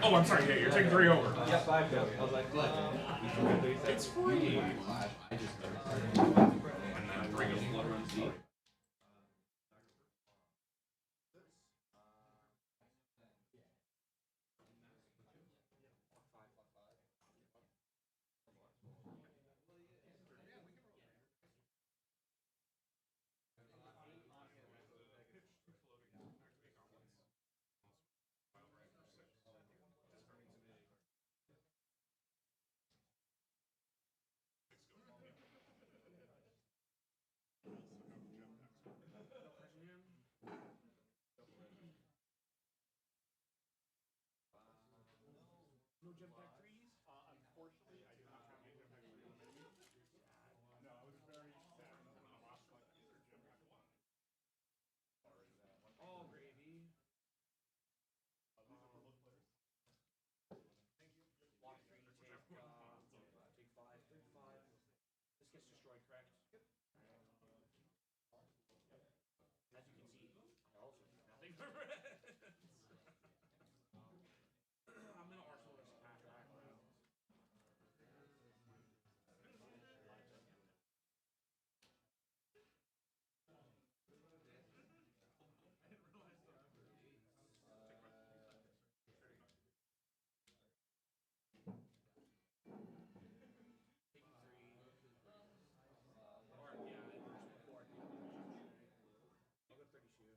Oh, I'm sorry. Yeah, you're taking 3 over. Yeah, 5 go. I was like, It's free. And then 3 goes. No jump back threes? Unfortunately, I did not have any jump back threes. No, I was very sad. I lost like either jump back one. All gravy. Block 3, take 5, 35. This gets destroyed, correct? Yep. As you can see, I also do nothing for it. I'm gonna arsenal this after I round. Taking 3. Or yeah, it works before I do. I'll go 30 shoe.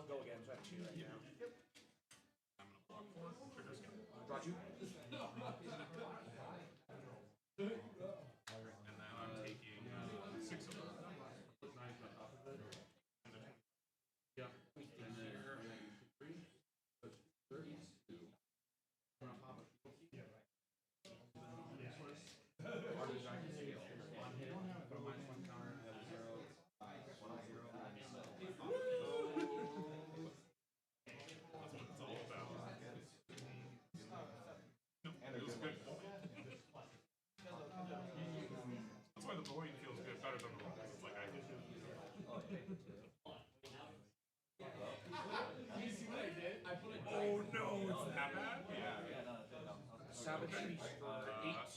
go again, so I have 2 right now. I'm gonna block 4. Triggers go. Draw 2. And then I'm taking 6 of them. Yeah. And then here. That's why the bullying feels good, better than the rolls. It's like I did. Oh no, it's that bad? Savage.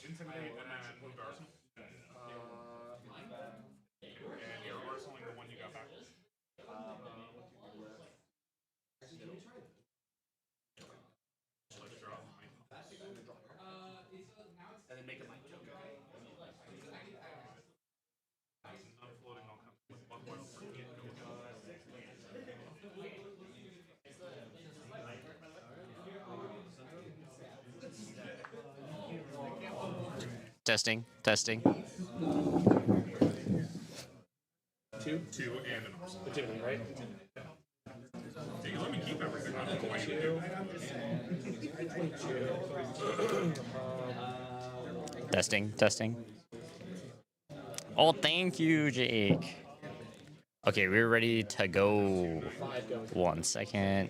Intimidate and then move to arsenal. And you're arsenaling the one you got back. Let's draw. And then make a mind joke. Non floating, I'll come with 1 wild for it. Testing, testing. 2? 2 and an arsenal. Typically, right? You let me keep everything. I'm going to do. Testing, testing. Oh, thank you, Jake. Okay, we're ready to go. 1 second.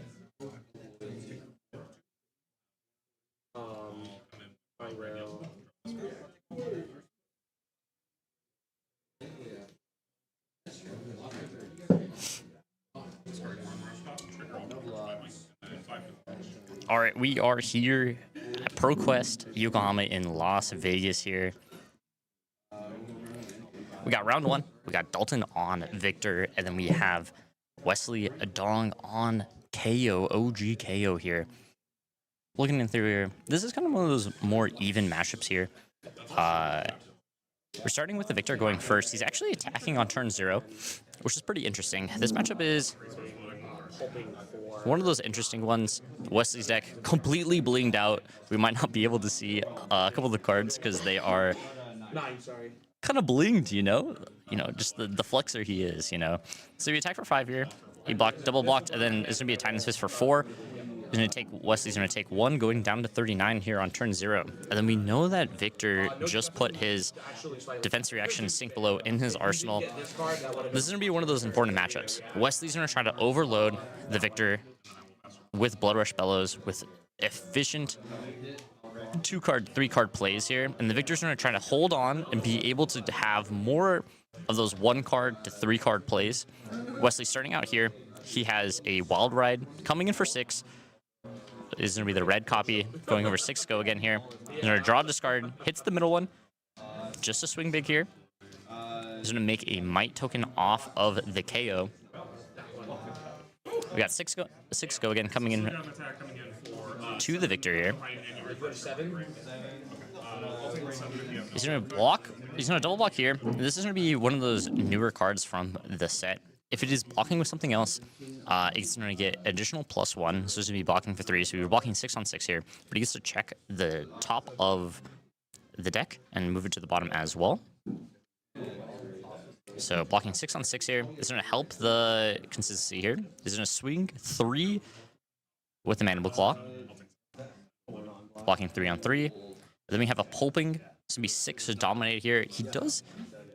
I will. All right, we are here at ProQuest Yokohama in Las Vegas here. We got round 1. We got Dalton on Victor, and then we have Wesley Adong on KO, OG KO here. Looking in through here, this is kind of one of those more even matchups here. We're starting with the Victor going first. He's actually attacking on turn 0, which is pretty interesting. This matchup is one of those interesting ones. Wesley's deck completely blinged out. We might not be able to see a couple of the cards because they are 9, sorry. kind of blinged, you know, just the flexer he is, you know. So we attack for 5 here. He blocked, double blocked, and then it's gonna be a Titan's Fist for 4. He's gonna take Wesley's gonna take 1, going down to 39 here on turn 0. And then we know that Victor just put his defense reaction sink below in his arsenal. This is gonna be one of those important matchups. Wesley's gonna try to overload the Victor with Blood Rush Bellows with efficient 2-card, 3-card plays here, and the Victor's gonna try to hold on and be able to have more of those 1-card to 3-card plays. Wesley starting out here, he has a Wild Ride coming in for 6. This is gonna be the red copy going over 6 go again here. He's gonna draw, discard, hits the middle one, just a swing big here. He's gonna make a Might token off of the KO. We got 6 go again coming in to the Victor here. He's gonna block. He's gonna double block here. This is gonna be one of those newer cards from the set. If it is blocking with something else, it's gonna get additional +1. So it's gonna be blocking for 3. So we were blocking 6 on 6 here, but he gets to check the top of the deck and move it to the bottom as well. So blocking 6 on 6 here is going to help the consistency here. He's going to swing 3 with the Mandible Claw. Blocking 3 on 3. Then we have a Pulping. It's going to be 6 to dominate here. He does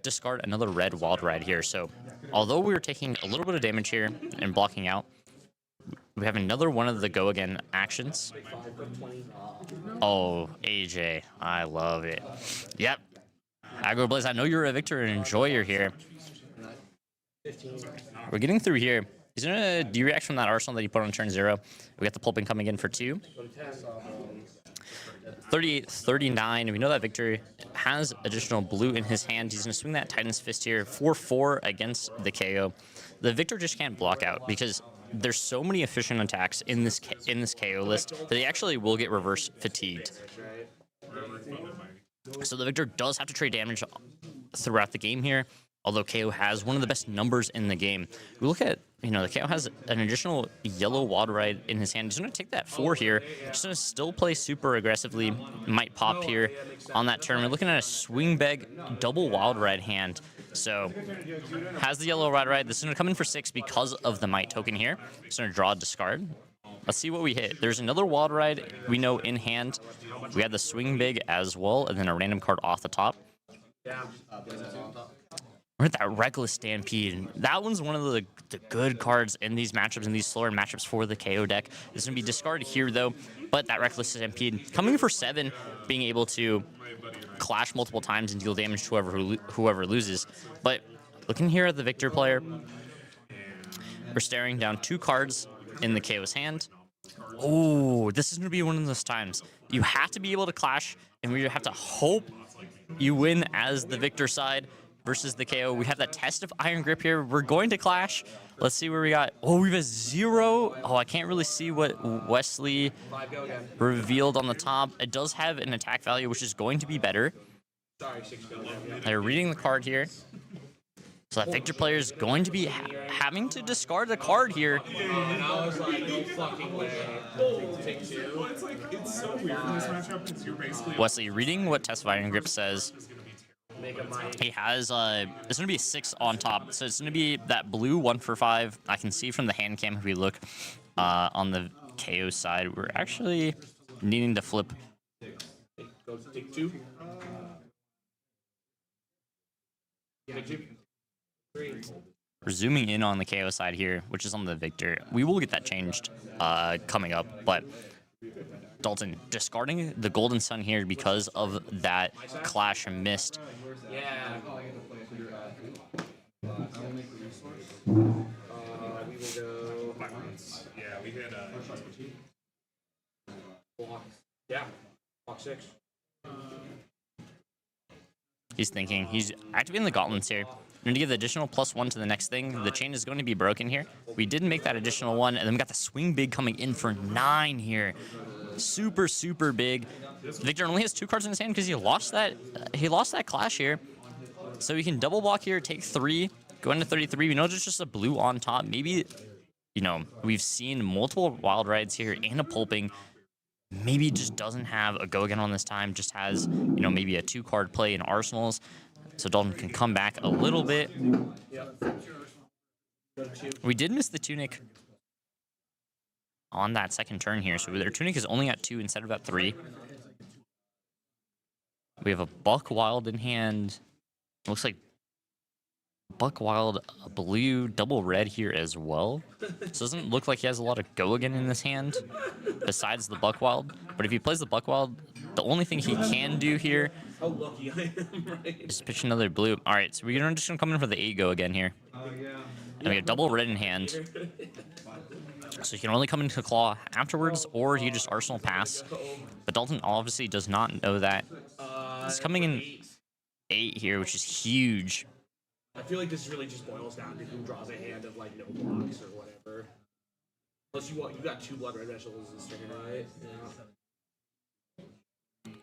discard another red Wild Ride here. So although we were taking a little bit of damage here and blocking out, we have another one of the go again actions. Oh, AJ, I love it. Yep. Aggro Blaze, I know you're a Victor and enjoyer here. We're getting through here. He's gonna de-react from that arsenal that he put on turn 0. We got the Pulping coming in for 2. 38, 39. We know that Victor has additional blue in his hand. He's gonna swing that Titan's Fist here. 4-4 against the KO. The Victor just can't block out because there's so many efficient attacks in this KO list that he actually will get reverse fatigued. So the Victor does have to trade damage throughout the game here, although KO has one of the best numbers in the game. We look at you know, the KO has an additional yellow wild ride in his hand. He's going to take that 4 here. Just going to still play super aggressively. Might pop here on that turn. We're looking at a swing bag double wild ride hand. So has the yellow wild ride. This is going to come in for 6 because of the might token here. It's going to draw a discard. Let's see what we hit. There's another wild ride we know in hand. We had the swing big as well, and then a random card off the top. We're at that Reckless Stampede. That one's one of the good cards in these matchups, in these slower matchups for the KO deck. It's going to be discarded here, though. But that Reckless Stampede coming for 7, being able to clash multiple times and deal damage to whoever loses. But looking here at the Victor player, we're staring down 2 cards in the KO's hand. Oh, this is going to be one of those times. You have to be able to clash, and we have to hope you win as the Victor side versus the KO. We have that test of Iron Grip here. We're going to clash. Let's see where we got. Oh, we have a 0. Oh, I can't really see what Wesley revealed on the top. It does have an attack value, which is going to be better. They're reading the card here. So that Victor player is going to be having to discard a card here. I was like, no fucking way. Take 2. Well, it's so weird in this matchup because you're basically Wesley reading what Test of Iron Grip says. He has it's gonna be a 6 on top, so it's gonna be that blue 1 for 5. I can see from the hand cam if we look on the KO side, we're actually needing to flip. Go to take 2. Take 2. 3. We're zooming in on the KO side here, which is on the Victor. We will get that changed coming up, but Dalton discarding the Golden Sun here because of that clash and missed. Yeah. We will go. yeah, we hit Block. Yeah. Block 6. He's thinking. He's activating the gauntlets here. We're going to give the additional +1 to the next thing. The chain is going to be broken here. We did make that additional 1, and then we got the swing big coming in for 9 here. Super, super big. Victor only has 2 cards in his hand because he lost that clash here. So he can double block here, take 3, go into 33. We know there's just a blue on top. Maybe, you know, we've seen multiple wild rides here and a pulping. Maybe just doesn't have a go again on this time. Just has, you know, maybe a 2-card play in arsenals. So Dalton can come back a little bit. We did miss the tunic on that second turn here. So their tunic is only at 2 instead of at 3. We have a Buck Wild in hand. Looks like Buck Wild, a blue, double red here as well. So it doesn't look like he has a lot of go again in this hand besides the Buck Wild. But if he plays the Buck Wild, the only thing he can do here How lucky I am, right? is pitch another blue. All right, so we're just going to come in for the 8 go again here. And we have double red in hand. So you can only come into claw afterwards, or you just arsenal pass. But Dalton obviously does not know that. He's coming in 8 here, which is huge. I feel like this really just boils down to who draws a hand of like no blocks or whatever. Plus you got 2 blood red vegetables this turn, right? Yeah.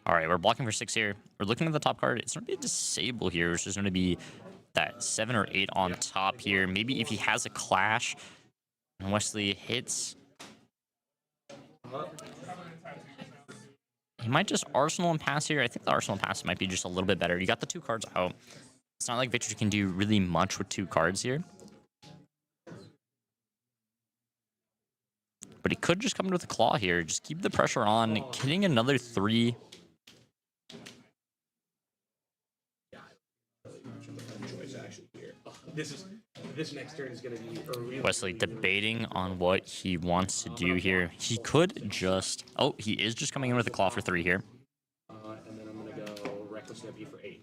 All right, we're blocking for 6 here. We're looking at the top card. It's going to be a disable here, which is going to be that 7 or 8 on top here. Maybe if he has a clash and Wesley hits, he might just arsenal and pass here. I think the arsenal and pass might be just a little bit better. You got the 2 cards out. It's not like Victor can do really much with 2 cards here. But he could just come in with a claw here. Just keep the pressure on. Getting another 3. This next turn is going to be a really Wesley debating on what he wants to do here. He could just... Oh, he is just coming in with a claw for 3 here. and then I'm going to go Reckless Stampede for 8.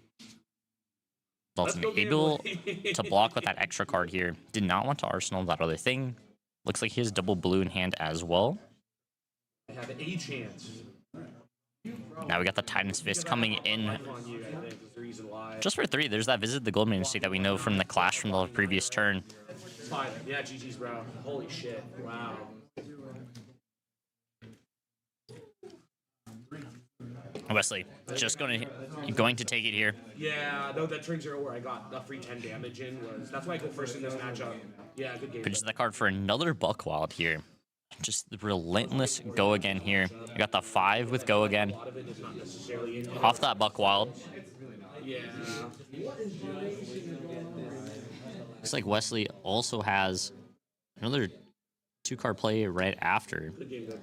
Dalton able to block with that extra card here. Did not want to arsenal that other thing. Looks like he has double blue in hand as well. I have a chance. Now we got the Titan's Fist coming in On you, I think, is the reason why. just for 3. There's that Visit the Gold Ministry that we know from the clash from the previous turn. It's fine. Yeah, GG's, bro. Holy shit. Wow. Wesley just going to take it here. Yeah, no, that turn 0 where I got a free 10 damage in was... That's why I go first in this matchup. Yeah, good game. Pitches that card for another Buck Wild here. Just the relentless go again here. We got the 5 with go again. A lot of it is not necessarily in Off that Buck Wild. Yeah. Looks like Wesley also has another 2-card play right after. Good game, brother.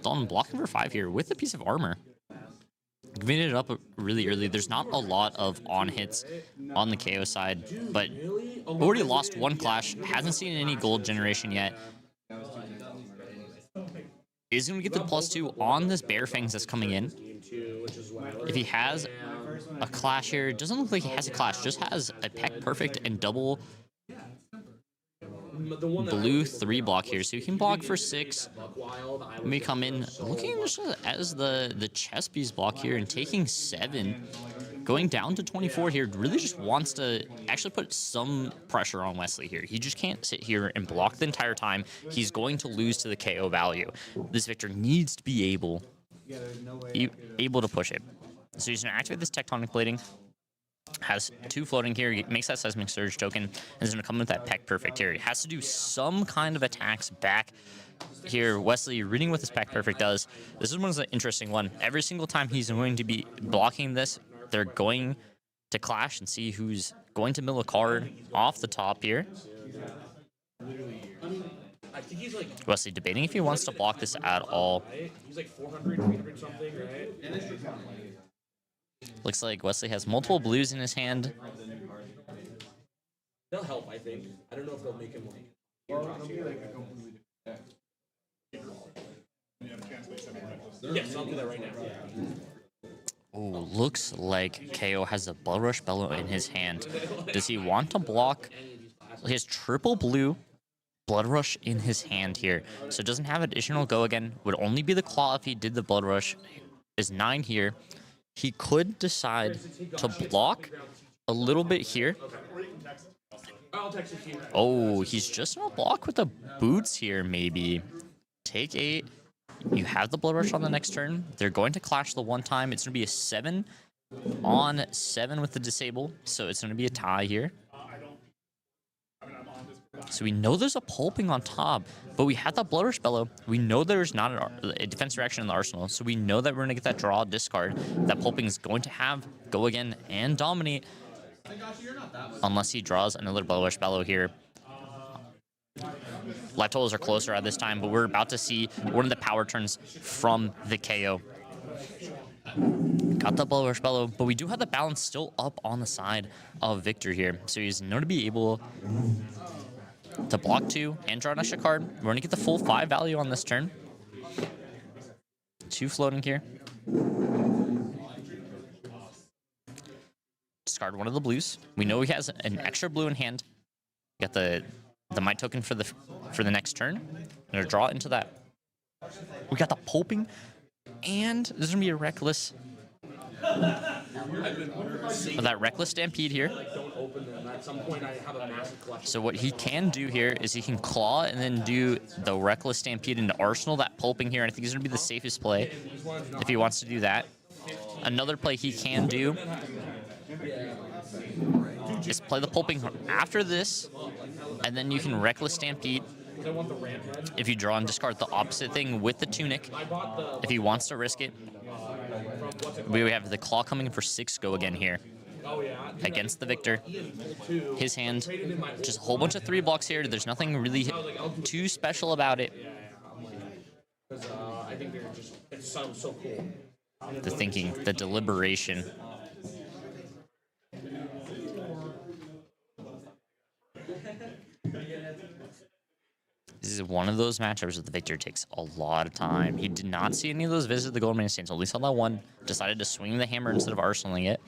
Dalton blocking for 5 here with a piece of armor. Giving it up really early. There's not a lot of on hits on the KO side, but already lost 1 clash. Hasn't seen any gold generation yet. Is going to get the +2 on this Bear Fangs that's coming in. If he has a clash here, doesn't look like he has a clash. Just has a Peck Perfect and double blue 3 block here, so you can block for 6. May come in looking just as the chess piece block here and taking 7, going down to 24 here. Really just wants to actually put some pressure on Wesley here. He just can't sit here and block the entire time. He's going to lose to the KO value. This Victor needs to be able to push it. So he's gonna activate this Tectonic Plating. Has 2 floating here. He makes that Seismic Surge token, and is going to come with that Peck Perfect here. He has to do some kind of attacks back here. Wesley reading what this Peck Perfect does. This is one of the interesting one. Every single time he's going to be blocking this, they're going to clash and see who's going to mill a card off the top here. I think he's like Wesley debating if he wants to block this at all. he's like 400, 300 something, right? Looks like Wesley has multiple blues in his hand. They'll help, I think. I don't know if they'll make him like. Yes, I'll do that right now. Oh, looks like KO has a Blood Rush Bellow in his hand. Does he want to block? He has triple blue Blood Rush in his hand here. So doesn't have additional go again. Would only be the claw if he did the Blood Rush. Is 9 here. He could decide to block a little bit here. Oh, he's just gonna block with the boots here, maybe. Take 8. You have the Blood Rush on the next turn. They're going to clash the 1 time. It's gonna be a 7 on 7 with the disable. So it's gonna be a tie here. So we know there's a pulping on top, but we had that Blood Rush Bellow. We know there's not a defense reaction in the arsenal, so we know that we're going to get that draw discard. That pulping is going to have go again and dominate, unless he draws another Blood Rush Bellow here. Life totals are closer at this time, but we're about to see one of the power turns from the KO. Got the Blood Rush Bellow, but we do have the balance still up on the side of Victor here, so he's going to be able to block 2 and draw an extra card. We're going to get the full 5 value on this turn. 2 floating here. Discard one of the blues. We know he has an extra blue in hand. Got the might token for the next turn. Gonna draw into that. We got the pulping, and there's gonna be a reckless. That reckless stampede here. Don't open them. At some point, I have a massive collection. So what he can do here is he can claw and then do the reckless stampede into arsenal that pulping here. I think he's gonna be the safest play if he wants to do that. Another play he can do is play the pulping after this, and then you can reckless stampede. If you draw and discard the opposite thing with the tunic, if he wants to risk it. We have the claw coming in for 6 go again here against the Victor. His hand, just a whole bunch of 3 blocks here. There's nothing really too special about it. I think they're just, it sounds so cool. The thinking, the deliberation. This is one of those matchups where the Victor takes a lot of time. He did not see any of those visits to the Golden Mania Stains. Only saw that one. Decided to swing the hammer instead of arsenaling it.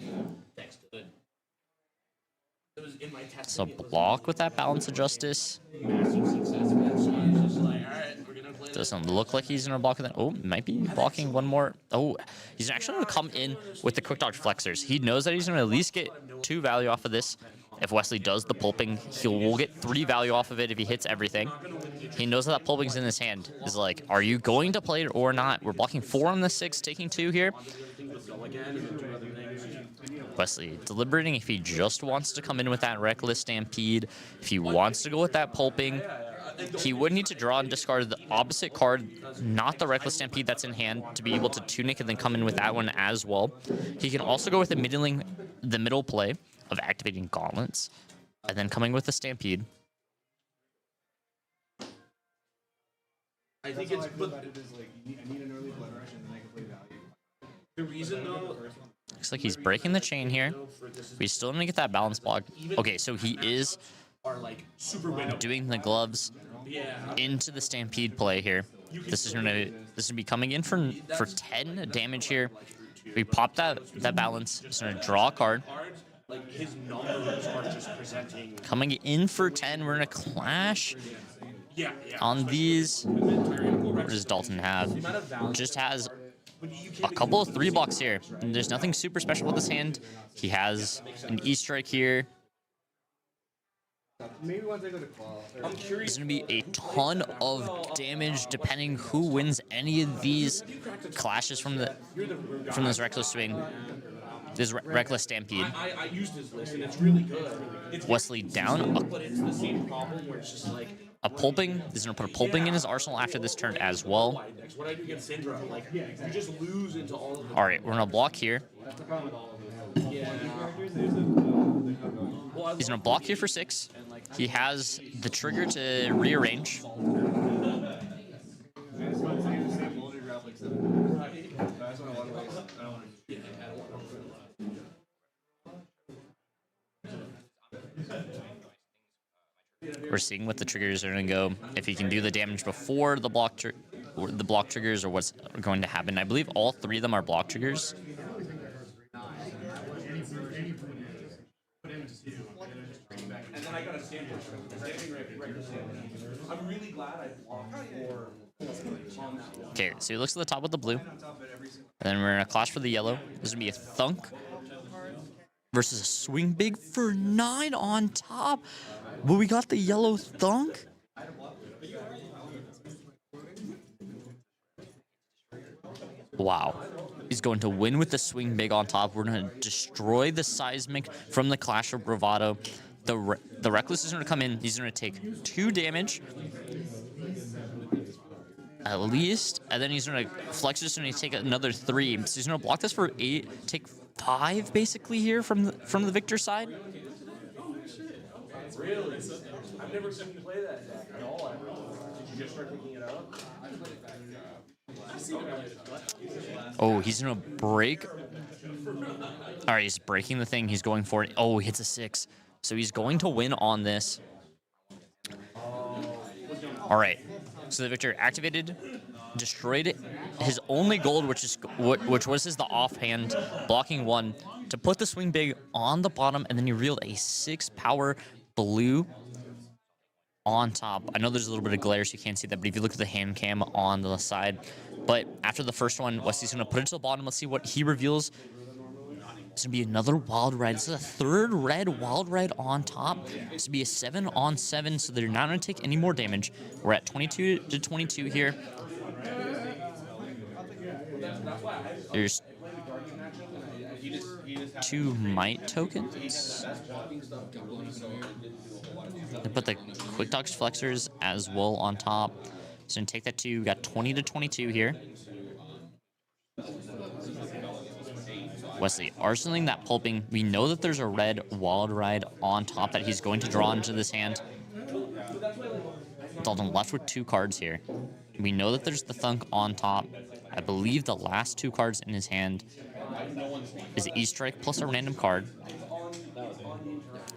So block with that Balance of Justice. Doesn't look like he's going to block with that. Oh, might be blocking one more. Oh, he's actually going to come in with the Quick Dodge Flexors. He knows that he's going to at least get 2 value off of this. If Wesley does the pulping, we'll get 3 value off of it if he hits everything. He knows that pulping's in his hand. He's like, are you going to play it or not? We're blocking 4 on the 6, taking 2 here. Wesley deliberating if he just wants to come in with that Reckless Stampede, if he wants to go with that pulping. He would need to draw and discard the opposite card, not the Reckless Stampede that's in hand, to be able to tunic and then come in with that one as well. He can also go with the middle play of activating Gauntlets and then coming with the Stampede. I think it's but I need an early blood rush and then I can play value. The reason though, Looks like he's breaking the chain here. We still didn't get that balance block. Okay, so he is doing the gloves into the Stampede play here. This is gonna be coming in for 10 damage here. We pop that balance. It's gonna draw a card. like his numbers are just presenting. Coming in for 10, we're gonna clash Yeah. on these. What does Dalton have? Just has a couple of 3 blocks here. And there's nothing super special with this hand. He has an E-Strike here. Maybe once I go to qual. I'm curious. There's going to be a ton of damage depending who wins any of these clashes from this Reckless Swing. This Reckless Stampede. I used his list and it's really good. It's Wesley down. but it's the same problem where it's just like A pulping. He's going to put a pulping in his arsenal after this turn as well. what I do against Syndra, like you just lose into all of the. All right, we're going to block here. He's going to block here for 6. He has the trigger to rearrange. We're seeing what the triggers are going to go. If he can do the damage before the block triggers or what's going to happen. I believe all 3 of them are block triggers. And then I got a standing I'm really glad I blocked for. Okay, so he looks at the top with the blue. And then we're going to clash for the yellow. This is going to be a Thunk versus a Swing Big for 9 on top. But we got the yellow Thunk. Wow. He's going to win with the Swing Big on top. We're going to destroy the Seismic from the Clash of Bravado. The Reckless is going to come in. He's going to take 2 damage. At least. And then he's going to flex this and he's take another 3. So he's going to block this for 8. Take 5 basically here from the victor side. Really? I've never seen you play that deck at all. Did you just start picking it up? Oh, he's going to break. All right, he's breaking the thing. He's going for it. Oh, he hits a 6. So he's going to win on this. All right. So the victor activated, destroyed his only gold, which was the offhand, blocking 1, to put the Swing Big on the bottom, and then he reeled a 6 power blue on top. I know there's a little bit of glare, so you can't see that, but if you look at the hand cam on the side. But after the first one, Wesley's going to put it to the bottom. Let's see what he reveals. It's going to be another Wild Ride. This is a 3rd red Wild Ride on top. It's going to be a 7 on 7, so they're not going to take any more damage. We're at 22 to 22 here. There's 2 Might tokens. They put the Quick Dodge Flexors as well on top. So going to take that 2. We got 20 to 22 here. Wesley arsenaling that pulping. We know that there's a red Wild Ride on top that he's going to draw into this hand. Dalton left with 2 cards here. We know that there's the Thunk on top. I believe the last 2 cards in his hand is an E-Strike plus a random card.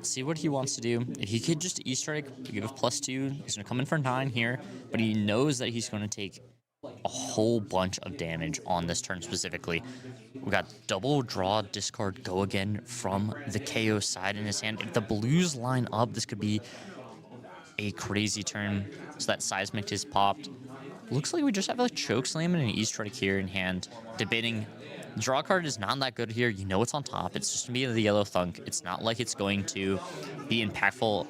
See what he wants to do. If he could just E-Strike, give a +2. He's going to come in for 9 here, but he knows that he's going to take a whole bunch of damage on this turn specifically. We got double draw, discard, go again from the KO side in his hand. If the blues line up, this could be a crazy turn. So that Seismic is popped. Looks like we just have a Choke Slam and an E-Strike here in hand. Debating. Draw card is not that good here. You know it's on top. It's just going to be the yellow Thunk. It's not like it's going to be impactful.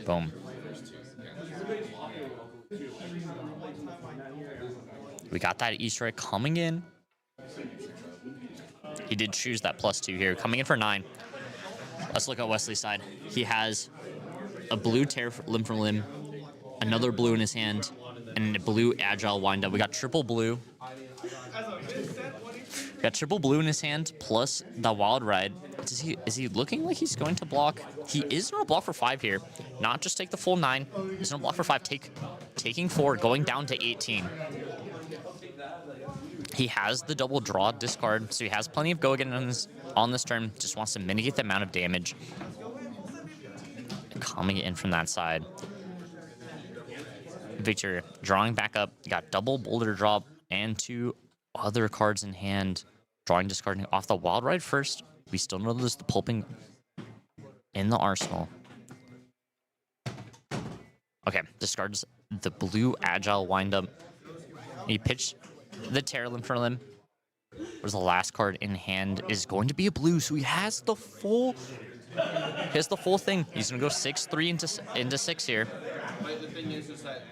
Boom. We got that Easter egg coming in. He did choose that +2 here, coming in for 9. Let's look at Wesley's side. He has a blue tear limb from limb, another blue in his hand, and a blue agile windup. We got triple blue. Got triple blue in his hand, plus the wild ride. Is he looking like he's going to block? He is going to block for 5 here. Not just take the full 9. He's going to block for 5, taking 4, going down to 18. He has the double draw discard, so he has plenty of go again on this turn. Just wants to mitigate the amount of damage. Coming in from that side. Victor drawing back up. Got double boulder drop and 2 other cards in hand. Drawing, discarding off the wild ride first. We still know there's the pulping in the arsenal. Okay, discards the blue agile windup. He pitched the tear limb for limb. Where's the last card in hand is going to be a blue, so he has the full thing. He's gonna go 6-3 into 6 here. But the thing is that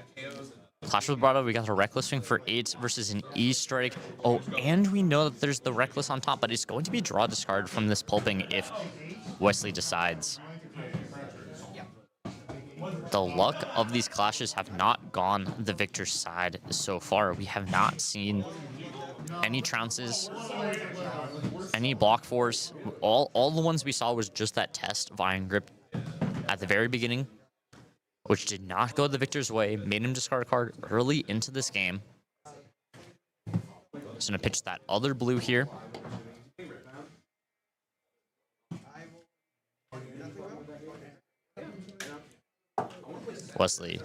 Clash with Vibrato, we got a Reckless Swing for 8 versus an E-Strike. Oh, and we know that there's the Reckless on top, but it's going to be draw discard from this pulping if Wesley decides. The luck of these clashes have not gone the victor's side so far. We have not seen any trounces, any block force. All the ones we saw was just that test Vine Grip at the very beginning, which did not go the victor's way, made him discard a card early into this game. Just gonna pitch that other blue here. Wesley,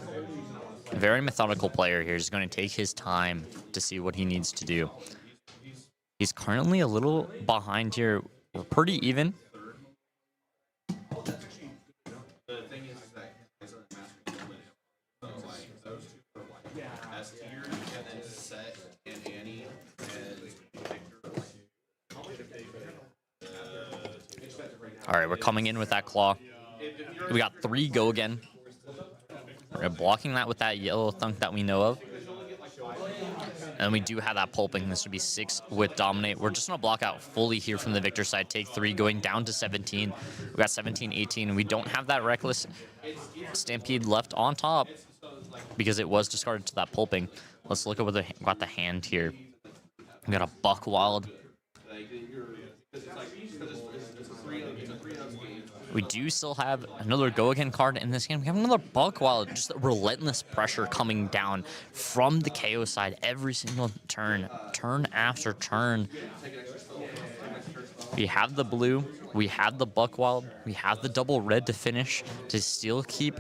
very methodical player here. He's going to take his time to see what he needs to do. He's currently a little behind here. We're pretty even. the thing is that guys are mastering so like those two are like S tier, and then Set and Annie and Victor. All right, we're coming in with that claw. We got 3 go again. We're blocking that with that yellow thunk that we know of. And we do have that pulping. This would be 6 with Dominate. We're just going to block out fully here from the victor side. Take 3, going down to 17. We got 17, 18. And we don't have that Reckless Stampede left on top because it was discarded to that pulping. Let's look at what got the hand here. We got a Buck Wild. We do still have another go again card in this game. We have another Buck Wild, just relentless pressure coming down from the KO side every single turn after turn. We have the blue, we have the Buck Wild, we have the double red to finish to still keep.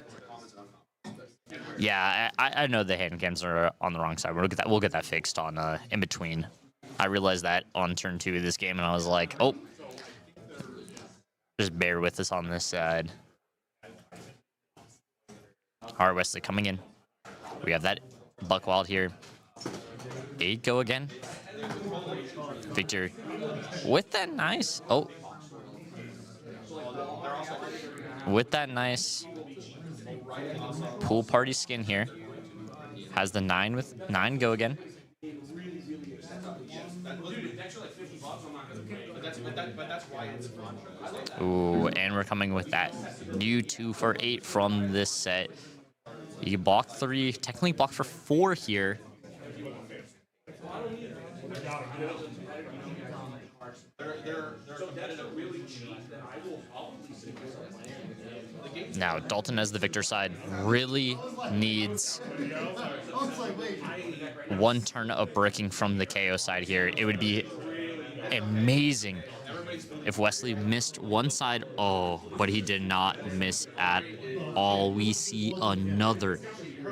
Yeah, I know the hand cams are on the wrong side. We'll get that fixed on in between. I realized that on turn 2 of this game, and I was like, oh. Just bear with us on this side. All right, Wesley coming in. We have that Buck Wild here. 8 go again. Victor with that nice. Oh. With that nice pool party skin here. Has the 9 with 9 go again. Ooh, and we're coming with that new 2 for 8 from this set. You block 3, technically block for 4 here. Now, Dalton as the victor side really needs 1 turn of bricking from the KO side here. It would be amazing if Wesley missed one side. Oh, but he did not miss at all. We see another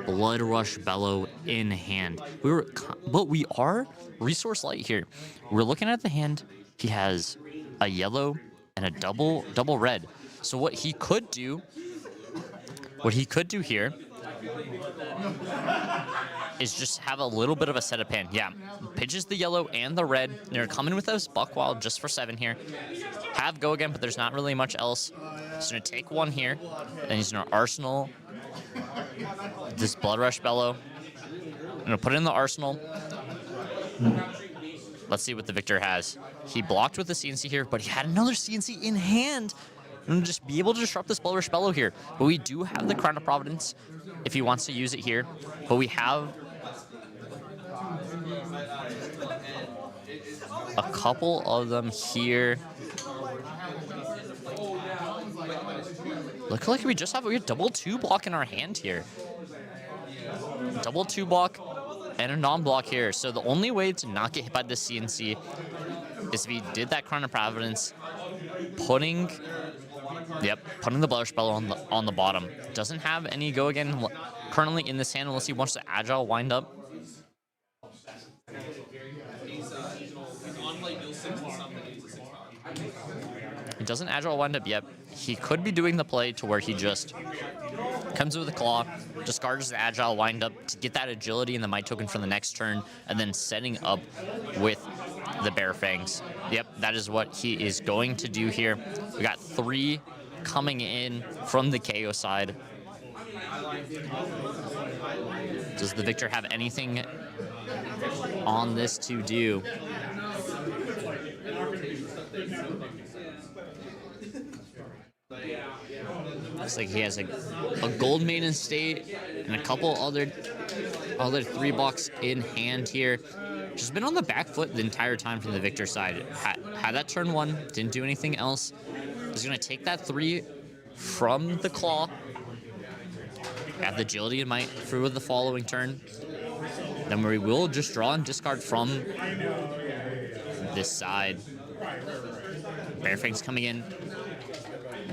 Blood Rush Bellow in hand. But we are resource light here. We're looking at the hand. He has a yellow and a double red. So what he could do here is just have a little bit of a setup hand. Yeah, pitches the yellow and the red. They're coming with those Buck Wild just for 7 here. Have go again, but there's not really much else. He's gonna take 1 here. Then he's gonna arsenal this Blood Rush Bellow. I'm gonna put it in the arsenal. Let's see what the Victor has. He blocked with the CNC here, but he had another CNC in hand. And just be able to disrupt this Blood Rush Bellow here. But we do have the Crown of Providence if he wants to use it here. But we have a couple of them here. Look like we have double 2 block in our hand here. Double 2 block and a non-block here. So the only way to not get hit by this CNC is if he did that Crown of Providence, putting the Blood Rush Bellow on the bottom. Doesn't have any go again currently in this hand unless he wants to agile wind up. He doesn't agile wind up yet. He could be doing the play to where he just comes with a claw, discards the agile wind up to get that agility and the might token for the next turn, and then setting up with the Bear Fangs. Yep, that is what he is going to do here. We got 3 coming in from the KO side. Does the Victor have anything on this to do? Looks like he has a Gold Maiden State and a couple other 3 blocks in hand here. Just been on the back foot the entire time from the Victor side. Had that turn 1, didn't do anything else. He's gonna take that 3 from the claw. Got the agility and might through the following turn. Then we will just draw and discard from this side. Bear Fangs coming in.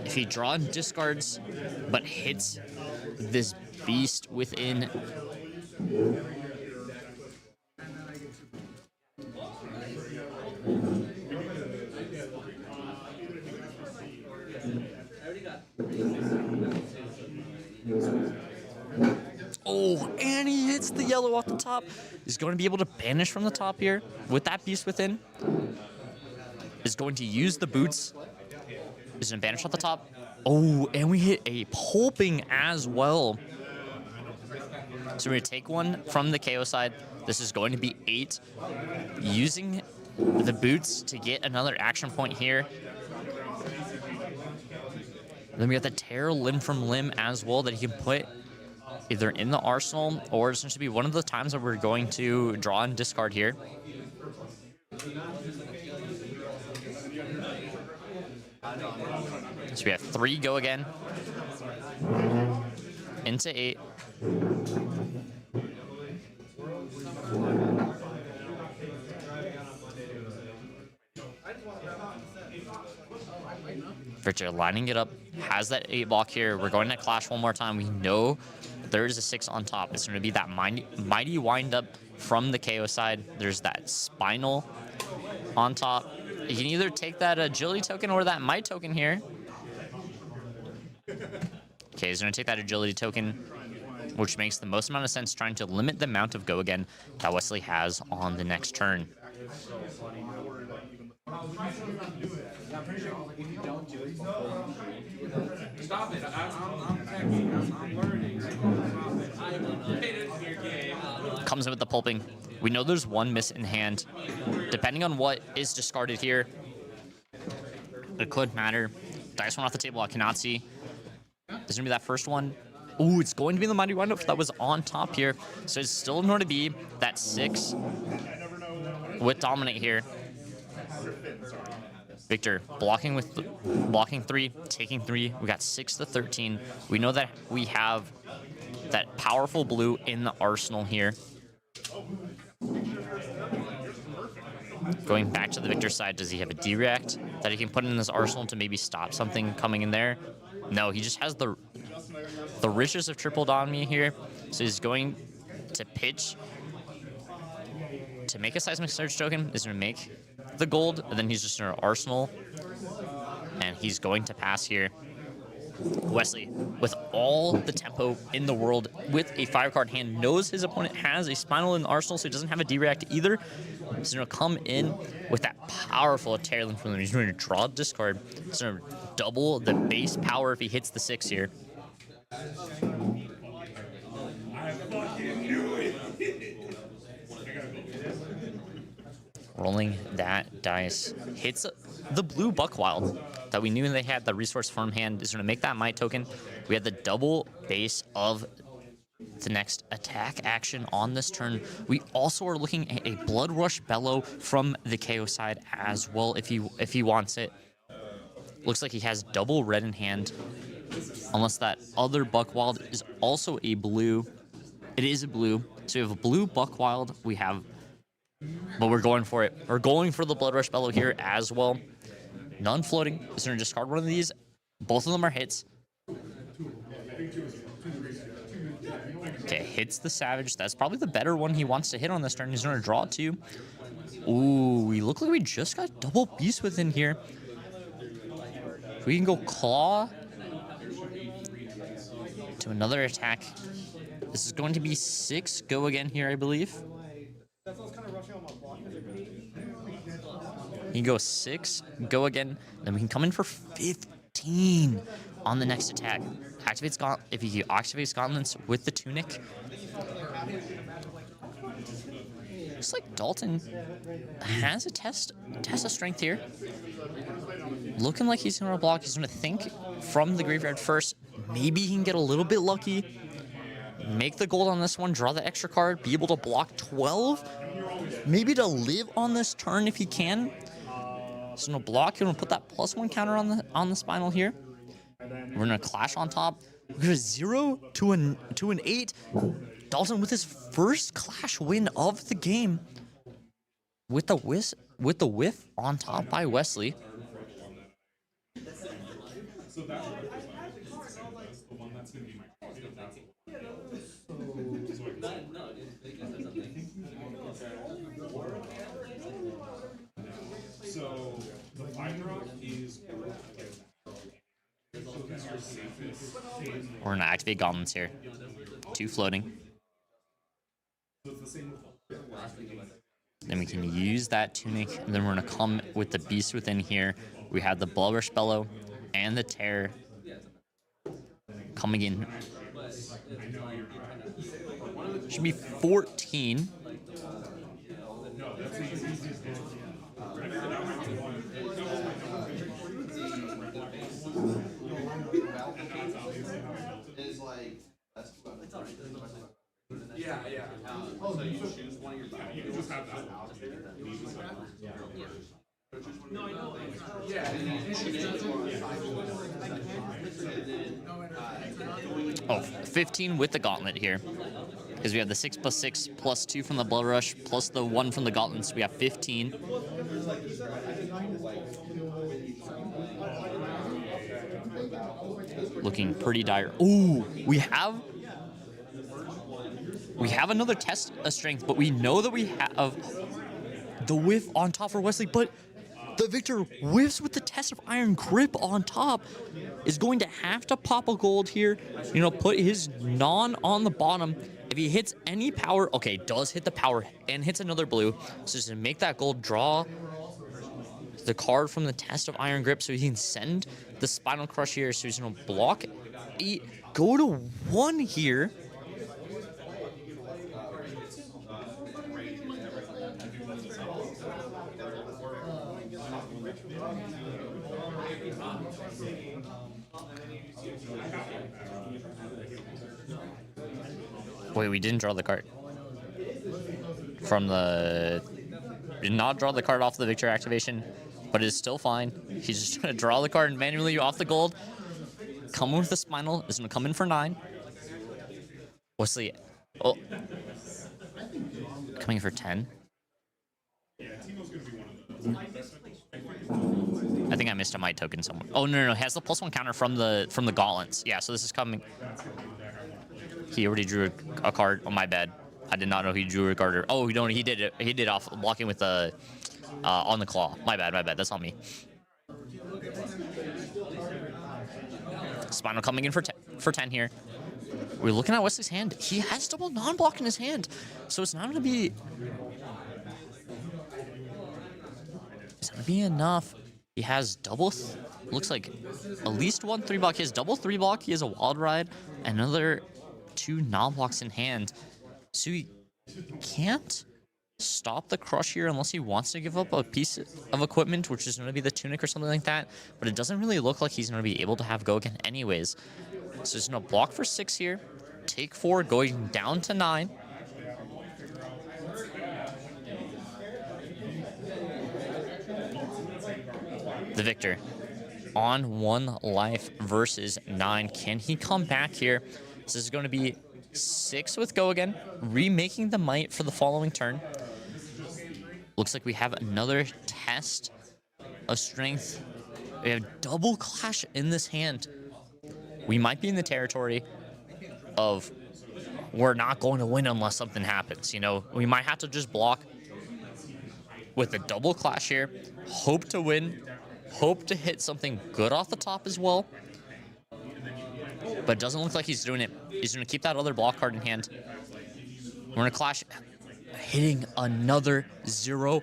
If he draw and discards, but hits this beast within. Oh, and he hits the yellow off the top. He's going to be able to banish from the top here with that beast within. Is going to use the boots. Is going to banish off the top. Oh, and we hit a pulping as well. So we're going to take one from the KO side. This is going to be 8. Using the boots to get another action point here. Then we got the tear limb from limb as well that he can put either in the arsenal or it's going to be one of the times that we're going to draw and discard here. So we have 3 go again. Into 8. Victor lining it up, has that 8 block here. We're going to clash one more time. We know there is a 6 on top. It's going to be that mighty wind up from the KO side. There's that spinal on top. You can either take that agility token or that might token here. Okay, he's going to take that agility token, which makes the most amount of sense trying to limit the amount of go again that Wesley has on the next turn. Stop it. I'm learning. Comes in with the pulping. We know there's 1 miss in hand. Depending on what is discarded here, it could matter. Dice one off the table, I cannot see. Is going to be that first one. Ooh, it's going to be the mighty windup that was on top here. So it's still going to be that 6 with dominate here. Victor blocking 3, taking 3. We got 6 to 13. We know that we have that powerful blue in the arsenal here. Going back to the Victor side, does he have a D-React that he can put in his arsenal to maybe stop something coming in there? No, he just has the riches of triple Domini here. So he's going to pitch to make a seismic surge token. Is going to make the gold, and then he's just in our arsenal, and he's going to pass here. Wesley, with all the tempo in the world, with a 5-card hand, knows his opponent has a spinal in the arsenal, so he doesn't have a D-React either. He's going to come in with that powerful tear limb from him. He's going to draw a discard. He's going to double the base power if he hits the 6 here. Rolling that dice. Hits the blue Buckwild that we knew they had the resource farm hand is going to make that Might token. We had the double base of the next attack action on this turn. We also are looking at a Blood Rush Bellow from the KO side as well if he wants it. Looks like he has double red in hand. Unless that other Buckwild is also a blue. It is a blue. So we have a blue Buckwild. We have, but we're going for it. We're going for the Blood Rush Bellow here as well. None floating. Is going to discard one of these. Both of them are hits. Okay, hits the Savage. That's probably the better one he wants to hit on this turn. He's going to draw 2. Ooh, we look like we just got double Beast within here. We can go Claw to another attack. This is going to be 6 go again here, I believe. You can go 6 go again. Then we can come in for 15 on the next attack. Activates if he activates Gauntlets with the Tunic. Looks like Dalton has a test of strength here. Looking like he's gonna block. He's gonna think from the graveyard first. Maybe he can get a little bit lucky. Make the gold on this one. Draw the extra card. Be able to block 12. Maybe to live on this turn if he can. So no block. He's gonna put that +1 counter on the Spinal here. We're gonna clash on top. We're gonna 0 to an 8. Dalton with his first clash win of the game. With the whiff on top by Wesley. So the Hydra is We're gonna activate Gauntlets here. 2 floating. Then we can use that Tunic, and then we're gonna come with the Beast within here. We have the Blood Rush Bellow and the Terror coming in. Should be 14. Yeah. So you choose one of your back. you can just have that. Oh, 15 with the Gauntlet here. Because we have the 6+6 +2 from the Blood Rush plus the 1 from the Gauntlets. We have 15. Looking pretty dire. Ooh, we have another test of strength, but we know that we have the whiff on top for Wesley, but the Victor whiffs with the test of Iron Grip on top. Is going to have to pop a gold here, put his non on the bottom. If he hits any power, okay, does hit the power and hits another blue. So just to make that gold, draw the card from the test of Iron Grip so he can send the Spinal Crush here. So he's going to block 8, go to 1 here. Wait, we didn't draw the card. Did not draw the card off the Victor activation, but it is still fine. He's just going to draw the card manually off the gold. Come with the Spinal. Is going to come in for 9. Wesley. Oh. Coming for 10. I think I missed a Might token somewhere. Oh, no. He has the +1 counter from the Gauntlets. Yeah, so this is coming. He already drew a card. Oh, my bad. I did not know he drew a card. Oh, no, he did it. He did off blocking with the on the claw. My bad. That's on me. Spinal coming in for 10 here. We're looking at Wesley's hand. He has double non-block in his hand, so it's not going to be. It's not going to be enough. He has double. looks like at least one 3-block. He has double 3-block. He has a Wild Ride, another 2 non-blocks in hand. So he can't stop the crush here unless he wants to give up a piece of equipment, which is going to be the tunic or something like that. But it doesn't really look like he's going to be able to have go again anyways. So he's going to block for 6 here. Take 4, going down to 9. The victor on 1 life versus 9. Can he come back here? This is going to be 6 with go again, remaking the might for the following turn. Looks like we have another test of strength. We have double clash in this hand. We might be in the territory of we're not going to win unless something happens. You know, we might have to just block with a double clash here, hope to win, hope to hit something good off the top as well. But it doesn't look like he's doing it. He's going to keep that other block card in hand. We're going to clash, hitting another 0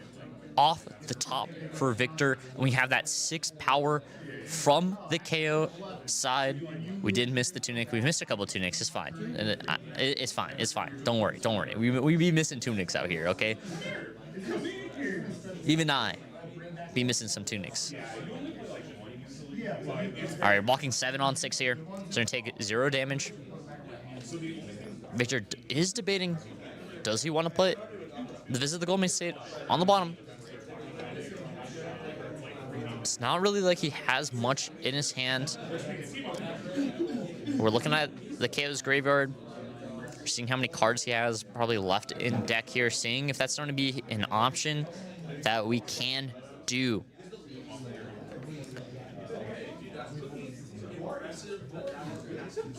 off the top for Victor. And we have that 6 power from the KO side. We did miss the tunic. We missed a couple of tunics. It's fine. It's fine. It's fine. Don't worry. Don't worry. We be missing tunics out here, okay? Even I be missing some tunics. All right, blocking 7 on 6 here. It's going to take 0 damage. Victor is debating, does he want to put the Visit the Golden State on the bottom? It's not really like he has much in his hand. We're looking at the KO's graveyard. We're seeing how many cards he has probably left in deck here, seeing if that's going to be an option that we can do.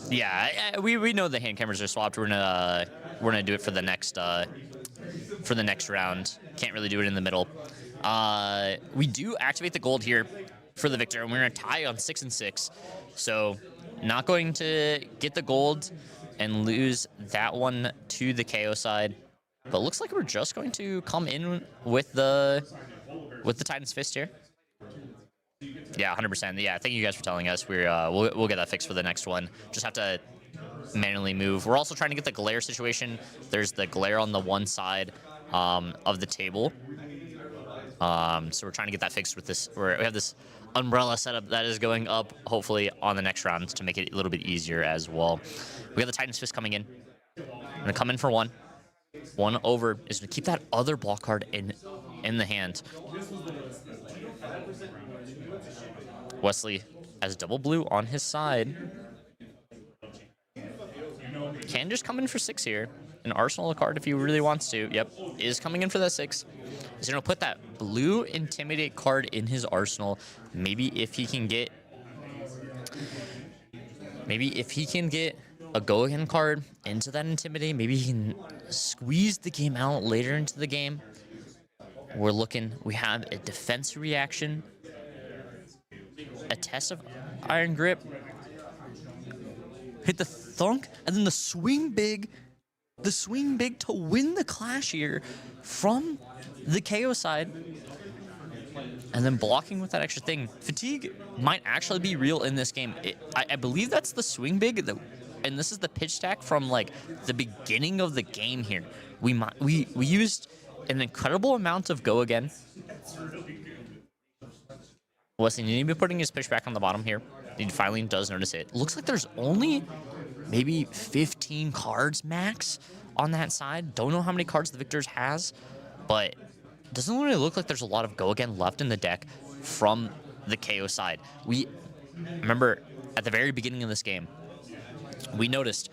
Yeah, we know the hand cameras are swapped. We're gonna do it for the next round. Can't really do it in the middle. We do activate the gold here for the victor, and we're gonna tie on 6 and 6. So not going to get the gold and lose that one to the KO side. But looks like we're just going to come in with the Titan's Fist here. Yeah, 100%. Yeah, thank you guys for telling us. We'll get that fixed for the next one. Just have to manually move. We're also trying to get the glare situation. There's the glare on the one side of the table. So we're trying to get that fixed with this. We have this umbrella setup that is going up, hopefully, on the next round to make it a little bit easier as well. We have the Titan's Fist coming in. I'm going to come in for 1. 1 over is going to keep that other block card in the hand. Wesley has double blue on his side. Can just come in for 6 here. An arsenal a card if he really wants to. Yep, is coming in for that 6. He's going to put that blue Intimidate card in his arsenal. Maybe if he can get a go-again card into that Intimidate, maybe he can squeeze the game out later into the game. We have a defense reaction, a test of Iron Grip, hit the thunk, and then the swing big to win the clash here from the KO side. And then blocking with that extra thing. Fatigue might actually be real in this game. I believe that's the swing big, and this is the pitch stack from like the beginning of the game here. We used an incredible amount of go again. Wesley need to be putting his pitch back on the bottom here. He finally does notice it. Looks like there's only maybe 15 cards max on that side. Don't know how many cards the Victors has, but it doesn't really look like there's a lot of go again left in the deck from the KO side. We remember at the very beginning of this game, we noticed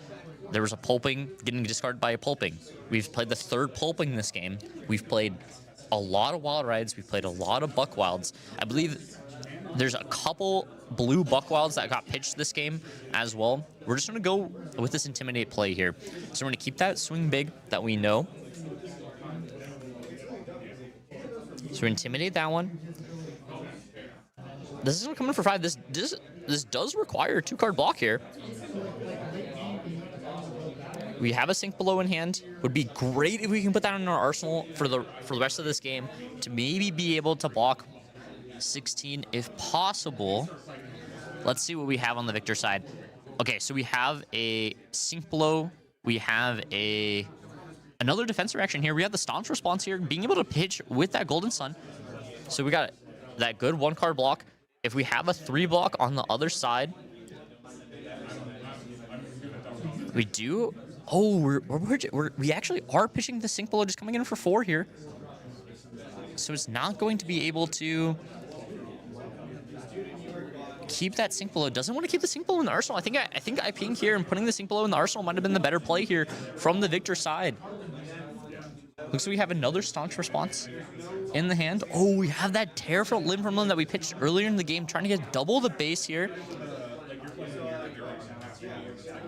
there was a pulping getting discarded by a pulping. We've played the 3rd pulping this game. We've played a lot of wild rides. We've played a lot of buck wilds. I believe there's a couple blue buck wilds that got pitched this game as well. We're just going to go with this Intimidate play here. So we're going to keep that swing big that we know. So we Intimidate that one. This is coming for 5. This does require a 2-card block here. We have a Sink Below in hand. Would be great if we can put that in our arsenal for the rest of this game to maybe be able to block 16 if possible. Let's see what we have on the victor side. Okay, so we have a sync blow. We have another defensive action here. We have the staunch response here, being able to pitch with that golden sun. So we got that good 1-card block. If we have a 3 block on the other side, we do. Oh, we actually are pitching the sync blow, just coming in for 4 here. So it's not going to be able to keep that sync blow. Doesn't want to keep the sync blow in the arsenal. I think IPing here and putting the sync blow in the arsenal might have been the better play here from the victor side. Looks like we have another staunch response in the hand. Oh, we have that tear from limb from limb that we pitched earlier in the game, trying to get double the base here.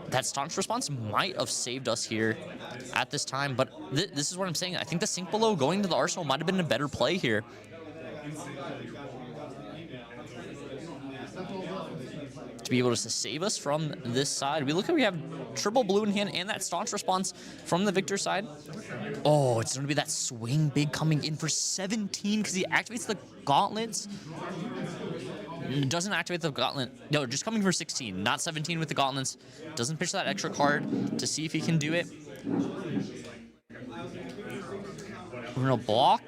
That staunch response might have saved us here at this time, but this is what I'm saying. I think the sync below going to the arsenal might have been a better play here. To be able to save us from this side. We look like we have triple blue in hand and that staunch response from the victor side. Oh, it's going to be that swing big coming in for 17 because he activates the gauntlets. Doesn't activate the gauntlet. No, just coming for 16, not 17 with the gauntlets. Doesn't pitch that extra card to see if he can do it. We're going to block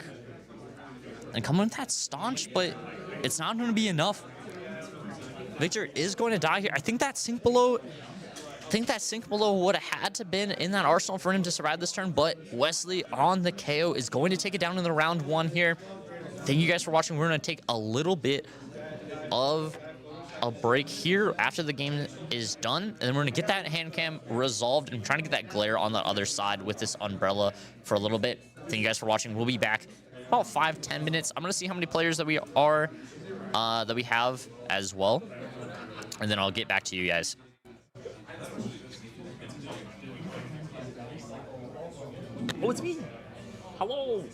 and come in with that staunch, but it's not going to be enough. Victor is going to die here. I think that sync below would have had to been in that arsenal for him to survive this turn, but Wesley on the KO is going to take it down in the round 1 here. Thank you guys for watching. We're going to take a little bit of a break here after the game is done, and then we're going to get that hand cam resolved and trying to get that glare on the other side with this umbrella for a little bit. Thank you guys for watching. We'll be back about 5-10 minutes. I'm going to see how many players that we have as well, and then I'll get back to you guys. Oh, it's me. Hello.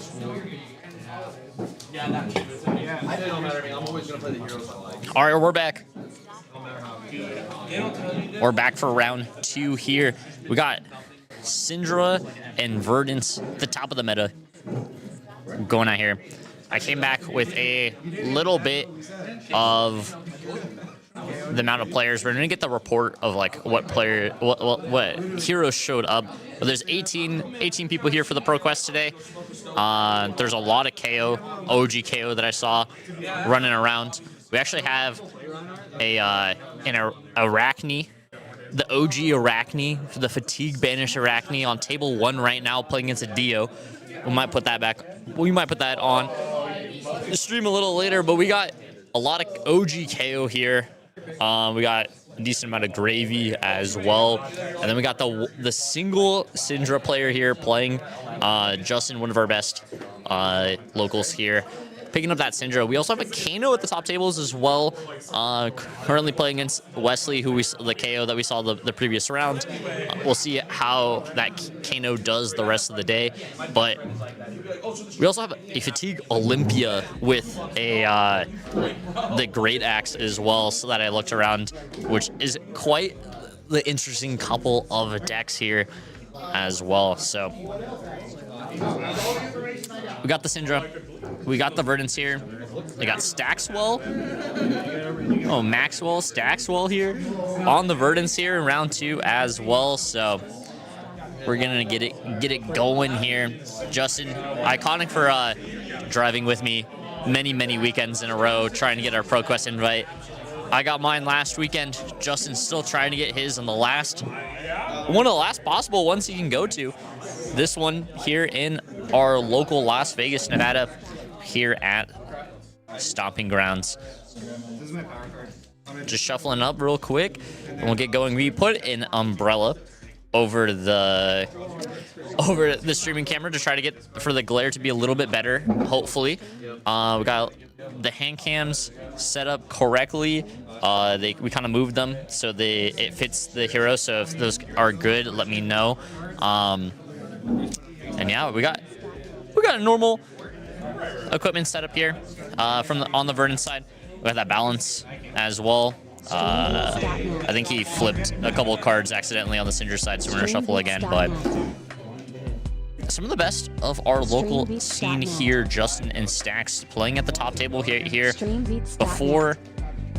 It don't matter to me. I'm always gonna play the heroes I like. All right, we're back. We're back for round 2 here. We got Syndra and Verdance at the top of the meta going out here. I came back with a little bit of the amount of players. We're gonna get the report of like what heroes showed up. But there's 18 people here for the Pro Quest today. There's a lot of KO, OG KO that I saw running around. We actually have an Arachne, the OG Arachne, the Fatigue Banished Arachne on table 1 right now playing against a Dio. We might put that back. We might put that on the stream a little later, but we got a lot of OG KO here. We got a decent amount of gravy as well, and then we got the single Syndra player here playing Justin, one of our best locals here, picking up that Syndra. We also have a Kano at the top tables as well, currently playing against Wesley, the KO that we saw the previous round. We'll see how that Kano does the rest of the day, but we also have a Fatigue Olympia with the Great Axe as well, so that I looked around, which is quite the interesting couple of decks here as well. So we got the Syndra, we got the Verdance here, they got Staxwell, Maxwell, Staxwell here on the Verdance here in round 2 as well. So we're gonna get it going here. Justin, iconic for driving with me many weekends in a row, trying to get our Pro Quest invite. I got mine last weekend. Justin's still trying to get his on one of the last possible ones he can go to. This one here in our local Las Vegas, Nevada, here at Stomping Grounds. Just shuffling up real quick, and we'll get going. We put an umbrella over the streaming camera to try to get for the glare to be a little bit better, hopefully. We got the hand cams set up correctly. We kind of moved them so it fits the hero. So if those are good, let me know. And yeah, we got a normal equipment set up here on the Verdance side. We got that balance as well. I think he flipped a couple of cards accidentally on the Syndra side, so we're gonna shuffle again. But some of the best of our local scene here, Justin and Stacks playing at the top table here before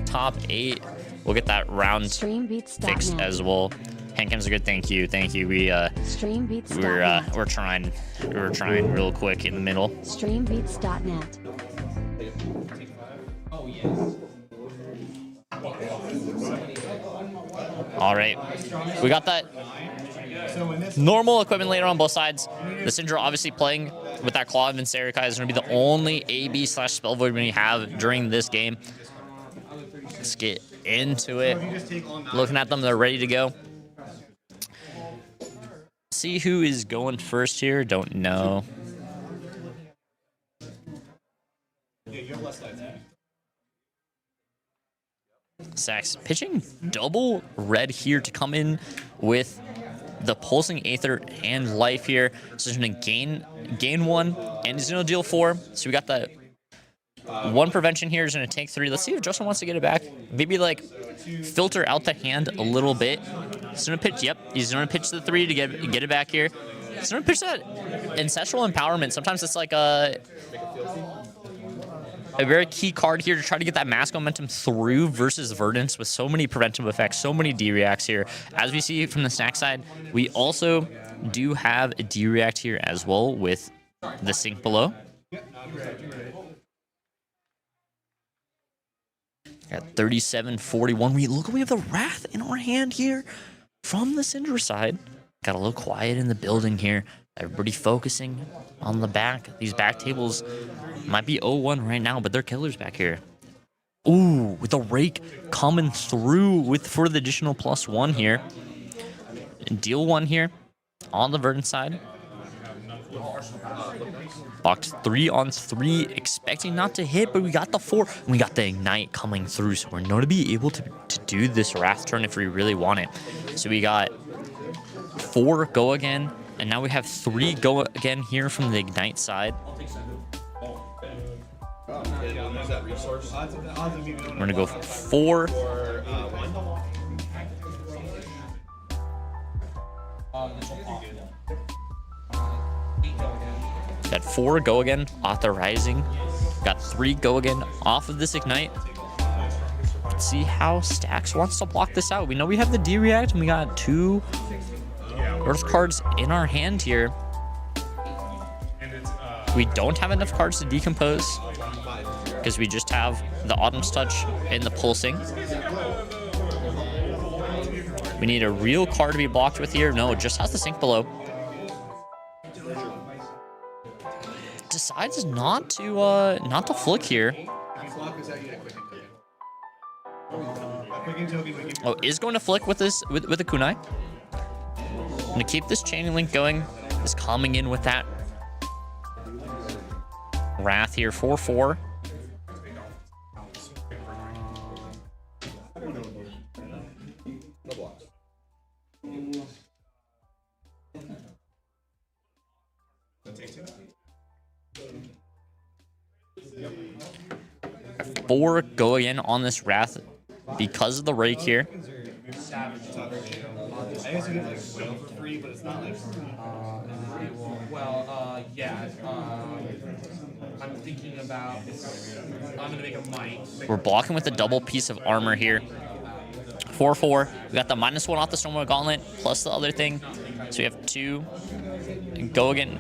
top 8. We'll get that round fixed as well. Handcams are good. Thank you. We're trying real quick in the middle. Streambeats.net. Oh, yes. All right, we got that normal equipment later on both sides. The Syndra obviously playing with that Claw of Vincerikai is going to be the only AB/Spell Void we have during this game. Let's get into it. Looking at them, they're ready to go. See who is going first here. Don't know. Sax pitching double red here to come in with the Pulsing Aether and Life here. So he's going to gain 1 and he's going to deal 4. So we got that 1 prevention here. He's going to take 3. Let's see if Justin wants to get it back. Maybe like filter out the hand a little bit. He's going to pitch. Yep, he's going to pitch the 3 to get it back here. He's going to pitch that Ancestral Empowerment. Sometimes it's like a very key card here to try to get that mask momentum through versus Verdance with so many preventive effects, so many D-reacts here. As we see from the Snack side, we also do have a D-react here as well with the Sink below. At 37-41, we have the Wrath in our hand here from the Syndra side. Got a little quiet in the building here. Everybody focusing on the back. These back tables might be 0-1 right now, but they're killers back here. Ooh, with the Rake coming through for the additional +1 here. Deal 1 here on the Verdant side. Blocked 3 on 3, expecting not to hit, but we got the 4. And we got the Ignite coming through, so we're going to be able to do this Wrath turn if we really want it. So we got 4 go again And now we have 3 go again here from the Ignite side. And we'll use that resource. We're going to go 4. Or 1. Got 4 go again, authorizing. Got 3 go again off of this Ignite. Let's see how Stacks wants to block this out. We know we have the D-React, and we got 2 Earth cards in our hand here. We don't have enough cards to decompose because we just have the Autumn's Touch and the Pulsing. We need a real card to be blocked with here. No, it just has the Sink Below. Decides not to flick here. Oh, is going to flick with this with the Kunai. Gonna keep this Chaining Link going. Is coming in with that Wrath here, 4/4. Four go again on this Wrath because of the rake here. I guess you get like whale for free, but it's not like. Yeah. I'm thinking about. I'm gonna make a might. We're blocking with a double piece of armor here. 4/4. We got the -1 off the Stormware Gauntlet plus the other thing, so we have 2 go again.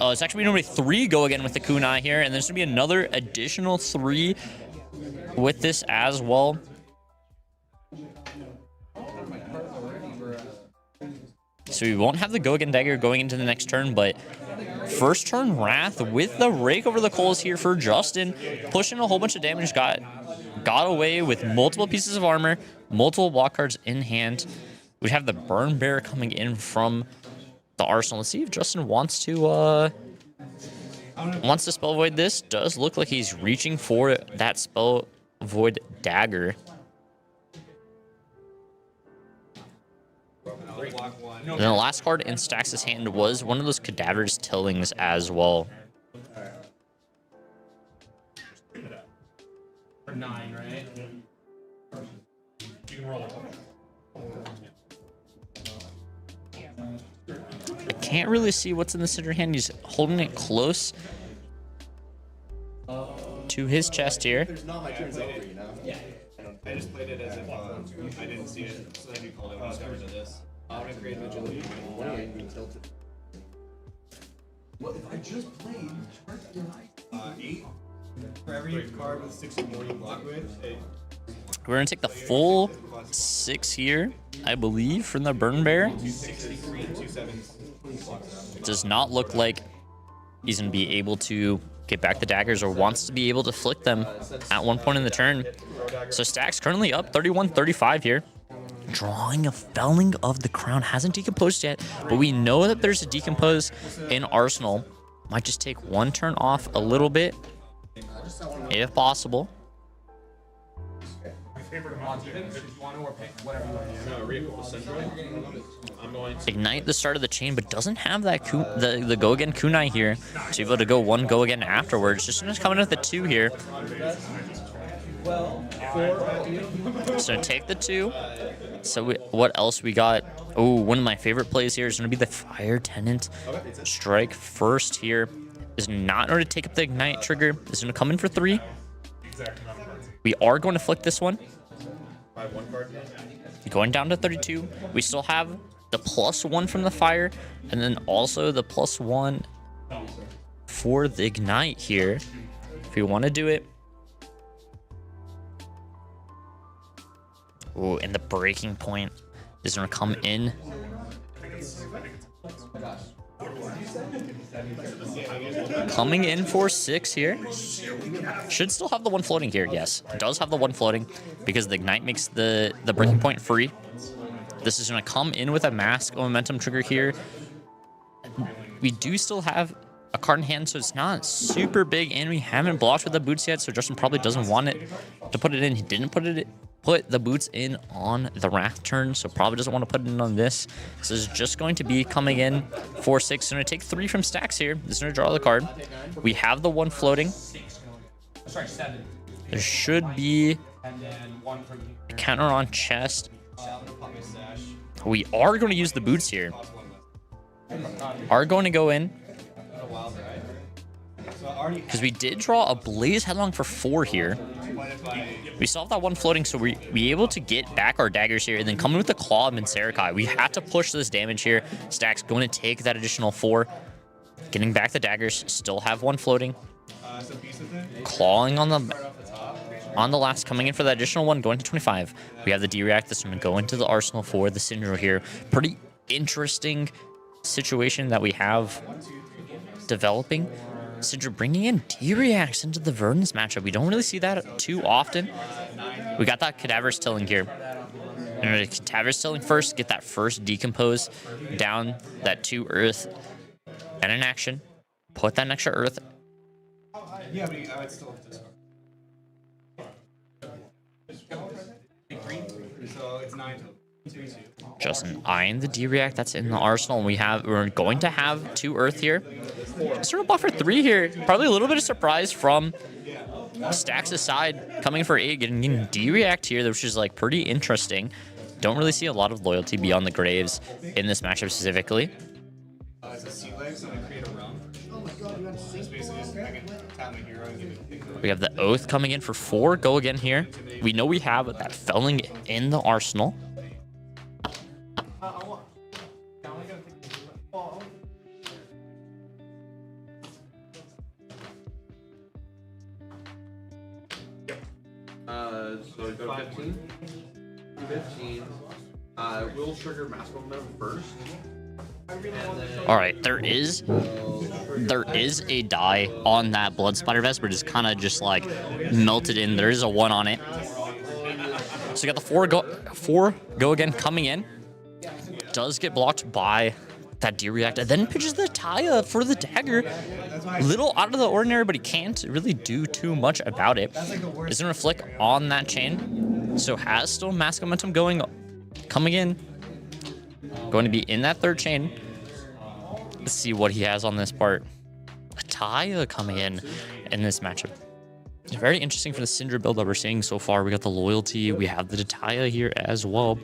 Oh, it's actually going to be 3 go again with the Kunai here, and there's going to be another additional 3 with this as well. So we won't have the go again dagger going into the next turn, but first turn Wrath with the rake over the coals here for Justin, pushing a whole bunch of damage. Got away with multiple pieces of armor, multiple block cards in hand. We have the Burn Bear coming in from the arsenal. Let's see if Justin wants to spell void this. Does look like he's reaching for that spell void dagger. And the last card in Stax' hand was one of those Cadaver's Tillings as well. For 9, right? You can roll it. I can't really see what's in the center hand. He's holding it close to his chest here. There's not my turns over, you know? Yeah. I just played it as if I didn't see it, so then you called it when I discovered this. I'm gonna create vigilante. What if I just played? 8. For every card with 6 or more you block with, We're going to take the full 6 here, I believe, from the Burn Bear. 63 and 2 7s. Does not look like he's going to be able to get back the daggers or wants to be able to flick them at one point in the turn. So Stack's currently up 31-35 here. Drawing a Felling of the Crown. Hasn't decomposed yet, but we know that there's a decompose in Arsenal. Might just take one turn off a little bit, if possible. Ignite the start of the chain, but doesn't have that the go again kunai here to be able to go one go again afterwards. Just gonna come in with the 2 here. So take the 2. So what else we got? Oh, one of my favorite plays here is gonna be the Fire Tenant. Strike first here is not going to take up the ignite trigger. Is gonna come in for 3. We are going to flick this one. Going down to 32. We still have the +1 from the fire, and then also the +1 for the ignite here. If you want to do it. Oh, and the breaking point is going to come in. Coming in for 6 here. Should still have the 1 floating here. Yes, it does have the 1 floating because the ignite makes the breaking point free. This is going to come in with a mask momentum trigger here. We do still have a card in hand, so it's not super big, and we haven't blocked with the boots yet, so Justin probably doesn't want it to put it in. He didn't put put the boots in on the Wrath turn, so probably doesn't want to put it in on this. This is just going to be coming in 4/6. Going to take 3 from stacks here. This is going to draw the card. We have the 1 floating. Sorry, 7. There should be And then 1 from here. a counter on chest. We are going to use the boots here. Are going to go in. Because we did draw a Blaze Headlong for 4 here. We still have that 1 floating, so we able to get back our daggers here and then come in with the Claw and Sarakai. We have to push this damage here. Stack's going to take that additional 4. Getting back the daggers, still have 1 floating. Clawing on the last, coming in for that additional 1, going to 25. We have the D-React. This one going to the arsenal for the Syndra here. Pretty interesting situation that we have developing. Syndra bringing in D-Reacts into the Verdance matchup. We don't really see that too often. We got that Cadaver's Tilling here. And Cadaver's Tilling first, get that first Decompose down, that 2 Earth, and an action. Put that extra Earth. Yeah, but I would still so it's 9 to 2. Just an eyeing the D-React that's in the arsenal. And we're going to have 2 Earth here. Sort of buffer 3 here. Probably a little bit of surprise from Stacks' side. Coming for 8, getting D-React here, which is like pretty interesting. Don't really see a lot of loyalty beyond the Graves in this matchup specifically. It's a sea leg, so I create a realm. It's basically just I can tap my hero and give it a big We have the Oath coming in for 4. Go again here. We know we have that Felling in the arsenal. So go 15. 15. We'll trigger Mass Momentum first. All right, there is a die on that Blood Splatter Vest, but it's kind of just like melted in. There is a 1 on it. So you got the 4 go again coming in. Does get blocked by that D-React, and then pitches the Taya for the dagger. Little out of the ordinary, but he can't really do too much about it. Is going to flick on that chain. So has still Mass Momentum coming in. Going to be in that 3rd chain. Let's see what he has on this part. A Taya coming in this matchup. It's very interesting for the Syndra build that we're seeing so far. We got the loyalty. We have the Taya here as well.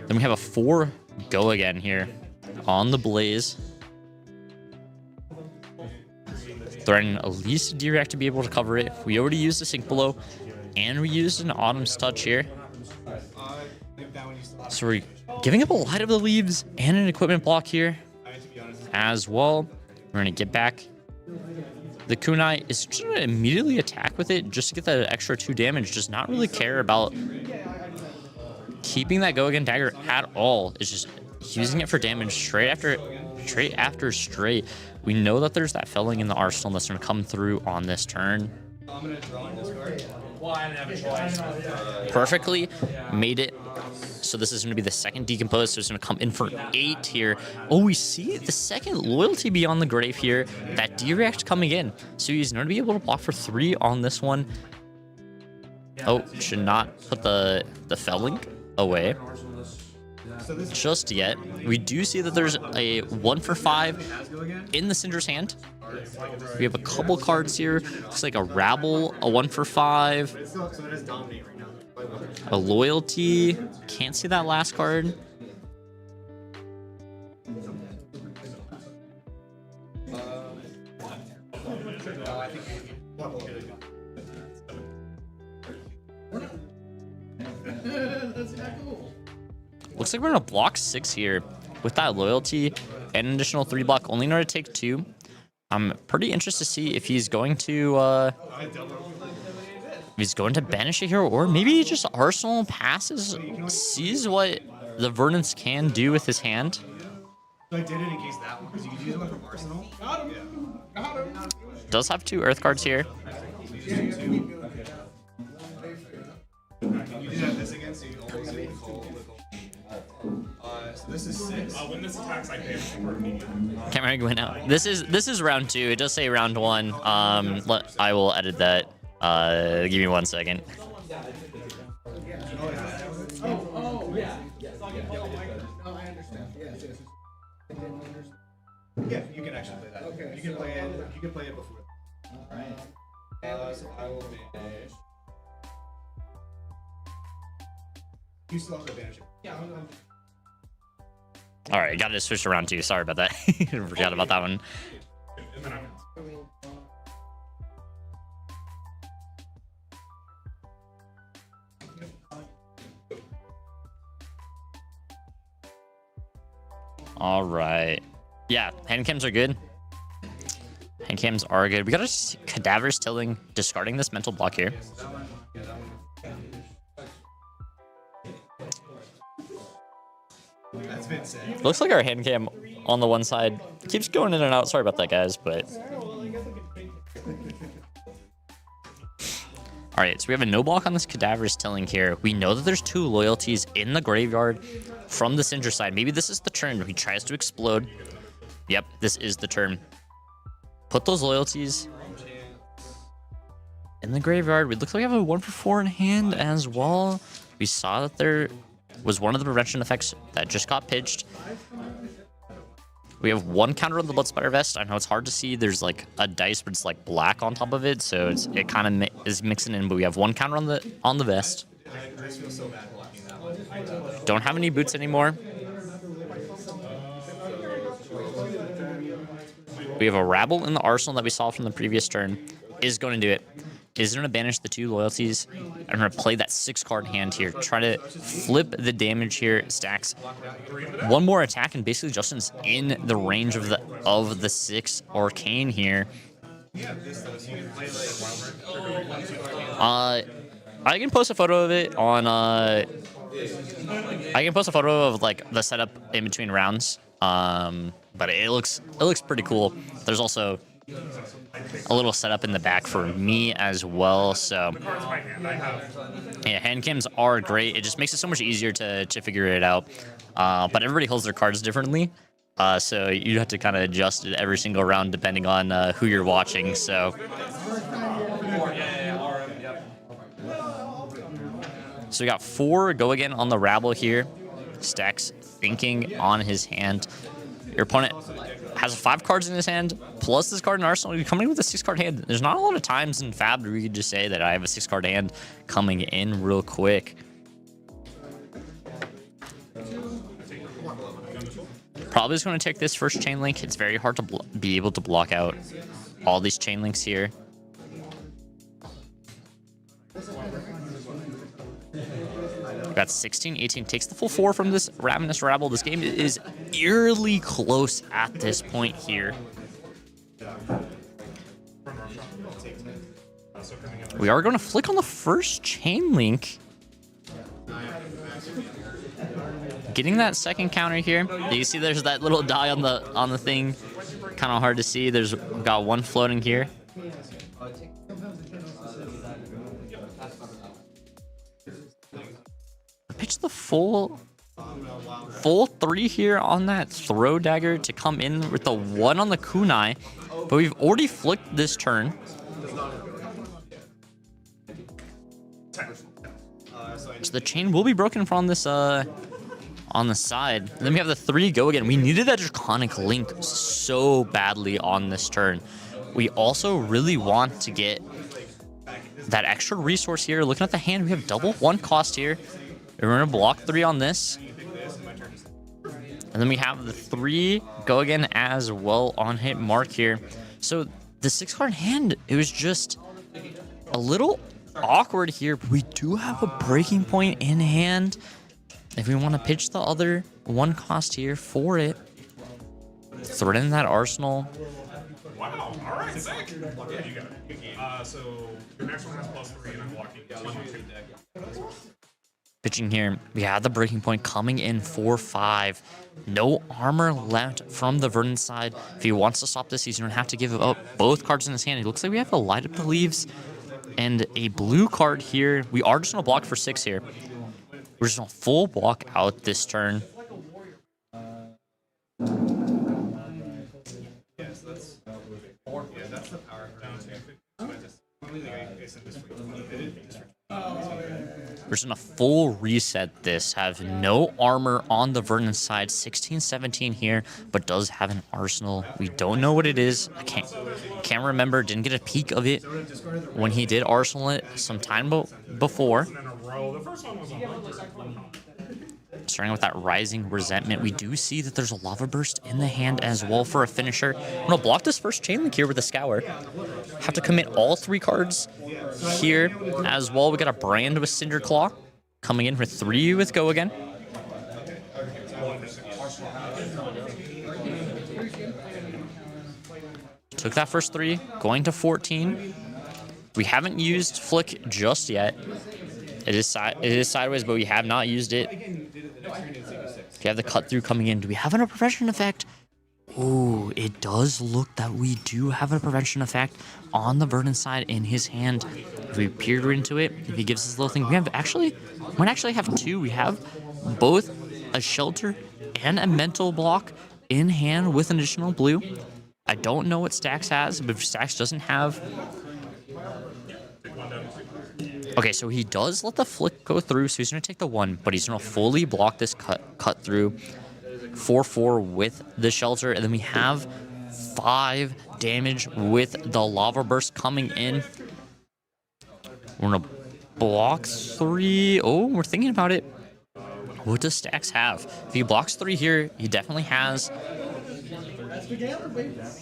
Then we have a 4 go again here on the Blaze. Threatening at least a D-React to be able to cover it. We already used a Sink Below, and we used an Autumn's Touch here. So we're giving up a Light of the Leaves and an equipment block here as well. We're going to get back. The Kunai is just going to immediately attack with it just to get that extra 2 damage. Does not really care about keeping that Go Again dagger at all. It's just using it for damage straight after straight. We know that there's that Felling in the arsenal that's going to come through on this turn. I'm going to draw on this card. Perfectly made it. So this is going to be the 2nd Decompose, so it's going to come in for 8 here. Oh, we see the 2nd Loyalty Beyond the Grave here. That D-React coming in. So he's going to be able to block for 3 on this one. Oh, should not put the Felling away just yet. We do see that there's a 1 for 5 in the Syndra's hand. We have a couple cards here. Looks like a Rabble, a 1 for 5. A Loyalty. Can't see that last card. Looks like we're gonna block 6 here with that Loyalty and an additional 3 block. Only in order to take 2. I'm pretty interested to see if he's going to banish it here, or maybe he just Arsenal passes, sees what the Verdance can do with his hand. So I did it in case that one, because you could use one from Arsenal. Got him. Does have 2 Earth cards here. You did have this again, so you always need to call. So this is 6. When this attacks, I pay for immediately. Can't remember when out. This is round 2. It does say round 1. I will edit that. Give me 1 second. Yeah, you can actually play that. Okay. You can play it. You can play it before. Alright. So I will manage. You still have advantage. Yeah, All right, got to switch around too. Sorry about that. Forgot about that one. And then I'm All right. Yeah, hand cams are good. Hand cams are good. We got a cadavers tilling, discarding this mental block here. That's been said. Looks like our hand cam on the one side keeps going in and out. Sorry about that, guys, but... Alright, so we have a no block on this cadavers tilling here. We know that there's 2 loyalties in the graveyard from the Cinder side. Maybe this is the turn he tries to explode. Yep, this is the turn. Put those loyalties in the graveyard. We look like we have a 1-for-4 in hand as well. We saw that there was one of the prevention effects that just got pitched. We have 1 counter on the Blood Spider Vest. I know it's hard to see. There's like a dice, but it's like black on top of it, so it kind of is mixing in. But we have 1 counter on the vest. This feels so bad blocking that one. Don't have any boots anymore. We have a Rabble in the arsenal that we saw from the previous turn. Is going to do it. Is going to banish the 2 loyalties. I'm going to play that 6-card hand here. Try to flip the damage here. Stacks 1 more attack, and basically Justin's in the range of the 6 arcane here. I can post a photo of it on. I can post a photo of like the setup in between rounds. But it looks pretty cool. There's also a little setup in the back for me as well. So yeah, hand cams are great. It just makes it so much easier to figure it out. But everybody holds their cards differently. So you have to kind of adjust it every single round depending on who you're watching. So we got 4 go again on the Rabble here. Stacks thinking on his hand. Your opponent has 5 cards in his hand, plus this card in Arsenal. You're coming in with a 6-card hand. There's not a lot of times in Fab where you could just say that I have a 6-card hand coming in real quick. Probably is going to take this first chain link. It's very hard to be able to block out all these chain links here. Got 16, 18, takes the full 4 from this Ravenous Rabble. This game is eerily close at this point here. We are going to flick on the first chain link. Getting that second counter here. You see there's that little die on the thing. Kind of hard to see. There's got 1 floating here. Pitch the full 3 here on that throw dagger to come in with the 1 on the kunai, but we've already flicked this turn. So the chain will be broken from this on the side. And then we have the 3 go again. We needed that Draconic Link so badly on this turn. We also really want to get that extra resource here. Looking at the hand, we have double 1 cost here. We're going to block 3 on this. And then we have the 3 go again as well on hit mark here. So the 6-card hand, it was just a little awkward here, but we do have a breaking point in hand. If we want to pitch the other 1 cost here for it, throw it in that arsenal. Wow, alright, sick. Yeah, you got it. Good game. So your next one has +3 and I'm blocking 2. Pitching here, we have the breaking point coming in 4-5. No armor left from the Verdant side. If he wants to stop this, he's going to have to give up both cards in his hand. It looks like we have a Light Up the Leaves and a blue card here. We are just going to block for 6 here. We're just going to full block out this turn. Yes, that's the power. We're just gonna full reset this. Have no armor on the Vernon side. 16-17 here, but does have an arsenal. We don't know what it is. I can't remember. Didn't get a peek of it when he did arsenal it some time before. In a row. The first one was Starting with that Rising Resentment, we do see that there's a Lava Burst in the hand as well for a finisher. I'm gonna block this first Chain Link here with a Scour. Have to commit all 3 cards here as well. We got a Brand with Cinder Claw coming in for 3 with Go again. Took that first 3, going to 14. We haven't used Flick just yet. It is sideways, but we have not used it. We have the cut through coming in. Do we have a prevention effect? Oh, it does look that we do have a prevention effect on the Verdant side in his hand. If we peer into it, if he gives us a little thing, we might actually have 2. We have both a shelter and a mental block in hand with an additional blue. I don't know what Stax has, but if Stax doesn't have... Okay, so he does let the Flick go through, so he's going to take the 1, but he's going to fully block this cut through. 4-4 with the shelter, and then we have 5 damage with the Lava Burst coming in. We're going to block 3. Oh, we're thinking about it. What does Stax have? If he blocks 3 here, he definitely has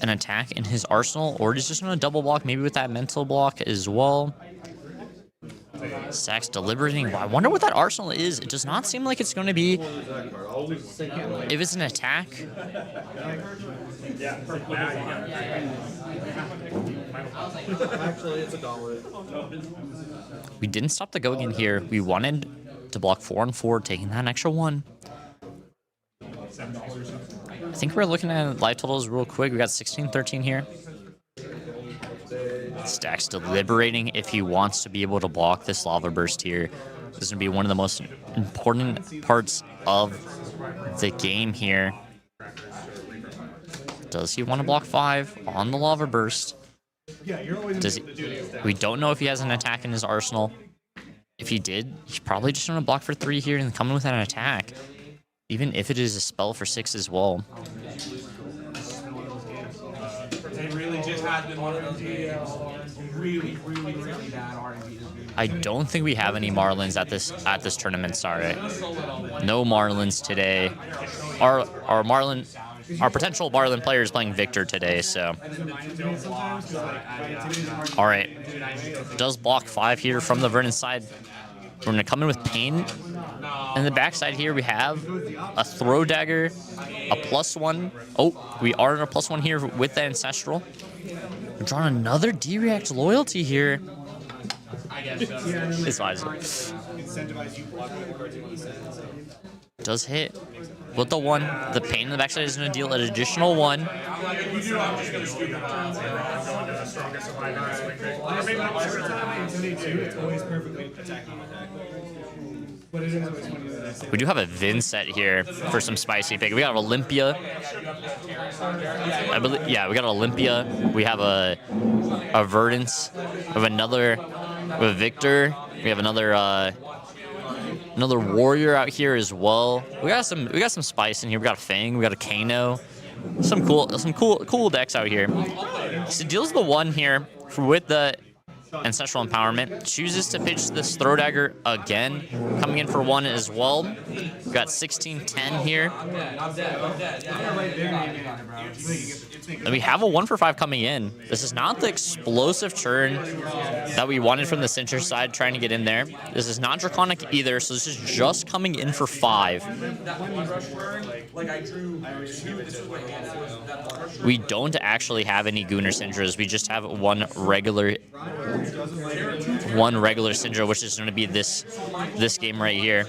an attack in his arsenal, or he's just going to double block, maybe with that mental block as well. Stax deliberating. I wonder what that arsenal is. It does not seem like it's going to be... If it's an attack... Actually, it's a gauntlet. We didn't stop the go again here. We wanted to block 4 and 4, taking that extra 1. I think we're looking at life totals real quick. We got 16-13 here. Stax deliberating if he wants to be able to block this Lava Burst here. This is going to be one of the most important parts of the game here. Does he want to block 5 on the Lava Burst? Does he, we don't know if he has an attack in his arsenal. If he did, he's probably just going to block for 3 here and come in with an attack. Even if it is a spell for 6 as well. It really just has been one of those games. Really bad RNG. I don't think we have any Marlins at this tournament. Sorry, no Marlins today. Our potential Marlin player is playing Victor today. So, all right, does block 5 here from the Vernon side. We're gonna come in with Pain. In the backside here, we have a Throw Dagger, a +1. Oh, we are in a +1 here with the Ancestral. We're drawing another D-React Loyalty here. It's fine. Does hit with the 1. The Pain in the backside is going to deal an additional 1. We do have a Vin set here for some spicy pick. We got Olympia. I believe, yeah, we got Olympia. We have a Verdance. We have another. We have Victor. We have another warrior out here as well. We got some spice in here. We got a Fang. We got a Kano. Some cool decks out here. So deals the 1 here with the Ancestral Empowerment. Chooses to pitch this Throw Dagger again, coming in for 1 as well. We got 16-10 here. And we have a 1 for 5 coming in. This is not the explosive turn that we wanted from the Cincher side, trying to get in there. This is not Draconic either, so this is just coming in for 5. We don't actually have any Gooner Syndras. We just have one regular Syndra, which is going to be this game right here.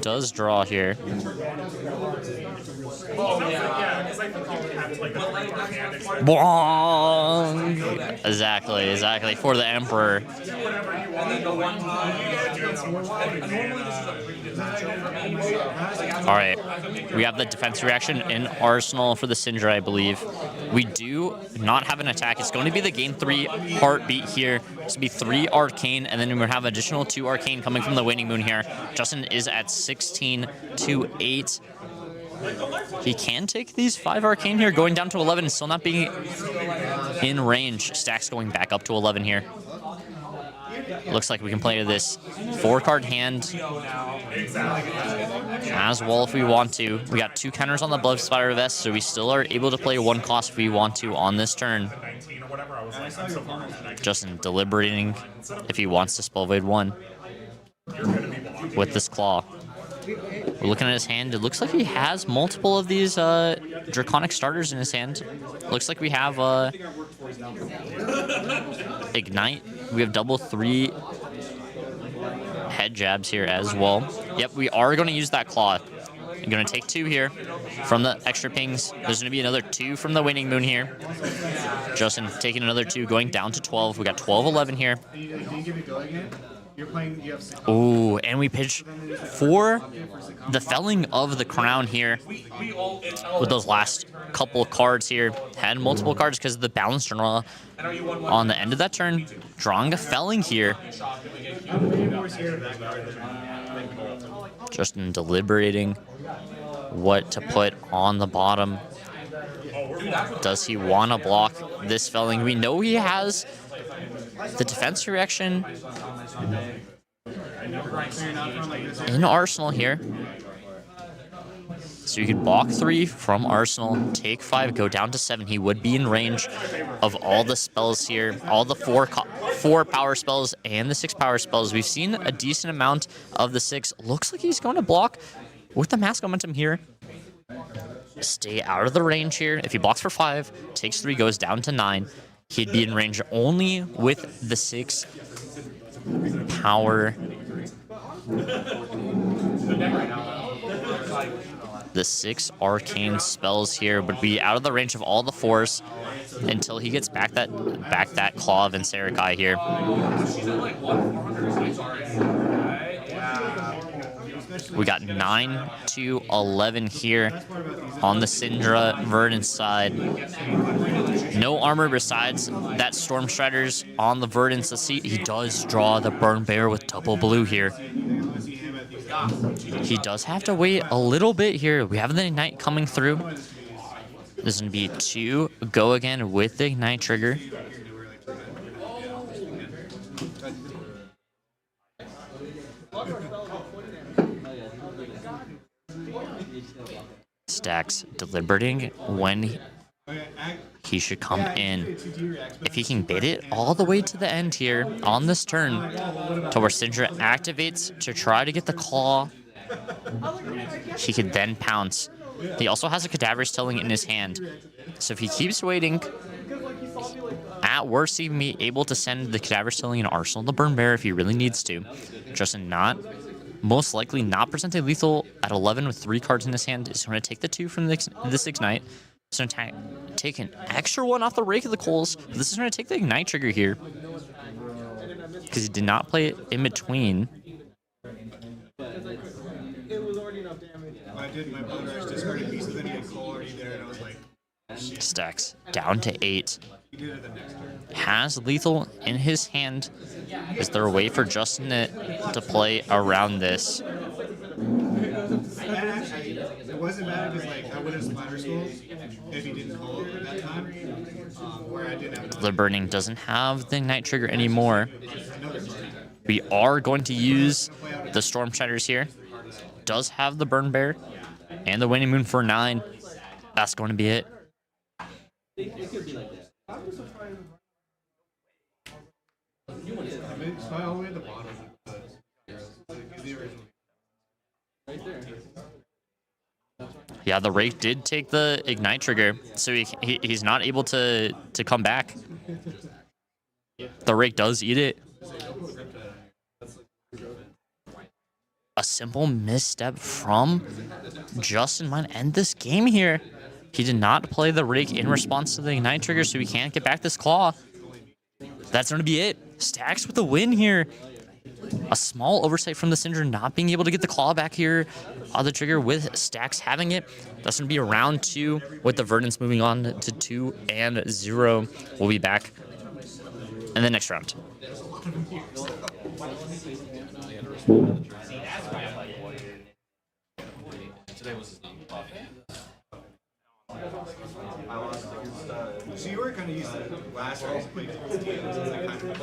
Does draw here. Bwong! Exactly. For the Emperor. All right. We have the defense reaction in Arsenal for the Syndra, I believe. We do not have an attack. It's going to be the game 3 heartbeat here. It's going to be 3 arcane, and then we have additional 2 arcane coming from the Waning Moon here. Justin is at 16 to 8. He can take these 5 arcane here, going down to 11 and still not being in range. Stacks going back up to 11 here. Looks like we can play to this 4-card hand as well if we want to. We got 2 counters on the Blood Spider Vest, so we still are able to play 1 cost if we want to on this turn. Justin deliberating if he wants to Spellblade 1 with this Claw. We're looking at his hand. It looks like he has multiple of these Draconic starters in his hand. Looks like we have Ignite. We have double 3 head jabs here as well. Yep, we are going to use that Claw. I'm going to take 2 here from the extra pings. There's going to be another 2 from the Waning Moon here. Justin taking another 2, going down to 12. We got 12-11 here. Ooh, and we pitch for the felling of the crown here with those last couple of cards here. Had multiple cards because of the balance draw on the end of that turn. Drawing a felling here. Justin deliberating what to put on the bottom. Does he want to block this felling? We know he has the defense reaction in Arsenal here. So you could block 3 from Arsenal, take 5, go down to 7. He would be in range of all the spells here, all the 4 power spells and the 6 power spells. We've seen a decent amount of the 6. Looks like he's going to block with the Mask Momentum here. Stay out of the range here. If he blocks for 5, takes 3, goes down to 9, he'd be in range only with the 6 power. The 6 arcane spells here would be out of the range of all the 4s until he gets back that Claw of Enserikai here. We got 9 to 11 here on the Syndra Verdant side. No armor besides that Storm Striders on the Verdants. Let's see, he does draw the Burn Bear with double blue here. He does have to wait a little bit here. We have the Ignite coming through. There's going to be 2 go again with the Ignite trigger. Stacks deliberating when he should come in. If he can bait it all the way to the end here on this turn to where Syndra activates to try to get the Claw, he could then pounce. He also has a Cadaver's Tilling in his hand. So if he keeps waiting, at worst he may be able to send the Cadaver's Tilling in Arsenal to Burn Bear if he really needs to. Justin most likely not presenting lethal at 11 with 3 cards in his hand. Is going to take the 2 from this Ignite. So take an extra 1 off the Rake of the Coals. This is going to take the Ignite trigger here because he did not play it in between. Stacks down to 8. Has lethal in his hand. Is there a way for Justin to play around this? It wasn't bad because like I would have Splatter Skulls if he didn't call it at that time. Where I didn't have The Burning doesn't have the Ignite trigger anymore. We are going to use the Storm Shatters here. Does have the Burn Bear and the Waning Moon for 9. That's going to be it. Yeah, the Rake did take the Ignite trigger, so he's not able to come back. The Rake does eat it. a simple misstep from Justin might end this game here. He did not play the rig in response to the Ignite trigger, so he can't get back this claw. That's going to be it. Stacks with the win here. A small oversight from the Cinder not being able to get the claw back here on the trigger with Stacks having it. That's going to be a round 2 with the Verdants moving on to 2-0. We'll be back in the next round. So you were kind of used to last year's playing games. It's like kind of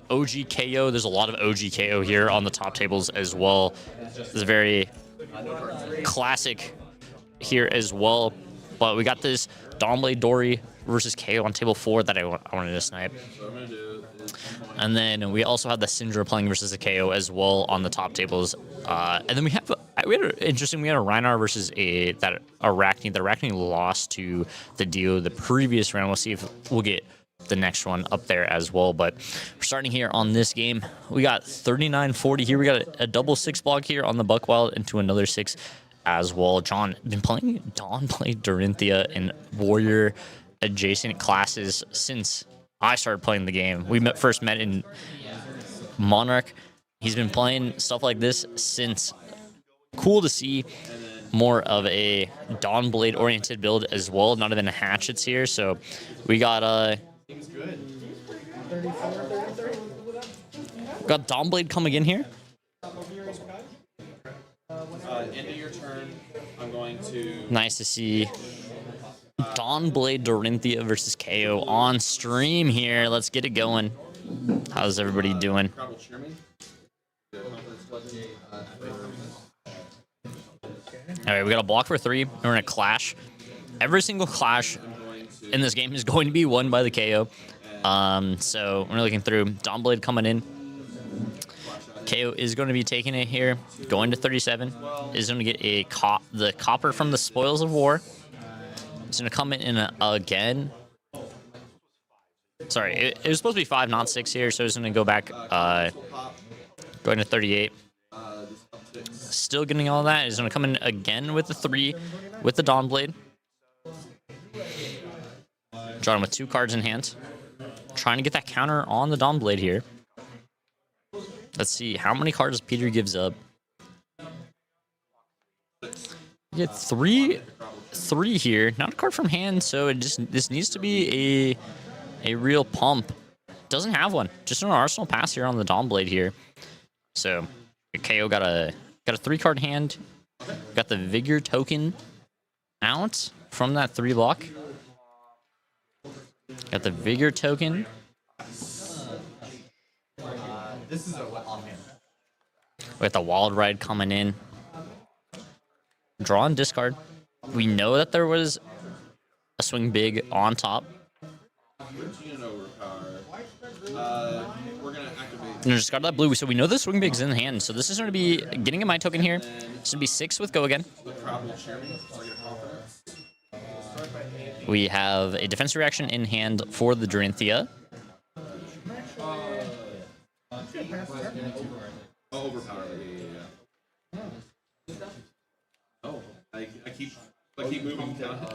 OG KO. There's a lot of OG KO here on the top tables as well. It's a very classic here as well. But we got this Dawnblade Dory versus KO on table 4 that I wanted to snipe. And then we also have the Syndra playing versus the KO as well on the top tables. And then we had a Rhinar versus a Arachne. The Arachne lost to the Dio the previous round. We'll see if we'll get the next one up there as well. But we're starting here on this game. We got 39-40 here. We got a double 6 block here on the Buckwild into another 6 as well. John been playing Dawnblade Dorinthia in Warrior adjacent classes since I started playing the game. We first met in Monarch. He's been playing stuff like this since. Cool to see more of a Dawnblade oriented build as well. Not even hatchets here. So we got Dawnblade coming in here. End of your turn, I'm going to... Nice to see Dawnblade Dorinthia versus KO on stream here. Let's get it going. How's everybody doing? All right, we got a block for 3. We're in a clash. Every single clash in this game is going to be won by the KO. So we're looking through Dawnblade coming in. KO is going to be taking it here, going to 37. Is going to get the copper from the Spoils of War. He's going to come in again. Sorry, it was supposed to be 5, not 6 here, so he's going to go back, going to 38. Still getting all that. He's going to come in again with the 3, with the Dawnblade. Drawing with 2 cards in hand. Trying to get that counter on the Dawnblade here. Let's see how many cards Peter gives up. You get 3 here. Not a card from hand, so this needs to be a real pump. Doesn't have one. Just an Arsenal pass here on the Dawnblade here. So KO got a 3-card hand. Got the Vigor token out from that 3 block. Got the Vigor token. This is a on hand. We got the Wild Ride coming in. Draw and discard. We know that there was a swing big on top. We're going to activate... And discard that blue. So we know the swing big's in hand. So this is going to be getting a my token here. It's going to be 6 with go again. We have a defense reaction in hand for the Dorinthia. Oh, overpower. Yeah. Oh, I keep moving down.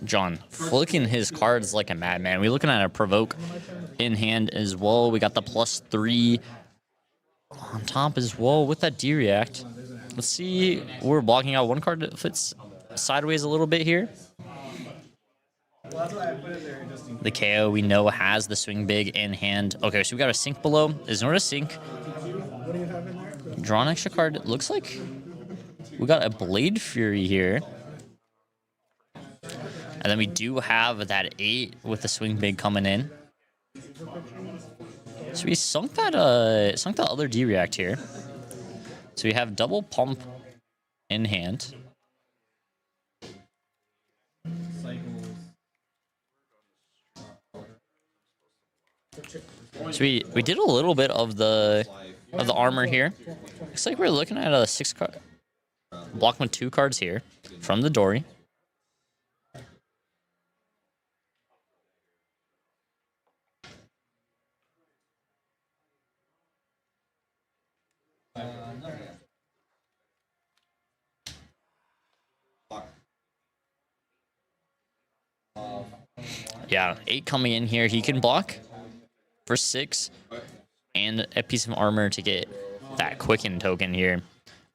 John flicking his cards like a madman. We're looking at a provoke in hand as well. We got the +3 on top as well with that D-React. Let's see. We're blocking out 1 card that fits sideways a little bit here. The KO we know has the swing big in hand. Okay, so we got a sink below. There's no to sink. Draw an extra card. It looks like we got a Blade Fury here. And then we do have that 8 with the swing big coming in. So we sunk that other D-React here. So we have double pump in hand. So we did a little bit of the armor here. Looks like we're looking at a 6 card block with 2 cards here from the Dory. Yeah, 8 coming in here. He can block for 6 and a piece of armor to get that Quicken token here.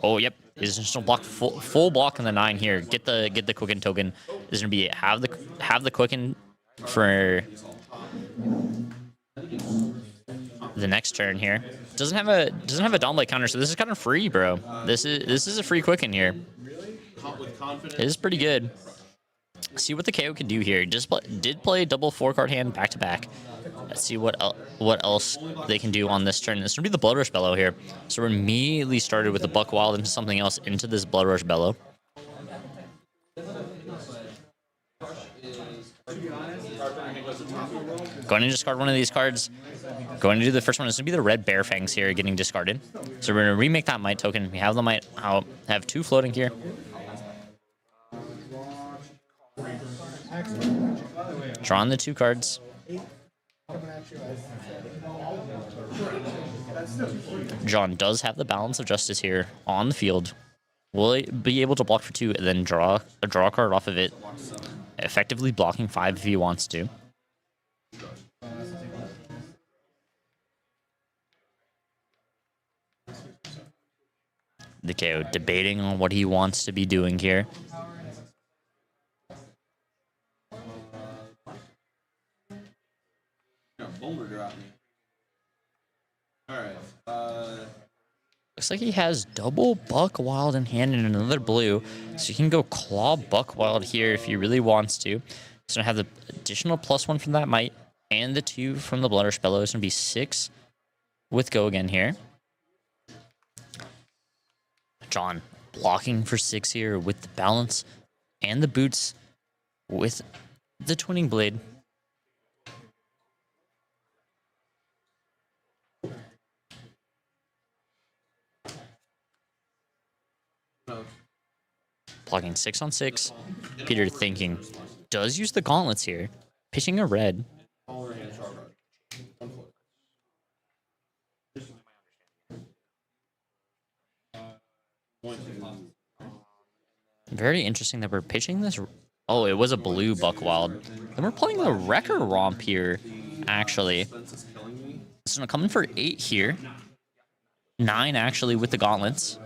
Oh, yep. Is just gonna block full block on the 9 here. Get the Quicken token. Is gonna be have the Quicken for the next turn here. Doesn't have a Dawnblade counter, so this is kind of free, bro. This is a free Quicken here. It is pretty good. See what the KO can do here. Did play double 4-card hand back to back. Let's see what else they can do on this turn. This would be the Blood Rush Bellow here. So we're immediately started with the Buck Wild into something else into this Blood Rush Bellow. Going to discard one of these cards. Going to do the first one. This would be the Red Bear Fangs here getting discarded. So we're going to remake that Might token. We have the Might. I'll have 2 floating here. Drawing the 2 cards. John does have the Balance of Justice here on the field. Will he be able to block for 2 and then draw a card off of it, effectively blocking 5 if he wants to. The KO debating on what he wants to be doing here. Boulder drop me. Alright. Looks like he has double Buck Wild in hand and another blue. So he can go claw Buck Wild here if he really wants to. He's going to have the additional +1 from that Might and the 2 from the Blood Rush Bellow. It's going to be 6 with Go Again here. John blocking for 6 here with the Balance and the boots with the Twinning Blade. Blocking 6 on 6. Peter thinking, does use the gauntlets here. Pitching a red. Very interesting that we're pitching this. Oh, it was a blue Buck Wild. Then we're playing the Wrecker Romp here, actually. It's going to come in for 8 here. 9 actually with the gauntlets.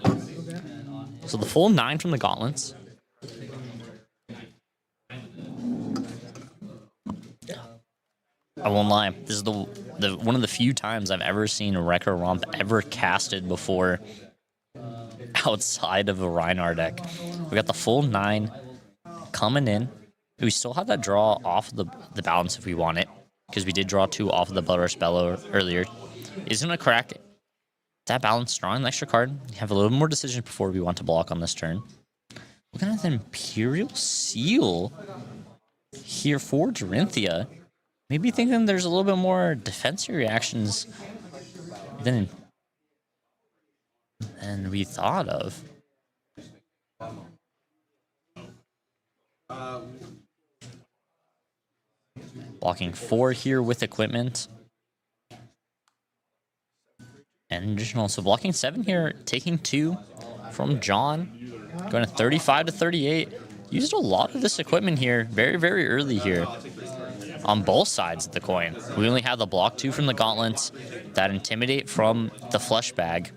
So the full 9 from the gauntlets. I won't lie. This is the one of the few times I've ever seen a Wrecker Romp ever casted before outside of a Rhinar deck. We got the full 9 coming in. We still have that draw off the Balance if we want it, because we did draw 2 off of the Blood Rush Bellow earlier. Is going to crack that Balance, drawing an extra card. We have a little more decision before we want to block on this turn. Looking at the Imperial Seal here for Dorinthia. Maybe thinking there's a little bit more defensive reactions than we thought of. Blocking 4 here with equipment. And additional, so blocking 7 here, taking 2 from John. Going to 35 to 38. Used a lot of this equipment here, very, very early here. On both sides of the coin. We only have the block 2 from the gauntlets, that intimidate from the flesh bag.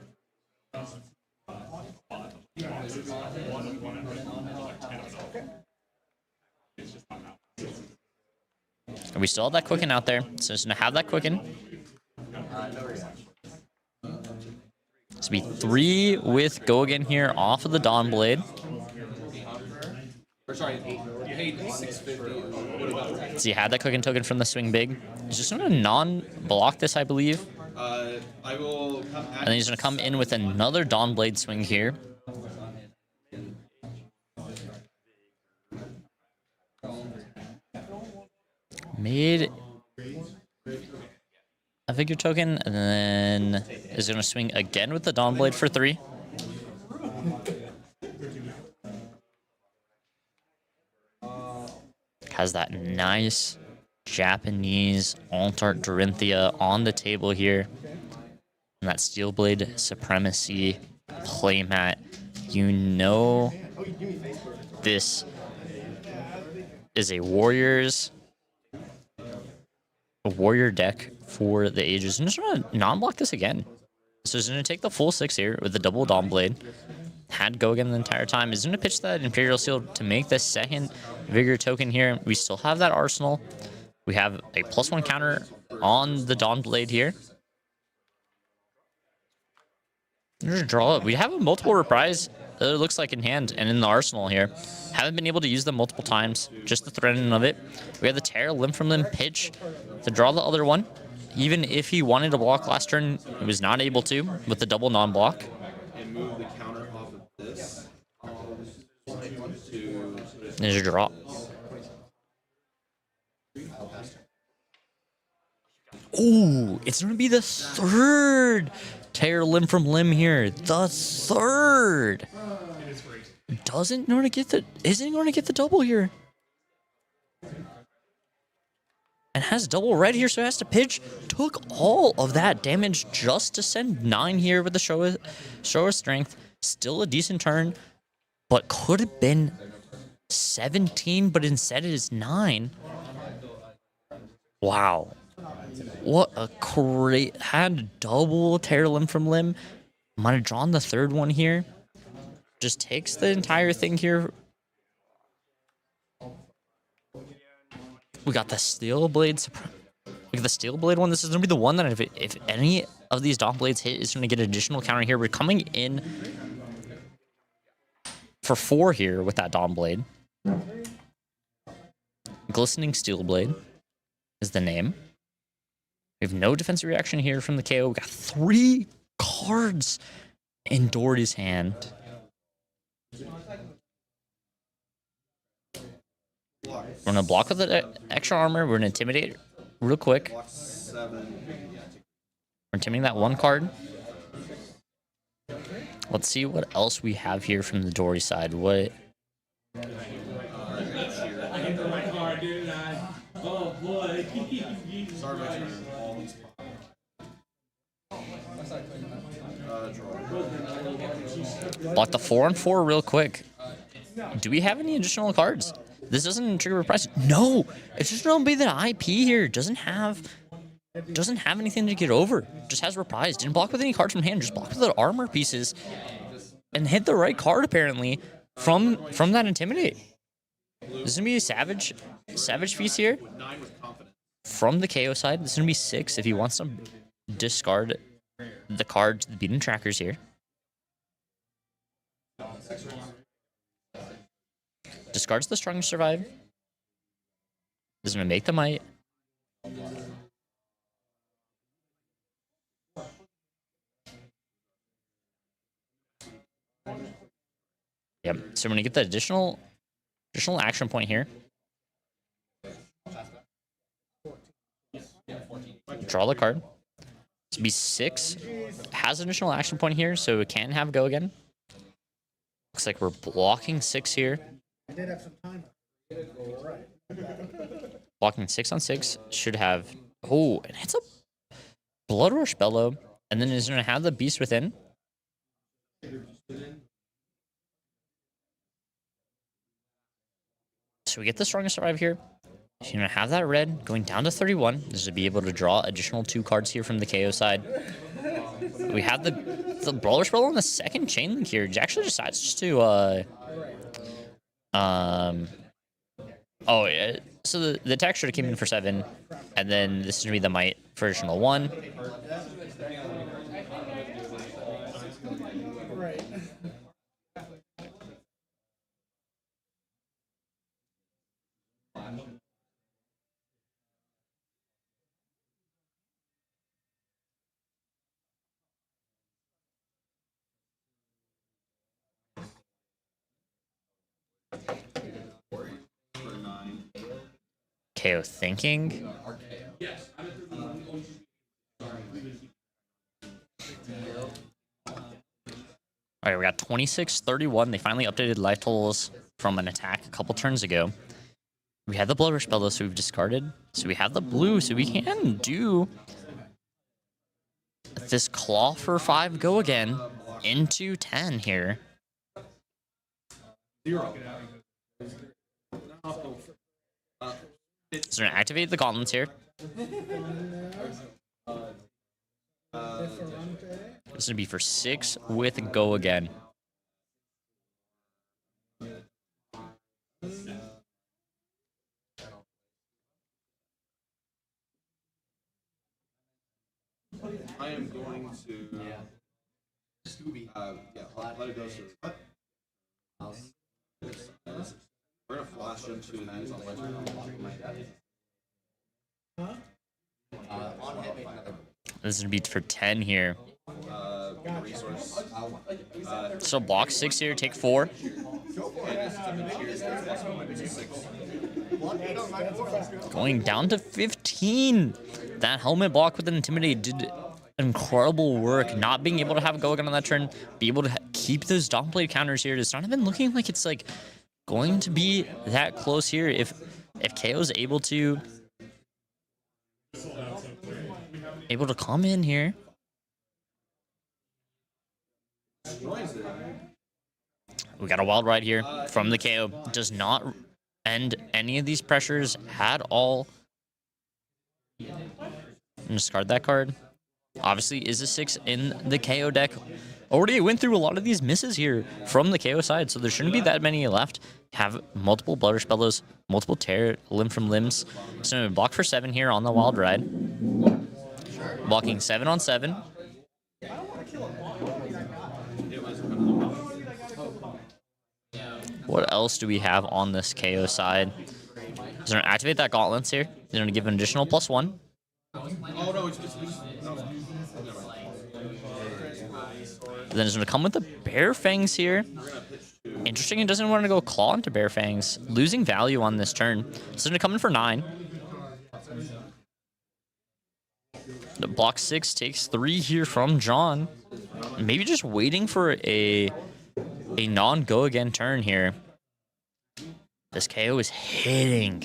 And we still have that Quicken out there, so it's going to have that Quicken. It's going to be 3 with Go Again here off of the Dawn Blade. So you had that Quicken token from the Swing Big. He's just going to non-block this, I believe. I will come and then he's going to come in with another Dawn Blade swing here. Made a figure token, and then is going to swing again with the Dawn Blade for 3. Has that nice Japanese Alt-Art Dorinthia on the table here. And that Steel Blade Supremacy playmat. You know this is a warrior deck for the ages. I'm just going to non-block this again. So he's going to take the full 6 here with the double Dawn Blade. Had Go Again the entire time. Is going to pitch that Imperial Seal to make the second Vigor token here. We still have that arsenal. We have a +1 counter on the Dawn Blade here. Just draw it. We have a multiple reprise it looks like in hand and in the arsenal here. Haven't been able to use them multiple times. Just the threading of it. We have the tear, limb from limb, pitch to draw the other one. Even if he wanted to block last turn, he was not able to with the double non-block. And move the counter off of this to There's your draw. Ooh, it's gonna be the third tear limb from limb here. The third. Isn't going to get the double here. And has double red here, so it has to pitch. Took all of that damage just to send 9 here with the show of strength. Still a decent turn, but could have been 17, but instead it is 9. Wow. What a great... Had double tear limb from limb. Might have drawn the third one here. Just takes the entire thing here. We got the steel blade. We got the steel blade one. This is gonna be the one that if any of these dawn blades hit, is gonna get an additional counter here. We're coming in for 4 here with that dawn blade. Glistening steel blade is the name. We have no defensive reaction here from the KO. We got 3 cards in Doherty's hand. We're gonna block with the extra armor. We're gonna intimidate real quick. We're intimidating that 1 card. Let's see what else we have here from the Doherty side. What? Block the 4-on-4 real quick. Do we have any additional cards? This doesn't trigger a price. No, it's just gonna be the IP here. Doesn't have anything to get over. Just has reprise. Didn't block with any cards from hand. Just blocked with the armor pieces, and hit the right card apparently from that intimidate. This is gonna be a savage piece here from the KO side. This is gonna be 6 if he wants to discard the cards, the beaten trackers here. Discards the strong survive. This is gonna make the might. Yep. So we're gonna get the additional action point here. Draw the card. This will be 6. Has an additional action point here, so it can have go again. Looks like we're blocking 6 here. I did have some time. Blocking 6-on-6 should have. Oh, and it's a Blood Rush Bellow, and then is going to have the Beast within. So we get the strongest survive here. She's going to have that red going down to 31. This is to be able to draw additional 2 cards here from the KO side. We have the Brawler Spell on the second chain link here. He actually decides just to oh yeah. So the attack should have came in for 7, and then this is gonna be the might for additional 1. Right. KO thinking. Alright, we got 26-31. They finally updated life totals from an attack a couple turns ago. We had the Blood Rush Bellow, so we've discarded. So we have the blue, so we can do this Claw for 5 go again into 10 here. 0. So we're gonna activate the gauntlets here. This is gonna be for 6 with go again. I am going to. Yeah, let it go. Sir. question to that is otherwise I'm blocking my dad. On hit, another This is gonna be for 10 here. resource. So block 6 here, take 4. Going down to 15. That helmet block with an Intimidate did incredible work. Not being able to have go again on that turn, be able to keep those Dawnblade counters here. It's not even looking like it's like going to be that close here. If KO's able to come in here. We got a wild ride here from the KO. Does not end any of these pressures at all. And discard that card. Obviously is a 6 in the KO deck. Already went through a lot of these misses here from the KO side, so there shouldn't be that many left. Have multiple Blood Rush Bellows, multiple Tear Limb from Limbs. So block for 7 here on the wild ride. Blocking 7 on 7. What else do we have on this KO side? He's going to activate that Gauntlets here. He's going to give an additional +1. Oh no, it's Then he's going to come with the Bear Fangs here. Interesting, he doesn't want to go Claw into Bear Fangs. Losing value on this turn. So he's going to come in for 9. The block 6 takes 3 here from John. Maybe just waiting for a non-go again turn here. This KO is hitting.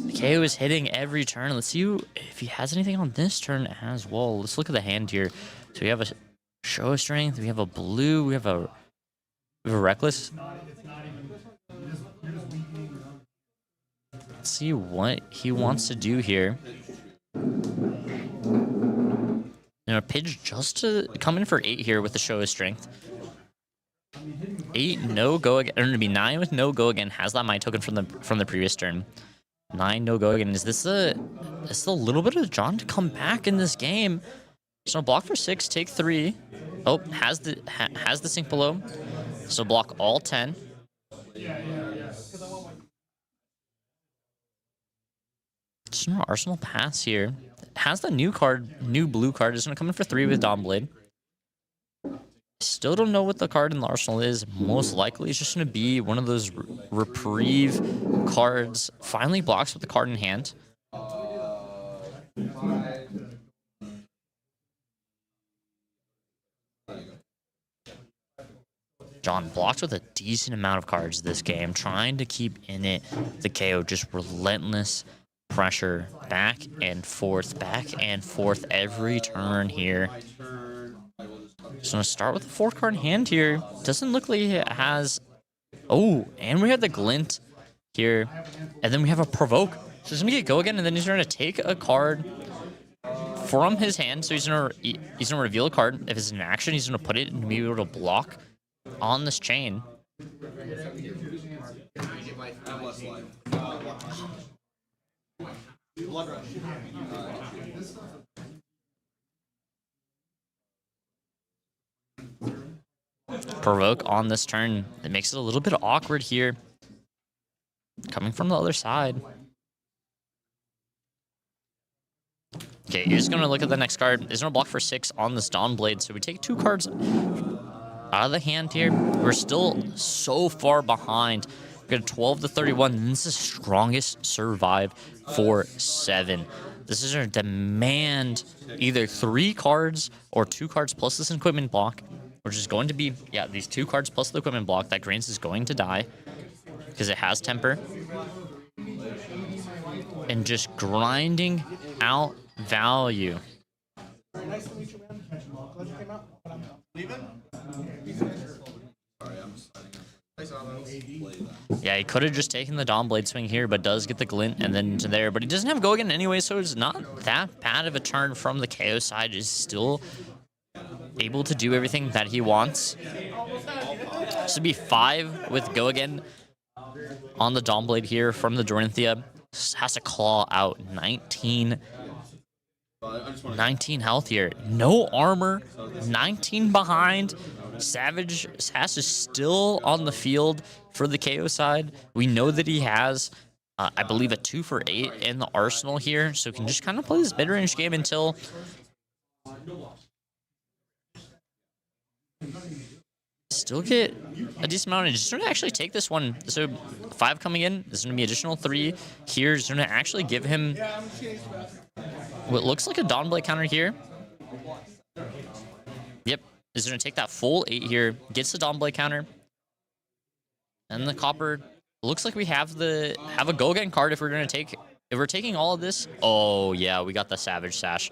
The KO is hitting every turn. Let's see if he has anything on this turn as well. Let's look at the hand here. So we have a Show of Strength. We have a blue. We have a Reckless. Let's see what he wants to do here. Pidge just to come in for 8 here with the Show of Strength. 8 no go again. Or to be 9 with no go again. Has that Might token from the previous turn. 9 no go again. Is this a little bit of John to come back in this game? So block for 6, take 3. Oh, has the sink below. So block all 10. Just an Arsenal pass here. Has the new blue card. Is going to come in for 3 with Dawnblade. Still don't know what the card in the arsenal is. Most likely it's just going to be one of those reprieve cards. Finally blocks with the card in hand. John blocked with a decent amount of cards this game, trying to keep in it. The KO just relentless pressure back and forth every turn here. So I'm going to start with the 4 card hand here. Doesn't look like it has... Oh, and we have the Glint here. And then we have a Provoke. So he's going to get go again, and then he's going to take a card from his hand. So he's going to reveal a card. If it's an action, he's going to put it and be able to block on this chain. Provoke on this turn. It makes it a little bit awkward here. Coming from the other side. Okay, you're just going to look at the next card. There's no block for 6 on this Dawnblade, so we take 2 cards out of the hand here. We're still so far behind. We got a 12 to 31, and this is strongest survive for 7. This is going to demand either 3 cards or 2 cards plus this equipment block, which is going to be, yeah, these 2 cards plus the equipment block. That Greens is going to die because it has temper. And just grinding out value. Nice to meet you, man. Glad you came out. Leaving? Sorry, I'm just Yeah, he could have just taken the Dawnblade swing here, but does get the Glint and then to there. But he doesn't have go again anyway, so it's not that bad of a turn from the KO side. Is still able to do everything that he wants. This would be 5 with go again on the Dawnblade here from the Dorinthia. Has to claw out 19 health here. No armor, 19 behind. Savage Sass is still on the field for the KO side. We know that he has, I believe, a 2 for 8 in the arsenal here, so he can just kind of play this mid-range game until still get a decent amount. And just going to actually take this one. So 5 coming in. There's going to be additional 3 here. Is going to actually give him what looks like a Dawnblade counter here. Yep. Is going to take that full 8 here. Gets the Dawnblade counter. And the copper. Looks like we have a go again card if we're going to take. If we're taking all of this. Oh, yeah. We got the Savage Sash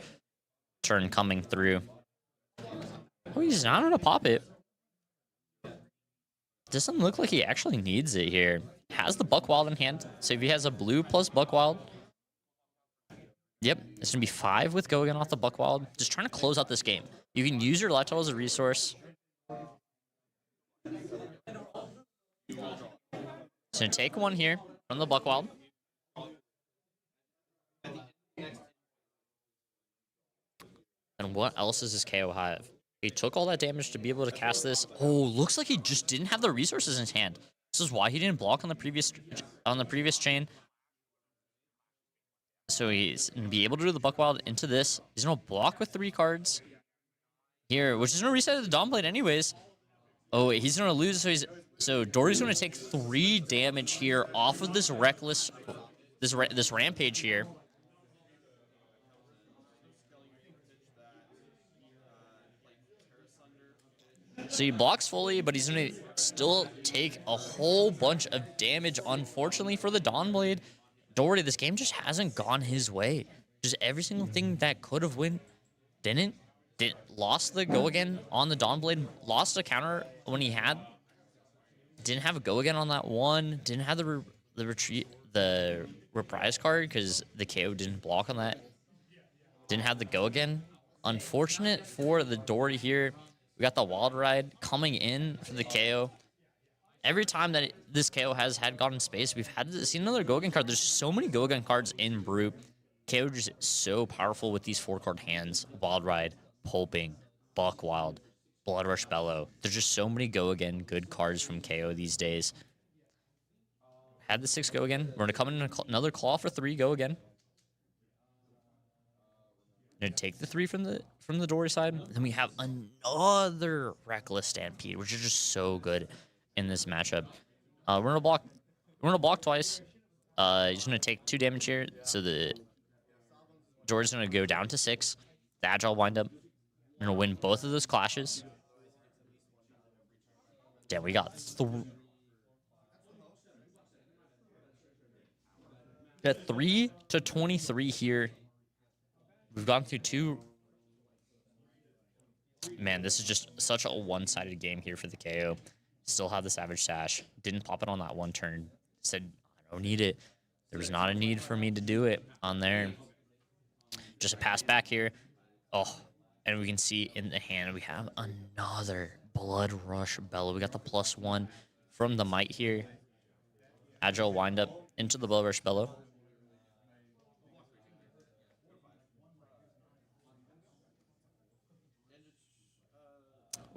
turn coming through. Oh, he's not going to pop it. Doesn't look like he actually needs it here. Has the Buckwild in hand. So if he has a blue plus Buckwild. Yep, it's going to be 5 with Go again off the Buckwild. Just trying to close out this game. You can use your Lifetile as a resource. So take 1 here from the Buckwild. And what else does this KO have? He took all that damage to be able to cast this. Oh, looks like he just didn't have the resources in his hand. This is why he didn't block on the previous chain. So he's going to be able to do the Buckwild into this. He's going to block with 3 cards here, which is going to reset the Dawnblade anyways. Oh, wait, he's going to lose. So Dory's going to take 3 damage here off of this reckless, this rampage here. So he blocks fully, but he's going to still take a whole bunch of damage, unfortunately, for the Dawnblade. Dory, this game just hasn't gone his way. Just every single thing that could have went, didn't. Lost the go again on the Dawnblade. Lost a counter when he had. Didn't have a go again on that one. Didn't have the reprise card because the KO didn't block on that. Didn't have the go again. Unfortunate for the Dory here. We got the Wild Ride coming in for the KO. Every time that this KO has had gotten space, we've had to see another Go-Again card. There's so many Go-Again cards in Brute. KO just so powerful with these 4-card hands. Wild Ride, Pulping, Buckwild, Blood Rush Bellow. There's just so many Go-Again good cards from KO these days. Had the 6 Go-Again. We're going to come in another Claw for 3 Go-Again. Gonna take the 3 from the Dory side. Then we have another Reckless Stampede, which is just so good in this matchup. We're gonna block twice. He's gonna take 2 damage here, so the Dory's gonna go down to 6. The Agile wind up. We're gonna win both of those clashes. Damn, we got 3 to 23 here. We've gone through 2. Man, this is just such a one-sided game here for the KO. Still have the Savage Sash. Didn't pop it on that one turn. Said, I don't need it. There was not a need for me to do it on there. Just a pass back here. Oh, and we can see in the hand we have another Blood Rush Bellow. We got the +1 from the Might here. Agile wind up into the Blood Rush Bellow.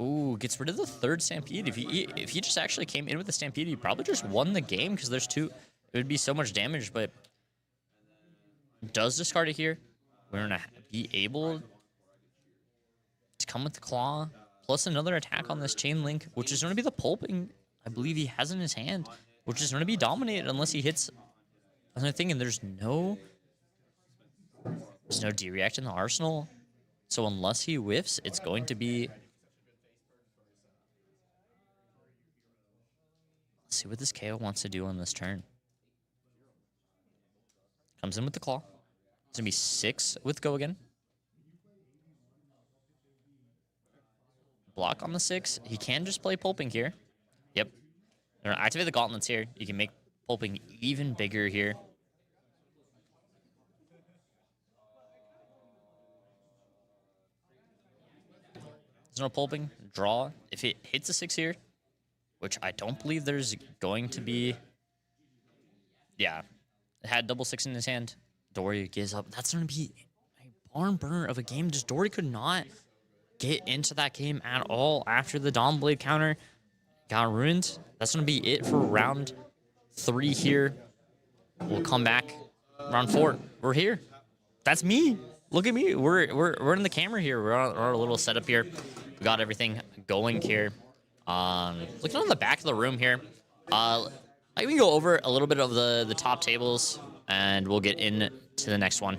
Ooh, gets rid of the 3rd Stampede. If he just actually came in with the Stampede, he probably just won the game because there's 2. It would be so much damage, but does discard it here. We're going to be able to come with the Claw, plus another attack on this Chain Link, which is going to be the Pulping I believe he has in his hand, which is going to be dominated unless he hits another thing, and there's no D-React in the arsenal. So unless he whiffs, it's going to be... Let's see what this KO wants to do on this turn. Comes in with the Claw. It's going to be 6 with Go again. Block on the 6. He can just play Pulping here. Yep. They're gonna activate the Gauntlets here. You can make Pulping even bigger here. There's no Pulping. Draw. If it hits a 6 here, which I don't believe there's going to be. Yeah. It had double 6 in his hand. Dory gives up. That's going to be a barn burner of a game. Just Dory could not get into that game at all after the Dawn Blade counter got ruined. That's going to be it for round 3 here. We'll come back. Round 4. We're here. That's me. Look at me. We're in the camera here. We're on our little setup here. We got everything going here. Looking on the back of the room here. I can go over a little bit of the top tables, and we'll get into the next one.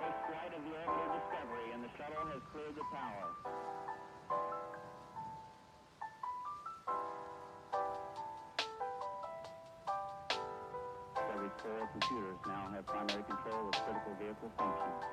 First flight of the orbital Discovery, and the shuttle has cleared the tower. Discovery's 4 computers now have primary control of critical vehicle functions.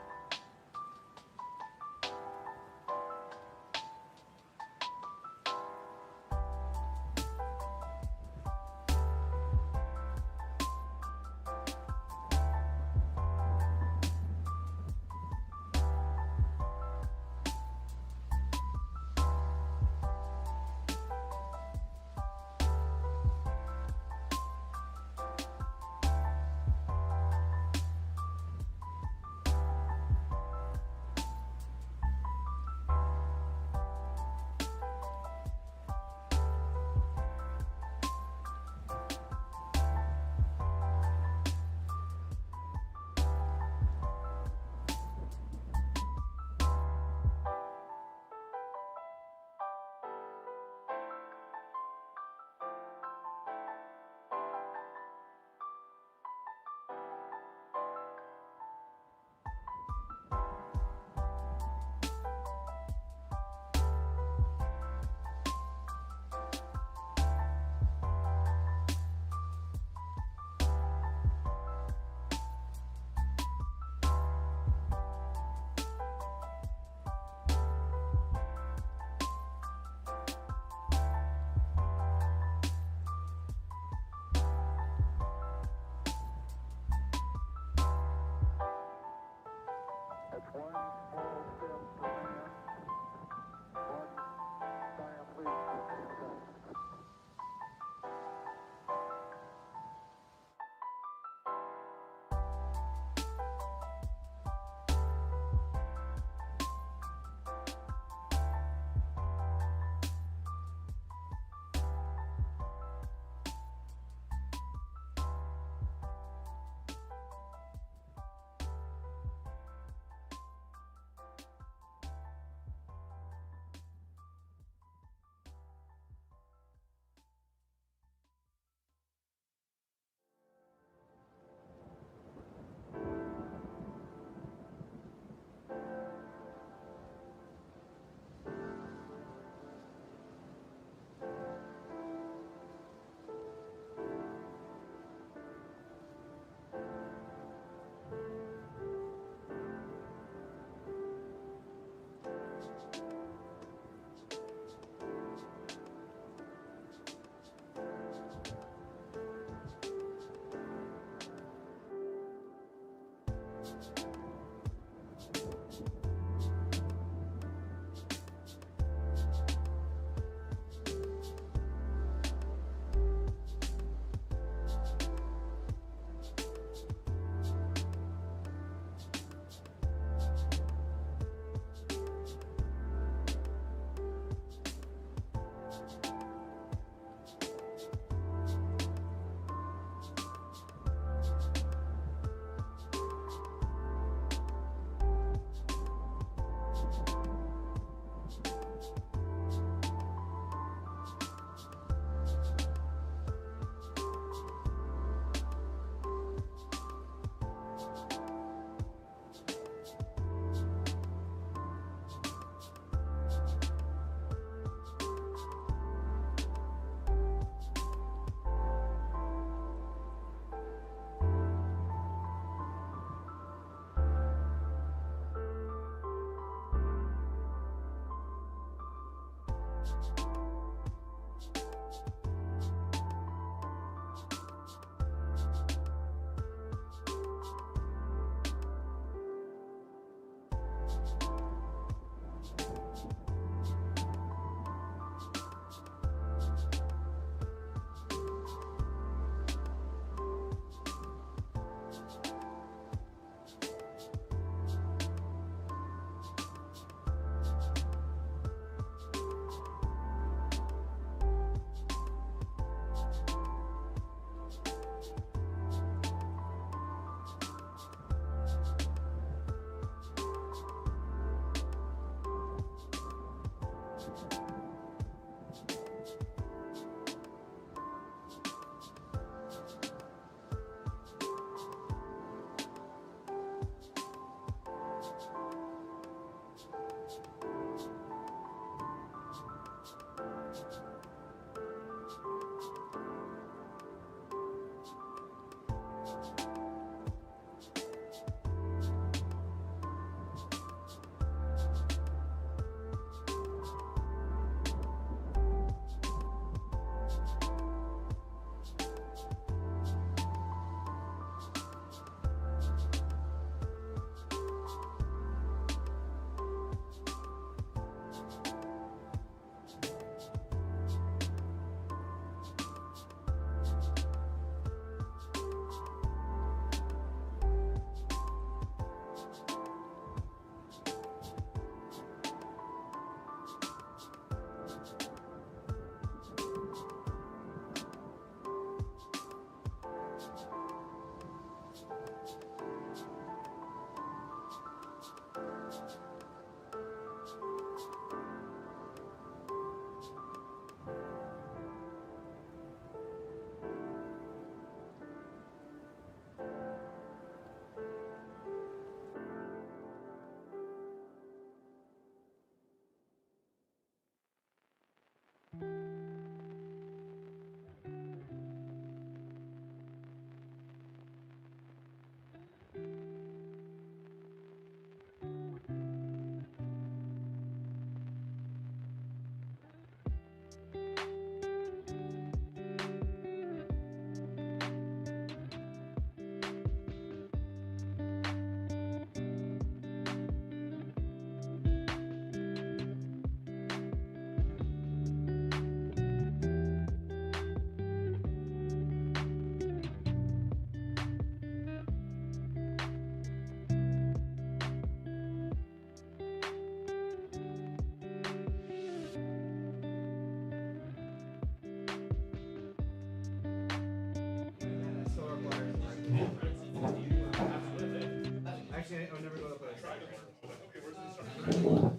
I'm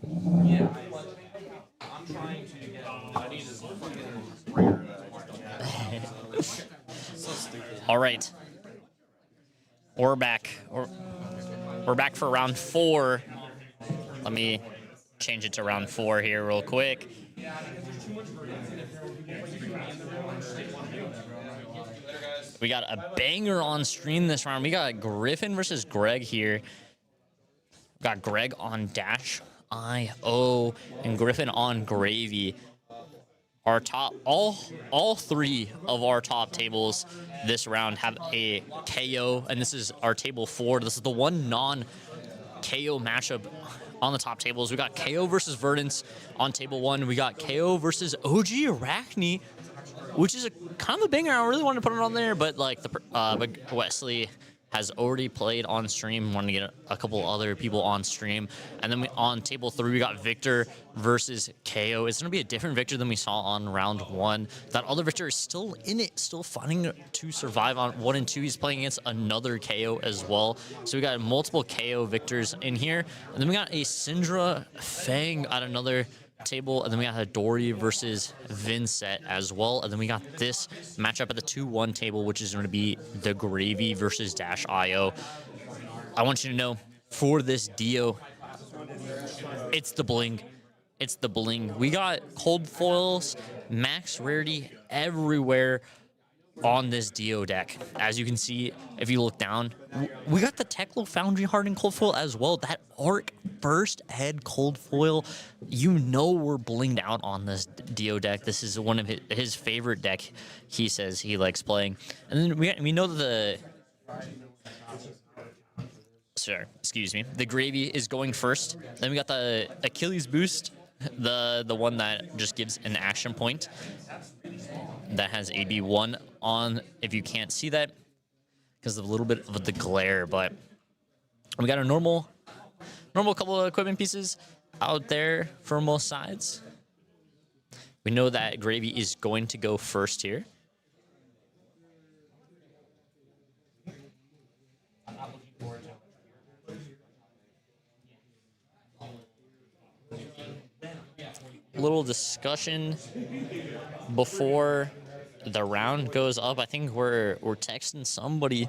trying to get. I need this fucking sprayer that I just don't have. So stupid. All right. We're back. We're back for round 4. Let me change it to round 4 here real quick. We got a banger on stream this round. We got Griffin versus Greg here. We got Greg on Dash IO and Griffin on Gravy. Our top, all 3 of our top tables this round have a KO, and this is our table 4. This is the one non-KO matchup on the top tables. We got KO versus Verdance on table 1. We got KO versus OG Arachne, which is a kind of a banger. I really wanted to put it on there, but like but Wesley has already played on stream. Wanted to get a couple other people on stream. And then on table 3, we got Victor versus KO. It's going to be a different Victor than we saw on round 1. That other Victor is still in it, still fighting to survive on 1 and 2. He's playing against another KO as well. So we got multiple KO Victors in here. And then we got a Syndra Fang at another table, and then we got a Dory versus Vincent as well, and then we got this matchup at the 2-1 table, which is going to be the Gravy versus Dash IO. I want you to know, for this Dio, it's the bling. It's the bling. We got cold foils, max rarity everywhere on this Dio deck. As you can see, if you look down, we got the Teklo Foundry Hardened Cold Foil as well. That Arc Burst Head Cold Foil, you know we're blinged out on this Dio deck. This is one of his favorite deck, he says he likes playing. And then we know the... Sorry, excuse me. The Gravy is going first. Then we got the Achilles Boost, the one that just gives an action point. That has AB1 on, if you can't see that, because of a little bit of the glare, but we got a normal couple of equipment pieces out there for most sides. We know that Gravy is going to go first here. Little discussion before the round goes up. I think we're texting somebody.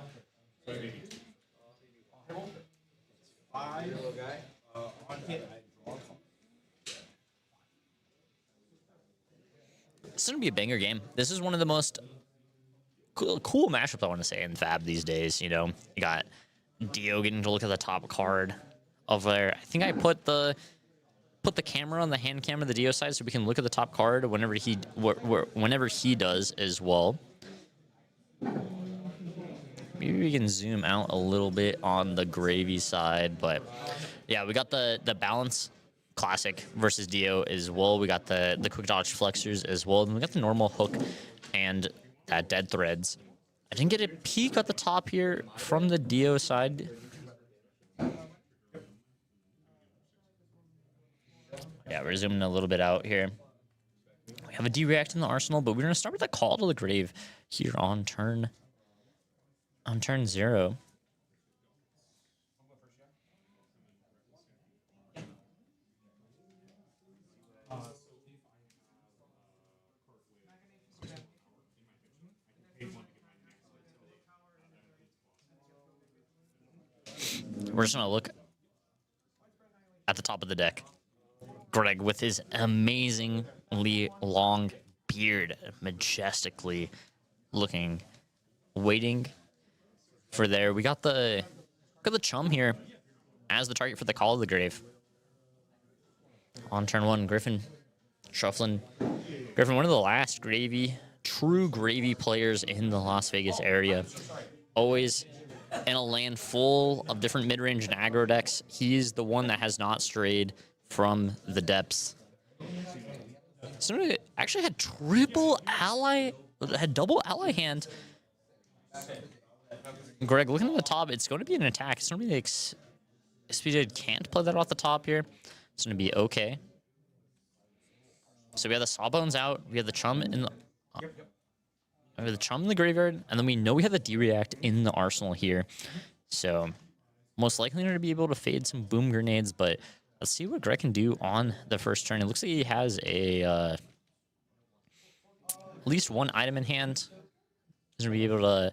It's gonna be a banger game. This is one of the most cool matchups I want to say in Fab these days. You know, you got Dio getting to look at the top card of there. I think I put the camera on the hand camera, the Dio side, so we can look at the top card whenever he does as well. Maybe we can zoom out a little bit on the Gravy side, but yeah, we got the balance classic versus Dio as well. We got the quick dodge flexors as well, and we got the normal hook and that dead threads. I didn't get a peek at the top here from the Dio side. Yeah, we're zooming a little bit out here. We have a D-React in the arsenal, but we're going to start with a Call to the Grave here on turn 0. We're just going to look at the top of the deck. Greg with his amazingly long beard, majestically looking, waiting for there. We got the Chum here as the target for the Call of the Grave. On turn 1, Griffin shuffling. Griffin, one of the last true Gravy players in the Las Vegas area. Always in a land full of different mid-range and aggro decks. He's the one that has not strayed from the depths. Somebody actually had double ally hand. Greg, looking at the top, it's going to be an attack. It's going to be like Speeded can't play that off the top here. It's going to be okay. So we have the Sawbones out. We have the Chum in the graveyard, and then we know we have the D-React in the arsenal here. So most likely going to be able to fade some boom grenades, but Let's see what Greg can do on the first turn. It looks like he has a at least one item in hand. He's gonna be able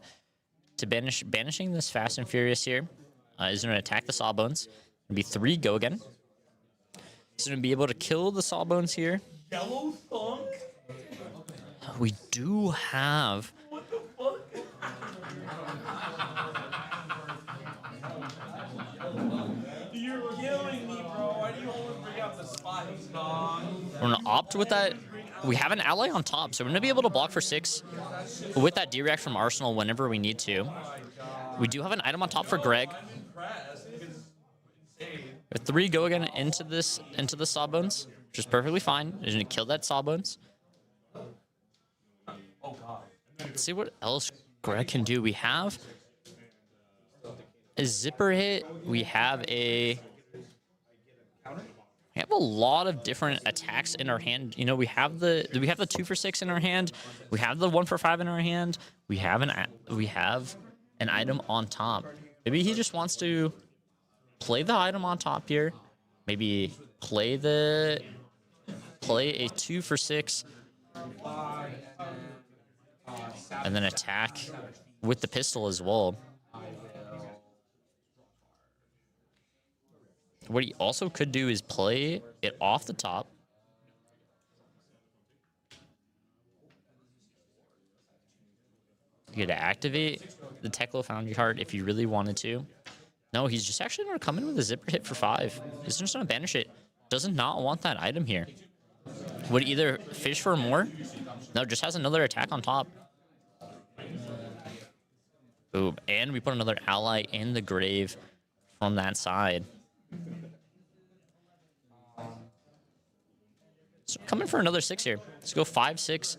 to banishing this Fast and Furious here. He's gonna attack the Sawbones. It'll be 3 go again. He's gonna be able to kill the Sawbones here. Yellow thunk? We do have. What the fuck? You're killing me, bro. Why do you always bring out the spikes, dog? We're gonna opt with that. We have an ally on top, so we're gonna be able to block for 6 with that D-React from Arsenal whenever we need to. We do have an item on top for Greg. With 3 go again into the Sawbones, which is perfectly fine. He's gonna kill that Sawbones. Let's see what else Greg can do. We have a zipper hit. We have a lot of different attacks in our hand. You know, we have the 2 for 6 in our hand. We have the 1 for 5 in our hand. We have an item on top. Maybe he just wants to play the item on top here. Maybe play a 2 for 6. And then attack with the pistol as well. What he also could do is play it off the top. You could activate the Teklo Foundry card if you really wanted to. No, he's just actually going to come in with a zipper hit for 5. He's just going to banish it. Does not want that item here. Would either fish for more. No, just has another attack on top. Boom. And we put another ally in the grave from that side. So coming for another 6 here. Let's go 5, 6.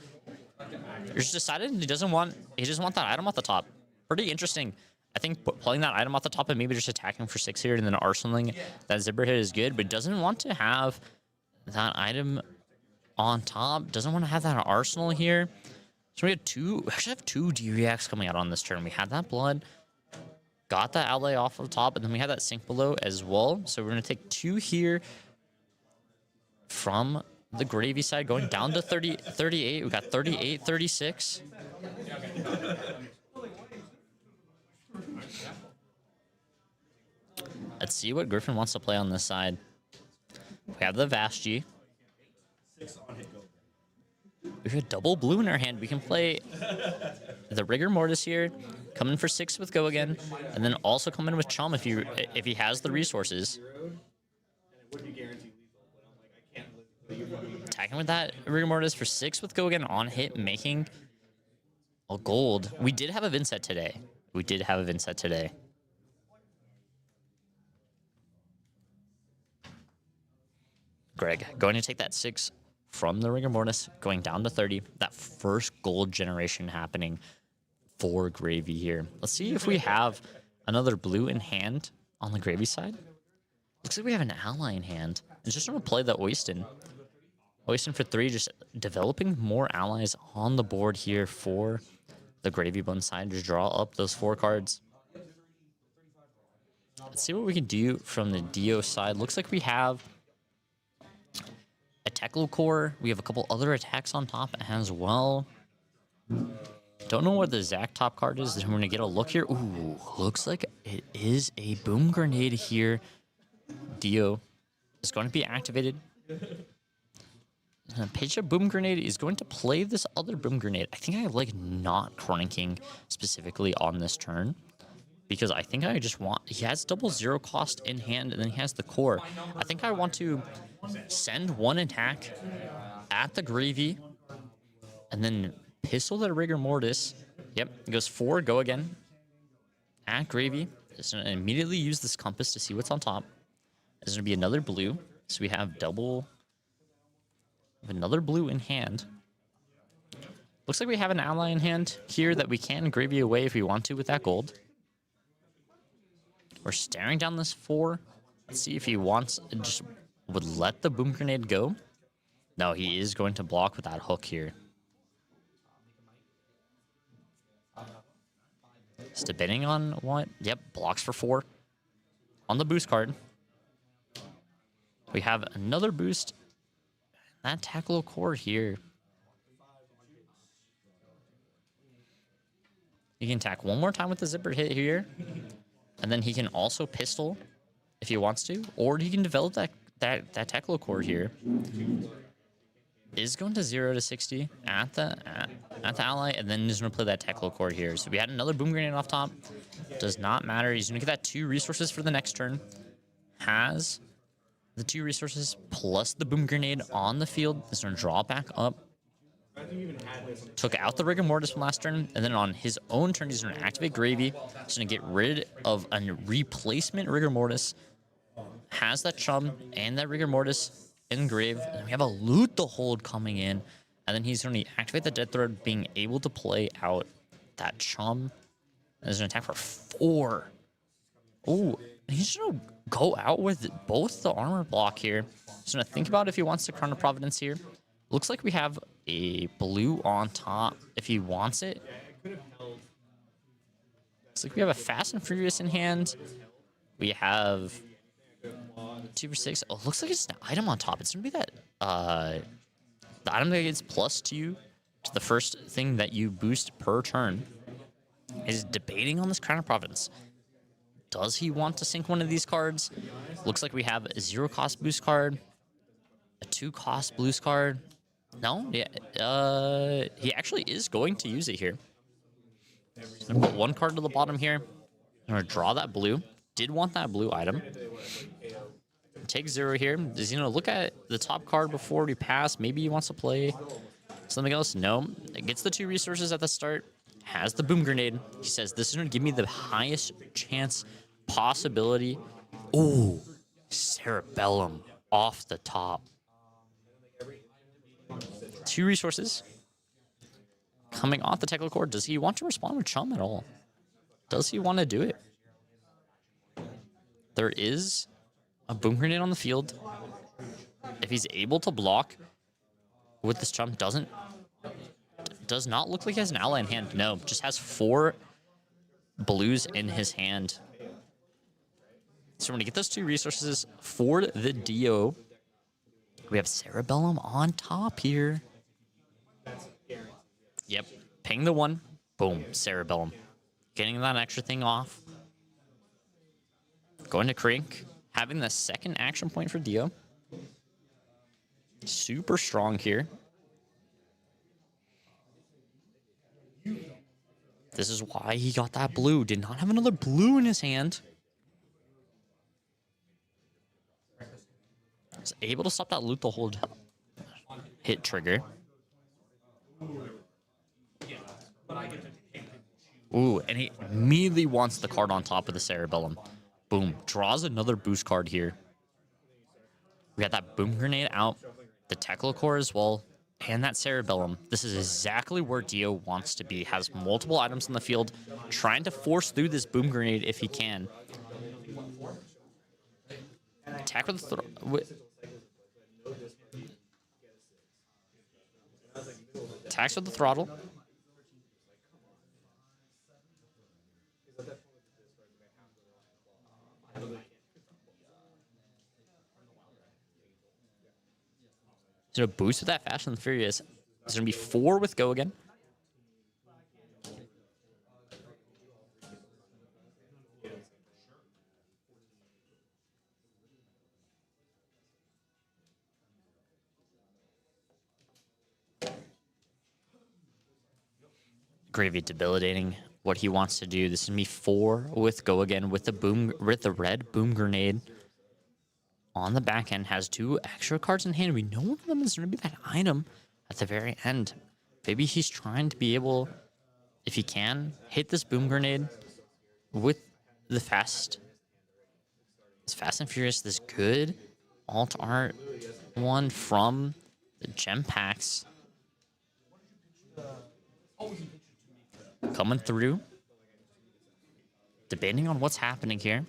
He's just decided he doesn't want that item off the top. Pretty interesting. I think pulling that item off the top and maybe just attacking for 6 here and then arsenaling that zipper hit is good, but doesn't want to have that item on top. Doesn't want to have that arsenal here. So we actually have 2 D-Reacts coming out on this turn. We had that blood, got that ally off the top, and then we had that sink below as well. So we're going to take 2 here from the gravy side, going down to 38. We got 38, 36. Let's see what Griffin wants to play on this side. We have the Vashji. We have double blue in our hand. We can play the Rigor Mortis here, come in for 6 with Go again, and then also come in with Chum if he has the resources. Attacking with that Rigor Mortis for 6 with Go again on hit, making a gold. We did have a Vinset today. Greg going to take that 6 from the Rigor Mortis, going down to 30. That first gold generation happening for Gravy here. Let's see if we have another blue in hand on the Gravy side. Looks like we have an ally in hand. It's just going to play the Oyston. Oyston for 3, just developing more allies on the board here for the Gravy Bun side. Just draw up those 4 cards. Let's see what we can do from the Dio side. Looks like we have a Teklo Core. We have a couple other attacks on top as well. Don't know what the Zac top card is. I'm going to get a look here. Ooh, looks like it is a Boom Grenade here. Dio is going to be activated. Pitch a Boom Grenade is going to play this other Boom Grenade. I think I like not cranking specifically on this turn, because I think I just want... He has double 0 cost in hand, and then he has the core. I think I want to send 1 attack at the Gravy, and then pistol the Rigor Mortis. Yep, it goes 4, go again. At Gravy. Just gonna immediately use this compass to see what's on top. There's going to be another blue, so we have double... another blue in hand. Looks like we have an ally in hand here that we can Gravy away if we want to with that gold. We're staring down this 4. Let's see if he wants, just would let the Boom Grenade go. No, he is going to block with that hook here. Just depending on what. Yep, blocks for 4 on the boost card. We have another boost. That tackle core here. He can attack one more time with the zipper hit here. And then he can also pistol if he wants to. Or he can develop that tackle core here. Is going to 0 to 60 at the ally, and then is going to play that tackle core here. So we had another boom grenade off top. Does not matter. He's going to get that 2 resources for the next turn. Has the 2 resources plus the boom grenade on the field. He's going to draw back up. Took out the rigor mortis from last turn, and then on his own turn, he's going to activate Gravy. He's going to get rid of a replacement rigor mortis. Has that chum and that rigor mortis in grave. And we have a loot the hold coming in, and then he's going to activate the dead thread, being able to play out that chum. And there's an attack for 4. Oh, he's going to go out with both the armor block here. He's going to think about if he wants to Crown of Providence here. Looks like we have a blue on top if he wants it. Looks like we have a Fast and Furious in hand. We have 2 for 6. Oh, looks like it's an item on top. It's going to be that the item that gets +2 to the first thing that you boost per turn. Is debating on this Crown of Providence. Does he want to sink one of these cards? Looks like we have a 0-cost boost card, a 2-cost boost card. No, yeah, he actually is going to use it here. I'm gonna put 1 card to the bottom here. I'm gonna draw that blue. Did want that blue item. Take 0 here. Is he gonna look at the top card before we pass? Maybe he wants to play something else. No, it gets the 2 resources at the start. Has the boom grenade. He says this is gonna give me the highest chance possibility. Oh, Cerebellum off the top. 2 resources coming off the technical core. Does he want to respond with chum at all? Does he want to do it? There is a boom grenade on the field. If he's able to block with this chum, does not look like he has an ally in hand. No, just has 4 blues in his hand. So we're going to get those 2 resources for the Dio. We have Cerebellum on top here. Yep, ping the 1. Boom, Cerebellum. Getting that extra thing off. Going to Crink. Having the 2nd action point for Dio. Super strong here. This is why he got that blue. Did not have another blue in his hand. Was able to stop that loot the hold hit trigger. Ooh, and he immediately wants the card on top of the Cerebellum. Boom. Draws another boost card here. We got that boom grenade out. The Tekla core as well. And that Cerebellum. This is exactly where Dio wants to be. Has multiple items on the field. Trying to force through this boom grenade if he can. Attack with the attacks with the throttle. So boost with that Fast and Furious. There's going to be 4 with go again. Gravy debilitating what he wants to do. This is going to be 4 with go again with the red boom grenade. On the back end, has 2 extra cards in hand. We know one of them is going to be that item at the very end. Maybe he's trying to be able, if he can, hit this boom grenade with the Fast and Furious, this good alt art one from the gem packs. Coming through. Debating on what's happening here.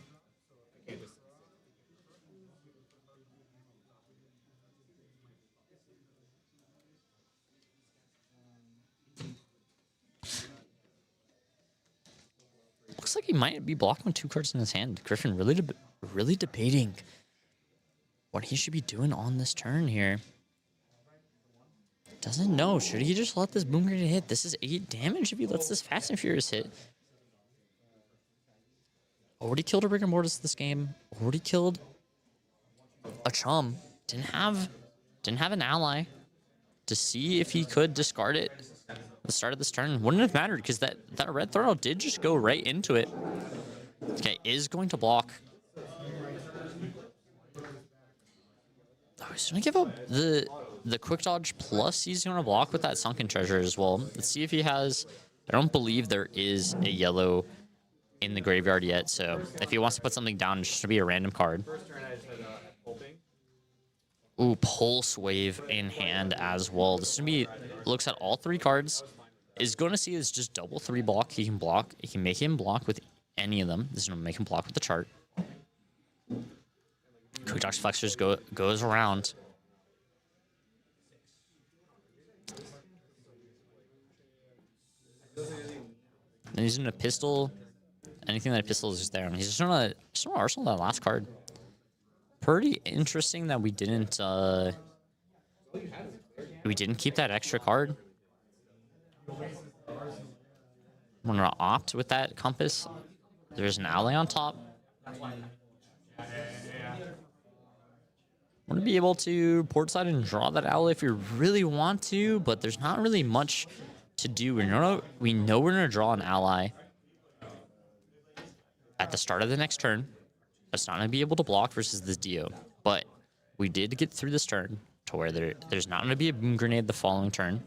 Looks like he might be blocking with 2 cards in his hand. Griffin really debating. what he should be doing on this turn here. Doesn't know. Should he just let this boom grenade hit? This is 8 damage if he lets this Fast and Furious hit. Already killed a rigor mortis this game. Already killed a chum. Didn't have an ally to see if he could discard it at the start of this turn. Wouldn't have mattered because that red throw did just go right into it. Okay, is going to block. Oh, he's gonna give up the quick dodge, plus he's gonna block with that sunken treasure as well. Let's see if he has. I don't believe there is a yellow in the graveyard yet, so if he wants to put something down, it's just gonna be a random card. Ooh, Pulse Wave in hand as well. This is gonna be, looks at all 3 cards. Is going to see is just double 3 block. He can block. He can make him block with any of them. This is gonna make him block with the chart. Quick Dodge Flexors goes around. Then he's in a pistol. Anything that a pistol is just there. I mean, he's just gonna arsenal that last card. Pretty interesting that we didn't keep that extra card. We're gonna opt with that compass. There's an ally on top. Want to be able to port side and draw that ally if you really want to, but there's not really much to do. We know we're gonna draw an ally at the start of the next turn. That's not gonna be able to block versus this Dio, but we did get through this turn to where there's not gonna be a boom grenade the following turn.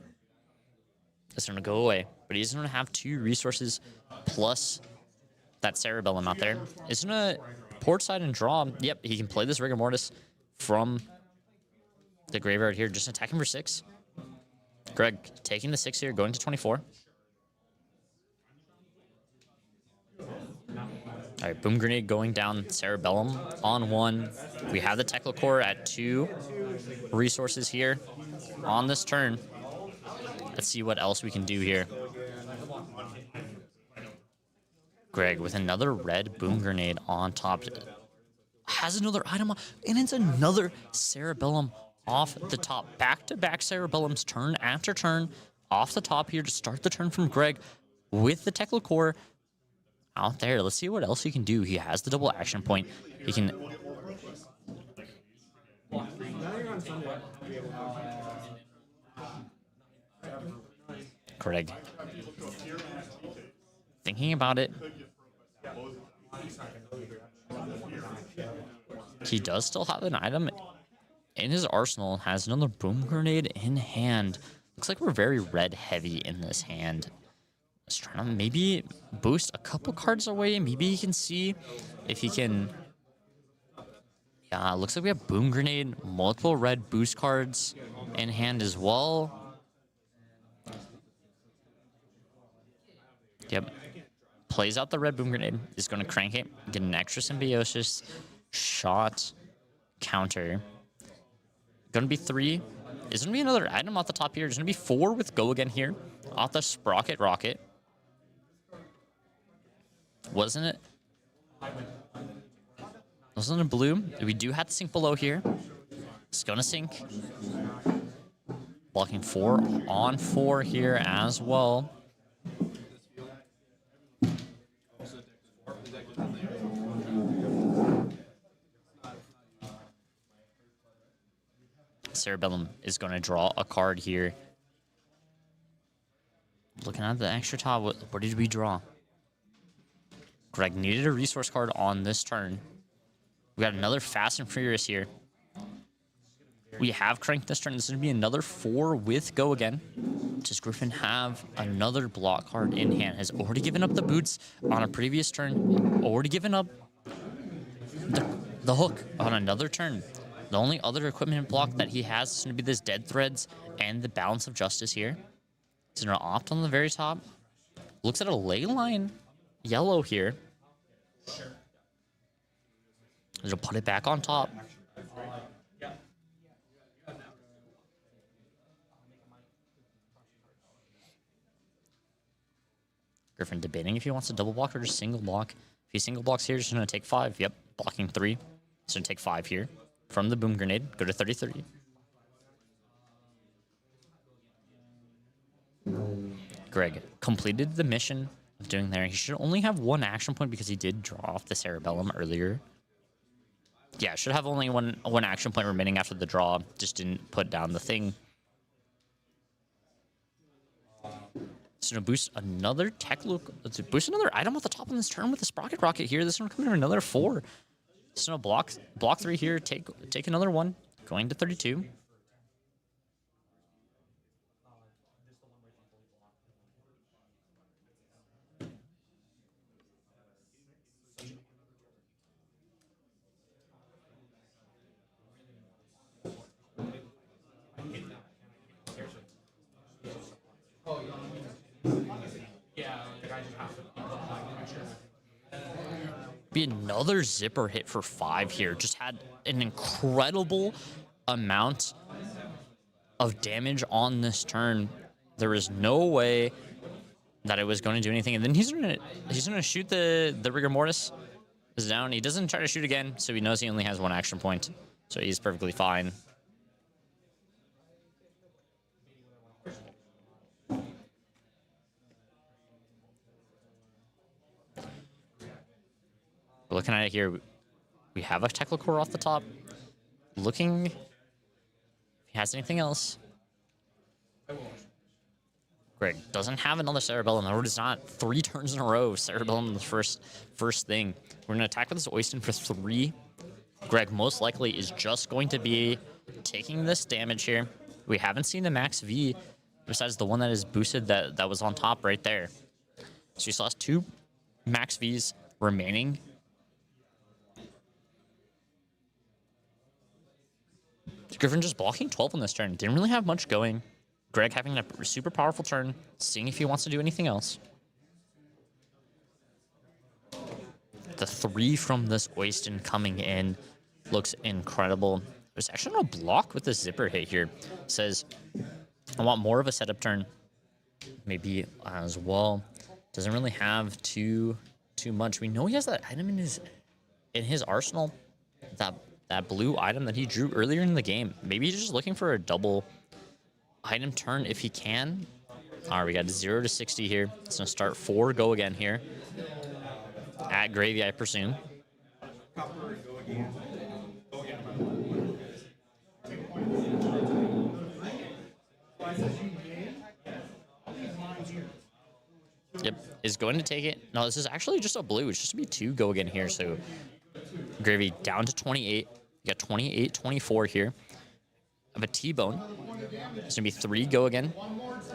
It's gonna go away, but he's gonna have 2 resources plus that Cerebellum out there. He's gonna port side and draw. Yep, he can play this Rigor Mortis from the graveyard here. Just attack him for 6. Greg taking the 6 here, going to 24. All right, Boom Grenade going down. Cerebellum on 1. We have the Tekla Core at 2 resources here on this turn. Let's see what else we can do here. Greg with another red Boom Grenade on top. Has another item on, and it's another Cerebellum off the top. Back-to-back Cerebellums turn after turn off the top here to start the turn from Greg with the Tekla Core out there. Let's see what else he can do. He has the double action point. He can... Greg. Thinking about it. He does still have an item in his arsenal. Has another Boom Grenade in hand. Looks like we're very red heavy in this hand. Just trying to maybe boost a couple cards away. Maybe he can see if he can... Yeah, looks like we have Boom Grenade, multiple red boost cards in hand as well. Yep. Plays out the red Boom Grenade. Is going to crank it. Get an extra Symbiosis. Shot. Counter. Going to be 3. Is going to be another item off the top here. There's going to be 4 with Go Again here. Off the Sprocket Rocket. Wasn't it? Wasn't it blue? We do have to sink below here. It's going to sink. Blocking 4 on 4 here as well. Cerebellum is going to draw a card here. Looking at the extra top, what did we draw? Greg needed a resource card on this turn. We got another Fast and Furious here. We have cranked this turn. This is going to be another 4 with Go Again. Does Griffin have another block card in hand? Has already given up the boots on a previous turn. Already given up the hook on another turn. The only other equipment block that he has is going to be this Dead Threads and the Balance of Justice here. He's going to opt on the very top. Looks at a ley line yellow here. He's going to put it back on top. Griffin debating if he wants to double block or just single block. If he single blocks here, he's going to take 5. Yep, blocking 3. He's going to take 5 here. from the boom grenade, go to 33. Greg completed the mission of doing there. He should only have one action point because he did draw off the Cerebellum earlier. Yeah, should have only one action point remaining after the draw. Just didn't put down the thing. So to boost another tech look, to boost another item at the top of this turn with the Sprocket Rocket here. This one coming to another 4. So block 3 here. Take another one. Going to 32. Be another zipper hit for 5 here. Just had an incredible amount of damage on this turn. There is no way that it was going to do anything. And then he's gonna shoot the rigor mortis is down. He doesn't try to shoot again, so he knows he only has one action point. So he's perfectly fine. Looking at it here, we have a Techlicore off the top. Looking if he has anything else. Greg doesn't have another Cerebellum. Or it's not 3 turns in a row. Cerebellum the first thing. We're gonna attack with this Oyston for 3. Greg most likely is just going to be taking this damage here. We haven't seen the max V besides the one that is boosted that was on top right there. So he still has 2 max Vs remaining. Griffin just blocking 12 on this turn. Didn't really have much going. Greg having a super powerful turn, seeing if he wants to do anything else. The 3 from this Oyston coming in looks incredible. There's actually no block with the zipper hit here. It says, I want more of a setup turn. Maybe as well. Doesn't really have too much. We know he has that item in his arsenal. That blue item that he drew earlier in the game. Maybe he's just looking for a double item turn if he can. All right, we got 0 to 60 here. It's gonna start 4 go again here. At Gravy, I presume. Yep, is going to take it. No, this is actually just a blue. It's just gonna be 2 go again here. So Gravy down to 28. You got 28, 24 here. Of a T-bone. It's gonna be 3 go again.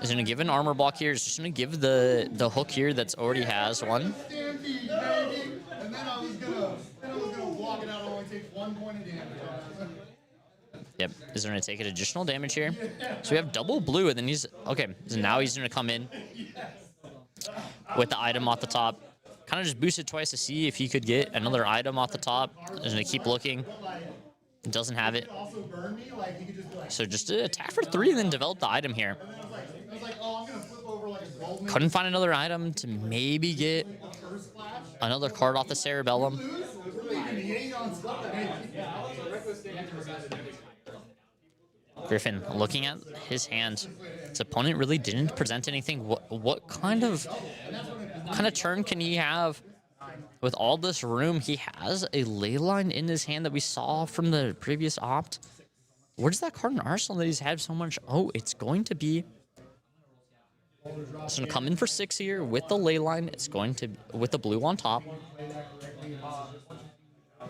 It's gonna give an armor block here. It's just gonna give the hook here that's already has one. And then I was gonna walk it out and only take 1 point of damage. Yep, is gonna take an additional damage here. So we have double blue, and then he's okay. So now he's gonna come in with the item off the top. Kind of just boost it twice to see if he could get another item off the top. He's gonna keep looking. Doesn't have it. So just attack for 3 and then develop the item here. Couldn't find another item to maybe get another card off the Cerebellum. Griffin looking at his hand. His opponent really didn't present anything. What kind of turn can he have? With all this room, he has a ley line in his hand that we saw from the previous opt. Where's that card in Arsenal that he's had so much? Oh, it's going to be... It's going to come in for 6 here with the ley line. It's going to... With the blue on top.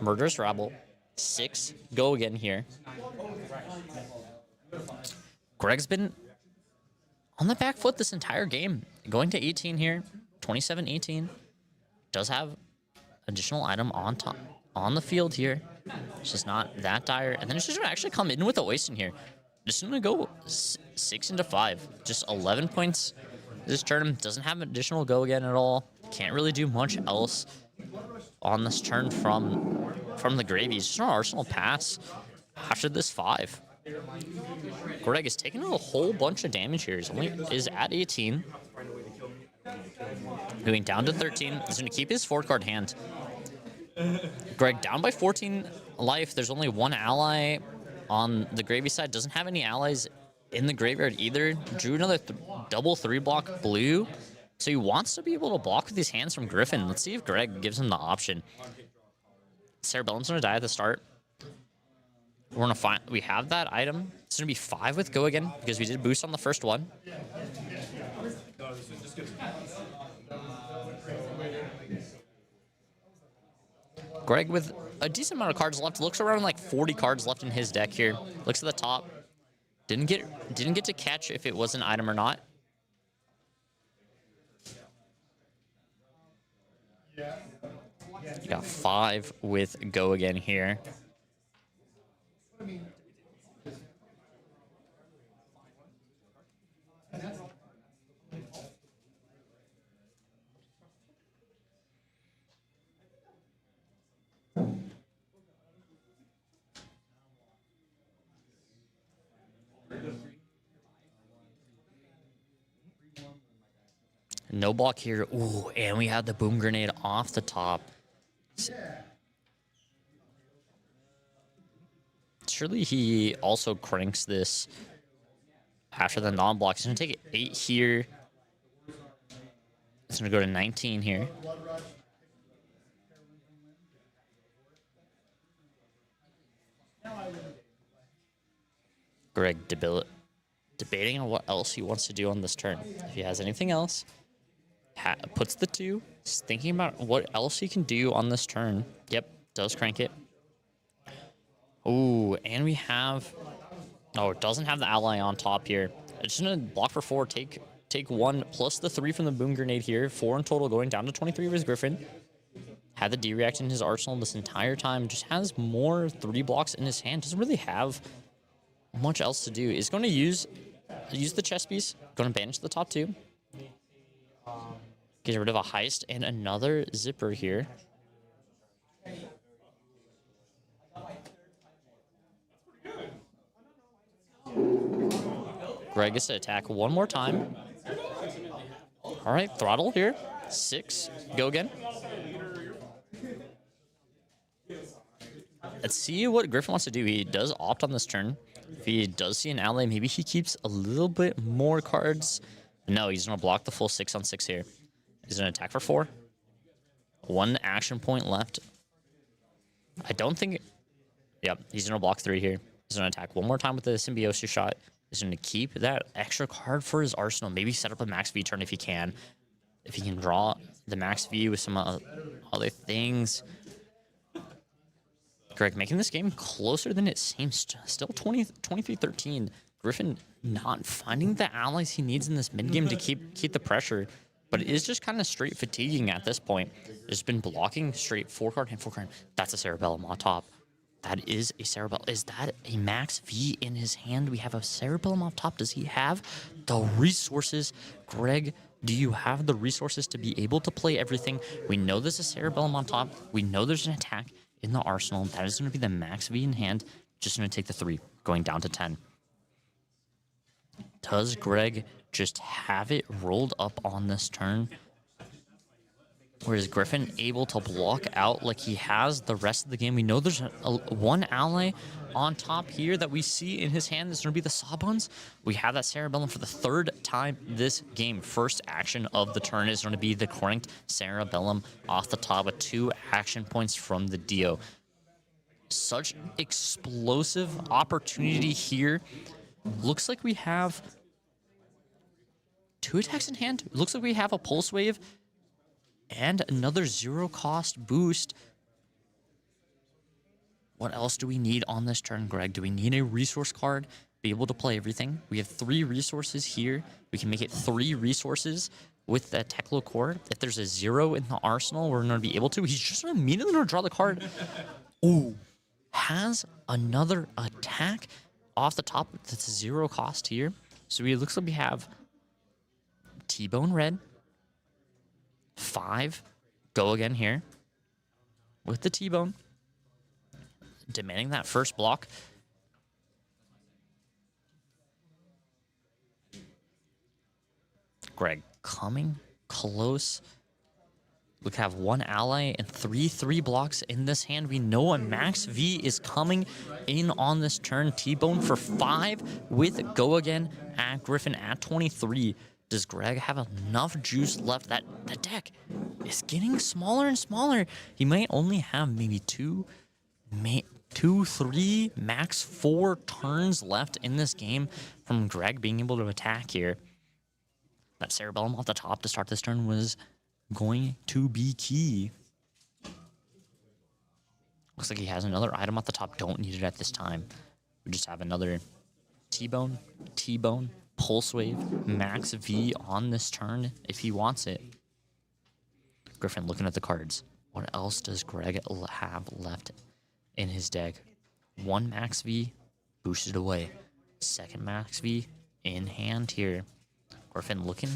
Murderous Rabble. 6 go again here. Greg's been on the back foot this entire game. Going to 18 here. 27-18. Does have additional item on top on the field here. It's just not that dire. And then it's just gonna actually come in with the Oyston here. Just gonna go 6 into 5. Just 11 points this turn. Doesn't have an additional go again at all. Can't really do much else on this turn from the Gravy. It's just an Arsenal pass after this 5. Greg is taking a whole bunch of damage here. He's only is at 18. Going down to 13. He's going to keep his 4-card hand. Greg down by 14 life. There's only one ally on the gravy side. Doesn't have any allies in the graveyard either. Drew another double 3-block blue. So he wants to be able to block with these hands from Griffin. Let's see if Greg gives him the option. Cerebellum's going to die at the start. We're going to find... We have that item. It's going to be 5 with Go again because we did boost on the first one. Greg with a decent amount of cards left. Looks around like 40 cards left in his deck here. Looks at the top. Didn't get to catch if it was an item or not. You got 5 with Go again here. No block here. Ooh, and we had the boom grenade off the top. Surely he also cranks this after the non-block. He's going to take 8 here. It's going to go to 19 here. Greg debating on what else he wants to do on this turn. If he has anything else, puts the 2. He's thinking about what else he can do on this turn. Yep, does crank it. Ooh, and we have... Oh, it doesn't have the ally on top here. It's going to block for 4, take 1, plus the 3 from the boom grenade here. 4 in total, going down to 23 with Griffin. Had the D-React in his arsenal this entire time. Just has more 3 blocks in his hand. Doesn't really have much else to do. Is going to use the chess piece. Going to banish the top 2. Get rid of a heist and another zipper here. Greg gets to attack one more time. All right, throttle here. 6. Go again. Let's see what Griffin wants to do. He does opt on this turn. If he does see an ally, maybe he keeps a little bit more cards. No, he's going to block the full 6 on 6 here. He's going to attack for 4. 1 action point left. I don't think... Yep, he's going to block 3 here. He's going to attack one more time with the symbiosis shot. He's going to keep that extra card for his arsenal. Maybe set up a max V turn if he can. If he can draw the max V with some other things. Greg making this game closer than it seems. Still 23-13. Griffin not finding the allies he needs in this mid game to keep the pressure. But it is just kind of straight fatiguing at this point. It's been blocking straight 4-card and 4-card. That's a Cerebellum on top. That is a Cerebellum. Is that a max V in his hand? We have a Cerebellum off top. Does he have the resources? Greg, do you have the resources to be able to play everything? We know there's a Cerebellum on top. We know there's an attack in the arsenal. That is going to be the max V in hand. Just going to take the 3, going down to 10. Does Greg just have it rolled up on this turn? Or is Griffin able to block out like he has the rest of the game? We know there's one ally on top here that we see in his hand. Is going to be the Sawbones. We have that Cerebellum for the 3rd time this game. First action of the turn is going to be the cranked Cerebellum off the top with 2 action points from the Dio. Such explosive opportunity here. Looks like we have 2 attacks in hand. Looks like we have a Pulse Wave and another 0-cost boost. What else do we need on this turn, Greg? Do we need a resource card? Be able to play everything. We have 3 resources here. We can make it 3 resources with the Teklo core. If there's a 0 in the arsenal, we're going to be able to. He's just immediately going to draw the card. Ooh. Has another attack off the top. That's 0 cost here. So it looks like we have T-Bone Red. 5. Go again here. With the T-Bone. Demanding that first block. Greg coming close Look, have one ally and 3/3 blocks in this hand. We know a Max V is coming in on this turn. T-Bone for 5 with Go Again at Griffin at 23. Does Greg have enough juice left? That the deck is getting smaller and smaller. He might only have maybe 2, 3, max 4 turns left in this game from Greg being able to attack here. That Cerebellum off the top to start this turn was going to be key. Looks like he has another item at the top. Don't need it at this time. We just have another T-Bone, Pulse Wave, Max V on this turn if he wants it. Griffin looking at the cards. What else does Greg have left in his deck? 1 Max V, boosted away. 2nd Max V in hand here. Griffin looking,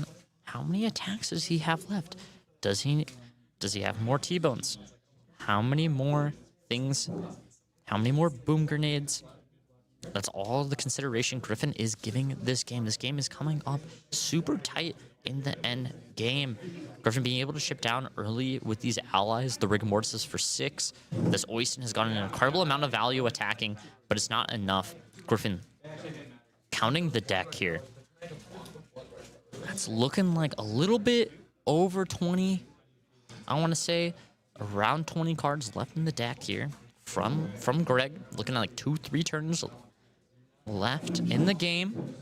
how many attacks does he have left? Does he have more T-Bones? How many more things? How many more boom grenades? That's all the consideration Griffin is giving this game. This game is coming up super tight in the end game. Griffin being able to ship down early with these allies. The Rigor Mortis for 6. This Oyston has gotten an incredible amount of value attacking, but it's not enough. Griffin counting the deck here. That's looking like a little bit over 20. I want to say around 20 cards left in the deck here from Greg. Looking at like 2-3 turns left in the game.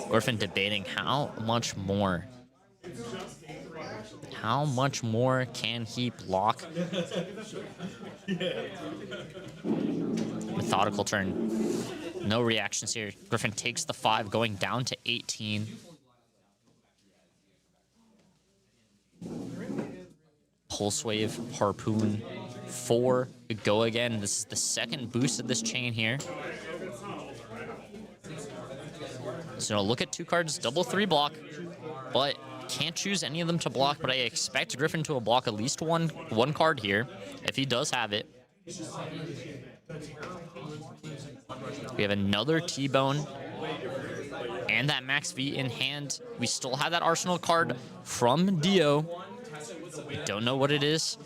Griffin debating how much more. How much more can he block? Methodical turn. No reactions here. Griffin takes the 5, going down to 18. Pulse Wave, Harpoon, 4, Go Again. This is the 2nd boost of this chain here. So look at 2 cards, double 3 block, but can't choose any of them to block. But I expect Griffin to block at least one card here, if he does have it. We have another T-Bone and that Max V in hand. We still have that Arsenal card from Dio. We don't know what it is.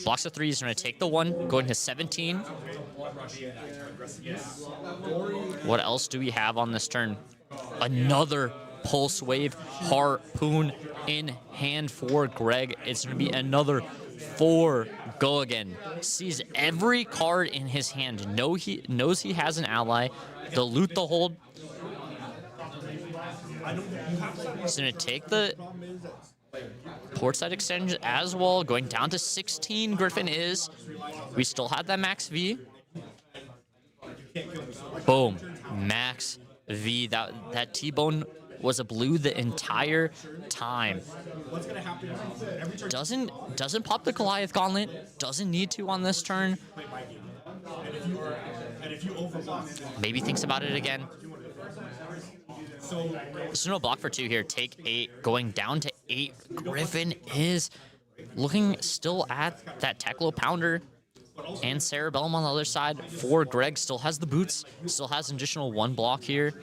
Blocks of 3, he's going to take the 1, going to 17. What else do we have on this turn? Another Pulse Wave, Harpoon in hand for Greg. It's going to be another 4 Go Again. Sees every card in his hand. Knows he has an ally. The loot the hold. He's going to take the Portside extension as well. Going down to 16, Griffin is. We still have that Max V. Boom. Max V. That T-Bone was a blue the entire time. Doesn't pop the Goliath Gauntlet. Doesn't need to on this turn. Maybe thinks about it again. There's no block for 2 here. Take 8. Going down to 8. Griffin is looking still at that Teklo Pounder and Cerebellum on the other side. For Greg, still has the boots. Still has an additional 1 block here.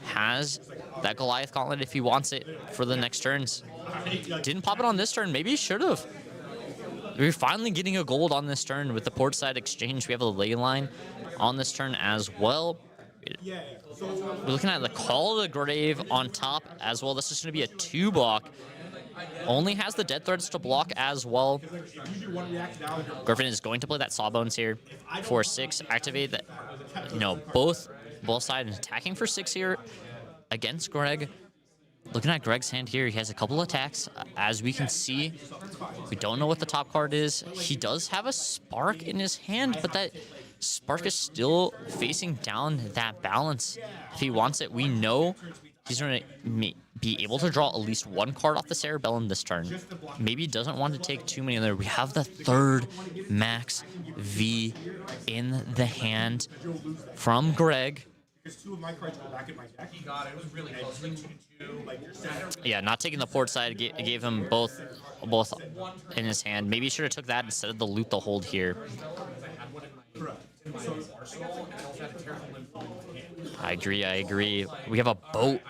Has that Goliath Gauntlet if he wants it for the next turns. Didn't pop it on this turn. Maybe he should have. We're finally getting a gold on this turn with the Portside exchange. We have a ley line on this turn as well. We're looking at the Call of the Grave on top as well. This is going to be a 2 block. Only has the Dead Threads to block as well. Griffin is going to play that Sawbones here for 6. Activate that, both sides attacking for 6 here against Greg. Looking at Greg's hand here, he has a couple attacks. As we can see, we don't know what the top card is. He does have a Spark in his hand, but that Spark is still facing down that balance. If he wants it, we know he's going to be able to draw at least 1 card off the Cerebellum this turn. Maybe he doesn't want to take too many in there. We have the 3rd Max V in the hand from Greg. Yeah, not taking the port side gave him both in his hand. Maybe he should have took that instead of the loot the hold here. I agree. We have a boat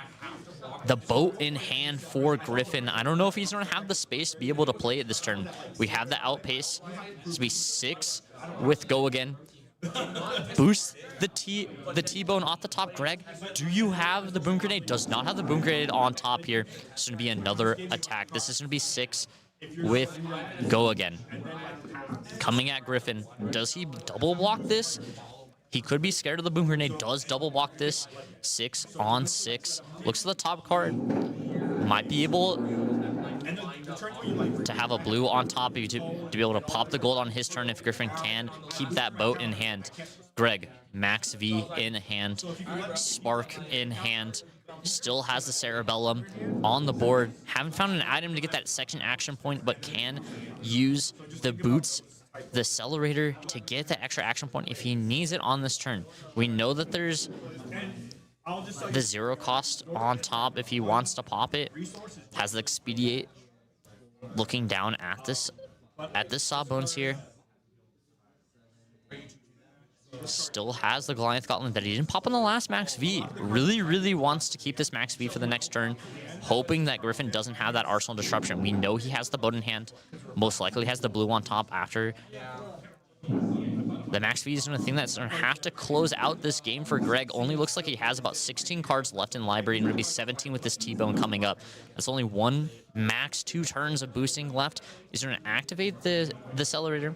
The boat in hand for Griffin. I don't know if he's going to have the space to be able to play it this turn. We have the outpace. This will be 6 with go again. Boost the T-bone off the top. Greg, do you have the boom grenade? Does not have the boom grenade on top here. It's going to be another attack. This is going to be 6 with go again. Coming at Griffin. Does he double block this? He could be scared of the boom grenade. Does double block this. 6 on 6. Looks at the top card. Might be able to have a blue on top to be able to pop the gold on his turn if Griffin can keep that boat in hand. Greg, Max V in hand. Spark in hand. Still has the Cerebellum on the board. Haven't found an item to get that section action point, but can use the boots, the accelerator, to get that extra action point if he needs it on this turn. We know that there's the 0 cost on top if he wants to pop it. Has the expedite. Looking down at this Sawbones here. Still has the Goliath Gauntlet that he didn't pop on the last Max V. Really wants to keep this Max V for the next turn, hoping that Griffin doesn't have that Arsenal Disruption. We know he has the boat in hand. Most likely has the blue on top after. The Max V is going to think that's going to have to close out this game for Greg. Only looks like he has about 16 cards left in library, and going to be 17 with this T-Bone coming up. That's only one, max 2 turns of boosting left. He's going to activate the accelerator.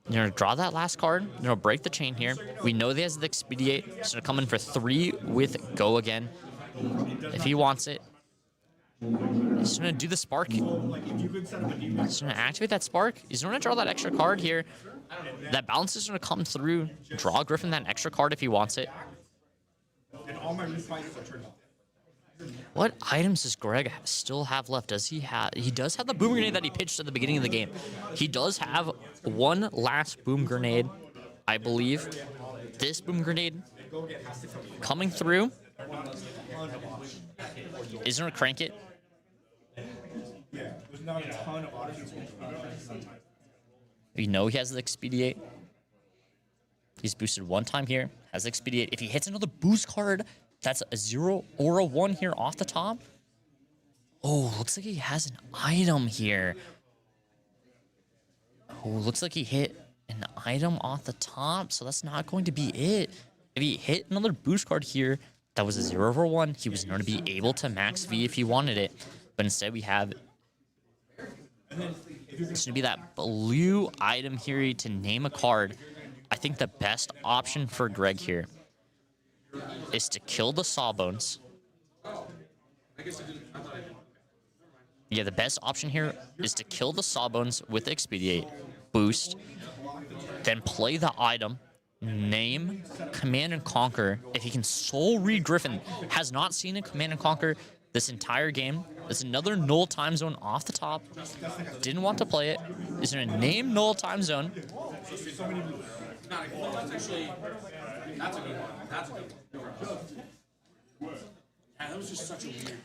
You're going to draw that last card. You're going to break the chain here. We know he has the expedite. He's going to come in for 3 with go again. If he wants it. He's going to do the spark. He's going to activate that spark. He's going to draw that extra card here. That balance is going to come through. Draw Griffin that extra card if he wants it. What items does Greg still have left? Does he have? He does have the boom grenade that he pitched at the beginning of the game. He does have one last boom grenade, I believe. This boom grenade coming through. Is going to crank it. We know he has the expedite. He's boosted 1 time here. Has the expedite. If he hits another boost card, that's a 0 or a 1 here off the top. Oh, looks like he has an item here. Oh, looks like he hit an item off the top, so that's not going to be it. If he hit another boost card here, that was a 0 or 1. He was going to be able to max V if he wanted it. But instead we have... It's going to be that blue item here to name a card. I think the best option for Greg here is to kill the Sawbones. Yeah, the best option here is to kill the Sawbones with Expedite, boost, then play the item, name Command and Conquer. If he can soul read Griffin, has not seen a Command and Conquer this entire game. There's another null time zone off the top. Didn't want to play it. Is going to name null time zone. That's a good one. That's a good one. Yeah, that was just such a weird...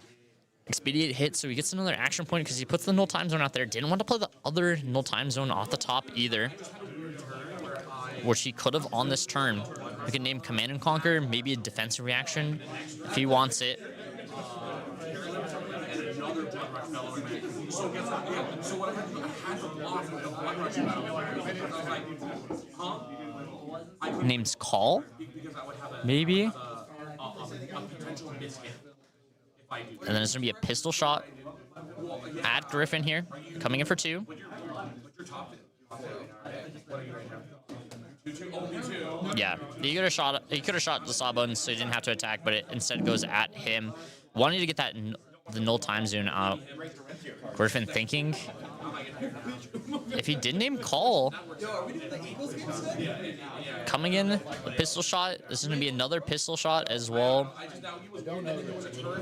Expedite hit, so he gets another action point because he puts the null time zone out there. Didn't want to play the other null time zone off the top either, which he could have on this turn. We can name Command and Conquer, maybe a defensive reaction if he wants it. Name's Call, maybe. And then it's going to be a pistol shot at Griffin here, coming in for 2. Yeah, he could have shot the Sawbones, so he didn't have to attack, but it instead goes at him. Wanting to get that the null time zone out. Griffin thinking if he did name Call, coming in the pistol shot. This is going to be another pistol shot as well.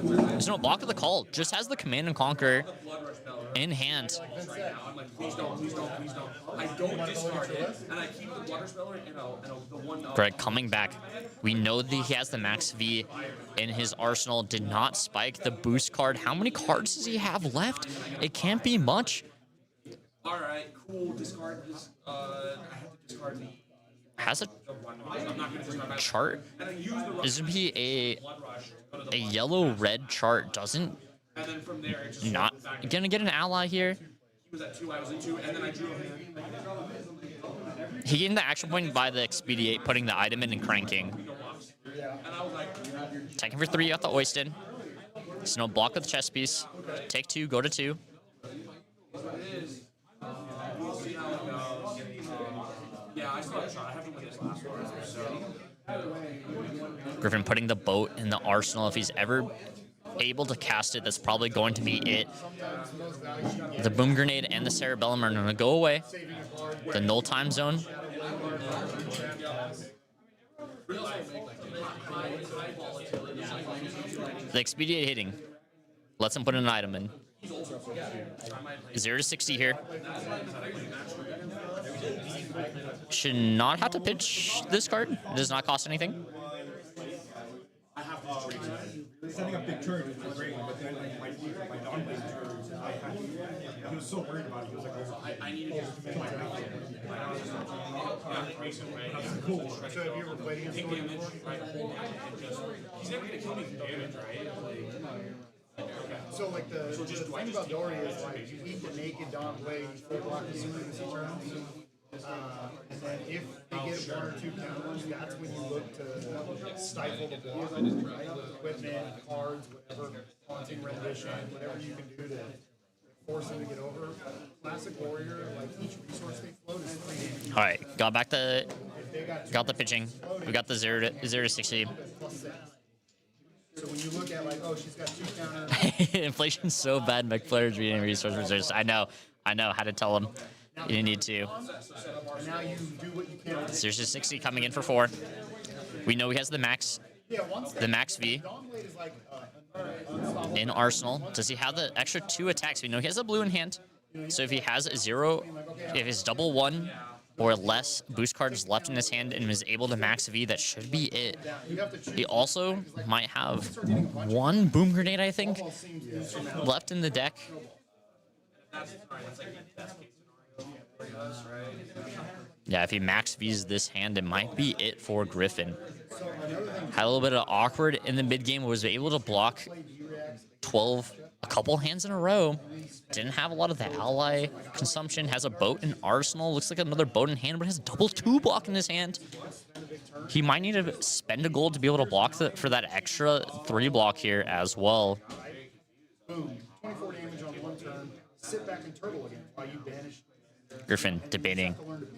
There's no block of the Call. Just has the Command and Conquer in hand. Greg coming back. We know that he has the Max V in his arsenal. Did not spike the boost card. How many cards does he have left? It can't be much. All right, cool. Discard this. I have to discard has a chart. This would be a yellow-red chart. Doesn't not gonna get an ally here. He gained the action point by the expedite, putting the item in and cranking. Taking for 3 out the Oyston. Snow block with the chess piece. Take 2, go to 2. Griffin putting the boat in the arsenal. If he's ever able to cast it, that's probably going to be it. The boom grenade and the cerebellum are going to go away. The null time zone. The expedite hitting lets him put an item in. 0 to 60 here. Should not have to pitch this card. It does not cost anything. Setting up big turns was great, but then like my dog was he was so worried about it. He was like, I need to just cool. So have you ever played against him before? He's never gonna kill me from damage, right? So like the thing about Dory is like you eat the naked dog way, you full block as soon as he turns. And then if they get 1 or 2 counters, that's when you look to stifle the block, right? Equipment, cards, whatever, haunting rendition, whatever you can do to force them to get over. Classic warrior, like each resource they float is 3 damage. All right, got the pitching. We got the 0 to 60. So when you look at like, oh, she's got 2 counters. Inflation's so bad. Mech players reading resource reserves. I know. How to tell him. You didn't need to. Now you do what you can. 0 to 60 coming in for 4. We know he has the max V in arsenal. Does he have the extra 2 attacks? We know he has a blue in hand. So if he has a 0, if his double 1 or less boost cards left in his hand and is able to max V, that should be it. He also might have 1 boom grenade, I think, left in the deck. Yeah, if he max V's this hand, it might be it for Griffin. Had a little bit of awkward in the mid game, was able to block 12 a couple hands in a row. Didn't have a lot of the ally consumption. Has a boat in arsenal. Looks like another boat in hand, but has double 2 block in his hand. He might need to spend a gold to be able to block for that extra 3 block here as well. Boom. 24 damage on 1 turn. Sit back and turtle again while you banish. Griffin debating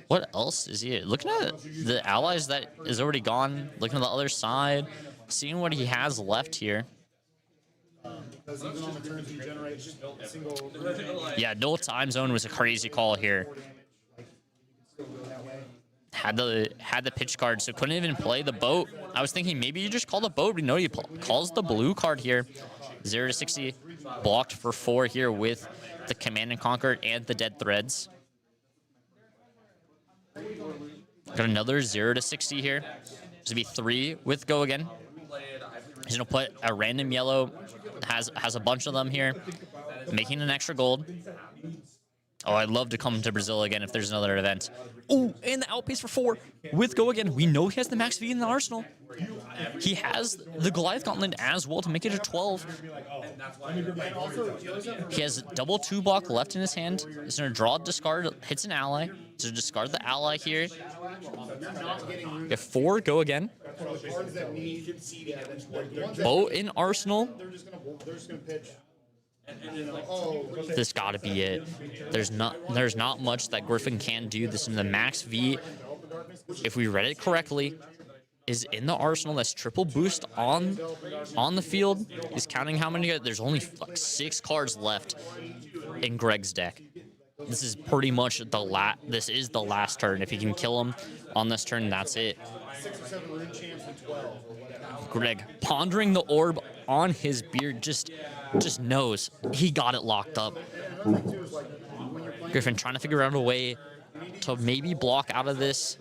what else is he looking at. The allies that is already gone, looking at the other side, seeing what he has left here. Because even on the turns you generate single. Yeah, no time zone was a crazy call here. Had the pitch card, so couldn't even play the boat. I was thinking maybe you just call the boat, but no, he calls the blue card here. 0 to 60 blocked for 4 here with the Command and Conquer and the Dead Threads. Got another 0 to 60 here. This would be 3 with Go Again. He's gonna put a random yellow, has a bunch of them here, making an extra gold. Oh, I'd love to come to Brazil again if there's another event. Oh, and the outpace for 4 with Go Again. We know he has the max V in the arsenal. He has the Goliath Gauntlet as well to make it a 12. He has double 2 block left in his hand. He's going to draw, discard, hits an ally. So discard the ally here. Get 4, Go Again. Boat in arsenal. This gotta be it. There's not much that Griffin can do. This is the max V. If we read it correctly, is in the arsenal. That's triple boost on the field. He's counting how many. There's only like 6 cards left in Greg's deck. This is pretty much this is the last turn. If he can kill him on this turn, that's it. 6 or 7 ring champs and 12 or whatever. Greg pondering the orb on his beard, just knows he got it locked up. Griffin trying to figure out a way to maybe block out of this.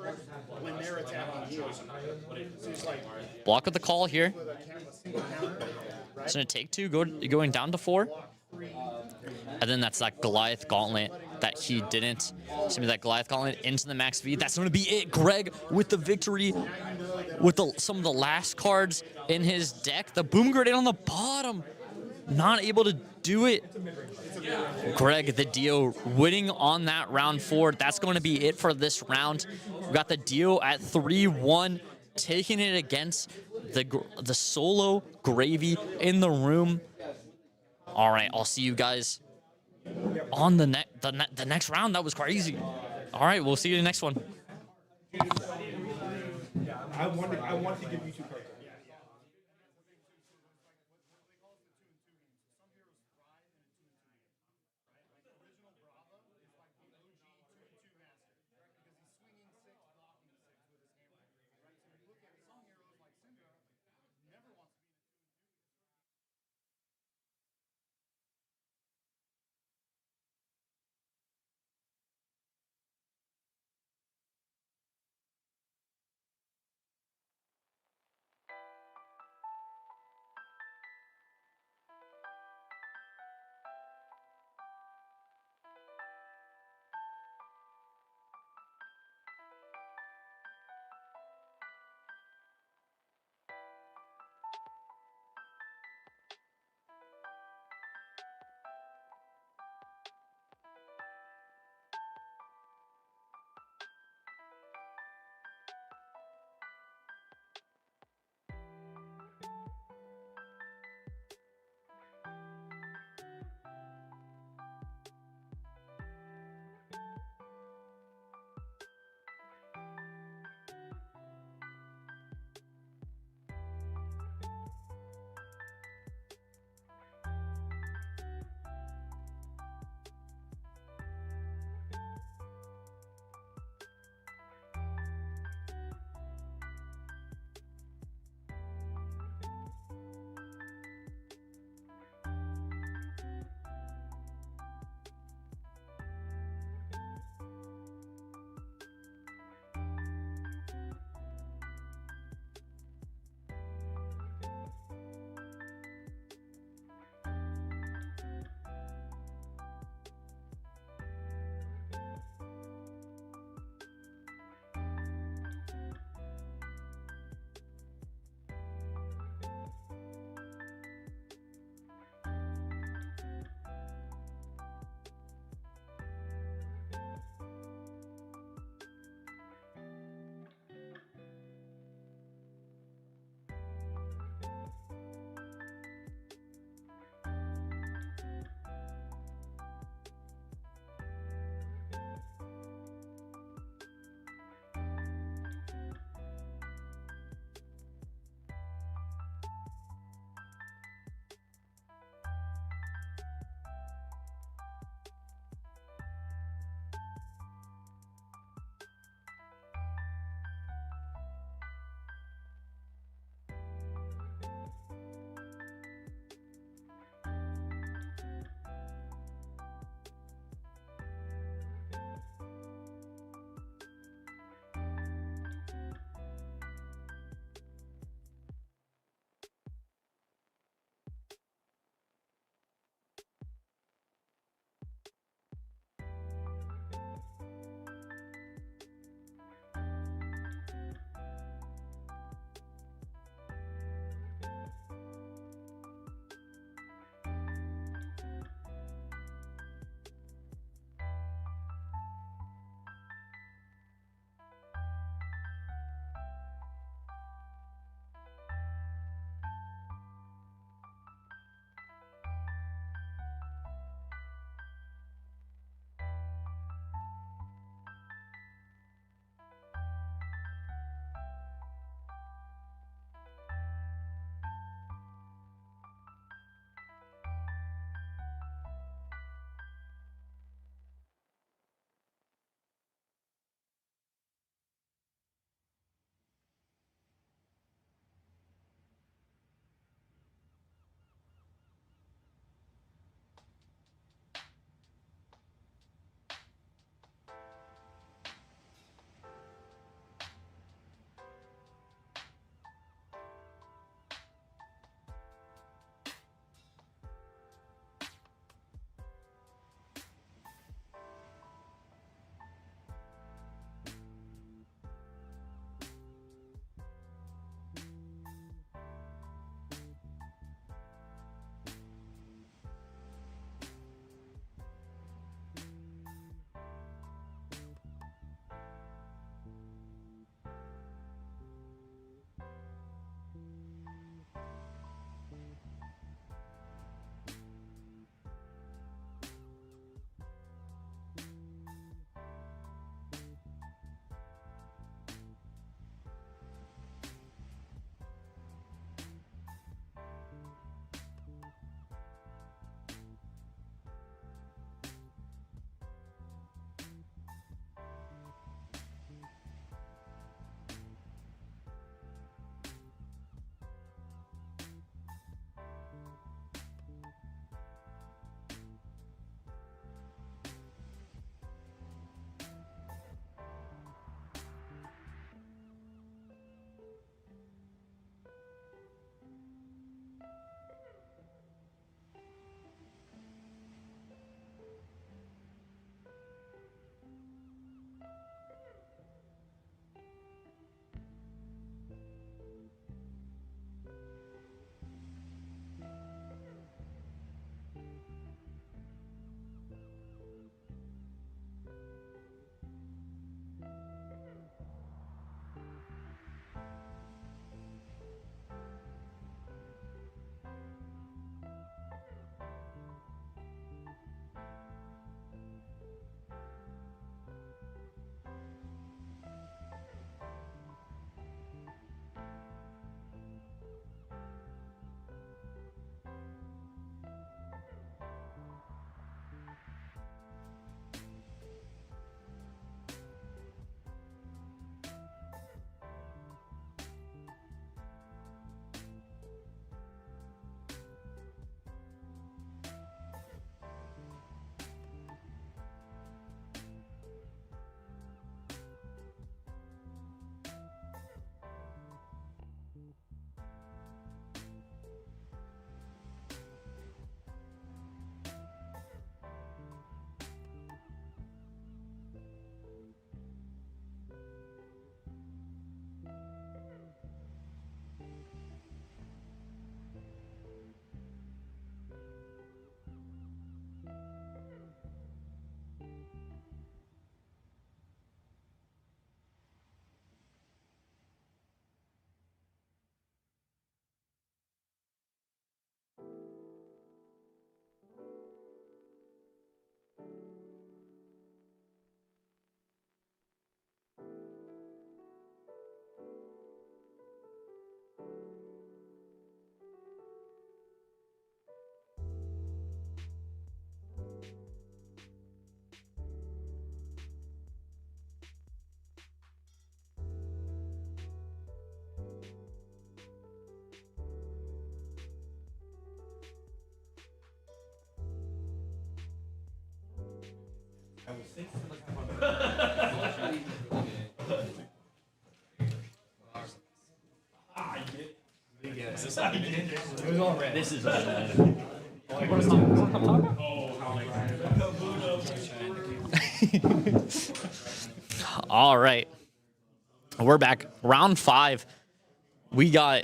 Block with the call here. It's gonna take 2, going down to 4. And then that's that Goliath Gauntlet that he didn't. Somebody that Goliath Gauntlet into the max V. That's going to be it. Greg with the victory with some of the last cards in his deck. The Boom Grenade on the bottom. Not able to do it. Greg, the Dio, winning on that round 4. That's going to be it for this round. We got the Dio at 3-1, taking it against the solo Gravy in the room. All right, I'll see you guys on the next round. That was crazy. All right, we'll see you in the next one. I wanted to give you 2 cards. This is all right. We're back. Round 5. We got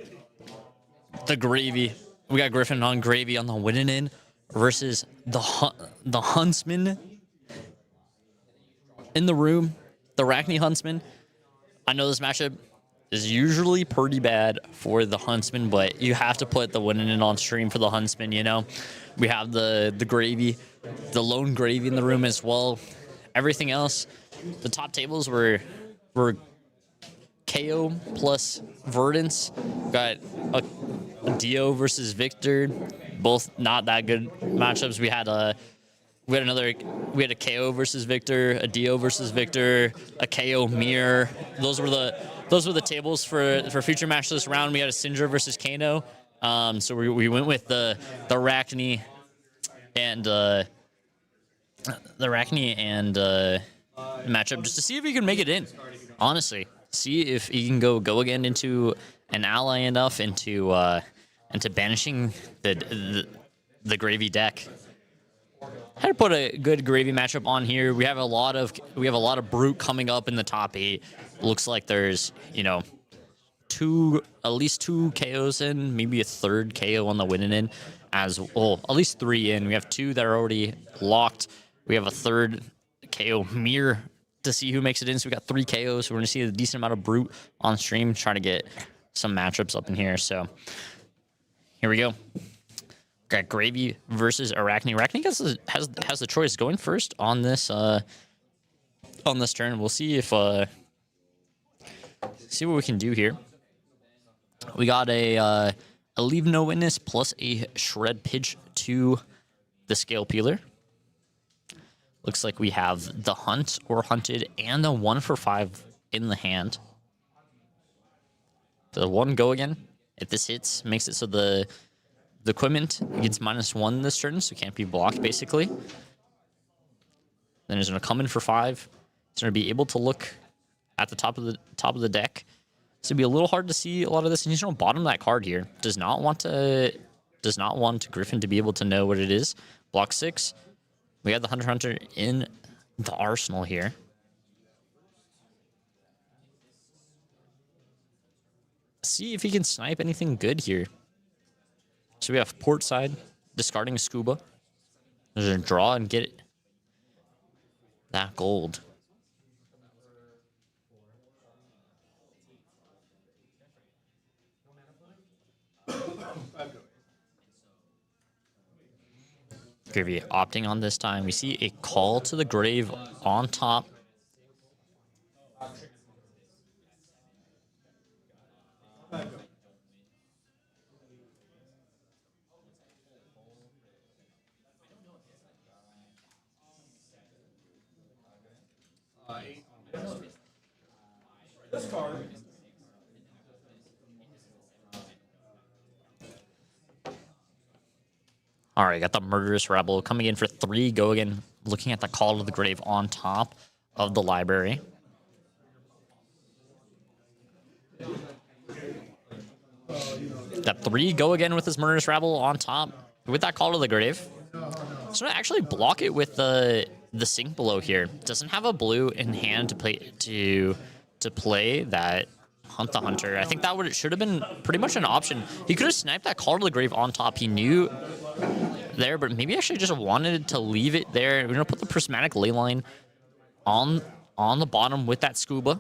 the gravy. We got Griffin on gravy on the winning end versus the Huntsman in the room. The Arachne Huntsman. I know this matchup is usually pretty bad for the Huntsman, but you have to put the winning end on stream for the Huntsman, you know? We have the gravy, the lone gravy in the room as well. Everything else, the top tables were KO plus Verdance. Got a Dio versus Victor. Both not that good matchups. We had a KO versus Victor, a Dio versus Victor, a KO Mirror. Those were the tables for future match this round. We had a Syndra versus Kano. So we went with the Arachne and matchup just to see if he can make it in. Honestly, see if he can go again into an ally enough into banishing the gravy deck. Had to put a good gravy matchup on here. We have a lot of brute coming up in the top 8. Looks like there's at least 2 KOs in, maybe a third KO on the winning end as well. At least 3 in. We have 2 that are already locked. We have a third KO mirror to see who makes it in. So we got 3 KOs. So we're gonna see a decent amount of brute on stream, trying to get some matchups up in here. So here we go. Got Gravy versus Arachne. Arachne has the choice going first on this turn. We'll see if see what we can do here. We got a Leave No Witness plus a Shred Pitch to the Scale Peeler. Looks like we have the Hunt or Hunted and the 1 for 5 in the hand. The 1 go again. If this hits, makes it so the equipment gets -1 this turn, so it can't be blocked basically. Then he's going to come in for 5. He's going to be able to look at the top of the deck. It's going to be a little hard to see a lot of this, and he's going to bottom that card here. Does not want Griffin to be able to know what it is. Block 6. We have the Hunter in the arsenal here. See if he can snipe anything good here. So we have port side, discarding a Scuba. There's a draw and get that gold. Gravy opting on this time. We see a Call to the Grave on top. This card. All right, got the Murderous Rebel coming in for 3. Go again, looking at the Call to the Grave on top of the library. Got 3. Go again with his Murderous Rebel on top with that Call to the Grave. So I actually block it with the Sink Below here. Doesn't have a blue in hand to play that Hunt the Hunter. I think that should have been pretty much an option. He could have sniped that Call to the Grave on top. He knew there, but maybe actually just wanted to leave it there. We're gonna put the Prismatic Leyline on the bottom with that Scuba.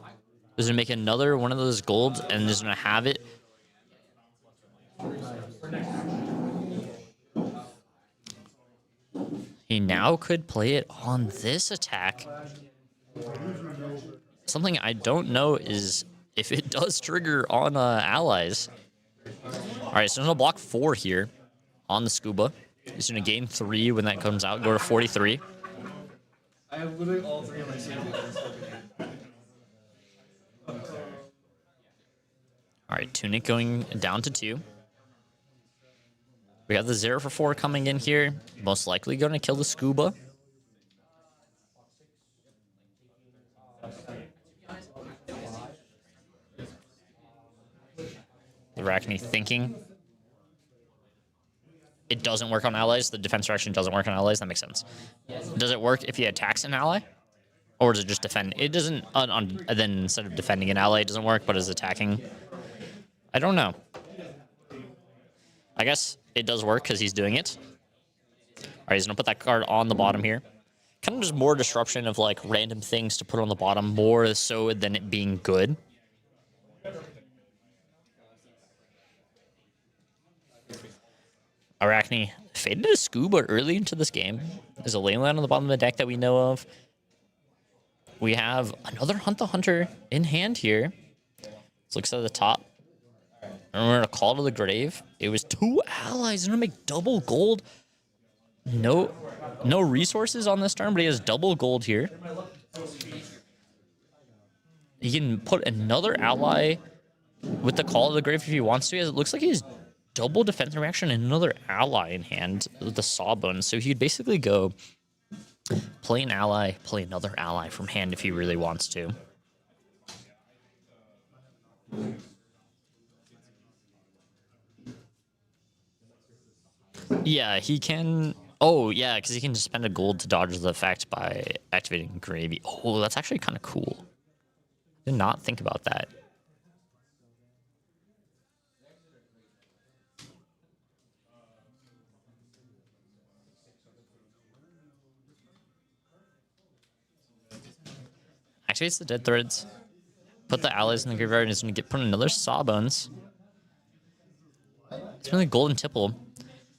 He's gonna make another one of those golds and is gonna have it. He now could play it on this attack. Something I don't know is if it does trigger on allies. All right, so I'm gonna block 4 here on the Scuba. He's gonna gain 3 when that comes out, go to 43. I have literally all 3 of my samples. All right, Tunic going down to 2. We have the 0 for 4 coming in here. Most likely going to kill the Scuba. The Arachne thinking. It doesn't work on allies. The defense reaction doesn't work on allies. That makes sense. Does it work if he attacks an ally? Or does it just defend? It doesn't, then instead of defending an ally, it doesn't work, but is attacking? I don't know. I guess it does work because he's doing it. All right, he's going to put that card on the bottom here. Kind of just more disruption of like random things to put on the bottom, more so than it being good. Arachne faded a Scuba early into this game. There's a lane land on the bottom of the deck that we know of. We have another Hunt the Hunter in hand here. Let's look at the top. And we're going to call to the grave. It was 2 allies. Going to make double gold. No resources on this turn, but he has double gold here. He can put another ally with the call to the grave if he wants to. It looks like he has double defense reaction and another ally in hand with the Sawbones. So he'd basically go play an ally, play another ally from hand if he really wants to. Yeah, he can. Oh, yeah, because he can just spend a gold to dodge the effect by activating Gravy. Oh, that's actually kind of cool. Did not think about that. Activates the dead threads. Put the allies in the graveyard and he's going to put another Sawbones. It's really Golden Tipple.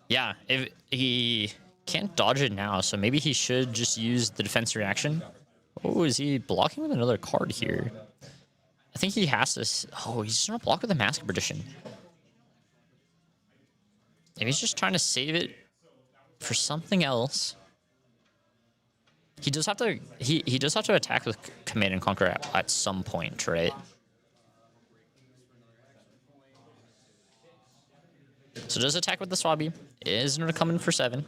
Yeah, if he can't dodge it now, so maybe he should just use the defense reaction. Oh, is he blocking with another card here? I think he has to. Oh, he's just going to block with a Mask of Perdition. Maybe he's just trying to save it for something else. He does have to. He does have to attack with Command and Conquer at some point, right? So does attack with the Swabby. Is going to come in for 7.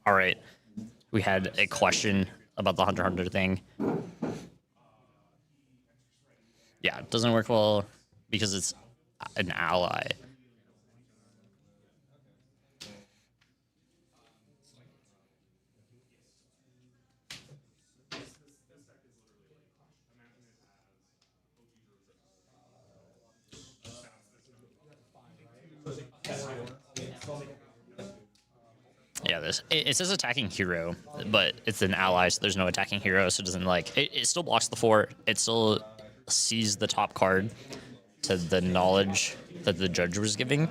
All right. We had a question about the Hunter x Hunter thing. Yeah, it doesn't work well because it's an ally. Yeah, it says attacking hero, but it's an ally, so there's no attacking hero, so it doesn't like it still blocks the 4. It still sees the top card to the knowledge that the judge was giving,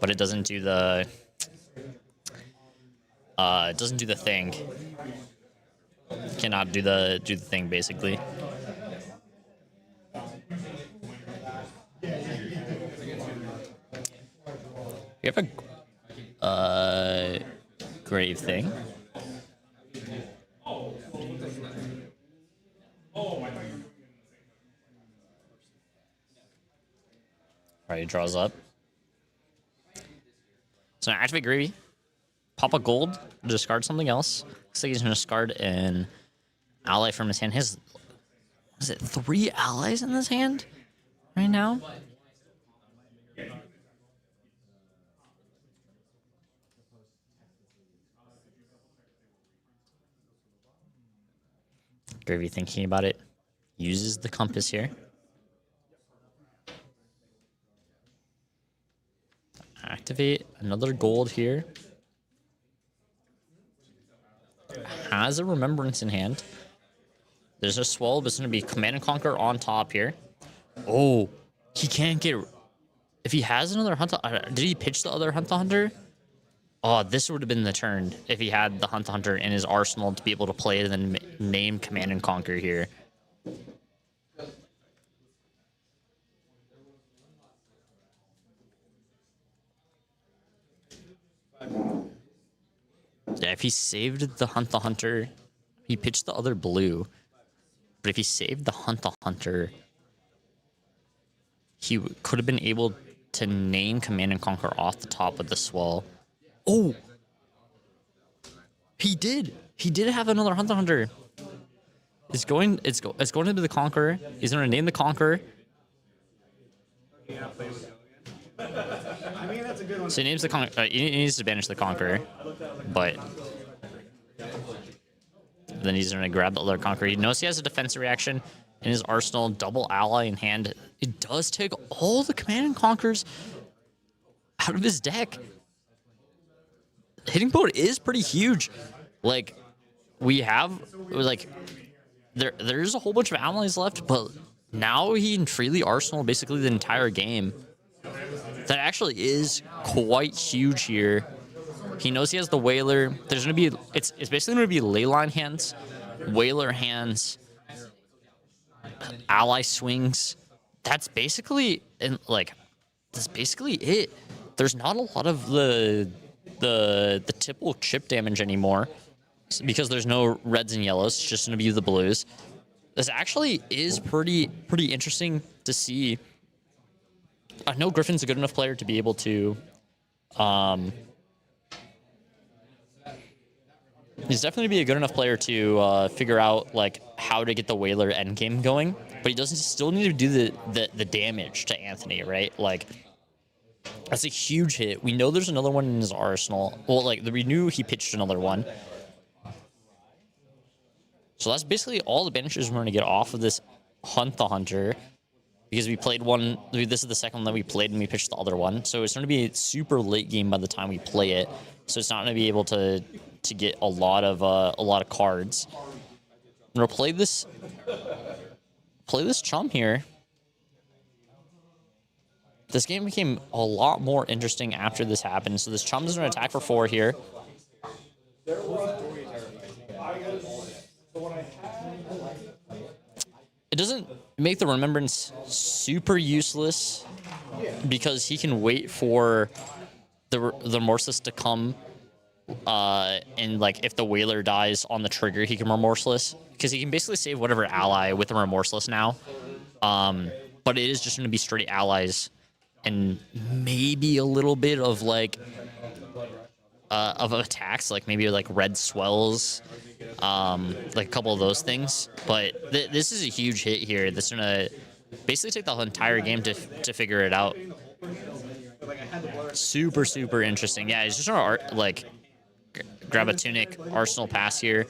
but it doesn't do the thing. Cannot do the thing basically. We have a grave thing. Alright, he draws up. So now activate Gravy. Pop a gold, discard something else. Looks like he's gonna discard an ally from his hand. Is it 3 allies in this hand right now? Gravy thinking about it. Uses the compass here. Activate another gold here. Has a remembrance in hand. There's a swell, but it's going to be Command and Conquer on top here. Oh, he can't get... If he has another Hunter... Did he pitch the other Hunter? Oh, this would have been the turn if he had the Hunter in his arsenal to be able to play and then name Command and Conquer here. Yeah, if he saved the Hunter, he pitched the other blue. But if he saved the Hunter, he could have been able to name Command and Conquer off the top with the swell. Oh! He did! He did have another Hunter. It's going to be the Conqueror. He's going to name the Conqueror. I mean, that's a good one. So he names the Conqueror. He needs to banish the Conqueror. But then he's going to grab the other Conqueror. He knows he has a defensive reaction in his arsenal. Double ally in hand. It does take all the Command and Conquers out of his deck. Hitting boat is pretty huge. Like, we have, like, there's a whole bunch of allies left, but now he can freely arsenal basically the entire game. That actually is quite huge here. He knows he has the Whaler. There's going to be, it's basically going to be Leyline hands, Whaler hands, ally swings. That's basically, that's basically it. There's not a lot of the typical chip damage anymore because there's no reds and yellows. It's just going to be the blues. This actually is pretty interesting to see. I know Griffin's a good enough player to be able to. He's definitely be a good enough player to figure out like how to get the Whaler endgame going, but he doesn't still need to do the damage to Anthony, right? Like, that's a huge hit. We know there's another one in his arsenal. Well, like we knew he pitched another one. So that's basically all the banishes we're going to get off of this Hunt the Hunter. Because we played one, this is the second one that we played and we pitched the other one. So it's going to be a super late game by the time we play it. So it's not going to be able to get a lot of cards. We'll play this chum here. This game became a lot more interesting after this happened. So this chum is going to attack for 4 here. It doesn't make the remembrance super useless because he can wait for the remorseless to come, and like if the Whaler dies on the trigger, he can remorseless because he can basically save whatever ally with the remorseless now. But it is just going to be straight allies and maybe a little bit of like of attacks, like maybe like red swells. Like a couple of those things, but this is a huge hit here. That's gonna basically take the whole entire game to figure it out. Super interesting. Yeah, he's just gonna like grab a Tunic Arsenal pass here.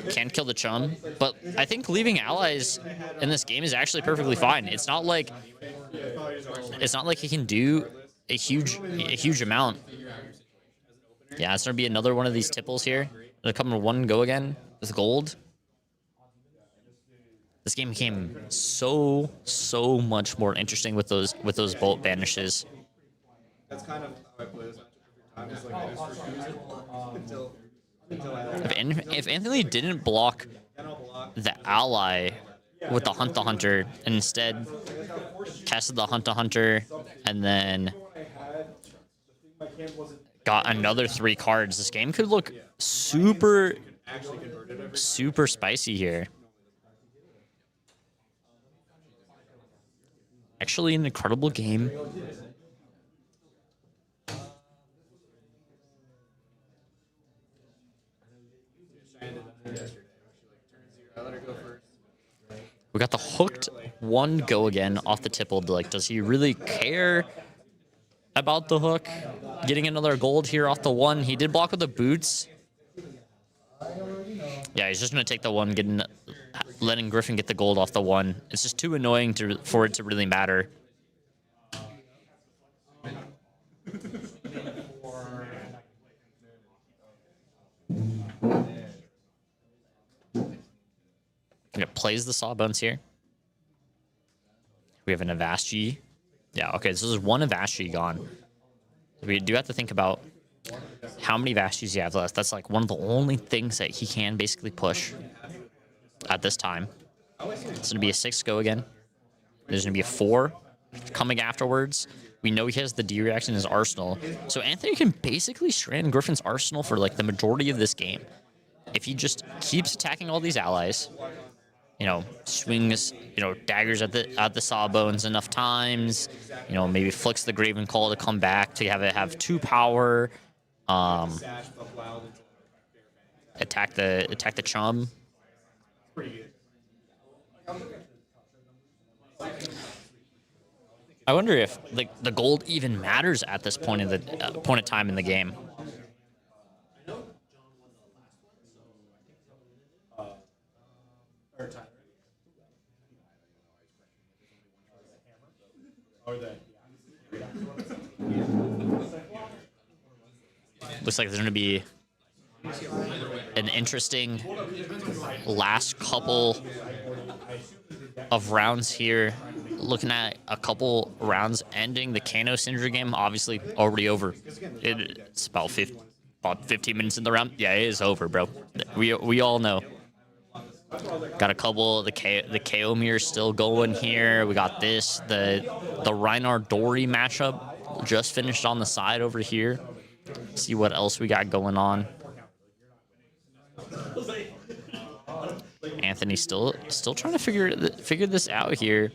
Can't kill the chum, but I think leaving allies in this game is actually perfectly fine. It's not like he can do a huge amount. Yeah, it's gonna be another one of these tipples here. They're coming to one go again with gold. This game became so much more interesting with those bolt banishes. That's kind of how I play this matchup every time. It's like I just refuse it until If Anthony didn't block the ally with the Hunter and instead casted the Hunter and then got another 3 cards, this game could look super spicy here. Actually, an incredible game. We got the hooked 1 go again off the tipple. Like, does he really care about the hook? Getting another gold here off the 1. He did block with the boots. Yeah, he's just gonna take the one, letting Griffin get the gold off the one. It's just too annoying for it to really matter. Yeah, plays the Sawbones here. We have an Avast-G. Yeah, okay, so there's one Avast-G gone. We do have to think about how many Avast-Gs he has left. That's like one of the only things that he can basically push at this time. It's going to be a 6 go again. There's going to be a 4 coming afterwards. We know he has the D reaction in his arsenal. So Anthony can basically strand Griffin's arsenal for like the majority of this game. If he just keeps attacking all these allies, you know, swings, you know, daggers at the Sawbones enough times, you know, maybe flicks the Graven Call to come back to have 2 power, attack the Chum. I wonder if the gold even matters at this point of time in the game. Looks like there's going to be an interesting last couple of rounds here. Looking at a couple rounds ending the Kano Syndra game, obviously already over. It's about 15 minutes in the round. Yeah, it is over, bro. We all know. Got a couple. The Kaomir still going here. We got this. The Reinhard Dory matchup just finished on the side over here. See what else we got going on. Anthony still trying to figure this out here.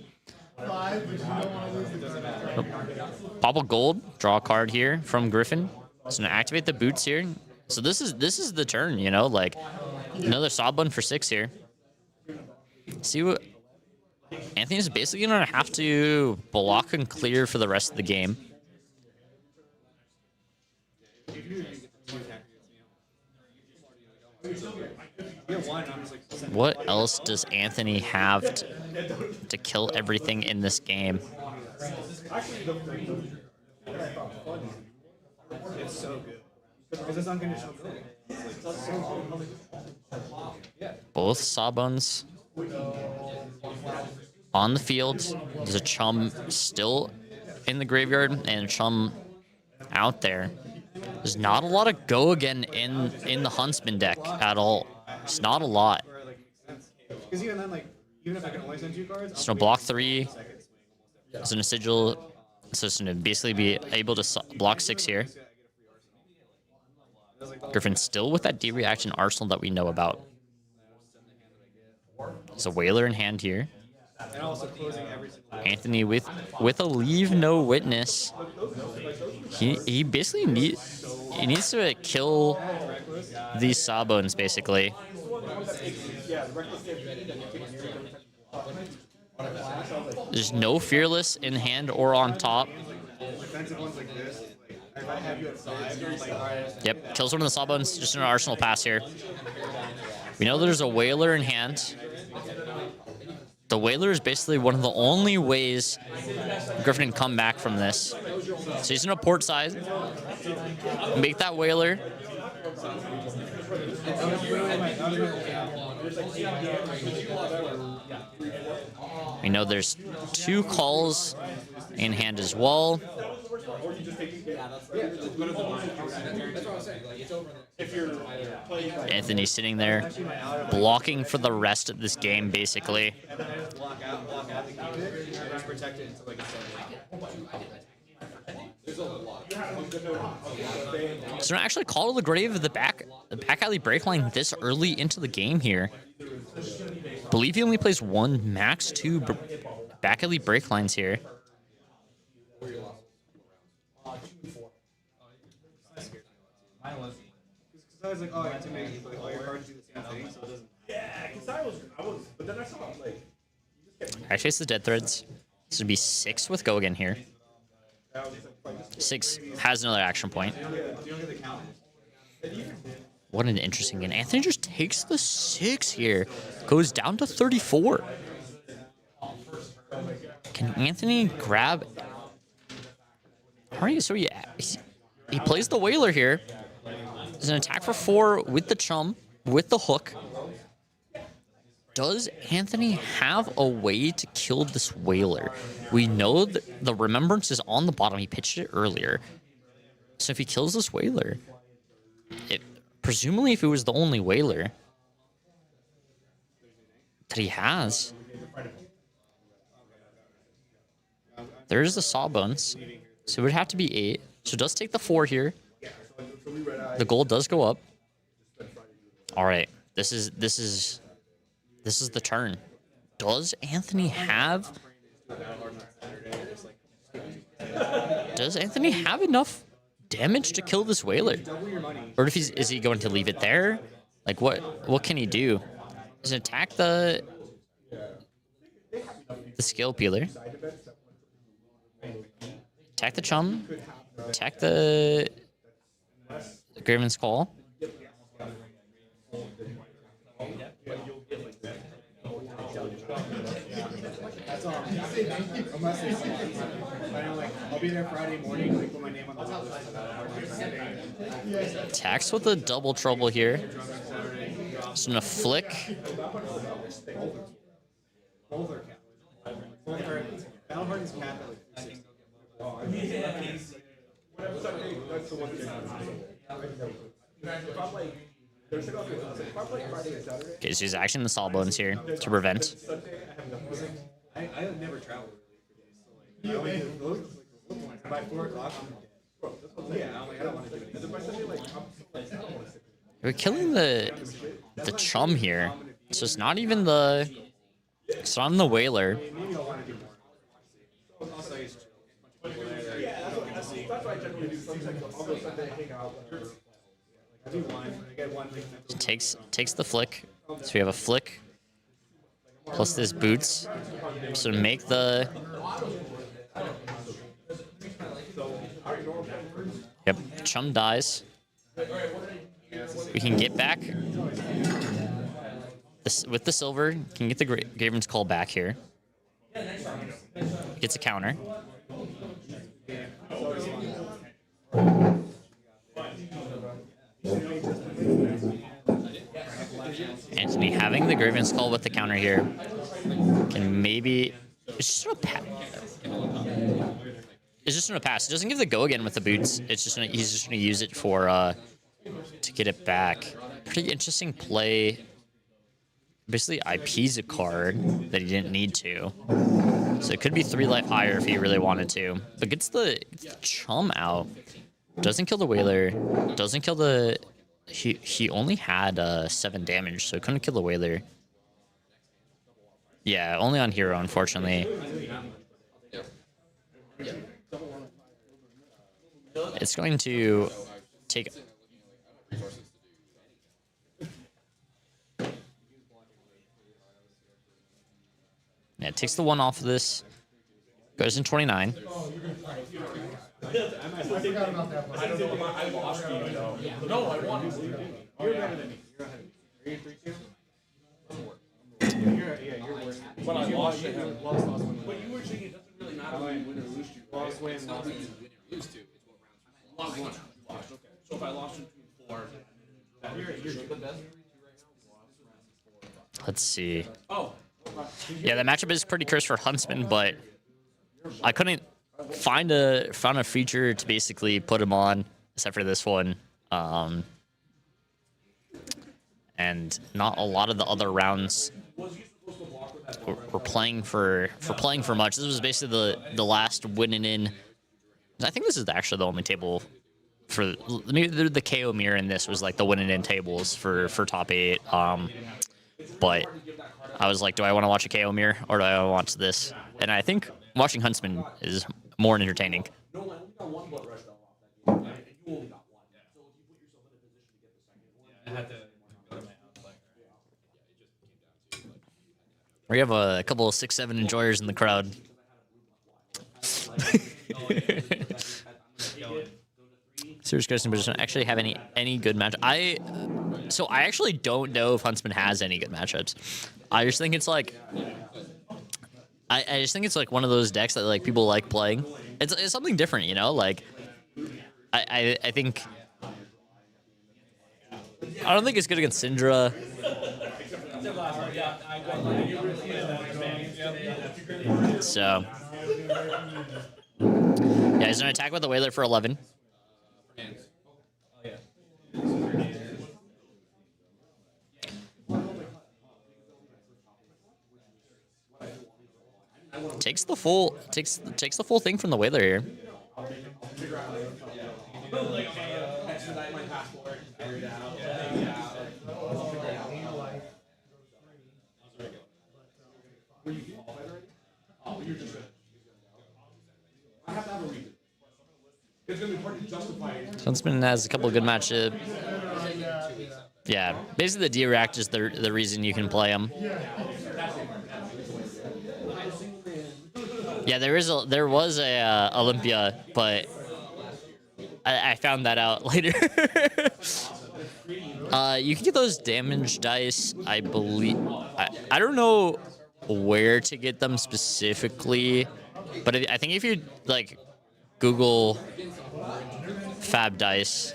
Pop a gold, draw a card here from Griffin. So gonna activate the boots here. So this is the turn, you know, like another Sawbone for 6 here. See what Anthony's basically gonna have to block and clear for the rest of the game. What else does Anthony have to kill everything in this game? It's so good. Because it's unconditional. Both Sawbones on the field. There's a Chum still in the graveyard and a Chum out there. There's not a lot of go again in the Huntsman deck at all. It's not a lot. Because even then, like, even if I can only send 2 cards, So block 3. There's an Sigil. So it's going to basically be able to block 6 here. Griffin still with that D-reaction arsenal that we know about. There's a Whaler in hand here. Anthony with a leave no witness. He basically needs to kill these Sawbones basically. There's no Fearless in hand or on top. Yep, kills one of the Sawbones, just an arsenal pass here. We know there's a Whaler in hand. The Whaler is basically one of the only ways Griffin can come back from this. So he's gonna port side, make that Whaler. We know there's 2 calls in hand as well. Anthony sitting there, blocking for the rest of this game, basically. So actually call to the grave of the back alley break line this early into the game here. Believe he only plays 1, max 2 back alley break lines here. I was like, oh, I have to make all your cards do the same thing, so it doesn't. Yeah, because I was, but then I saw like. Actually, it's the Dead Threads. This would be 6 with Go again here. 6 has another action point. What an interesting game. Anthony just takes the 6 here. Goes down to 34. Can Anthony grab... So he plays the Whaler here. There's an attack for 4 with the Chum, with the hook. Does Anthony have a way to kill this Whaler? We know that the Remembrance is on the bottom. He pitched it earlier. So if he kills this Whaler, presumably if it was the only Whaler that he has, there's the Sawbones. So it would have to be 8. So it does take the 4 here. The goal does go up. All right, this is the turn. Does Anthony have? Does Anthony have enough damage to kill this Whaler? Or is he going to leave it there? Like what can he do? Does he attack the Scale Peeler? Attack the Chum. Attack the Graven's Call. I'll be there Friday morning. Put my name on the list. Attacks with a double trouble here. Just gonna flick. Okay, so he's actioning the Sawbones here to prevent. I never traveled. By 4 o'clock. Yeah, I don't want to do it. We're killing the Chum here. So it's not even the Whaler. Maybe I'll want to do more. Also, it's that's what I generally do. Sometimes I'll go Sunday, hang out. I do one. I get one. Takes the flick. So we have a flick plus this boots. So to make the... Yep, Chum dies. We can get back with the silver. Can get the Graven's Call back here. Gets a counter. Anthony having the Graven's Call with the counter here can maybe... It's just gonna pass. It's just gonna pass. It doesn't give the go again with the boots. It's just he's just gonna use it for to get it back. Pretty interesting play. Basically IPs a card that he didn't need to. So it could be 3 life higher if he really wanted to. But gets the Chum out. Doesn't kill the Whaler. Doesn't kill the... He only had 7 damage, so couldn't kill the Whaler. Yeah, only on hero, unfortunately. It's going to take... Yeah, it takes the 1 off of this. Goes in 29. When I lost to him, but you were saying it doesn't really matter when you win or lose to. Lost, win, lost, win, lose to. It's what rounds you Lost, lost. Okay. So if I lost to 4, Let's see. oh. Yeah, the matchup is pretty cursed for Huntsman, but I couldn't find a feature to basically put him on, except for this one. And not a lot of the other rounds were playing for much. This was basically the last winning in. I think this is actually the only table for maybe the KO mirror in this was like the winning in tables for top 8. But I was like, do I want to watch a KO mirror or do I want to watch this? And I think watching Huntsman is more entertaining. We have a couple of 6-7 enjoyers in the crowd. Serious question, but just don't actually have any good match. So I actually don't know if Huntsman has any good matchups. I just think it's like I just think it's like one of those decks that like people like playing. It's something different, you know. Like I think I don't think it's good against Syndra. So yeah, he's gonna attack with the Whaler for 11. Takes the full thing from the Whaler here. Huntsman has a couple of good matchups. Yeah, basically the D-React is the reason you can play him. Yeah, there was a Olympia, but I found that out later. You can get those damage dice, I believe. I don't know where to get them specifically, but I think if you like Google Fab dice.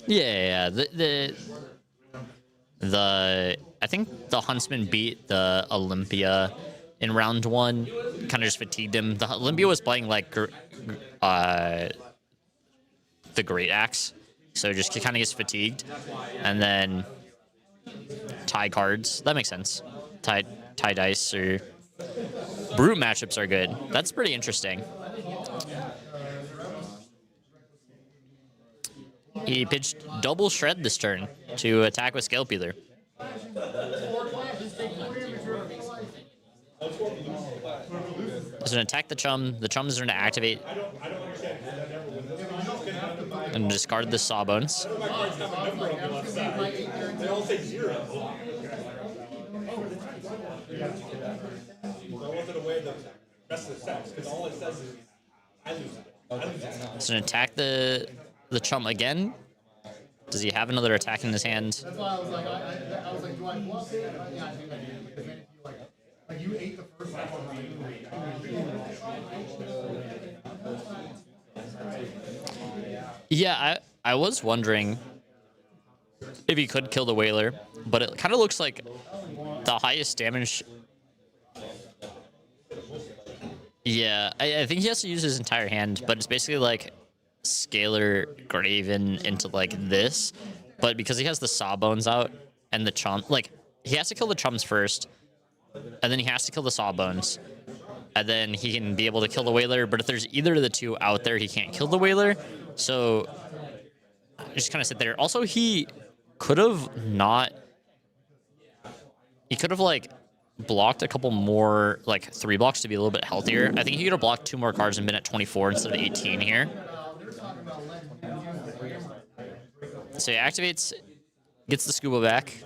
Yeah. The I think the Huntsman beat the Olympia in round 1. Kind of just fatigued him. The Olympia was playing like the Great Axe, so just kind of gets fatigued, and then tie cards. That makes sense. Tie dice or brute matchups are good. That's pretty interesting. He pitched double shred this turn to attack with Scale Peeler. He's going to attack the Chum. The Chum is going to activate and discard the Sawbones. He's going to attack the Chum again. Does he have another attack in his hand? That's why I was like, do I bluff it? Yeah, I do. Because then if you like you ate the first one. Yeah, I was wondering if he could kill the Whaler, but it kind of looks like the highest damage. Yeah, I think he has to use his entire hand, but it's basically like Scalar Graven into like this, but because he has the Sawbones out and the Chum, like he has to kill the Chums first, and then he has to kill the Sawbones, and then he can be able to kill the Whaler. But if there's either of the two out there, he can't kill the Whaler. So just kind of sit there. Also, he could have not. He could have like blocked a couple more, like 3 blocks to be a little bit healthier. I think he could have blocked 2 more cards and been at 24 instead of 18 here. So he activates, gets the Scuba back.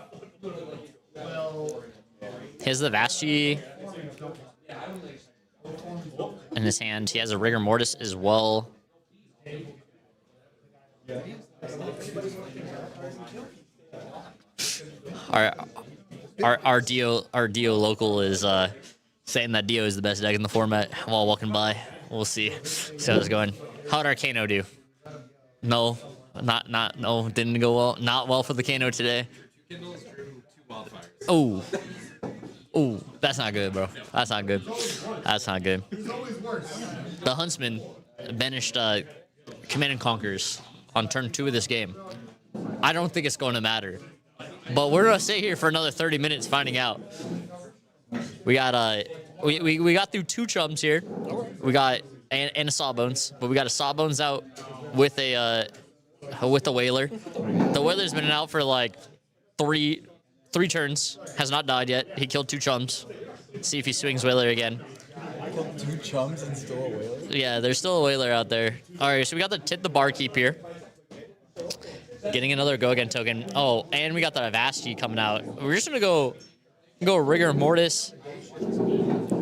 He has the Vasti in his hand. He has a Rigor Mortis as well. Our Dio local is saying that Dio is the best deck in the format while walking by. We'll see how it's going. How'd our Kano do? No, no, didn't go well. Not well for the Kano today. Oh, that's not good, bro. That's not good. The Huntsman banished Command and Conquers on turn 2 of this game. I don't think it's going to matter, but we're gonna sit here for another 30 minutes finding out. We got we got through 2 Chums here. We got and a Sawbones, but we got a Sawbones out with a Whaler. The Whaler's been out for like three turns, has not died yet. He killed 2 Chums. See if he swings Whaler again. I killed 2 Chums and still a Whaler? Yeah, there's still a Whaler out there. All right, so we got the Tit the Barkeep here. Getting another Go Again token. Oh, and we got the Vasti coming out. We're just gonna go Rigor Mortis.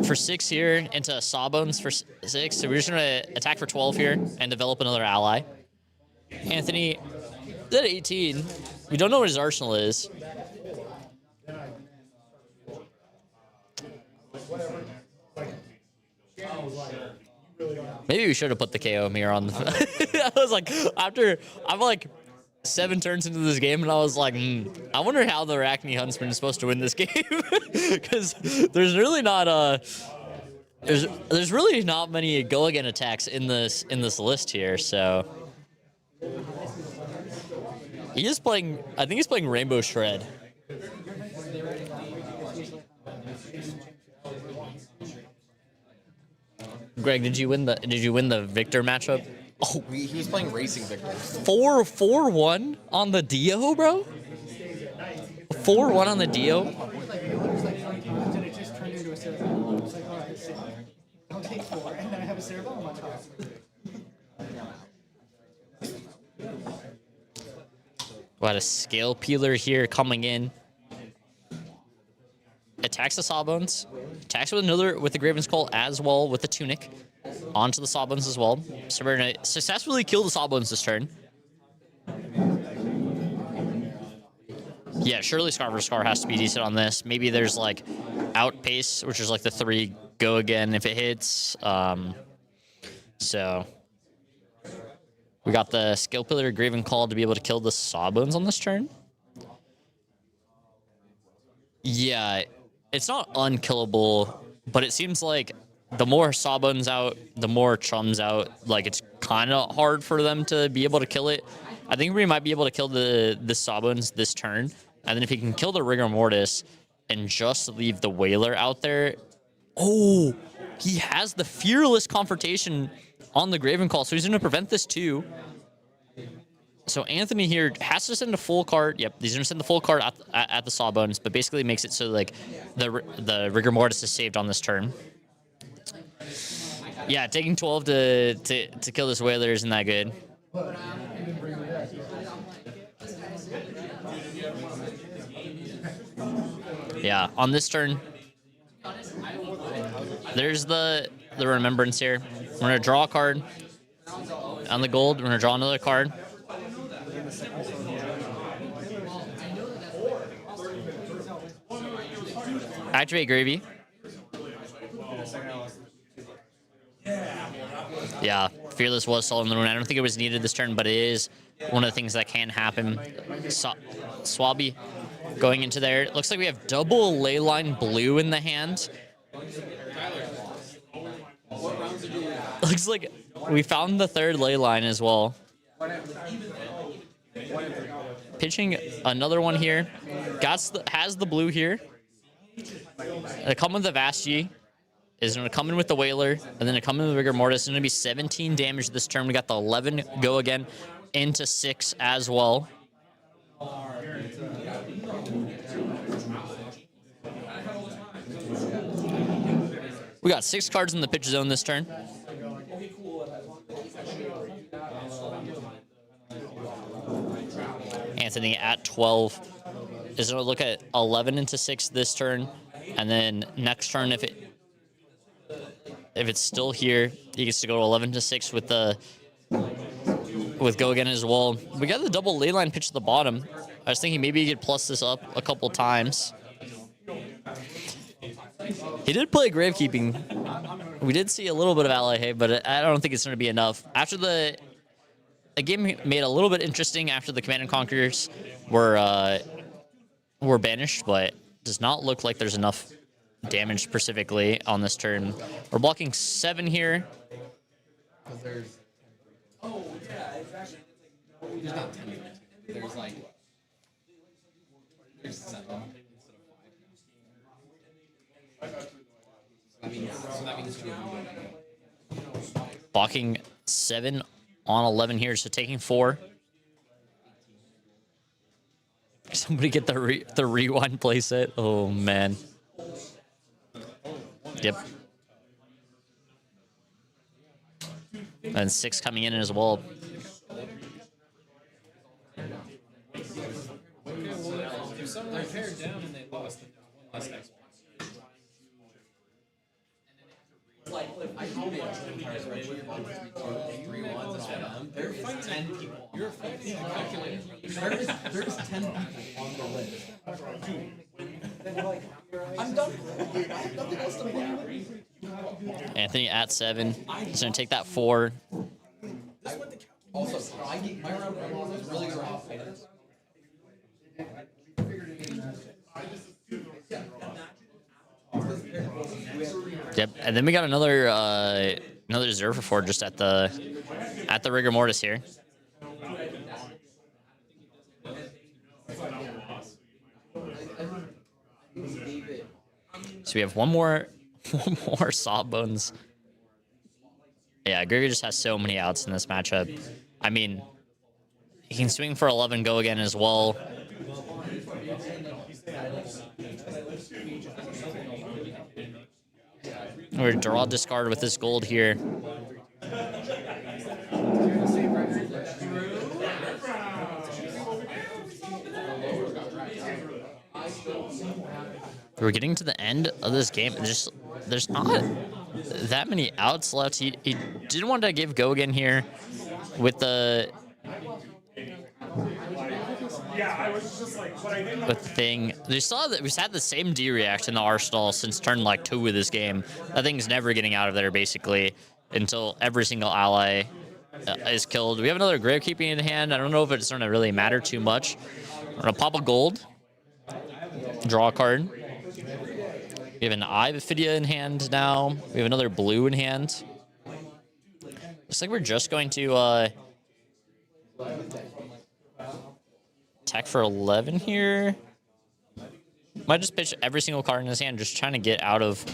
for 6 here into Sawbones for 6. So we're just gonna attack for 12 here and develop another ally. Anthony at 18. We don't know what his arsenal is. Maybe we should have put the KO mirror on. I was like, I'm like 7 turns into this game, and I was like, I wonder how the Arachne Huntsman is supposed to win this game, because there's really not there's really not many go again attacks in this list here. So he is playing. I think he's playing Rainbow Shred. Greg, did you win the Victor matchup? Oh, he was playing Racing Victor. 4-1 on the Dio, bro. 4-1 on the Dio. And it just turned into a Cerebellum. I was like, all right, sick. I'll take 4, and then I have a Cerebellum on top. We had a Scale Peeler here coming in. Attacks the Sawbones. Attacks with the Graven's Call as well with the Tunic. Onto the Sawbones as well. So we're going to successfully kill the Sawbones this turn. Yeah, surely Scar vs. Scar has to be decent on this. Maybe there's like Outpace, which is like the 3 go again if it hits. So we got the Scale Pillar Graven Call to be able to kill the Sawbones on this turn. Yeah, it's not unkillable, but it seems like the more Sawbones out, the more Chum's out. Like, it's kind of hard for them to be able to kill it. I think we might be able to kill the Sawbones this turn, and then if he can kill the Rigor Mortis and just leave the Whaler out there. Oh, he has the Fearless Confrontation on the Graven Call, so he's going to prevent this too. So Anthony here has to send a full card. Yep, he's going to send the full card at the Sawbones, but basically makes it so like the Rigor Mortis is saved on this turn. Yeah, taking 12 to kill this Whaler isn't that good. Yeah, on this turn, there's the Remembrance here. We're going to draw a card on the gold. We're going to draw another card. Activate Gravy. Yeah, Fearless was solid in the rune. I don't think it was needed this turn, but it is one of the things that can happen. Swabby going into there. It looks like we have double Leyline Blue in the hand. Looks like we found the 3rd Leyline as well. Pitching another one here. Has the blue here. They come with the Vasti. Is going to come in with the Whaler, and then to come in with the Rigor Mortis. It's going to be 17 damage this turn. We got the 11 go again into 6 as well. We got 6 cards in the pitch zone this turn. Anthony at 12 is going to look at 11 into 6 this turn, and then next turn if it's still here, he gets to go to 11 to 6 with go again as well. We got the double Leyline pitch at the bottom. I was thinking maybe he could plus this up a couple times. He did play Gravekeeping. We did see a little bit of ally hay, but I don't think it's going to be enough. After the game made a little bit interesting after the Command and Conquerors were banished, but does not look like there's enough damage specifically on this turn. We're blocking 7 here. There's not 10. There's like there's 7 instead of 5. So that means 2. Blocking 7 on 11 here, so taking 4. Somebody get the rewind playset. Oh man. Yep. And 6 coming in as well. If someone paired down and they lost, then one less X. They're fighting 10 people. You're fighting calculated. There's 10 people on the list. I'm done. I have nothing else to play. Anthony at 7. He's gonna take that 4. Also, my round was really good. Yep, and then we got another reserve for 4 just at the rigor mortis here. So we have one more sawbones. Yeah, Gregor just has so many outs in this matchup. I mean, he can swing for 11, go again as well. We're draw discard with this gold here. We're getting to the end of this game. There's not that many outs left. He didn't want to give go again here with the thing. We saw that we've had the same D react in the Arsenal since turn like 2 of this game. That thing's never getting out of there basically until every single ally is killed. We have another gravekeeping in hand. I don't know if it's going to really matter too much. We're going to pop a gold, draw a card. We have an Eye of Ophidia in hand now. We have another blue in hand. Looks like we're just going to attack for 11 here. Might just pitch every single card in his hand, just trying to get out of.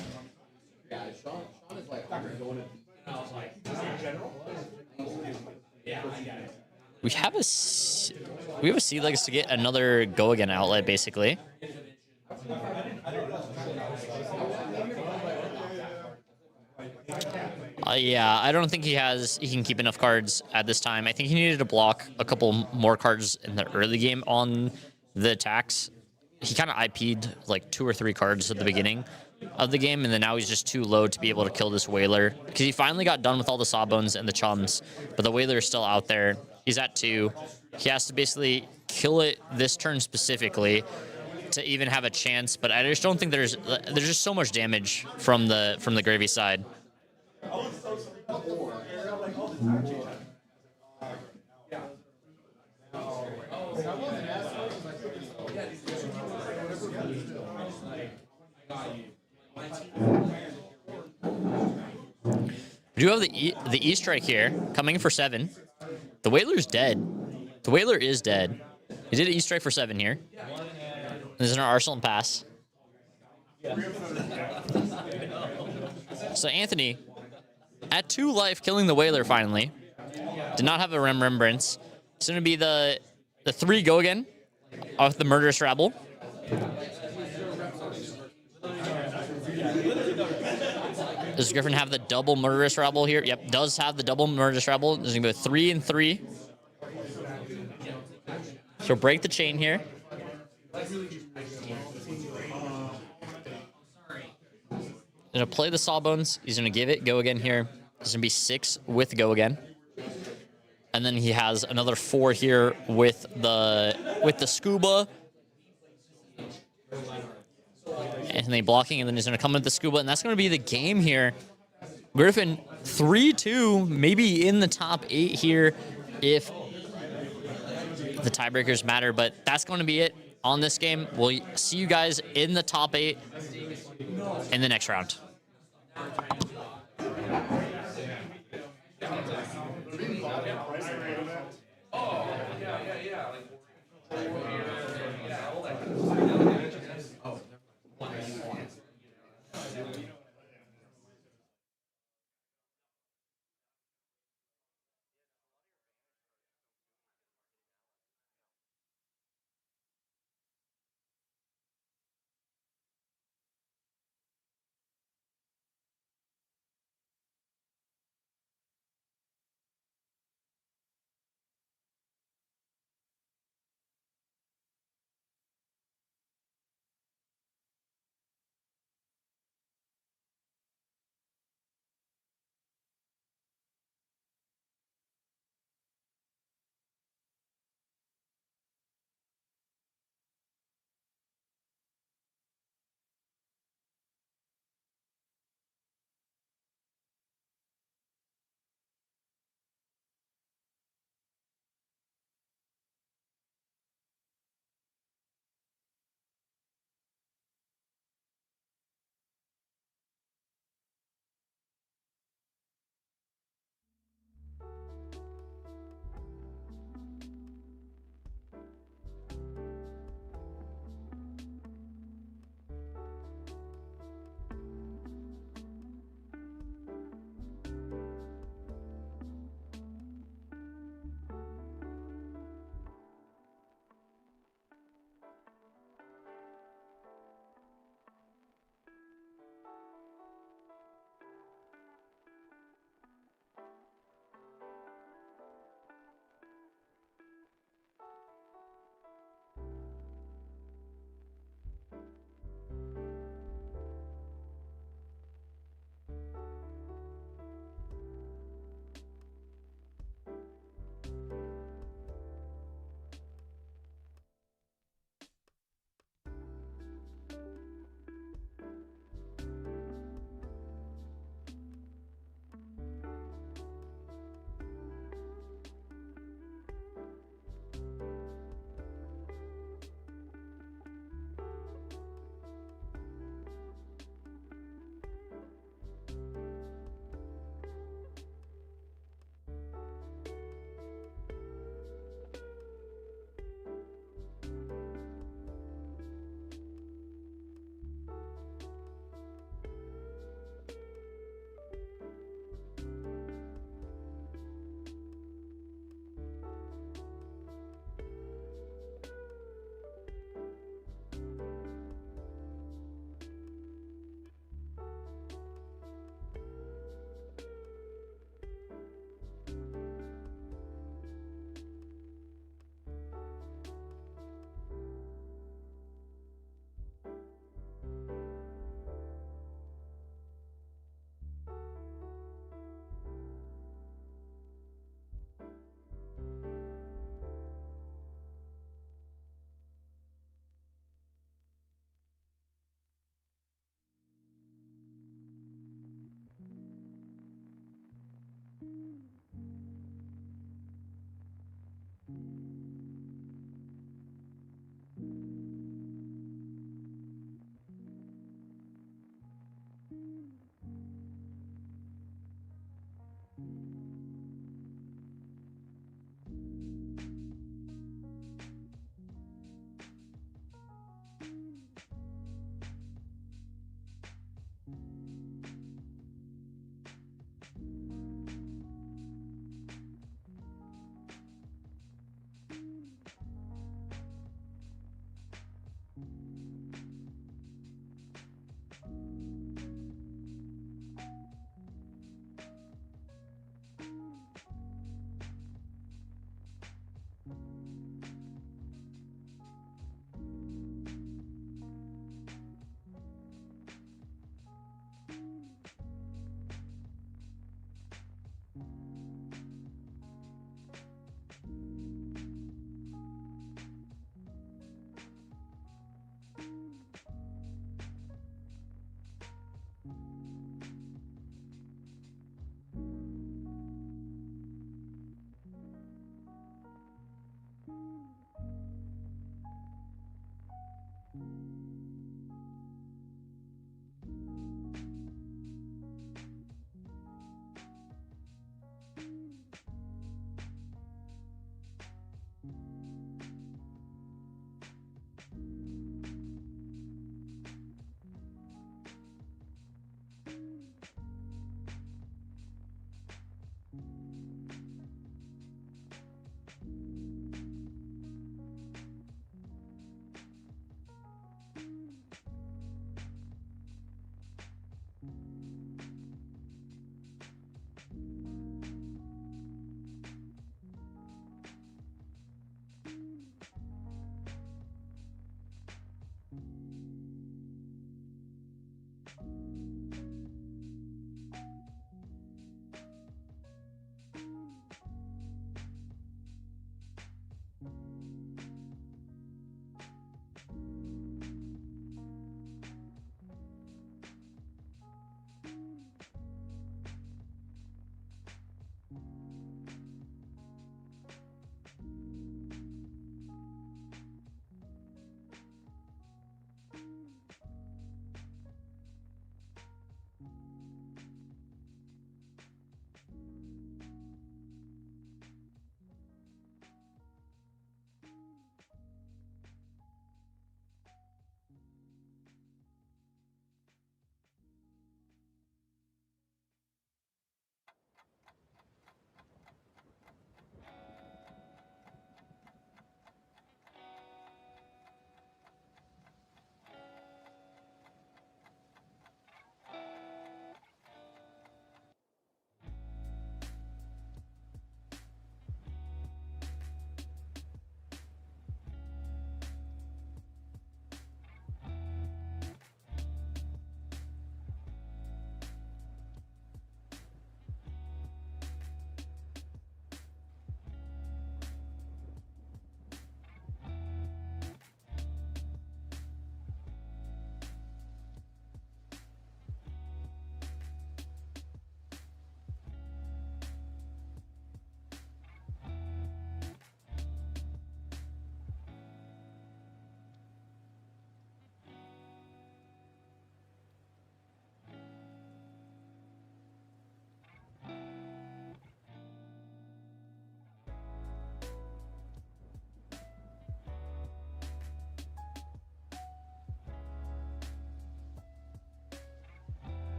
We have a Sea Legs to get another go again outlet, basically. Yeah, I don't think he can keep enough cards at this time. I think he needed to block a couple more cards in the early game on the attacks. He kind of IP'd like 2 or 3 cards at the beginning of the game, and then now he's just too low to be able to kill this Whaler. Because he finally got done with all the Sawbones and the Chums, but the Whaler is still out there. He's at 2. He has to basically kill it this turn specifically to even have a chance, but I just don't think there's just so much damage from the Gravy side. We do have the E-Strike here, coming for 7. The Whaler's dead. The Whaler is dead. He did an E-Strike for 7 here. This is an Arsenal pass. So Anthony, at 2 life, killing the Whaler finally. Did not have a Remembrance. It's going to be the 3 go again off the Murderous Rabble. Does Griffin have the double Murderous Rabble here? Yep, does have the double Murderous Rabble. There's going to be a 3 and 3. So break the chain here. Going to play the Sawbones. He's going to give it go again here. There's going to be 6 with go again. And then he has another 4 here with the Scuba. Anthony blocking, and then he's going to come with the Scuba, and that's going to be the game here. Griffin 3-2, maybe in the top 8 here if the tiebreakers matter, but that's going to be it on this game. We'll see you guys in the top 8 in the next round.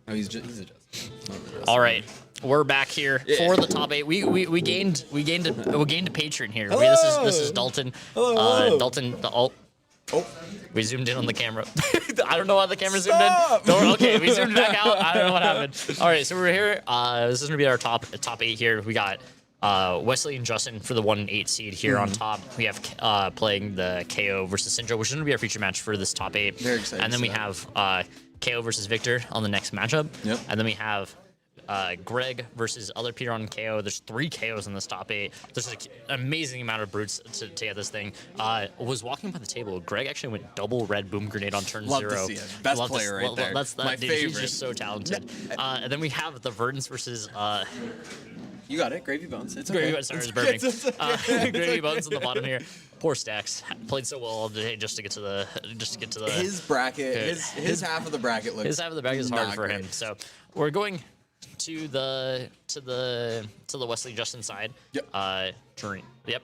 Oh, he's adjusting. All right, we're back here for the top 8. We gained a patron here. This is Dalton. Dalton. We zoomed in on the camera. I don't know why the camera zoomed in. Okay, we zoomed back out. I don't know what happened. All right, so we're here. This is gonna be our top 8 here. We got Wesley and Justin for the 1 and 8 seed here on top. We have playing the KO versus Syndra, which is gonna be our feature match for this top 8. Very excited. And then we have KO versus Victor on the next matchup. Yep. And then we have Greg versus other Peter on KO. There's 3 KOs in this top 8. There's an amazing amount of brutes to get this thing. Was walking by the table. Greg actually went double red boom grenade on turn Love 0. to see it. Best player right there. That's My dude, favorite. He's just so talented. And then we have the Verdants versus You got it. Gravy Bones. It's Gravy okay. Bones. Sorry, it's burping. Gravy Bones on the bottom here. Poor Stacks. Played so well all day just to get to the His bracket. His half of the bracket looks. his half of the bag is hard not for great. him. So we're going to the Wesley Justin side. Yep. Yep.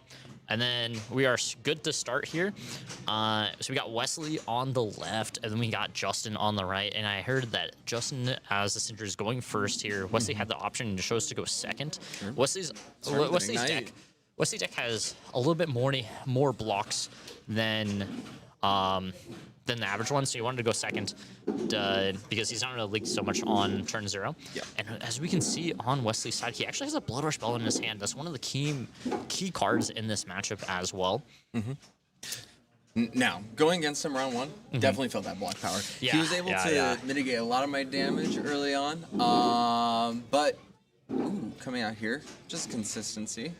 And then we are good to start here. So we got Wesley on the left, and then we got Justin on the right. And I heard that Justin, as the center, is going first here. Wesley had the option and chose to go second. Sure. Wesley's Ignite. deck has a little bit more blocks than the average one, so he wanted to go second because he's not going to leak so much on turn 0. Yeah. And as we can see on Wesley's side, he actually has a Blood Rush Bell in his hand. That's one of the key cards in this matchup as well. Now, going against him round 1, definitely felt that block power. Yeah, He was able to mitigate a lot of my damage early on. But coming out here, just consistency.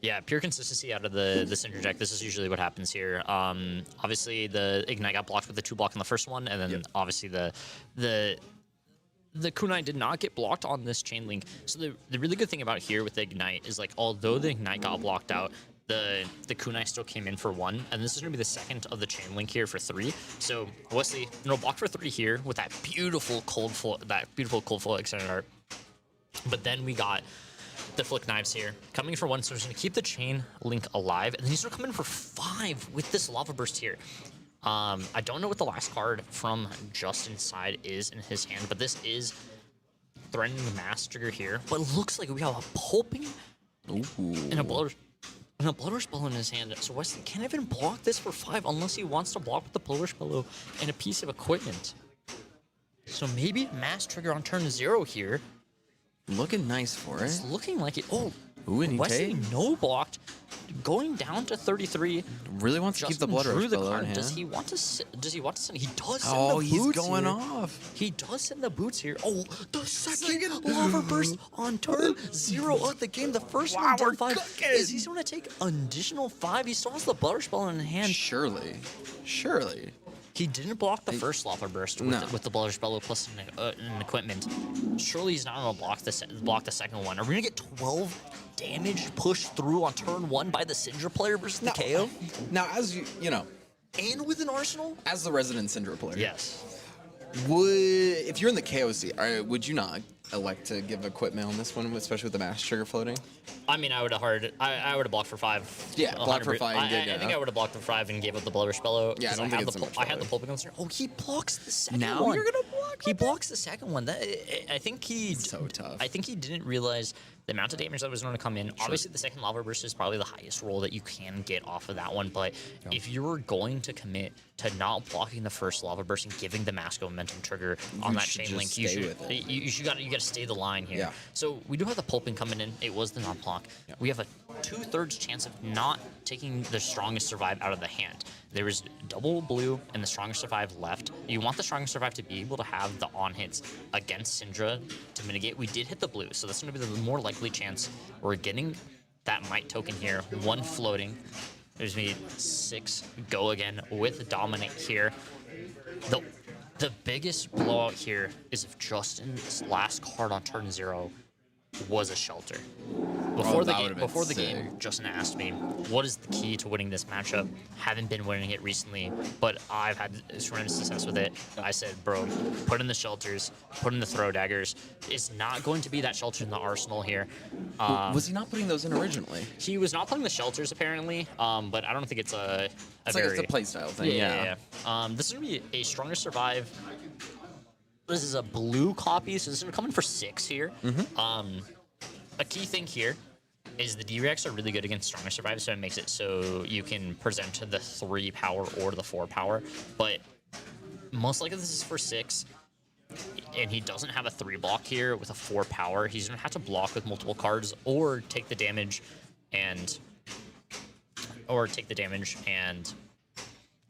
Yeah, pure consistency out of the Syndra deck. This is usually what happens here. Obviously, the Ignite got blocked with the 2 block on the first one, and then obviously the Kunai did not get blocked on this chain link. So the really good thing about here with the Ignite is, like, although the Ignite got blocked out, the Kunai still came in for 1, and this is going to be the second of the chain link here for 3. So Wesley, block for 3 here with that beautiful cold flow extended art. But then we got the Flick Knives here coming for 1, so we're just going to keep the chain link alive, and then he's going to come in for 5 with this Lava Burst here. I don't know what the last card from Justin's side is in his hand, but this is Threatening the Mass Trigger here. But it looks like we have a Pulping and a Blood Rush Bellow in his hand. So Wesley can't even block this for 5 unless he wants to block with the Blood Rush Bellow and a piece of equipment. So maybe Mass Trigger on turn 0 here. Looking nice for it. It's looking like it. Oh, and he Wesley takes. no blocked, going down to 33. Really wants to keep the Blood drew Rush the Bellow in card. hand. Does he want to send? He does send Oh, the he's boots going here. off. He does send the boots here. Oh, the second Lava Burst on turn 0 of the game. The first one down 5. Is he going to take an additional 5? He still has the Blood Rush Bellow in hand. Surely. He didn't block the first Lava Burst with the Blood Rush Bellow plus an equipment. Surely he's not going to block the second one. Are we going to get 12 damage pushed through on turn 1 by the Syndra player versus the KO? Now, as you know, And with an Arsenal? as the resident Syndra player, Yes. if you're in the KOC, would you not elect to give equipment on this one, especially with the Mass Trigger floating? I mean, I would have blocked for 5. Yeah, block for 5 and I get think I would have blocked for 5 and gave up the Blood Rush Bellow. Yeah, I 'cause don't think had it's the so much I had better. the pulping on the Oh, he blocks the second Now one. you're gonna block He blocks the second one. I think he. So tough. I think he didn't realize the amount of damage that was going to come in. Obviously, the second Lava Burst is probably the highest roll that you can get off of that one. But if you were going to commit to not blocking the first Lava Burst and giving the Mask Momentum trigger on that should chain just link, stay with it. you got to stay the line here. Yeah. So we do have the pulping coming in. It was the non-block. We have a 2/3 chance of not taking the strongest survive out of the hand. There is double blue and the strongest survive left. You want the strongest survive to be able to have the on hits against Syndra to mitigate. We did hit the blue, so that's going to be the more likely chance. We're getting that Might token here. 1 floating. There's me 6 go again with Dominate here. The biggest blowout here is if Justin's last card on turn 0 was a Shelter. before that would've been before the sick. game, Justin asked me, "What is the key to winning this matchup?" Haven't been winning it recently, but I've had tremendous success with it. I said, "Bro, put in the shelters, put in the throw daggers. It's not going to be that shelter in the arsenal here." Was he not putting those in originally? He was not playing the shelters apparently, but I don't think it's a It's very like it's a playstyle thing. Yeah. This is gonna be a stronger survive. This is a blue copy, so this is gonna come in for 6 here. A key thing here is the D-Reacts are really good against stronger survive, so it makes it so you can present to the 3 power or the 4 power. But most likely this is for 6, and he doesn't have a 3 block here with a 4 power. He's gonna have to block with multiple cards or take the damage and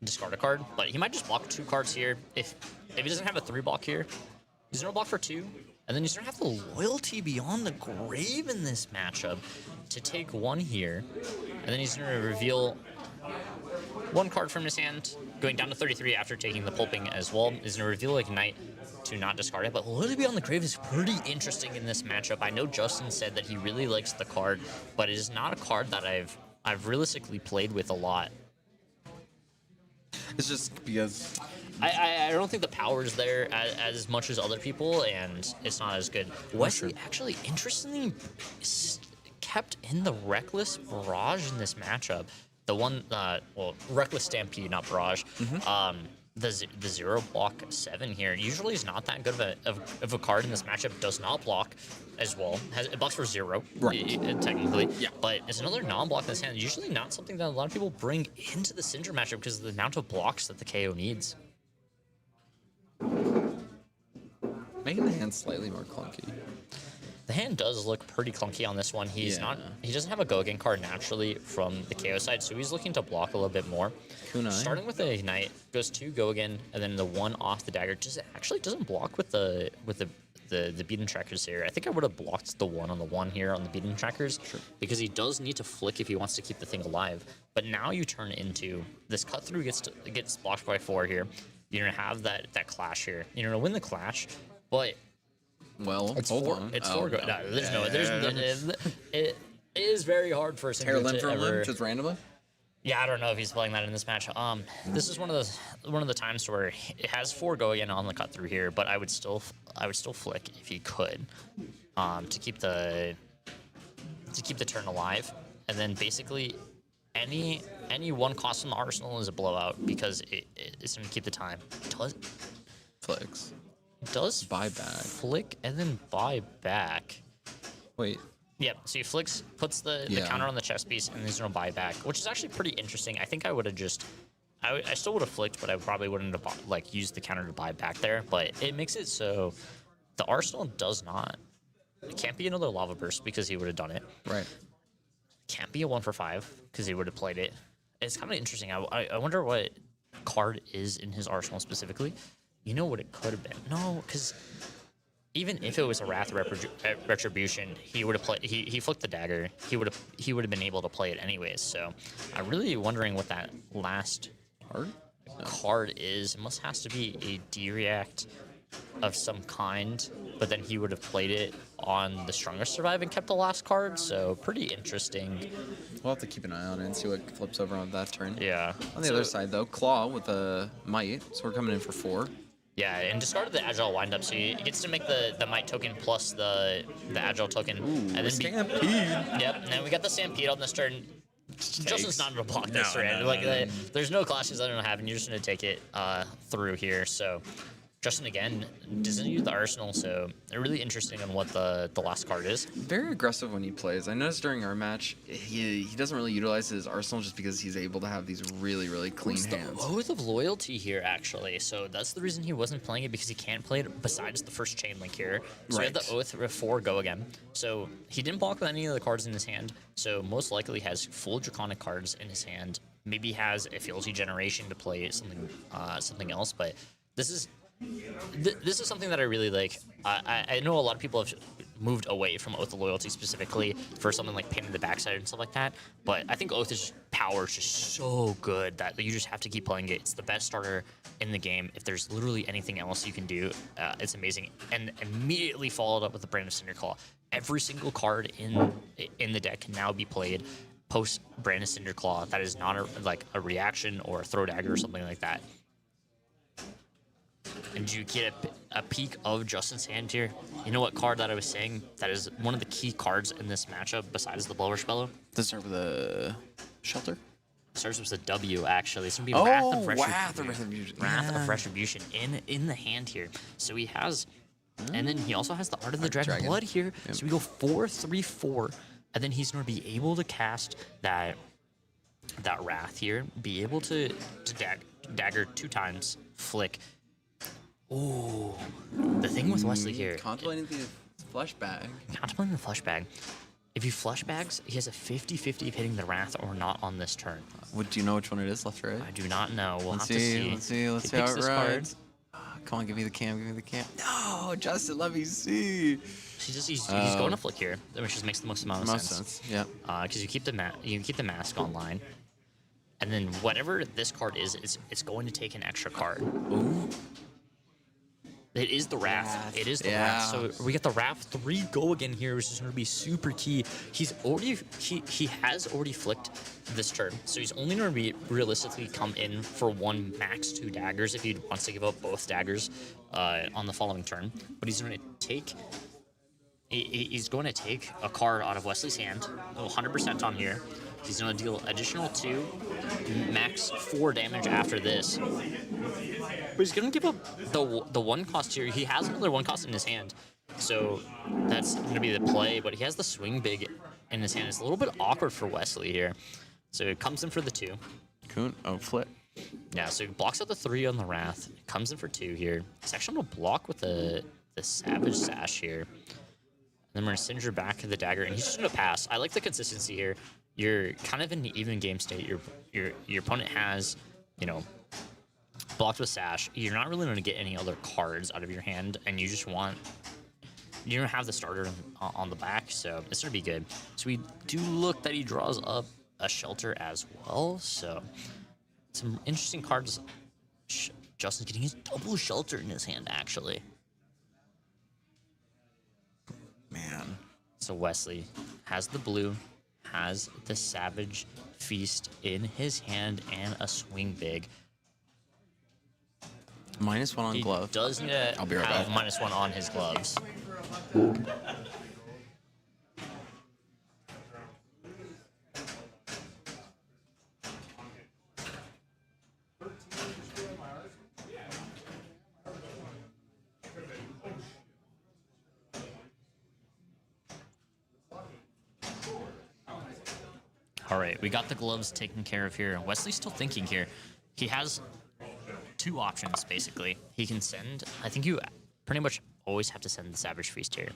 discard a card. But he might just block 2 cards here. If he doesn't have a 3 block here, he's gonna block for 2. And then he's going to have the Loyalty Beyond the Grave in this matchup to take 1 here. And then he's going to reveal 1 card from his hand, going down to 33 after taking the Pulping as well. He's going to reveal Ignite to not discard it. But Loyalty Beyond the Grave is pretty interesting in this matchup. I know Justin said that he really likes the card, but it is not a card that I've realistically played with a lot. It's just because I don't think the power is there as much as other people, and it's not as good. Wesley actually, interestingly, kept in the Reckless Barrage in this matchup. The one, Reckless Stampede, not Barrage. The 0 block 7 here usually is not that good of a card in this matchup. Does not block as well. It blocks for 0, technically. Yeah. But it's another non-block in this hand. Usually not something that a lot of people bring into the Syndra matchup because of the amount of blocks that the KO needs. making the hand slightly more clunky. The hand does look pretty clunky on this one. He doesn't have a go again card naturally from the KO side, so he's looking to block a little bit more. Kunai. Starting with the Ignite, goes to go again, and then the 1 off the dagger doesn't block with the beaten trackers here. I think I would have blocked the 1 on the 1 here on the beaten trackers, because he does need to flick if he wants to keep the thing alive. But now you turn into this cut through gets blocked by 4 here. You're gonna have that clash here. You're gonna win the clash, but well, it's hold 4. on. It's 4. No, it is very hard for a Tear Syndra limb to from ever. limb, just randomly. Yeah, I don't know if he's playing that in this match. This is one of the times where it has 4 go again on the cut through here, but I would still flick if he could, to keep the turn alive, and then basically any 1 cost in the arsenal is a blowout because it's gonna keep the time. Does buy back, flick and then buy back. Wait. Yep. So he flicks, puts the counter on the chest piece, and he's gonna buy back, which is actually pretty interesting. I think I would have just, I still would have flicked, but I probably wouldn't have used the counter to buy back there. But it makes it so the arsenal does not. It can't be another lava burst because he would have done it. Right. Can't be a 1 for 5 because he would have played it. It's kind of interesting. I wonder what card is in his arsenal specifically. You know what it could have been? No, because even if it was a Wrath Retribution, he would have played. He flicked the dagger. He would have been able to play it anyways. So I'm really wondering what that last card is. It must has to be a D-React of some kind, but then he would have played it on the Strongest Survive and kept the last card. So pretty interesting. We'll have to keep an eye on it and see what flips over on that turn. Yeah. On the other side, though, Claw with a Might, so we're coming in for 4. Yeah, and discarded the Agile windup, so he gets to make the Might token plus the Agile token. Ooh, and then Stampede. Yep, and then we got the Stampede on this turn. Justin's not going to block this turn. There's no clashes that don't happen. You're just going to take it through here. So Justin, again, doesn't use the arsenal, so really interesting on what the last card is. Very aggressive when he plays. I noticed during our match, he doesn't really utilize his arsenal just because he's able to have these really, really clean hands. The Oath of Loyalty here, actually. So that's the reason he wasn't playing it, because he can't play it besides the first chain link here. So he had the Oath for go again. So he didn't block with any of the cards in his hand, so most likely has full Draconic cards in his hand. Maybe has a Fealty Generation to play something else, but this is something that I really like. I know a lot of people have moved away from Oath of Loyalty specifically for something like Pain in the Backside and stuff like that. But I think Oath's power is just so good that you just have to keep playing it. It's the best starter in the game. If there's literally anything else you can do, it's amazing. And immediately followed up with the Brand of Cinderclaw. Every single card in the deck can now be played post Brand of Cinderclaw. That is not a reaction or a throw dagger or something like that. And did you get a peek of Justin's hand here? You know what card that I was saying that is one of the key cards in this matchup besides the Blower's Bellow? Does it start with a shelter? Starts with a W, actually. It's going to be Wrath of Retribution. Wrath of Retribution. Wrath of Retribution in the hand here. So he has... And then he also has the Art of the Dragon Blood here. Yep. So we go 4-3-4. And then he's going to be able to cast that Wrath here. Be able to dagger 2 times. Flick. Ooh. The thing with Wesley here... Contemplating the flush bag. Contemplating the flush bag. If he flush bags, he has a 50-50 of hitting the Wrath or not on this turn. Do you know which one it is, left or right? I do not know. We'll have to see. see. Let's see how it rides. Come on, give me the cam. No, Justin, let me see. He's going to flick here, which just makes the most amount of sense. Yeah. Because you keep the mask online, and then whatever this card is, it's going to take an extra card. Ooh. It is the Wrath. It is the Wrath. So we get the Wrath 3 go again here, which is going to be super key. He has already flicked this turn, so he's only going to be realistically come in for 1 max 2 daggers if he wants to give up both daggers on the following turn. But he's going to take a card out of Wesley's hand, 100% on here. He's going to deal additional 2, max 4 damage after this. But he's going to give up the 1 cost here. He has another 1 cost in his hand, so that's going to be the play. But he has the swing big in his hand. It's a little bit awkward for Wesley here. So it comes in for the 2. Flip. Yeah, so he blocks out the 3 on the Wrath. Comes in for 2 here. He's actually going to block with the Savage Sash here. And then we're going to Cinder back to the dagger, and he's just going to pass. I like the consistency here. You're kind of in the even game state. Your opponent has, blocked with Sash. You're not really going to get any other cards out of your hand, and you don't have the starter on the back, so it's going to be good. So we do look that he draws up a shelter as well, so some interesting cards. Justin's getting his double shelter in his hand, actually. Man. So Wesley has the blue, has the Savage Feast in his hand, and a swing big. -1 on glove. He does need to I'll be right have back. -1 on his gloves. All right, we got the gloves taken care of here. Wesley's still thinking here. He has 2 options, basically. He can send... I think you pretty much always have to send the Savage Feast here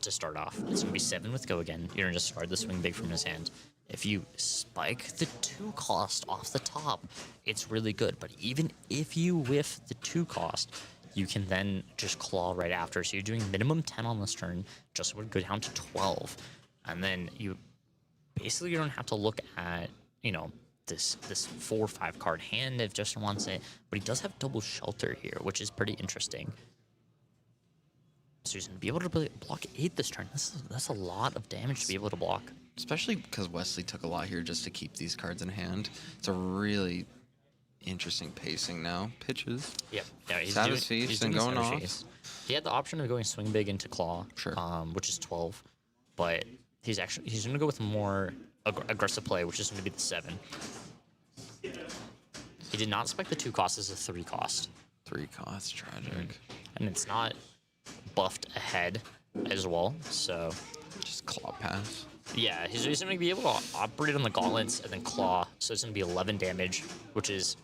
to start off. It's going to be 7 with go again. You're going to discard the swing big from his hand. If you spike the 2 cost off the top, it's really good. But even if you whiff the 2 cost, you can then just claw right after. So you're doing minimum 10 on this turn. Just would go down to 12. And then you... Basically, you don't have to look at, this 4 or 5 card hand if Justin wants it, but he does have double shelter here, which is pretty interesting. So he's going to be able to block 8 this turn. That's a lot of damage to be able to block. Especially because Wesley took a lot here just to keep these cards in hand. It's a really interesting pacing now. Pitches. Yep. Yeah, he's Savage doing Feast and going off. Feast. He had the option of going swing big into claw, Sure. Which is 12, but he's going to go with more aggressive play, which is going to be the 7. He did not spec the 2 cost as a 3 cost. 3 cost, tragic. And it's not buffed ahead as well, so... Just claw pass. Yeah, he's going to be able to operate on the gauntlets and then claw, so it's going to be 11 damage, which is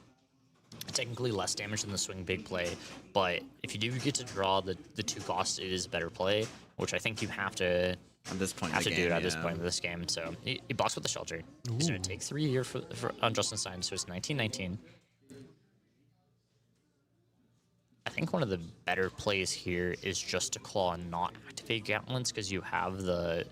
technically less damage than the swing big play, but if you do get to draw the 2 cost, it is a better play, which I think you have to... At this point have to do it at this point of this game. So he blocks with the shelter. He's going to take 3 here on Justin's side, so it's 19-19. I think think one of the better plays here is just to claw and not activate gauntlets because you have the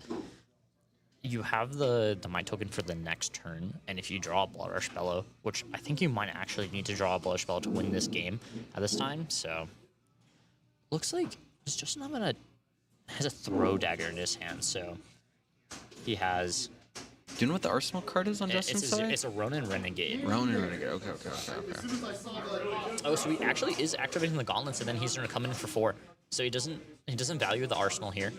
Might token for the next turn, and if you draw a Blood Rush Bellow, which I think you might actually need to draw a Blood Rush Bellow to win this game at this time, so looks like is Justin has a Throw Dagger in his hand, so he has. Do you know what the arsenal card is on Justin's side? It's a Ronin Renegade. Ronin Renegade. Okay. Oh, so he actually is activating the gauntlets, and then he's going to come in for 4. So he doesn't value the arsenal here.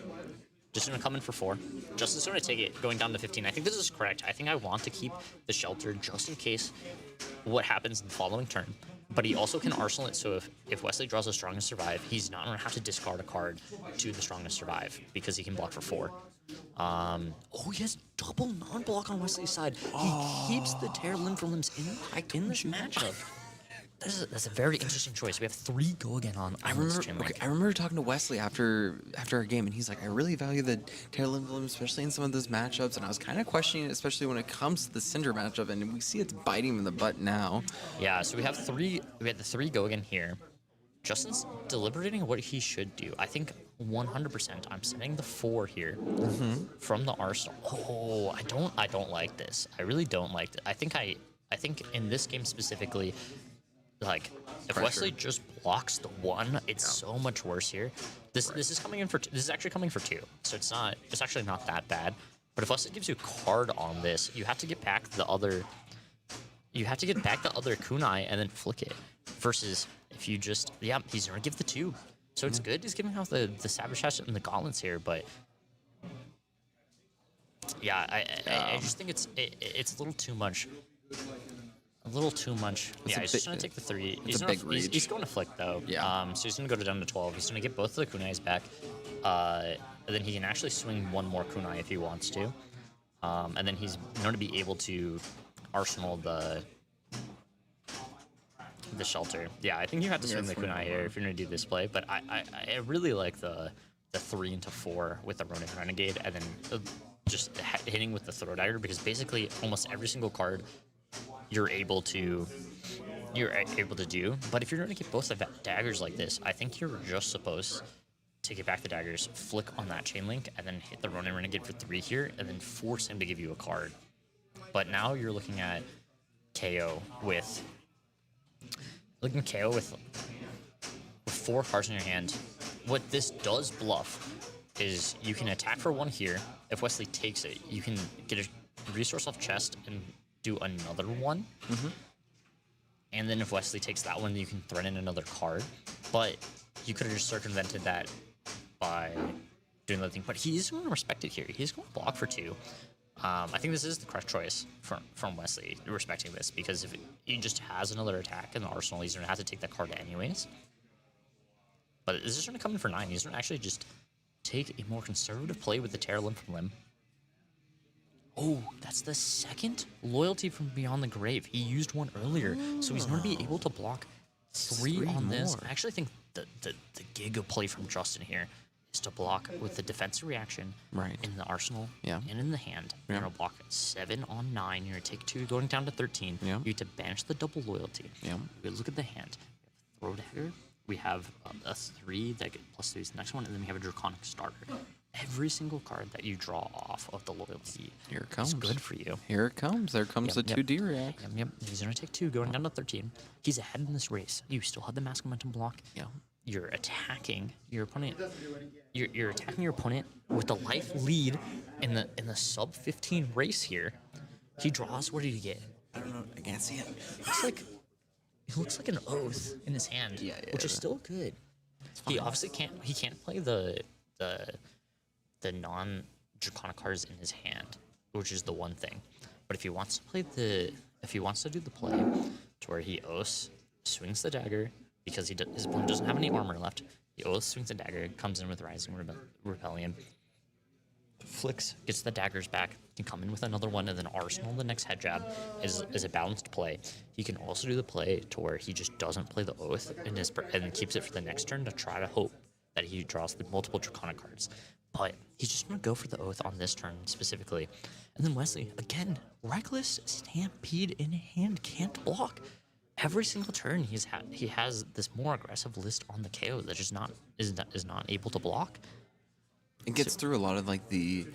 Just going to come in for 4. Justin's going to take it, going down to 15. I think this is correct. I think I want to keep the shelter just in case what happens in the following turn. But he also can arsenal it, so if Wesley draws a Strongest Survive, he's not going to have to discard a card to the Strongest Survive because he can block for 4. Oh, he has double non-block on Wesley's side. He keeps the Tear Limb for Limbs in this matchup. That's a very interesting choice. We have 3 go again on I this chain link. remember talking to Wesley after our game, and he's like, I really value the Tear Limb, especially in some of those matchups, and I was kind of questioning it, especially when it comes to the Cinder matchup, and we see it's biting him in the butt now. Yeah, so we had the 3 go again here. Justin's deliberating what he should do. I think 100%. I'm setting the 4 here from the arsenal. Oh, I don't like this. I really don't like it. I think in this game specifically, like if Wesley just blocks the 1, it's so much worse here. This is coming in for this is actually coming for 2, so it's actually not that bad. But if Wesley gives you a card on this, you have to get back the other kunai and then flick it. Versus if you just he's gonna give the 2, so it's good. He's giving out the Savage Hatchet and the gauntlets here, but yeah, I just think it's a little too much. A little too much. Yeah, he's just going to take the 3. He's going to flick, though. Yeah. So he's going to go down to 12. He's going to get both of the kunais back. And then he can actually swing 1 more kunai if he wants to. And then he's going to be able to arsenal the shelter. Yeah, I think you have to swing the kunai here if you're going to do this play. But I really like the 3 into 4 with the Ronin Renegade, and then just hitting with the Throw Dagger, because basically almost every single card you're able to do. But if you're going to get both of daggers like this, I think you're just supposed to get back the daggers, flick on that chain link, and then hit the Ronin Renegade for 3 here, and then force him to give you a card. But now you're looking at KO with 4 cards in your hand. What this does bluff is you can attack for 1 here. If Wesley takes it, you can get a resource off chest and do another 1. And then if Wesley takes that one, you can threaten another card. But you could have just circumvented that by doing the thing. But he's going to respect it here. He's going to block for 2. I think this is the correct choice from Wesley, respecting this, because if he just has another attack in the arsenal, he's going to have to take that card anyways. But this is going to come in for 9. He's going to actually just take a more conservative play with the Tear Limb from Limb. Oh, that's the 2nd loyalty from Beyond the Grave. He used 1 earlier, so he's going to be able to block 3 on this. I actually think the giga play from Justin here is to block with the defensive reaction in the arsenal and in the hand. You're going to block 7 on 9. You're going to take 2, going down to 13. You have to banish the double loyalty. We look at the hand. Throw Dagger. We have a 3 that gets +3 is the next one, and then we have a Draconic Starter. Every single card that you draw off of the loyalty is good for you. Here it comes. There comes the 2D react. He's going to take 2, going down to 13. He's ahead in this race. You still have the Mask Momentum block. You're attacking your opponent. You're attacking your opponent with the life lead in the sub 15 race here. He draws. What did he get? I don't know. I can't see it. It looks like an Oath in his hand, which is still good. He obviously can't play the non-draconic cards in his hand, which is the one thing. But if he wants to do the play to where he oaths, swings the dagger, because his opponent doesn't have any armor left, he oaths, swings the dagger, comes in with Rising Rebellion, flicks, gets the daggers back, can come in with another one, and then arsenal the next head jab is a balanced play. He can also do the play to where he just doesn't play the oath and keeps it for the next turn to try to hope that he draws the multiple draconic cards. But he's just going to go for the oath on this turn specifically. And then Wesley, again, Reckless Stampede in hand, can't block. every single turn he has this more aggressive list on the KO that is not able to block. It gets through a lot of like the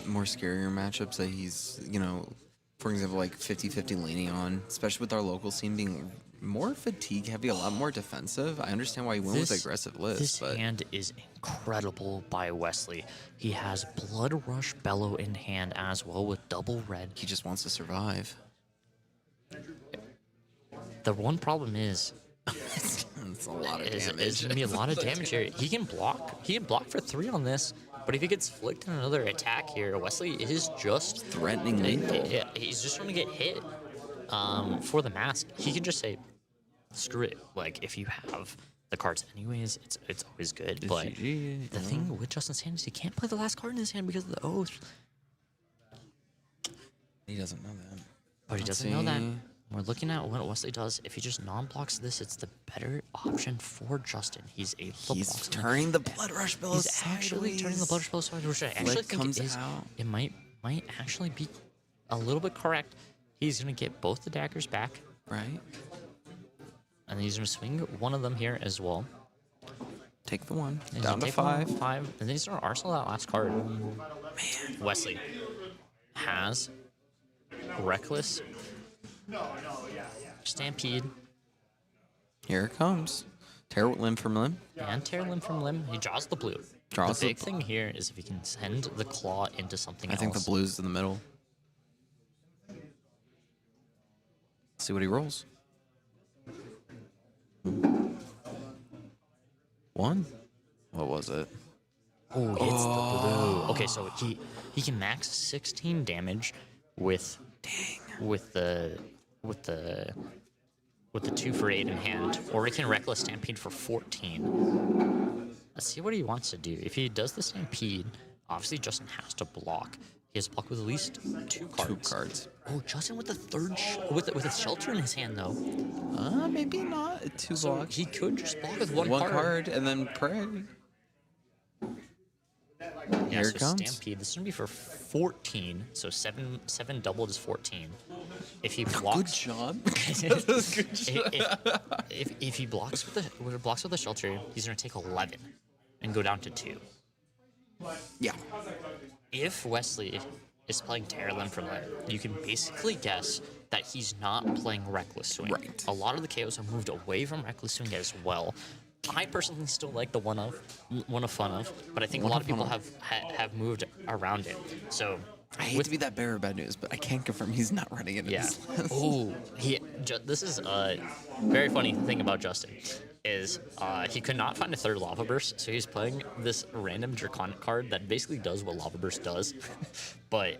more scarier matchups that he's, for example, like 50-50 leaning on, especially with our local scene being more fatigue heavy, a lot more defensive. I understand why he went with aggressive list, This but hand is incredible by Wesley. He has Blood Rush Bellow in hand as well with double red. he just wants to survive. The one problem is It's a lot of it's damage. gonna be a lot of damage here. He can block for 3 on this, but if he gets flicked in another attack here, Wesley is just Threatening lethal. Yeah, he's just trying to get hit for the mask. He can just say, screw it. Like, if you have the cards anyways, it's always good. But GG, the thing with Justin's hand is he can't play the last card in his hand because of the oath. He doesn't know that. But he Let's doesn't know that. see. We're looking at what Wesley does. If he just non-blocks this, it's the better option for Justin. He's able to He's block something. turning the Blood Rush Bellow He's actually turning the Blood Rush Bellow sideways, which I actually Flick think comes it is. out. It might actually be a little bit correct. He's gonna get both the daggers back, Right? and then he's gonna swing one of them here as well. Take the one. He's Down gonna to take one, 5. 5, and then he's gonna arsenal that last card. Wesley has Reckless, Stampede, Here it comes. Tear limb from limb. and Tear Limb from Limb. He draws the blue. Draws the the big thing here is if he can send the claw into something I else. think the blue's in the middle. See what he rolls. 1. What was it? Oh, he hits the blue. Okay, so he can max 16 damage with the 2 for 8 in hand, or he can Reckless Stampede for 14. Let's see what he wants to do. If he does the Stampede, obviously Justin has to block. He has to block with at least 2 cards. 2 cards. Oh, Justin with the third with a shelter in his hand though. Maybe not. 2 So blocks. he could just block with one One card. card and then pray. Yeah, Here so it comes. Stampede. This is gonna be for 14. So 7 doubled is 14. If he blocks, Good job. That was good job. if he blocks with the shelter, he's gonna take 11 and go down to 2. Yeah. If Wesley is playing Tear Limb from Limb, you can basically guess that he's not playing Reckless Swing. Right. A lot of the KOs have moved away from Reckless Swing as well. I personally still like the one of fun of, but I think a lot of people have moved around it. So I hate to be that bearer of bad news, but I can't confirm he's not running it in yeah. his list. Oh, this is a very funny thing about Justin is he could not find a third Lava Burst, so he's playing this random Draconic card that basically does what Lava Burst does, but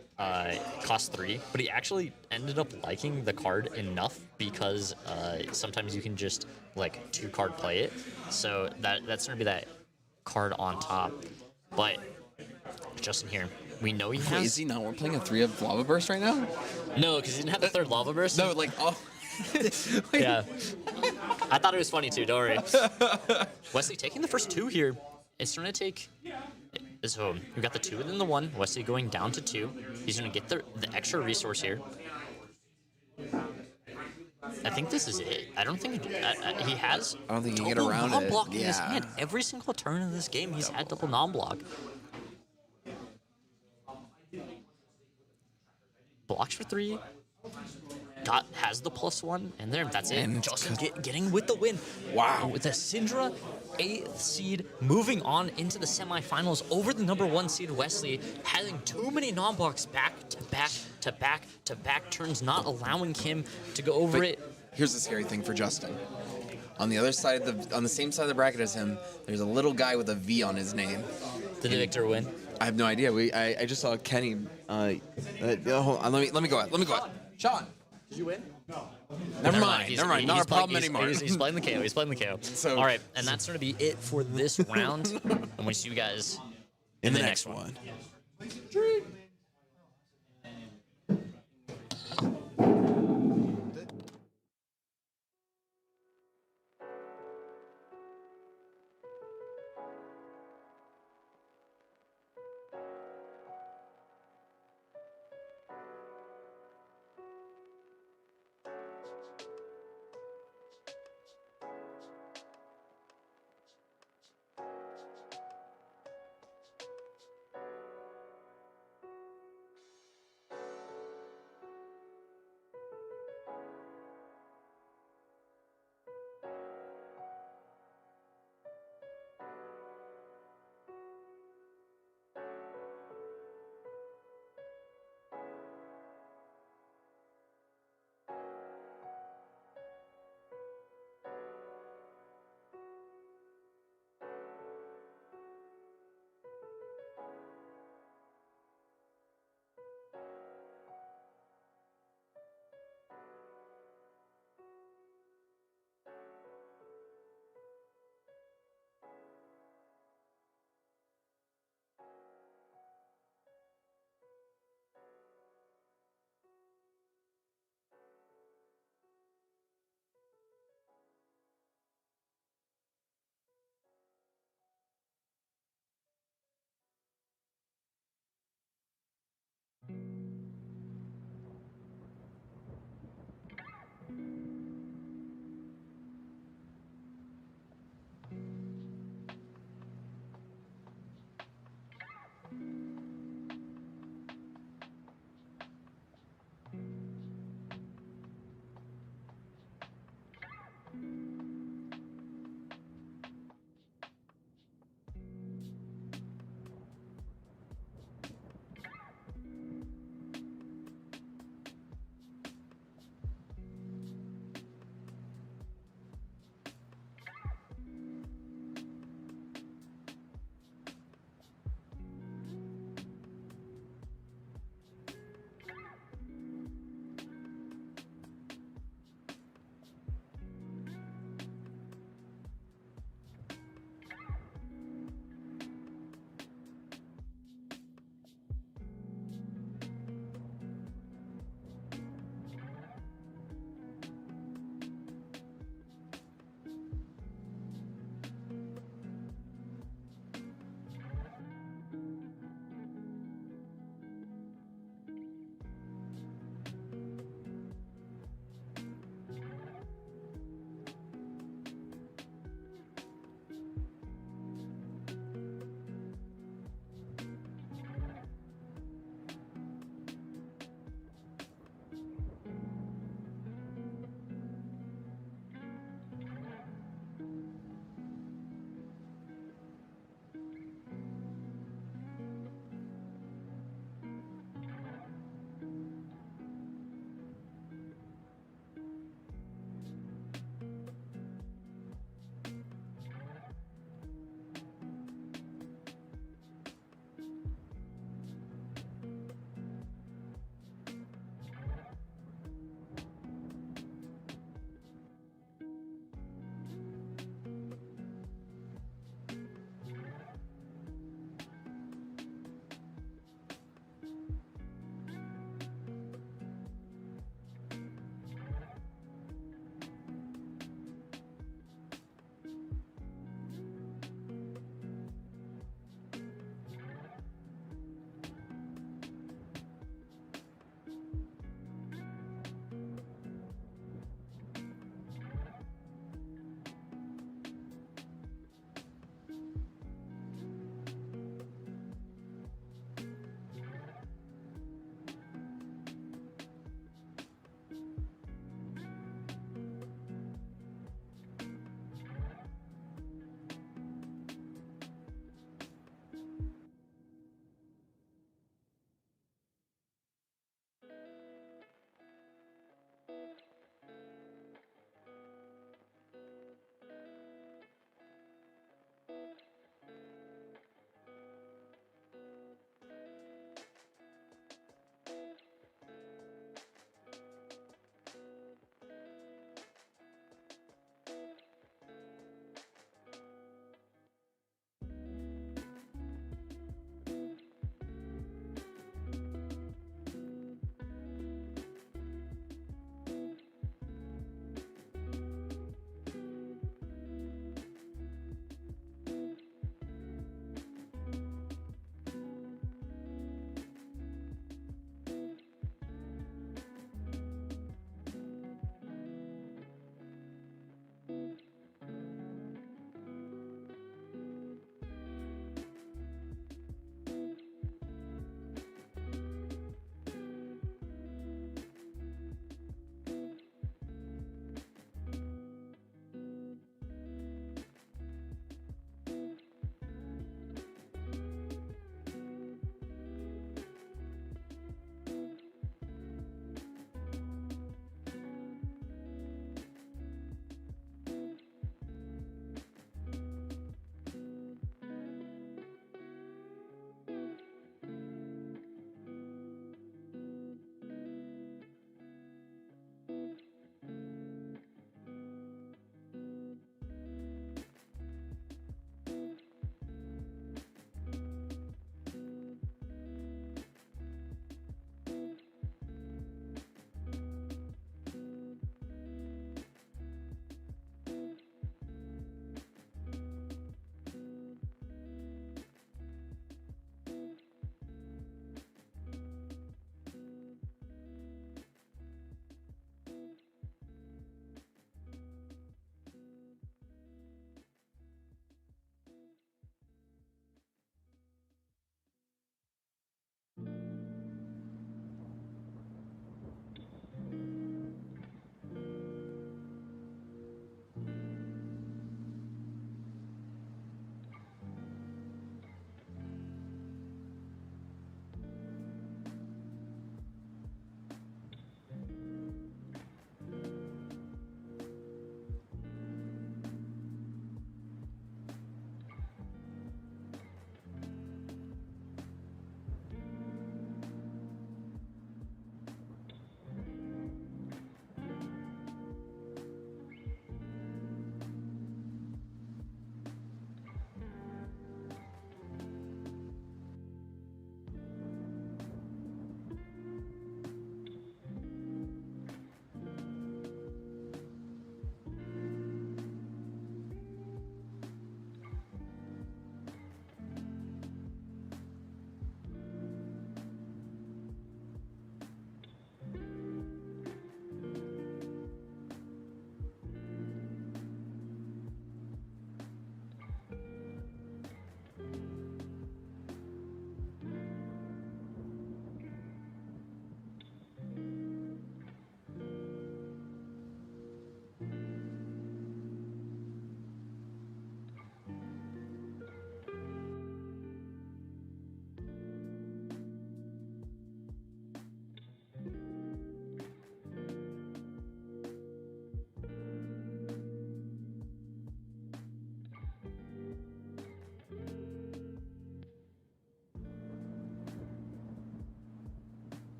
costs 3. But he actually ended up liking the card enough because sometimes you can just like 2-card play it, so that's gonna be that card on top. But Justin here, we know he Wait, has. is he not? We're playing a 3 of Lava Burst right now? No, because he didn't have the third Lava Burst. No, like, oh. Wait. Yeah. I thought it was funny too, don't worry. Wesley taking the first 2 here. It's going to take... So we got the 2 within the 1. Wesley going down to 2. He's going to get the extra resource here. I think this is it. I don't think he has... I don't think he can get double around it. non-block in his Yeah. hand. Every single turn in this game, he's had double non-block. Blocks for 3. Has the +1, and there, that's it. And Justin getting with the win. Wow. With the Syndra 8th seed moving on into the semifinals over the number 1 seed Wesley, having too many non-blocks back to back to back to back turns, not allowing him to go over it. Here's the scary thing for Justin. On the other side on the same side of the bracket as him, there's a little guy with a V on his name. Did the victor win? I have no idea. I just saw Kenny. Hold on, let me go out. Let me go out. Sean. Did you win? No. Never mind. Not a problem anymore. He's playing the KO. He's playing the KO. So- all right, and that's going to be it for this round. And we'll see you guys in the next one.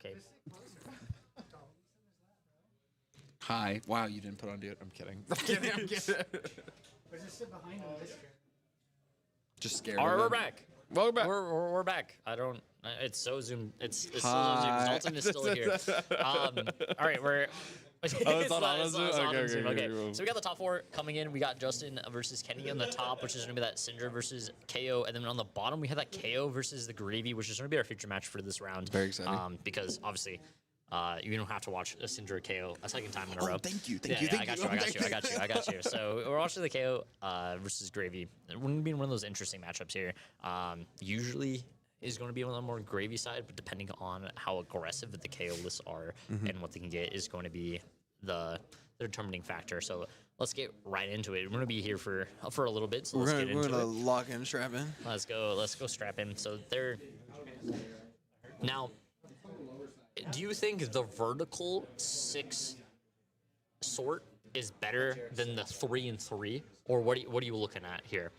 Okay. Hi. Wow, you didn't put on dude. I'm kidding. I'm kidding. I'm kidding. But just sit behind him this year. Just scared. All right, of we're him. back. Welcome back. We're back. I don't. It's so zoomed. It's still zoomed. Hi. Dalton is still here. All right, we're. It's on auto zoom? auto Okay, zoom. okay, Okay. cool. So we got the top 4 coming in. We got Justin versus Kenny on the top, which is going to be that Cinder versus KO, and then on the bottom we have that KO versus the Gravy, which is going to be our feature match for this round. Very exciting. Because obviously. You don't have to watch a Cinder KO a second time in a row. Thank you. I got you. So we're watching the KO versus Gravy. It wouldn't be one of those interesting matchups here. Usually is going to be on the more Gravy side, but depending on how aggressive the KO lists are and what they can get is going to be the determining factor. So let's get right into it. We're going to be here for a little bit, so let's get into it. We're gonna lock in, strap in. Let's go strap in. So they're now. Do you think the vertical 6 sort is better than the 3 and 3, or what are you looking at here?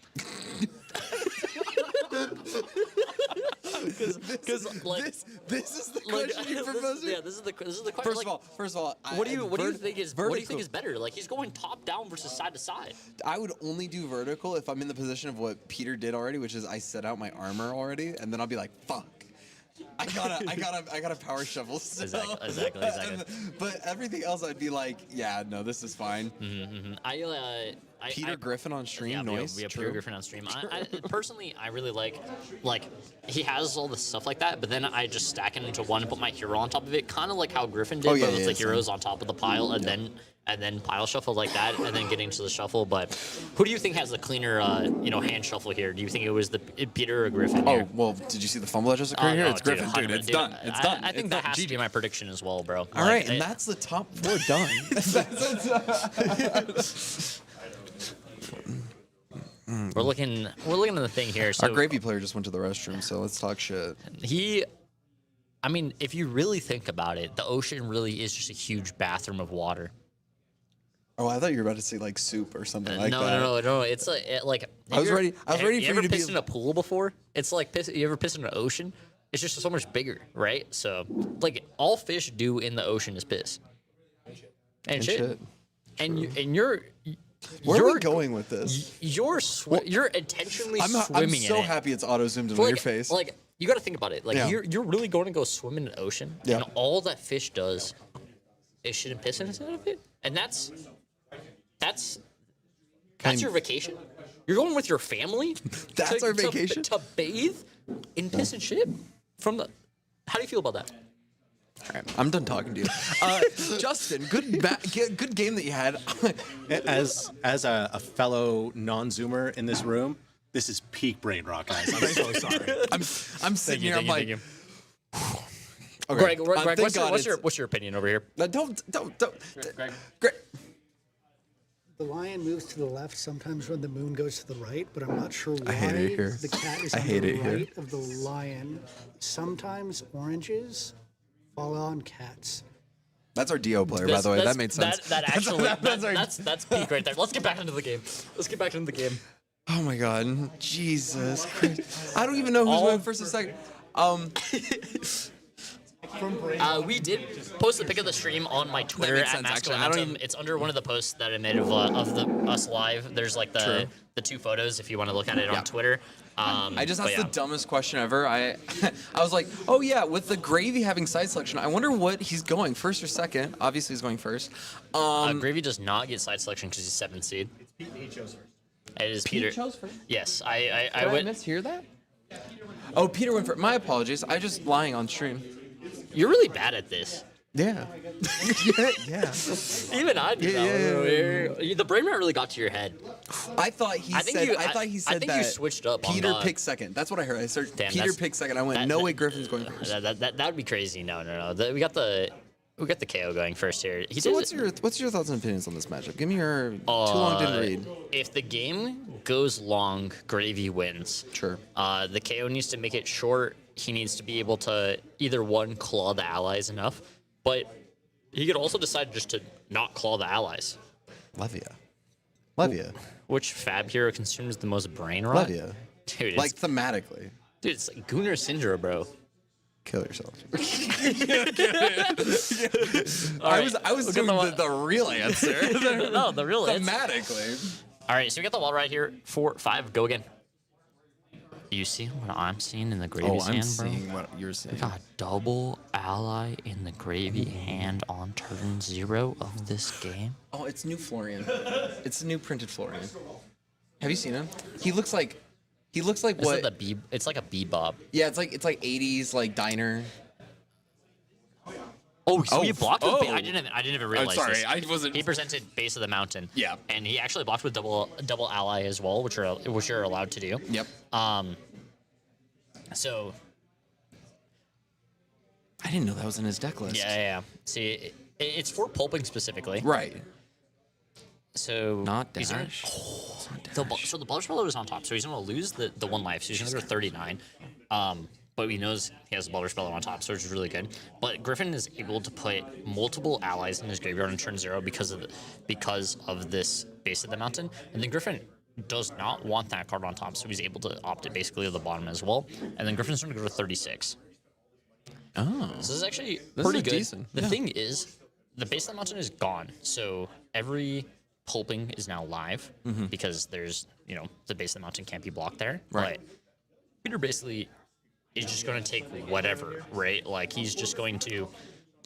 Because like this is the question you proposed. Yeah, this is the question. First of all, what do you think is better? Like he's going top down versus side to side. I would only do vertical if I'm in the position of what Peter did already, which is I set out my armor already, and then I'll be like, fuck. I gotta power shovel still. Exactly. But everything else, I'd be like, yeah, no, this is fine. Peter Griffin on stream, yeah, noise. We have Peter Griffin on stream. I personally, I really like he has all the stuff like that, but then I just stack it into one and put my hero on top of it, kind of like how Griffin did, but with the heroes on top of the pile, and then pile shuffle like that, and then getting to the shuffle. But who do you think has the cleaner, hand shuffle here? Do you think it was Peter or Griffin? Oh, well, did you see the fumble that just occurred here? It's Griffin, dude. It's done. It's done. I think that has to be my prediction as well, bro. All right, and that's the top 4 done. We're looking at the thing here. So Our Gravy player just went to the restroom, so let's talk shit. I mean, if you really think about it, the ocean really is just a huge bathroom of water. Oh, I thought you were about to say like soup or something like that. No. It's like I was ready for you to ever be. pissed in a pool before? It's like you ever pissed in an ocean? It's just so much bigger, right? So, like all fish do in the ocean is piss. And shit. And you're. Where are we going with this? You're intentionally swimming I'm so in it. happy it's auto zoomed in on your face. Like you got to think about it. Like you're really going to go swim in an ocean, and all that fish does is shit and piss inside of it, and that's your vacation. You're going with your family. That's our vacation to bathe in piss and shit from the. How do you feel about that? All right, I'm done talking to you. Justin, good game that you had. As a fellow non-zoomer in this room, this is peak brain rock, guys. I'm so sorry. I'm sitting here. I'm like, okay. Greg, what's your opinion over here? Don't. Greg. The lion moves to the left sometimes when the moon goes to the right, but I'm not sure why I hate it here. the cat is I on hate the it here. right of the lion. Sometimes oranges fall on cats. That's our DO player, by the way. That made sense. That's peak right there. Let's get back into the game. Oh my god, Jesus Christ! I don't even know who's going first and second. We did post a pic of the stream on my Twitter makes at sense, Max actually. Momentum. It's under one of the posts that I made of us live. There's like the 2 photos if you want to look at it on Twitter. I just asked the dumbest question ever. I was like, oh yeah, with the Gravy having side selection, I wonder what he's going, first or second. Obviously he's going first. Gravy does not get side selection because he's 7th seed. He chose first. It is Peter. chose first? Yes, I Did I went. mishear that? Oh, Peter went first. My apologies. I just lying on stream. You're really bad at this. Yeah. yeah. Even I do. Yeah. The brain rot really got to your head. I thought he said that you switched up. Peter picked second. That's what I heard. I said Peter picked second. I went, no way Griffin's going first. That would be crazy. No. We got the KO going first here. So what's your thoughts and opinions on this matchup? Give me your too long didn't read. If the game goes long, Gravy wins. Sure. The KO needs to make it short. He needs to be able to either one, claw the allies enough, but he could also decide just to not claw the allies. Levia. Which fab hero consumes the most brain rot? Levia. Dude, like thematically. Dude, it's like Gunnar Syndra, bro. Kill yourself. All I was doing the real answer. No, the real answer. Thematically. All right, so we got the wall right here. 4, 5, go again. You see what I'm seeing in the gravy Oh, hand, I'm bro? seeing what you're seeing. We got double ally in the gravy hand on turn 0 of this game. Oh, it's new Florian. It's the new printed Florian. Have you seen him? He looks like what? It's like a bebop. Yeah, it's like 80s like diner. Oh, so Oh, he blocked with. I oh. didn't even realize. sorry, this. I wasn't- He presented base of the mountain. Yeah. And he actually blocked with double ally as well, which you're allowed to do. Yep. So. I didn't know that was in his deck list. Yeah. See, it's for pulping specifically. Right. So. Not he's gonna- dash. So the Blood Speller is on top, so he's going to lose the 1 life, so he's going to go to 39. But he knows he has the Blood Speller on top, so it's really good. But Griffin is able to put multiple allies in his graveyard on turn 0 because of this base of the mountain. And then Griffin does not want that card on top, so he's able to opt it basically at the bottom as well. And then Griffin's going to go to 36. Oh. So this is actually This pretty is good. decent. The Yeah. thing is, the base of the mountain is gone, so every pulping is now live because there's, the base of the mountain can't be blocked there. Right. But Peter basically is just going to take whatever, right? Like he's just going to.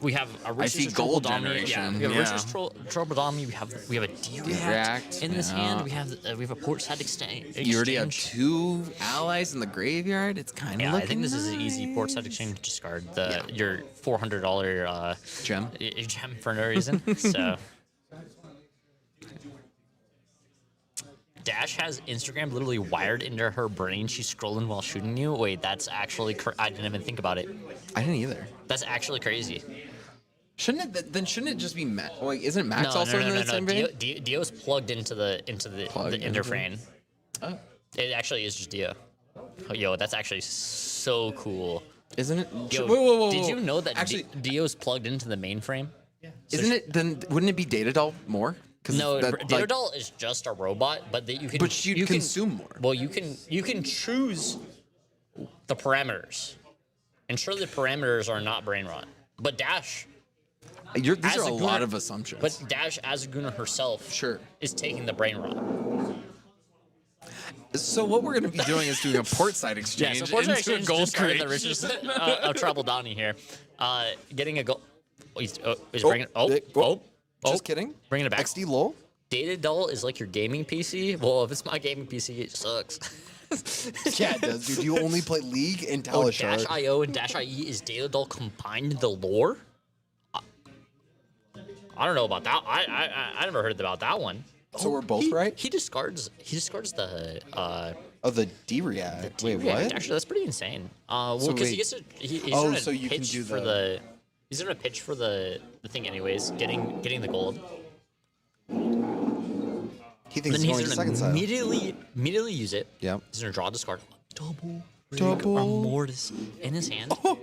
We have a Rich's gold Yeah, generation, we have yeah. Rich's Trobodami. We have a D-React in this yeah. hand. We have a port side exchange. You already have 2 allies in the graveyard. It's kind of Yeah, looking I think this is an nice. easy port side exchange discard. Your $400 Gem. gem for no reason. So. Dash has Instagram literally wired into her brain. She's scrolling while shooting you. Wait, that's actually I didn't even think about it. I didn't either. That's actually crazy. Shouldn't it just be Max? Like, isn't Max also in the same vein? Dio's plugged into the interframe. Oh. It actually is just Dio. Oh, yo, that's actually so cool. Isn't it? Yo, whoa. Did you know that Actually, Dio's plugged into the mainframe? isn't it? Then wouldn't it be Data Doll more? No, Daredevil is just a robot, but you can. But you consume more. Well, you can choose the parameters. Ensure the parameters are not brain rot. But Dash. These as are a Aguna- lot of assumptions. But Dash as Aguna herself is taking the brain rot. So what we're going to be doing is doing a port side Yeah, exchange so Fortune into a Exchange gold discarded the crate. riches of Tribal Donnie here. Getting a gold. He's bringing. Just kidding. Bringing it back. XD lol. Data Dull is like your gaming PC. Well, if it's my gaming PC, it sucks. Yeah, it does, dude. You only play League and Oh, Talishar. Dash IO and Dash IE is Data Dull combined in the lore? I don't know about that. I never heard about that one. So we're both right? He discards the Oh, the D-React. Wait, React. what? Actually, that's pretty insane. Well, So because he wait. gets to he's Oh, gonna so you can pitch do for the- he's gonna pitch for the thing anyways, getting the gold. He thinks Then he's going to he's second gonna side. immediately use it. Yep. He's gonna draw, discard, double Double. Mortis in his hand. Oh.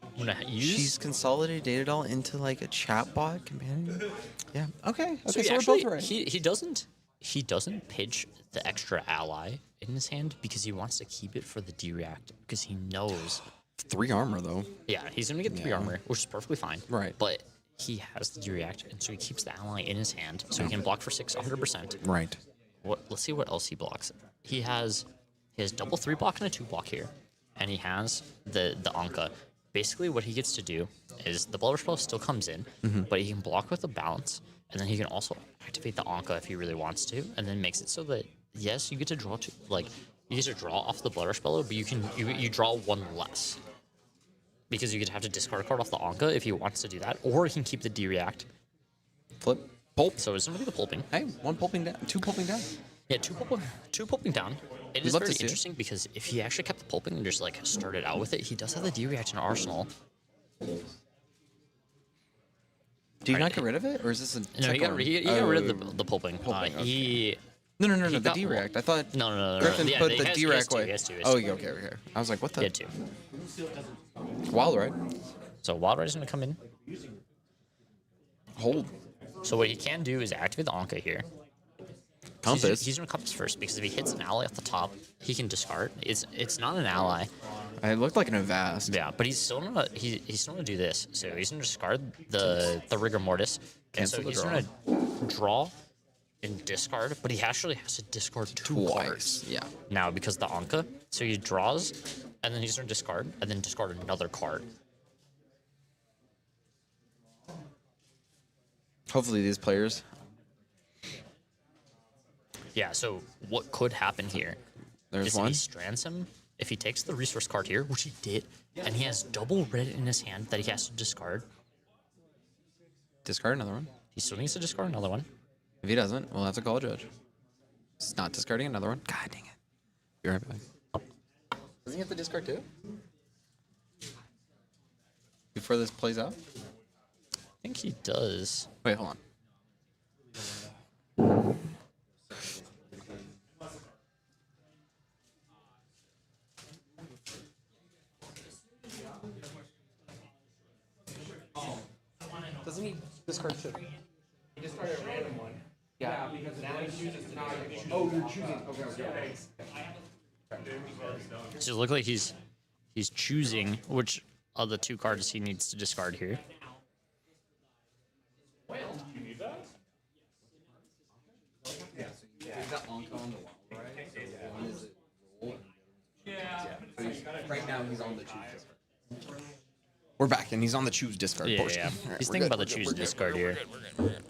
I'm gonna use. She's consolidated Data Doll into like a chatbot companion. Yeah. Okay. So Okay. he So we're actually, both right. he doesn't pitch the extra ally in his hand because he wants to keep it for the D-React because he knows. 3 armor though. Yeah, he's gonna get 3 armor, which is perfectly fine. Right. But he has the D-React, and so he keeps the ally in his hand, so he can block for 6, 100%. Right. Let's see what else he blocks. He has double 3 block and a 2 block here, and he has the Anka. Basically, what he gets to do is the Blood Spell still comes in, but he can block with a balance, and then he can also activate the Anka if he really wants to, and then makes it so that yes, you get to draw you get to draw off the Blood Speller, but you draw 1 less. Because you could have to discard a card off the Anka if he wants to do that, or he can keep the D-React. Flip. Pulp. So it's going to be the pulping. Hey, 1 pulping down. 2 pulping down. Yeah, two pulping down. It is love to very see it. interesting because if he actually kept the pulping and just like started out with it, he does have the D-React in Arsenal. Do you not get rid of it, or is this a? No, he got rid of the pulping. Pulping, okay. He No, he the got D-React. I thought no. Griffin Yeah, put he the has- D-React he away. has two. Oh, okay. I was like, what He the? had 2. Wild Ride. So Wild Ride's going to come in. Hold. So what he can do is activate the Anka here. Compass. He's gonna compass first because if he hits an ally at the top, he can discard. It's not an ally. It looked like an Avast. Yeah, but he's still gonna do this. So he's gonna discard the rigor mortis. And so Cancel the he's draw. gonna draw and discard, but he actually has to discard two cards. Yeah. Now because the Anka. So he draws, and then he's gonna discard, and then discard another card. Hopefully these players. Yeah, so what could happen here There's is one. if he strands him, if he takes the resource card here, which he did, and he has double red in his hand that he has to discard, Discard another one. he still needs to discard another one. If he doesn't, we'll have to call a judge. He's not discarding another one. God dang it. Be right back. Doesn't he have to discard too? Before this plays out? I think he does. Wait, hold on. Doesn't he discard two? He discarded a random one. Yeah, because now he chooses to. Oh, you're choosing. Okay. So it looks like he's choosing which of the two cards he needs to discard here. You need that? Yeah, so you've got Anka on the wall, right? So one is a roll. Yeah. So right now he's on the choose discard. We're back, and he's on the choose discard Yeah, portion. yeah. All right, He's we're thinking good, about the we're good, choose we're good, discard we're here. good, we're good, we're good.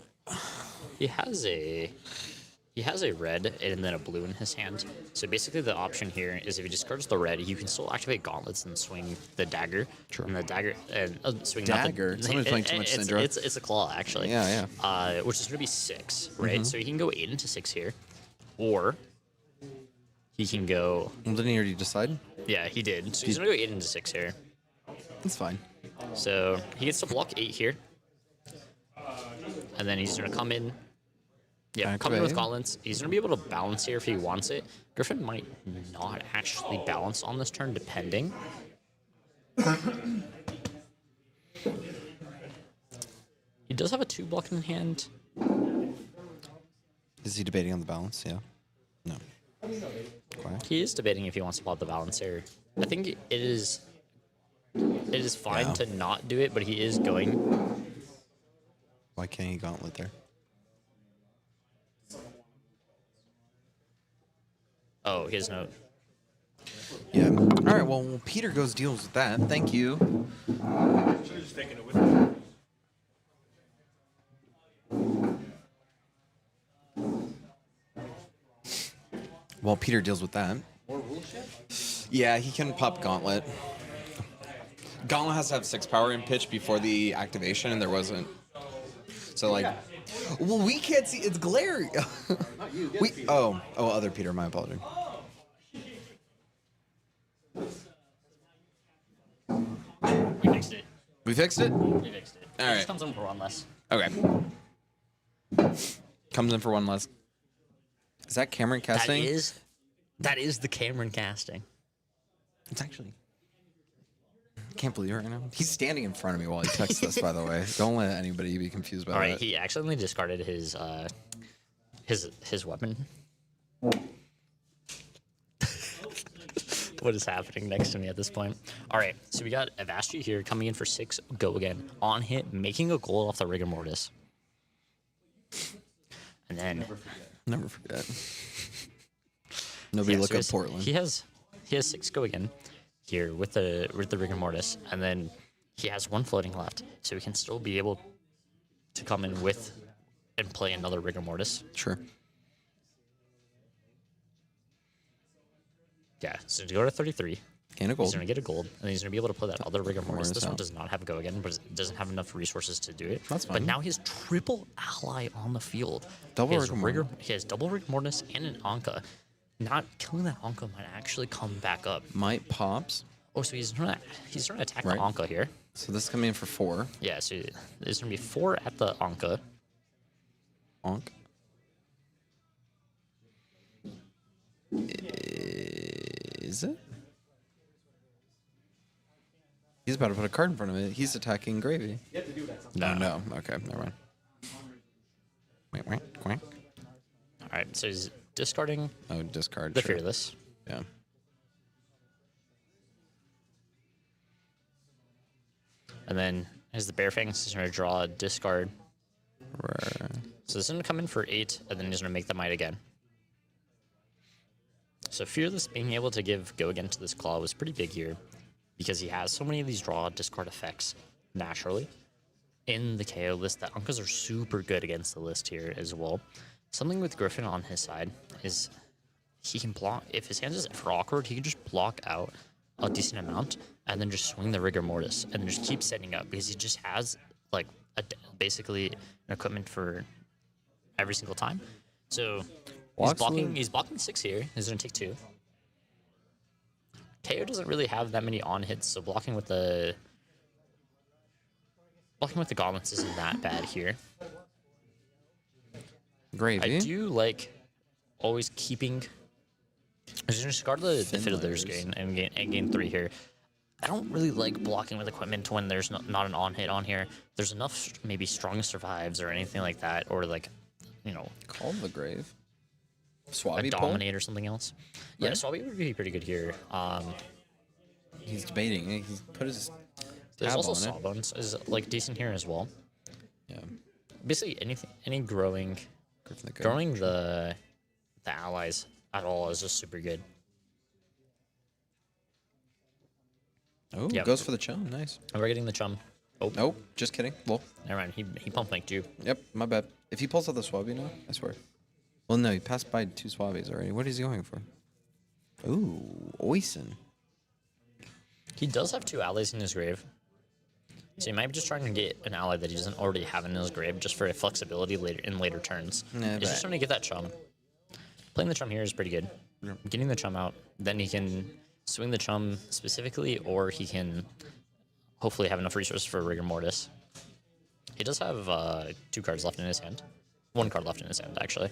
He has a red and then a blue in his hand. So basically the option here is if he discards the red, you can still activate gauntlets and swing the dagger. Sure. And the dagger and swing Dagger? Not the, Somebody's playing too much Syndra. It's a claw actually. Yeah, yeah. Which is gonna be 6, right? So he can go 8 into 6 here, or he can go. Well, didn't he already decide? Yeah, he did. So he's gonna go 8 into 6 here. That's fine. So he gets to block 8 here, and then he's gonna come in. Yeah, come in with gauntlets. He's gonna be able to balance here if he wants it. Griffin might not actually balance on this turn, depending. He does have a 2 block in hand. Is he debating on the balance? Yeah. No. Quiet. He is debating if he wants to plot the balance here. I think it is fine to not do it, but he is going. Why can't he gauntlet there? Oh, he has no. Yeah. All right. Well, Peter goes deals with that. Thank you. Should have just taken it with me. Well, Peter deals with that. Yeah, he can pop Gauntlet. Gauntlet has to have 6 power in pitch before the activation, and there wasn't. So like, well, we can't see. It's glaring. Other Peter. My apology. We fixed it. We fixed it. We fixed it. All It right. just comes in for 1 less. Okay. Comes in for 1 less. Is that Cameron casting? That is the Cameron casting. It's actually. I can't believe it right now. He's standing in front of me while he texts this, by the way. Don't let anybody be confused by All right, that. he accidentally discarded his weapon. What is happening next to me at this point? All right, so we got Avasti here coming in for 6. Go again on hit, making a gold off the rigor mortis, and then Never forget. Nobody look so up Portland. He has 6 go again here with the rigor mortis, and then he has 1 floating left, so he can still be able to come in with and play another rigor mortis. Sure. Yeah, so to go to 33, Gain a gold. he's going to get a gold, and he's going to be able to play that other rigor mortis. Mortis This one out. does not have go again, but it doesn't have enough resources to do it. That's But fine. now he has triple ally on the field. Double he has rigor mortis. He has double rigor mortis and an Anka. Not killing that Anka might actually come back up. Might pops. Oh, so he's trying to attack Right. the Anka here. So this is coming in for 4. Yeah, so there's going to be 4 at the Anka. Onk. Is it? He's about to put a card in front of it. He's attacking Gravy. You have to do that. No. Okay, never mind. Wait. All right, so he's discarding Oh, discard. the sure. Fearless. Yeah. And then as the Bear Fangs, he's going to draw a discard. Right. So this is going to come in for 8, and then he's going to make the Might again. So Fearless being able to give Go Again to this Claw was pretty big here, because he has so many of these draw discard effects naturally in the KO list that Uncas are super good against the list here as well. Something with Griffin on his side is he can block, if his hands is for awkward, he can just block out a decent amount and then just swing the Rigor Mortis and then just keep setting up, because he just has like basically an equipment for every single time. So he's blocking 6 here. He's going to take 2. KO doesn't really have that many on hits, so blocking with the gauntlets isn't that bad here. Gravy. I do like always keeping. I was going to discard the Fiddler's gain and gain 3 here. I don't really like blocking with equipment when there's not an on hit on here. There's enough maybe strong survives or anything like that, or like, you know, Call the Grave. a Swabby pull? Dominate or something else. Yeah, Swabby would be pretty good here. He's debating. He's put his There's tab also on it. Sawbones is like decent here as well. Yeah. Basically any growing the allies at all is just super good. Oh, Yep. goes for the chum. Nice. And we're getting the chum. Oh, Nope. Just kidding. Lol. never mind. He pump faked you. Yep. My bad. If he pulls out the Swabby now, I swear. Well, no. He passed by 2 Swabbies already. What is he going for? Ooh, Oisin. He does have 2 allies in his grave. So he might be just trying to get an ally that he doesn't already have in his grave just for flexibility later turns. Nah, He's just trying to get that chum. Playing the chum here is pretty good. Getting the chum out, then he can swing the chum specifically, or he can hopefully have enough resources for Rigor Mortis. He does have 2 cards left in his hand. 1 card left in his hand, actually.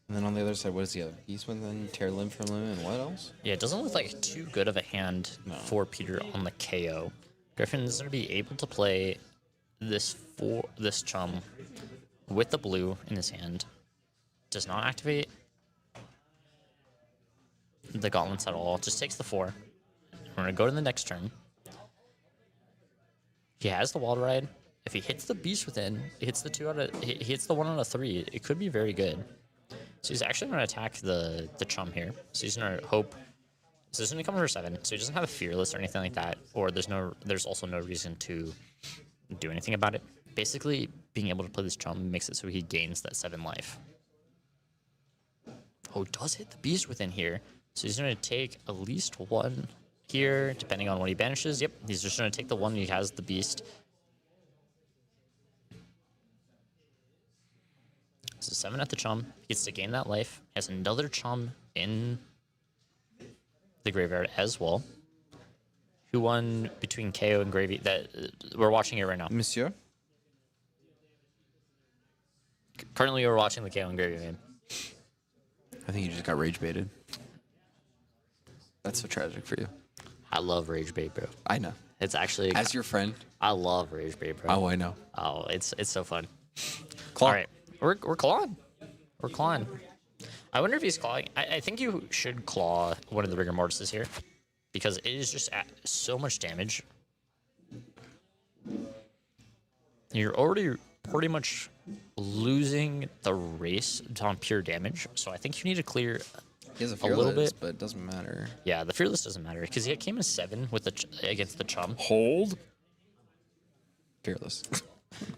And then on the other side, what is the other? Beast Within, Tear Limb from Limb, and what else? Yeah, it doesn't look like too good of a hand for Peter on the KO. Griffin is going to be able to play this chum with the blue in his hand. Does not activate the gauntlets at all. Just takes the 4. We're going to go to the next turn. He has the Wild Ride. If he hits the Beast Within, he hits he hits the 1 out of 3. It could be very good. So he's actually going to attack the chum here. So he's going to hope. So he's going to come for 7. So he doesn't have a Fearless or anything like that. Or there's also no reason to do anything about it. Basically, being able to play this chum makes it so he gains that 7 life. Oh, does hit the Beast Within here. So he's going to take at least 1 here, depending on what he banishes. Yep, he's just going to take the 1 he has the Beast. So 7 at the chum. He gets to gain that life. He has another chum in the graveyard as well. Who won between KO and Gravy? That we're watching it right now. Monsieur? Currently, we're watching the KO and Gravy game. I think you just got rage baited. That's so tragic for you. I love Rage Bait, bro. I know. It's actually As your friend. I love Rage Bait, bro. Oh, I know. Oh, it's so fun. Claw. All right, we're clawing. We're clawing. I wonder if he's clawing. I think you should claw one of the Rigor Mortises here, because it is just so much damage. You're already pretty much losing the race on pure damage, so I think you need to clear He has a little Fearless, bit. but it doesn't matter. Yeah, the Fearless doesn't matter because he came in 7 with against the chum. Hold. Fearless.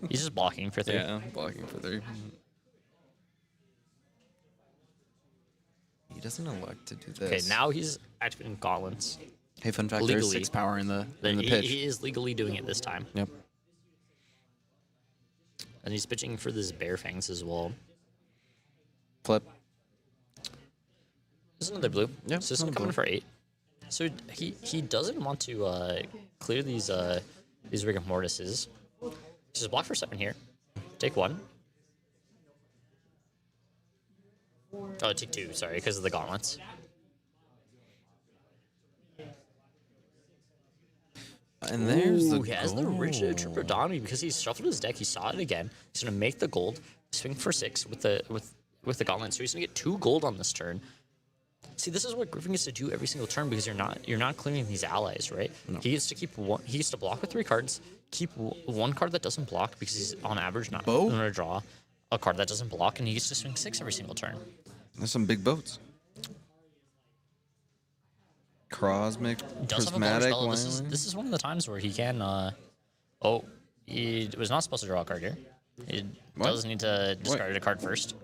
He's just blocking for 3. Yeah, blocking for 3. He doesn't elect to do this. Okay, now he's activating gauntlets. Hey, fun fact, legally. there's 6 power in the Then pitch. he is legally doing it this time. Yep. And he's pitching for this Bear Fangs as well. Flip. There's another blue. Yeah, So this is coming for 8. So he doesn't want to clear these Rigor Mortises. He's just block for 7 here. Take 1. Oh, take 2, sorry, because of the gauntlets. And there's the He has the gold. Rigid Tripodomy because he's shuffled his deck. He saw it again. He's gonna make the gold, swing for 6 with the gauntlet. So he's gonna get 2 gold on this turn. See, this is what Griffin gets to do every single turn because you're not clearing these allies, right? No. He gets to keep one. He gets to block with 3 cards. Keep 1 card that doesn't block because he's on average not gonna draw a card that doesn't block, and he gets to swing 6 every single turn. There's some big boats. Cosmic, Prismatic. This is one of the times where he can. He was not supposed to draw a card here. He does need to discard a card first.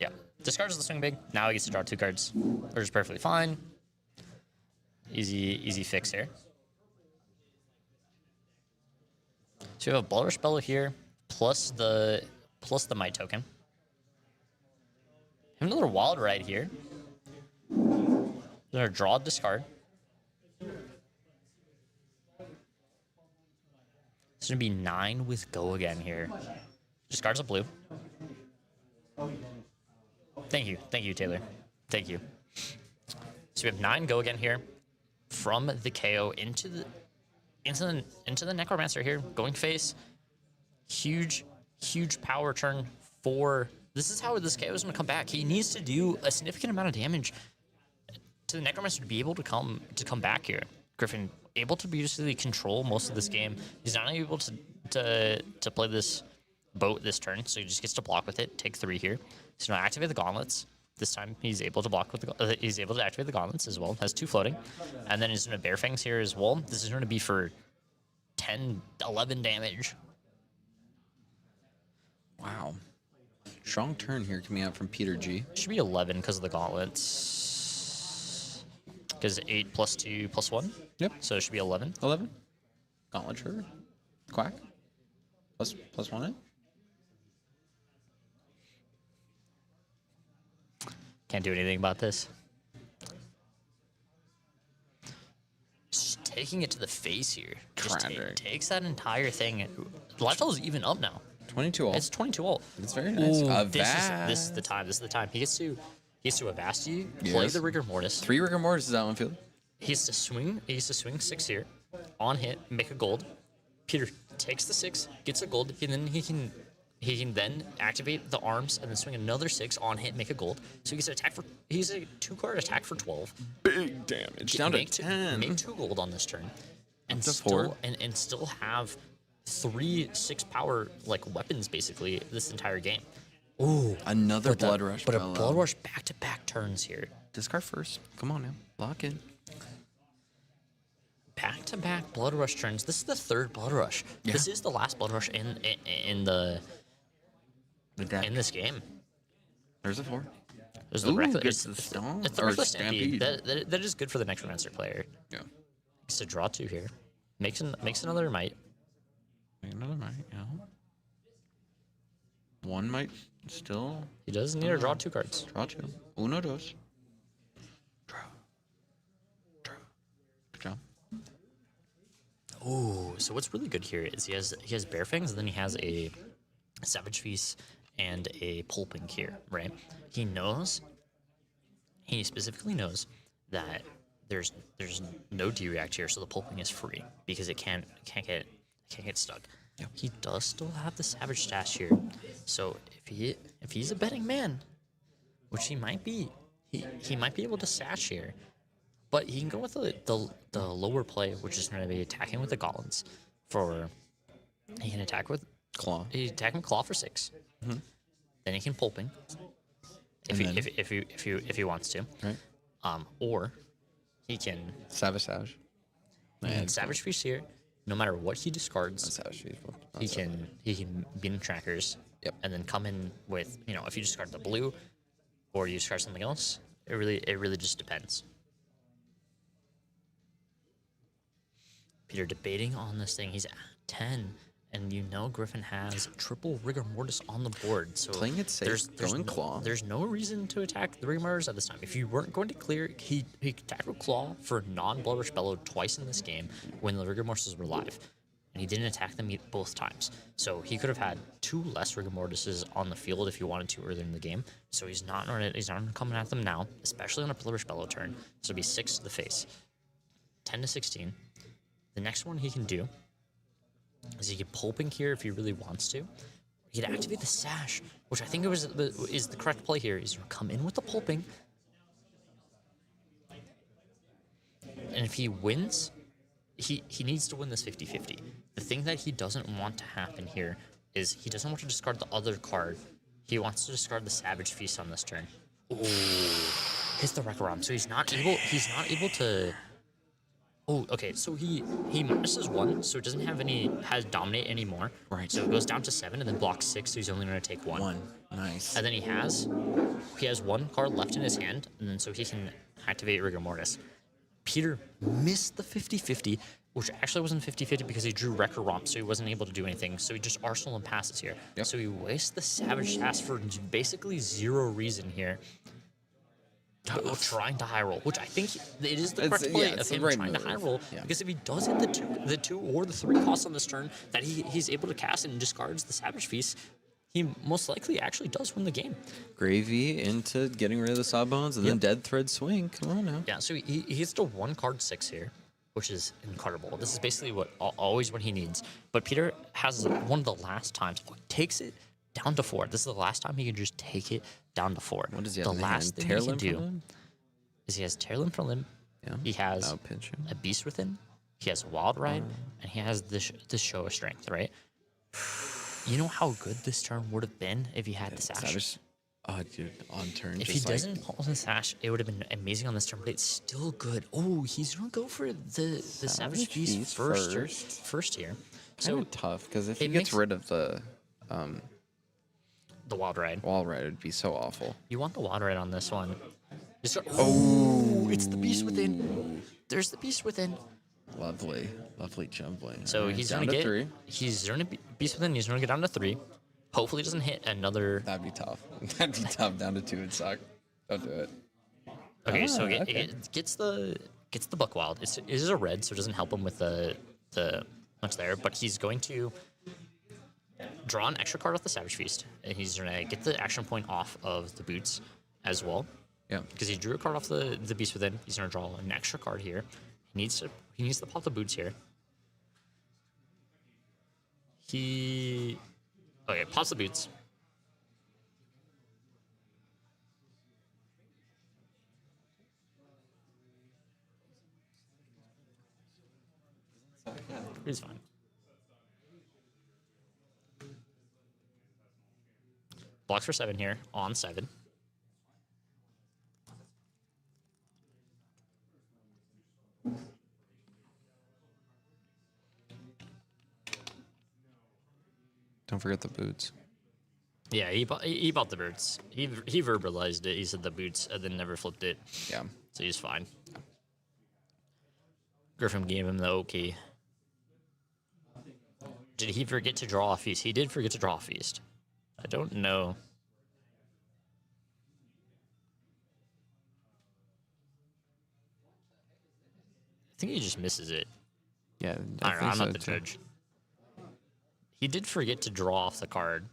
Yeah, discards the swing big. Now he gets to draw 2 cards, which is perfectly fine. Easy fix here. So you have a Blood Rush Bellow here, plus the Might token. Have another Wild Ride here. They're gonna draw a discard. It's gonna be 9 with Go again here. Discards a blue. Thank you, Taylor. Thank you. So we have 9 Go again here, from the KO into the Necromancer here, going face. Huge power turn for. This is how this KO is gonna come back. He needs to do a significant amount of damage to the Necromancer to be able to come back here. Griffin able to basically control most of this game. He's not able to play this boat this turn, so he just gets to block with it. Take 3 here. He's gonna activate the gauntlets. This time he's able to block with he's able to activate the gauntlets as well. Has 2 floating, and then he's gonna Bear Fangs here as well. This is gonna be for 10, 11 damage. Wow. Strong turn here coming out from Peter G. Should be 11 because of the gauntlets. Because 8 plus 2 plus 1. Yep. So it should be 11. 11. Gauntlet trigger. Quack. Plus 1 in. Can't do anything about this. Just taking it to the face here. Just takes that entire thing. Lifesteal is even up now. 22 ult. It's 22 ult. It's very nice. This is the time. This is the time. He gets to Avast you, play the Rigor Mortis. 3 Rigor Mortis is out on field. He has to swing 6 here. On hit, make a gold. Peter takes the 6, gets a gold, and then he can then activate the arms and then swing another 6 on hit, make a gold. So he gets an attack for. He's a 2-card attack for 12. Big damage. Down to 10. Make 2 gold on this turn, and still have 3 6 power weapons basically this entire game. Ooh, another Blood Rush. But a Blood Rush back-to-back turns here. Discard first. Come on now, lock in. Back-to-back Blood Rush turns. This is the 3rd Blood Rush. Yeah. This is the last Blood Rush in this game. There's a 4. There's the Reckless. It's the Reckless Stampede. That is good for the Necromancer player. Yeah. Gets to draw 2 here. Makes another Might. Make another Might. Yeah. 1 Might still. He does need to draw 2 cards. Draw 2. Uno, dos. Draw. Good job. Oh, so what's really good here is he has Bear Fangs, and then he has a Savage Feast and a Pulping here, right? He specifically knows that there's no D-React here, so the Pulping is free because it can't get stuck. Yep. He does still have the Savage Stash here, so if he's a betting man, which he might be, he might be able to stash here. But he can go with the lower play, which is going to be attacking with the Goblins. He can attack with Claw. He attack with Claw for 6. Mm-hmm. Then he can Pulping if he wants to. Right. Or he can Savage. Savage Feast here. No matter what he discards, Savage Feast. He can bin trackers. Yep. And then come in with if you discard the blue, or you discard something else. It really just depends. Peter debating on this thing. He's at 10, and Griffin has triple Rigor Mortis on the board. So playing it safe, going Claw. There's no reason to attack the Rigor Mortis at this time. If you weren't going to clear, he attacked with Claw for non-Blood Rush Bellow twice in this game when the Rigor Mortises were live, and he didn't attack them both times. So he could have had 2 less Rigor Mortises on the field if he wanted to earlier in the game. So he's not coming at them now, especially on a Blood Rush Bellow turn. So it'll be 6 to the face, 10 to 16. The next one he can do is he can pulping here if he really wants to. He can activate the sash, which I think is the correct play here. He's going to come in with the pulping. And if he wins, he needs to win this 50-50. The thing that he doesn't want to happen here is he doesn't want to discard the other card. He wants to discard the Savage Feast on this turn. Ooh. Hits the Wreck-A-Rom. So he's not able to... Oh, okay, so he minuses 1, so it doesn't has Dominate anymore. Right. So it goes down to 7 and then blocks 6, so he's only going to take 1. 1. Nice. And then he has 1 card left in his hand, and then so he can activate Rigor Mortis. Peter missed the 50-50, which actually wasn't 50-50 because he drew Wreck-A-Rom, so he wasn't able to do anything. So he just Arsenal and passes here. Yep. So he wastes the Savage Sass for basically 0 reason here. Trying to high roll, which I think it is the correct play of him trying to high roll, because if he does hit the 2 or the 3 costs on this turn that he's able to cast and discards the Savage Feast, he most likely actually does win the game. Gravy into getting rid of the Sawbones and then Dead Thread Swing. Come on now. Yeah, so he hits to 1 card 6 here, which is incredible. This is basically always what he needs. But Peter has one of the last times, takes it down to 4. This is the last time he can just take it down to 4. What does he the have in last hand? thing he can do is he has Tear Limb for Limb. Yeah. He has pinch him. a Beast Within. He has Wild Ride, and he has this Show of Strength, right? You know how good this turn would have been if he had the Sash? Oh, dude, on turn. If he doesn't pull the Sash, it would have been amazing on this turn, but it's still good. Oh, he's going to go for the Savage Beast first here. So tough, because if he gets rid of the Wild Ride. Wild Ride would be so awful. You want the Wild Ride on this one. Oh, it's the Beast Within. There's the Beast Within. Lovely jumbling. So right, he's down going to get 3. He's going to Beast Within. He's going to get down to 3. Hopefully, he doesn't hit another. That'd be tough. That'd be tough. Down to 2 would suck. Don't do it. Okay, so it gets the Buck Wild. It is a red, so it doesn't help him with the much there. But he's going to draw an extra card off the Savage Feast, and he's going to get the action point off of the boots as well. Yeah. Because he drew a card off the Beast Within. He's going to draw an extra card here. He needs to pop the boots here. Okay, pops the boots. He's fine. Blocks for 7 here, on 7. Don't forget the boots. Yeah, he bought the boots. He verbalized it. He said the boots, and then never flipped it. Yeah. So he's fine. Griffin gave him the OK. Did he forget to draw a feast? He did forget to draw a feast. I don't know. I think he just misses it. Yeah, I don't know, I'm not the judge. He did forget to draw off the card.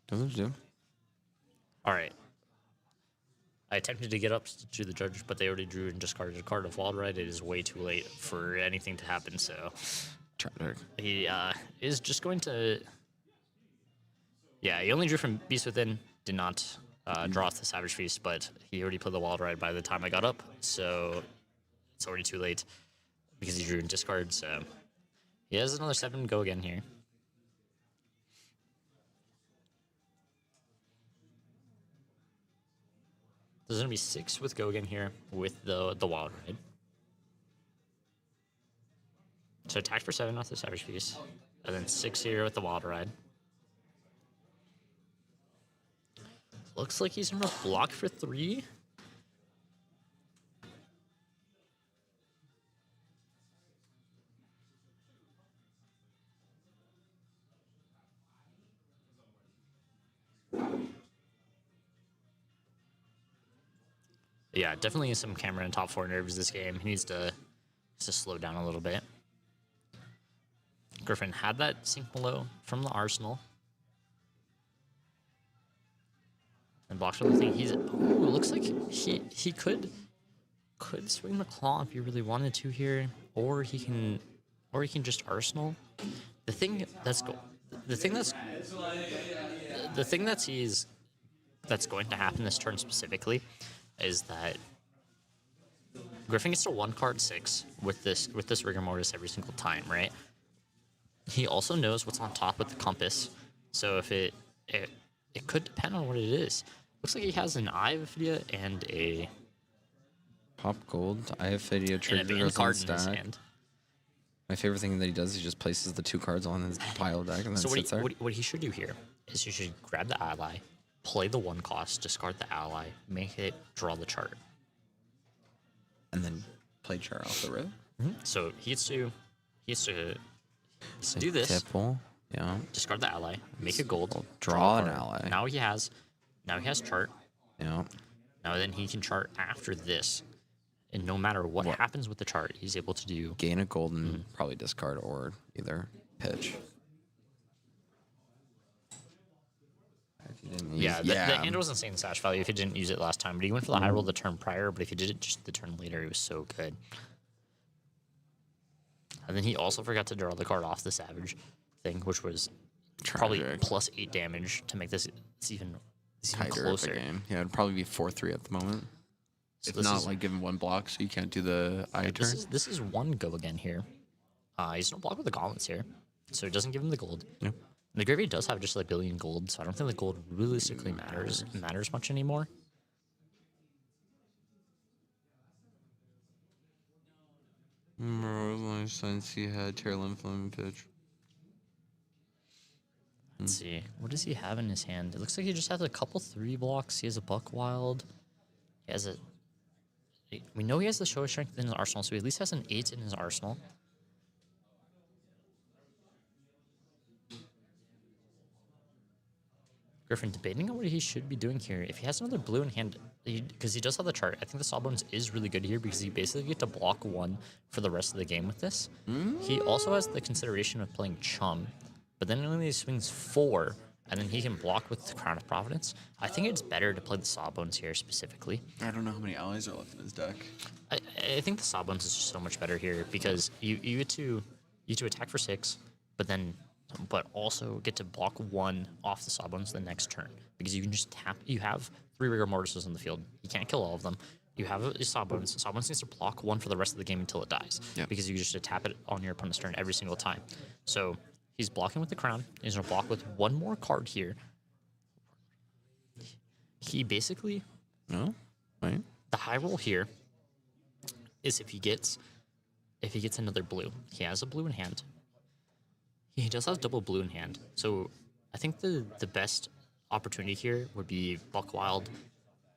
Doesn't do. All right. I attempted to get up to the judge, but they already drew and discarded a card of Wild Ride. It is way too late for anything to happen, so he is just going to... Yeah, he only drew from Beast Within, did not draw off the Savage Feast, but he already played the Wild Ride by the time I got up, so it's already too late because he drew and discarded, so he has another 7 go again here. There's going to be 6 with go again here with the Wild Ride. So attack for 7 off the Savage Feast, and then 6 here with the Wild Ride. Looks like he's going to block for 3. Yeah, definitely some camera and top 4 nerves this game. He needs to slow down a little bit. Griffin had that sink below from the Arsenal. And blocks from the thing. He's looks like he could swing the claw if he really wanted to here, or he can just Arsenal. The thing that's going to happen this turn specifically is that Griffin gets to 1 card 6 with this rigor mortis every single time, right? He also knows what's on top with the compass, so if it could depend on what it is. Looks like he has an Eye of Ophidia and a Pop gold. I have Ophidia and a trigger banned goes on card in his stack. hand. My favorite thing that he does is he just places the 2 cards on his pile deck and then So sits there. what he should do here is he should grab the ally, play the 1 cost, discard the ally, make it draw the chart. And then play chart off the rip. So he gets to do this. Tipple. Yeah. Discard the ally, make a gold, Draw a an card. ally. Now he has chart. Yeah. Now then he can chart after this, and no matter what happens with the chart, he's able to do Gain a gold and probably discard or either pitch. If you didn't use- The hand was insane sash value if he didn't use it last time, but he went for the high roll the turn prior, but if he did it just the turn later, it was so good. And then he also forgot to draw the card off the Savage thing, which was probably +8 damage to make this even tighter closer. of a game. Yeah, it'd probably be 4-3 at the moment. So It's this not is- like giving 1 block, so you can't do the eye turn. This is 1 go again here. He's no block with the gauntlets here, so it doesn't give him the gold. Yep. The graveyard does have just like 1 billion gold, so I don't think the gold realistically matters much anymore. Since he had Tearlin Flame pitch. Let's see. What does he have in his hand? It looks like he just has a couple 3 blocks. He has a Buck Wild. He has a... We know he has the Show of Strength in his arsenal, so he at least has an 8 in his arsenal. Griffin debating on what he should be doing here. If he has another blue in hand, because he does have the chart, I think the Sawbones is really good here because you basically get to block 1 for the rest of the game with this. He also has the consideration of playing Chum, but then only swings 4, and then he can block with the Crown of Providence. I think it's better to play the Sawbones here specifically. I don't know how many allies are left in his deck. I think the Sawbones is just so much better here because you get to attack for 6, but also get to block 1 off the Sawbones the next turn because you can just tap. You have 3 rigor mortises on the field. You can't kill all of them. You have a Sawbones. Sawbones needs to block 1 for the rest of the game until it dies because you just tap it on your opponent's turn every single time. So he's blocking with the Crown. He's gonna block with 1 more card here. He basically No, right? the high roll here is if he gets another blue. He has a blue in hand. He does have double blue in hand. So I think the best opportunity here would be Buck Wild.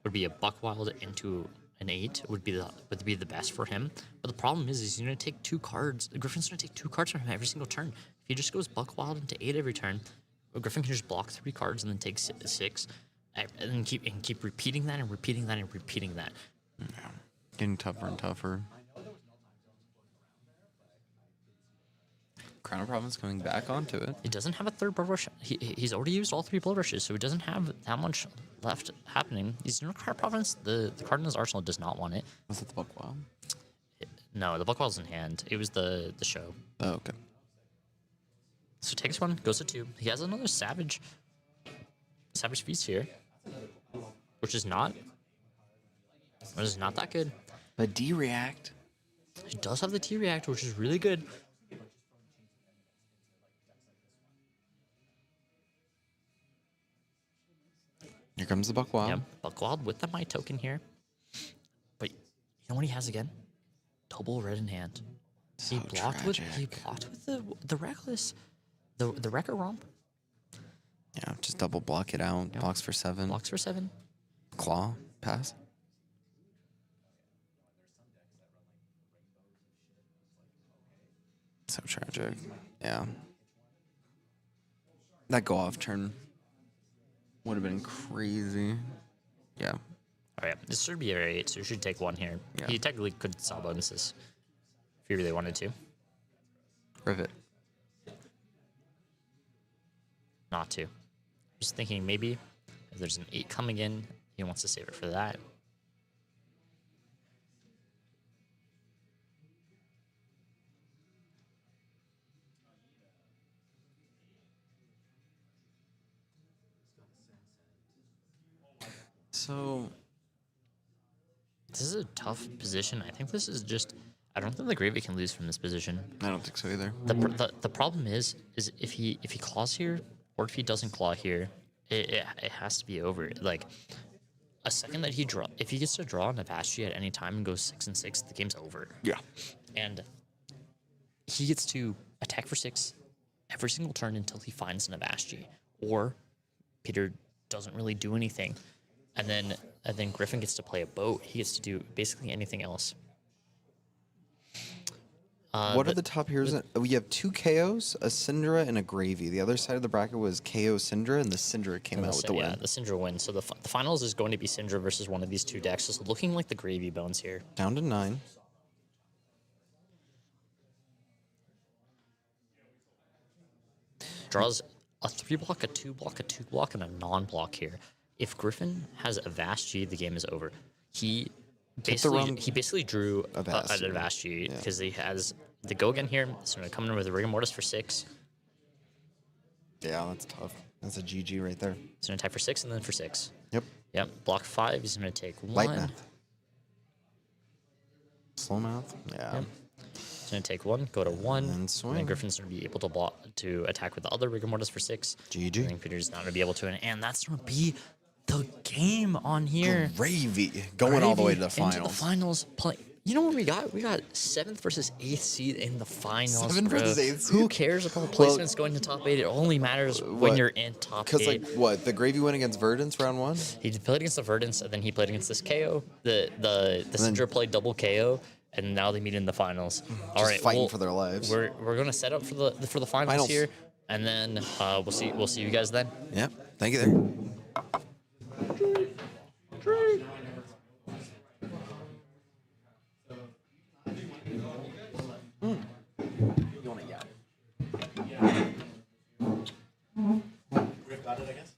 Would be a Buck Wild into an 8 would be the best for him. But the problem is he's gonna take 2 cards. Griffin's gonna take 2 cards from him every single turn. If he just goes Buck Wild into 8 every turn, Griffin can just block 3 cards and then take 6, and then keep repeating that and repeating that and repeating that. Yeah. Getting tougher and tougher. Crown of Province coming back onto it. He doesn't have a 3rd blood rush. He's already used all 3 blood rushes, so he doesn't have that much left happening. He's in a card province. The card in his arsenal does not want it. Was it the Buck Wild? No, the Buckwild's in hand. It was the show. Oh, okay. So takes 1, goes to 2. He has another Savage Feast here, which is not that good. But D-React. He does have the T-React, which is really good. Here comes the Buck Wild. Yeah, Buckwild with the Might token here. But you know what he has again? Double red in hand. So he blocked with the Reckless. The Wrecker Romp. Yeah, just double block it out. Yep. Blocks for 7. Blocks for 7. Claw. Pass. So tragic. Yeah. That go off turn would have been crazy. Yeah. All right, this should be a 8, so you should take 1 here. Yeah. He technically could sell bonuses if he really wanted to. Rivet. not to. Just thinking maybe if there's an 8 coming in, he wants to save it for that. So this is a tough position. I think this is just. I don't think the Gravy can lose from this position. I don't think so either. The problem is if he claws here or if he doesn't claw here, it has to be over. Like a second that if he gets to draw an Avastri at any time and goes 6 and 6, the game's over. Yeah. And he gets to attack for 6 every single turn until he finds an Avastri, or Peter doesn't really do anything, and then Griffin gets to play a boat. He gets to do basically anything else. What are the top heroes? We have 2 KOs, a Syndra, and a Gravy. The other side of the bracket was KO Syndra, and the Syndra came out with the win. Yeah, the Syndra wins. So the finals is going to be Syndra versus one of these 2 decks. Just looking like the Gravy bones here. Down to 9. Draws a 3-block, a 2-block, a 2-block, and a non-block here. If Griffin has a Avastri, the game is over. He basically drew an Avastri because he has the go again here. So going to come in with a Rigor Mortis for 6. Yeah, that's tough. That's a GG right there. He's going to attack for 6 and then for 6. Yep. Yep. Block 5. He's going to take 1. Light math. Slow math. Yeah. Yep. He's going to take 1, go to 1, and swing. And then Griffin's going to be able to attack with the other Rigor Mortis for 6. GG. I think Peter's not going to be able to, and that's going to be the game on here. Gravy going all the way to the finals. Into the finals. You know what we got? We got 7th versus 8th seed in the finals. 7th versus 8th seed. Who cares about placements going to top 8? It only matters when you're in top 8. Because what, the Gravy win against Verdance round 1? He played against the Verdance, and then he played against this KO. The Syndra played double KO, and now they meet in the finals. All right, fighting for their lives. We're going to set up for the finals here, and then we'll see you guys then. Yep. Thank you there. You want to yap? We've got it, I guess.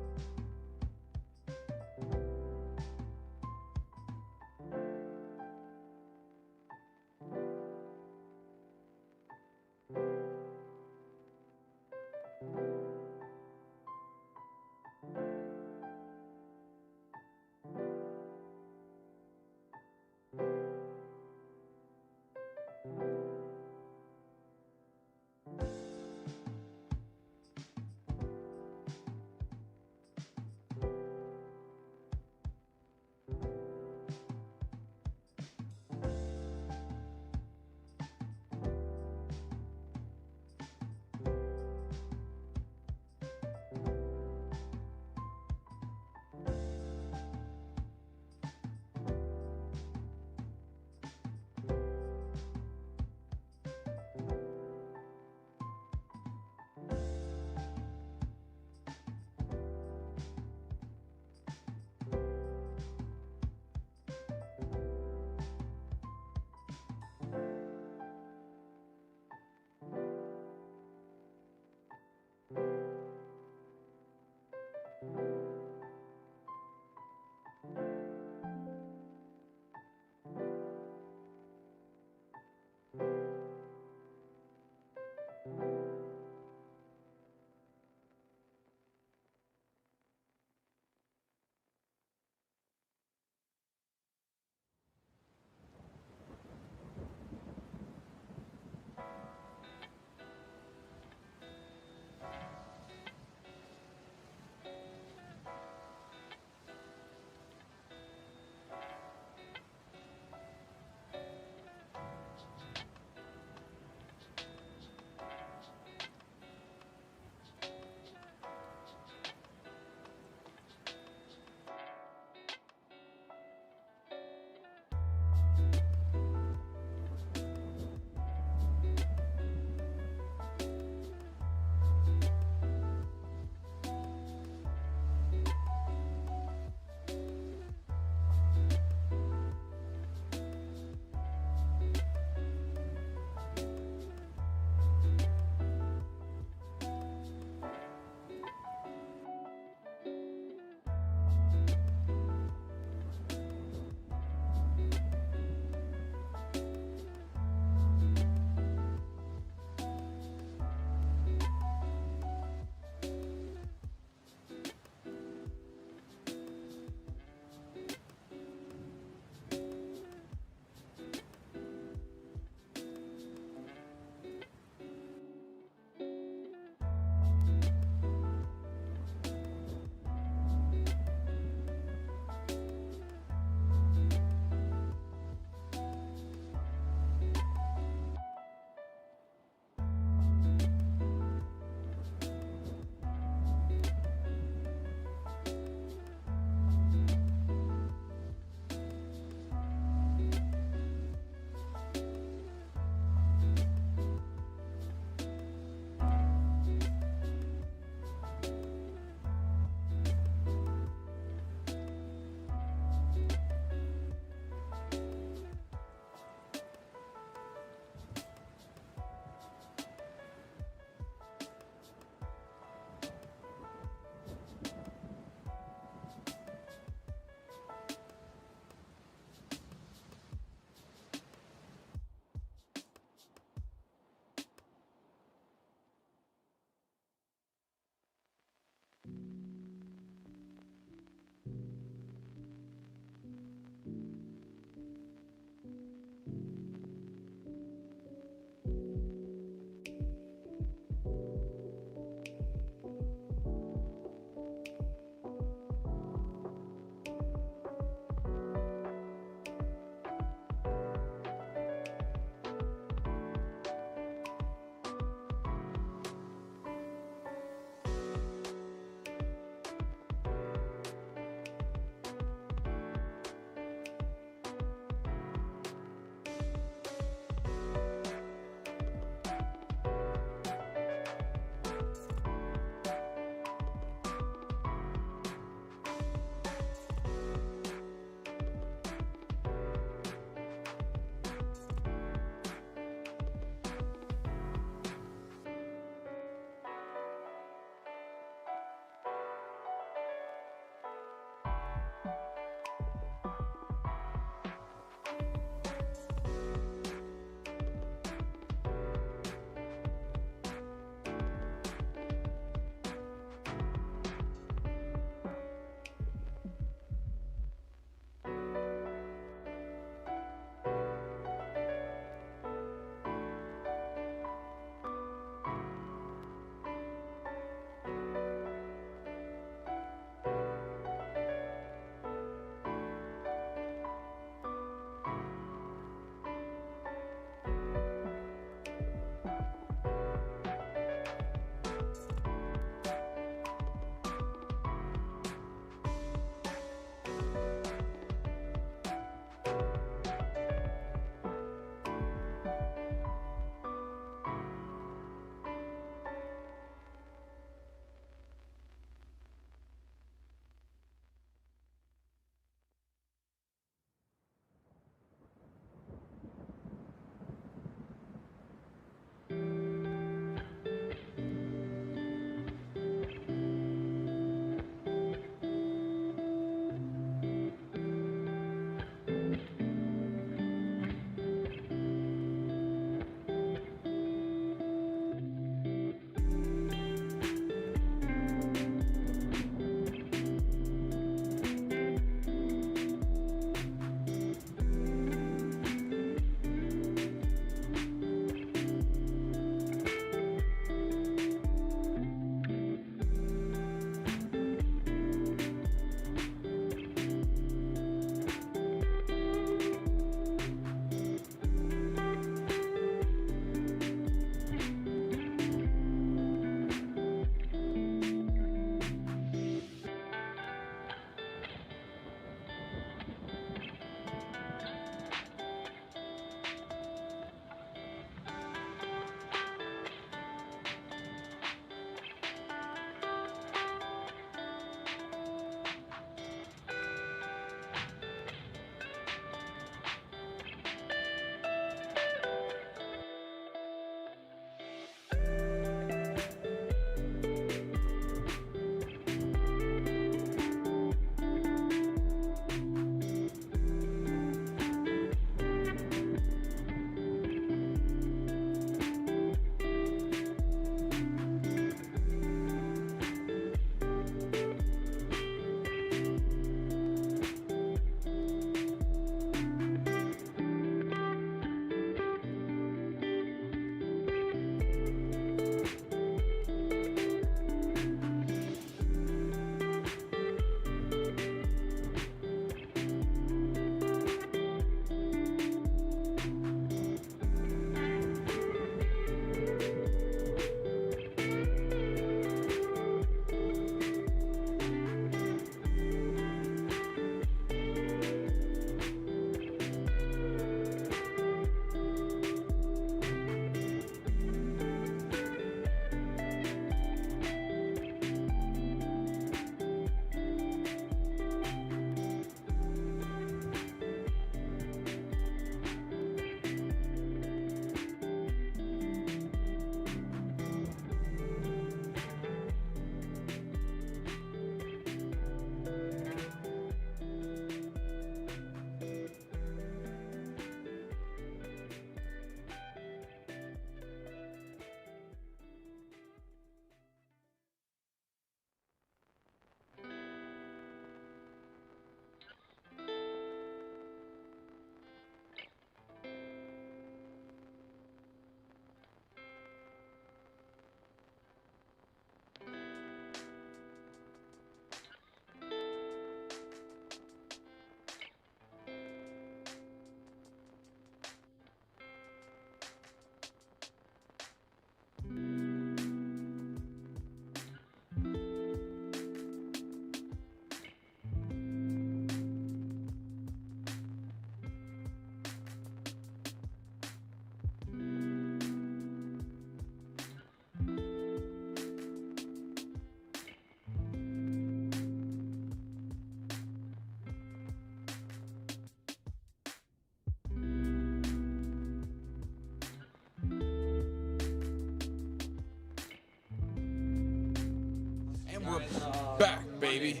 we're back, baby.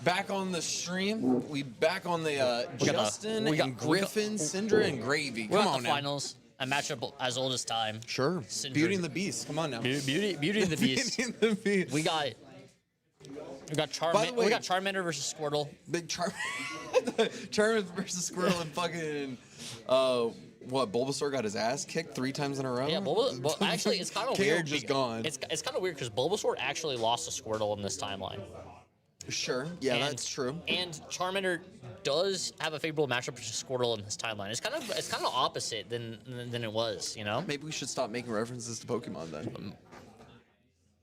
Back on the stream. We back on the Justin and Griffin, Syndra and Gravy. Come on the now. Finals. A matchup as old as time. Sure. Syndra. Beauty and the Beast. Come on now. Beauty and the Beast. Beauty and the Beast. We got way- we got Charmander versus Squirtle. Big Charmander versus Squirtle and fucking what? Bulbasaur got his ass kicked 3 times in a row. Yeah, actually, it's kind of Care weird. just gone. It's kind of weird because Bulbasaur actually lost to Squirtle in this timeline. Sure. Yeah, And- that's true. And Charmander does have a favorable matchup with Squirtle in this timeline. It's kind of opposite than it was, you know. Maybe we should stop making references to Pokemon then.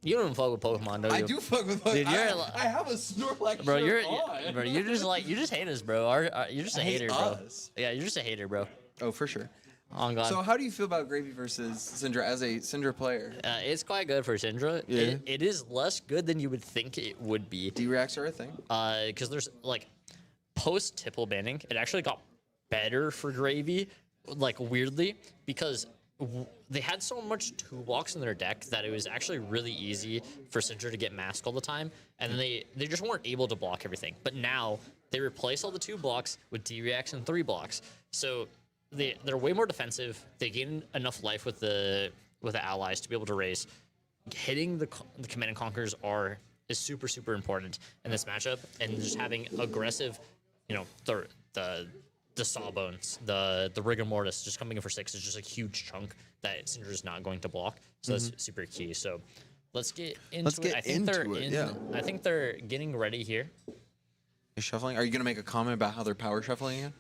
You don't even fuck with Pokemon, do you? I do fuck with Pokemon. Dude, I have a Snorlax Bro, shirt on. you just hate us, bro. You're just a hater, bro. us. Yeah, you're just a hater, bro. Oh, for sure. On God. So how do you feel about Gravy versus Syndra as a Syndra player? It's quite good for Syndra. Yeah. It is less good than you would think it would be. D-Reacts are a thing. Because there's like post Tipple banning, it actually got better for Gravy, like weirdly, because they had so much 2 blocks in their deck that it was actually really easy for Syndra to get mask all the time, and then they just weren't able to block everything. But now they replace all the 2 blocks with D-Reacts and 3 blocks, so they're way more defensive. They gain enough life with the allies to be able to raise. Hitting the command and conquers is super important in this matchup, and just having aggressive, you know, the Sawbones, the Rigor Mortis just coming in for 6 is just a huge chunk that Syndra is not going to block. So that's super key. So let's get into it. I think they're getting ready here. You're shuffling? Are you gonna make a comment about how they're power shuffling again?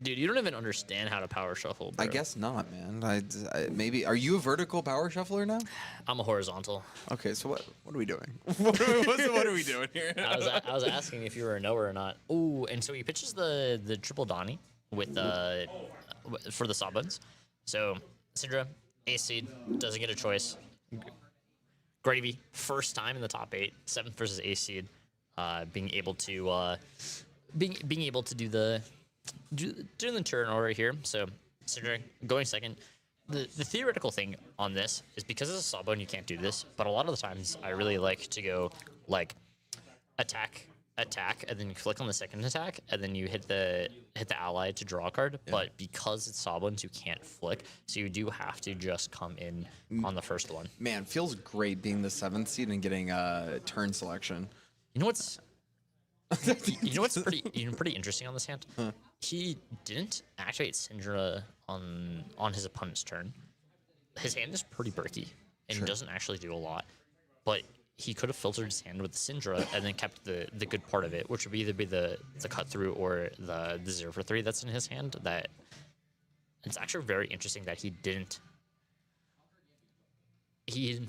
Dude, you don't even understand how to power shuffle, bro. I guess not, man. I maybe. Are you a vertical power shuffler now? I'm a horizontal. Okay, so what are we doing? what are we doing here? I was asking if you were a knower or not. Ooh, and so he pitches the triple Donnie with for the Sawbones. So Syndra, ace seed, doesn't get a choice. Gravy, first time in the top 8, 7th versus ace seed, being able to do the turn order here. So Syndra going second. The theoretical thing on this is because it's a Sawbone, you can't do this. But a lot of the times, I really like to go like attack, and then you click on the second attack, and then you hit the ally to draw a card. Yeah. But because it's Sawbones, you can't flick, so you do have to just come in on the first one. Man, feels great being the 7th seed and getting turn selection. You know what's pretty interesting on this hand? Huh. He didn't activate Syndra on his opponent's turn. His hand is pretty bricky and doesn't actually do a lot. But he could have filtered his hand with the Syndra and then kept the good part of it, which would either be the cut through or the 0 for 3 that's in his hand. That it's actually very interesting that he didn't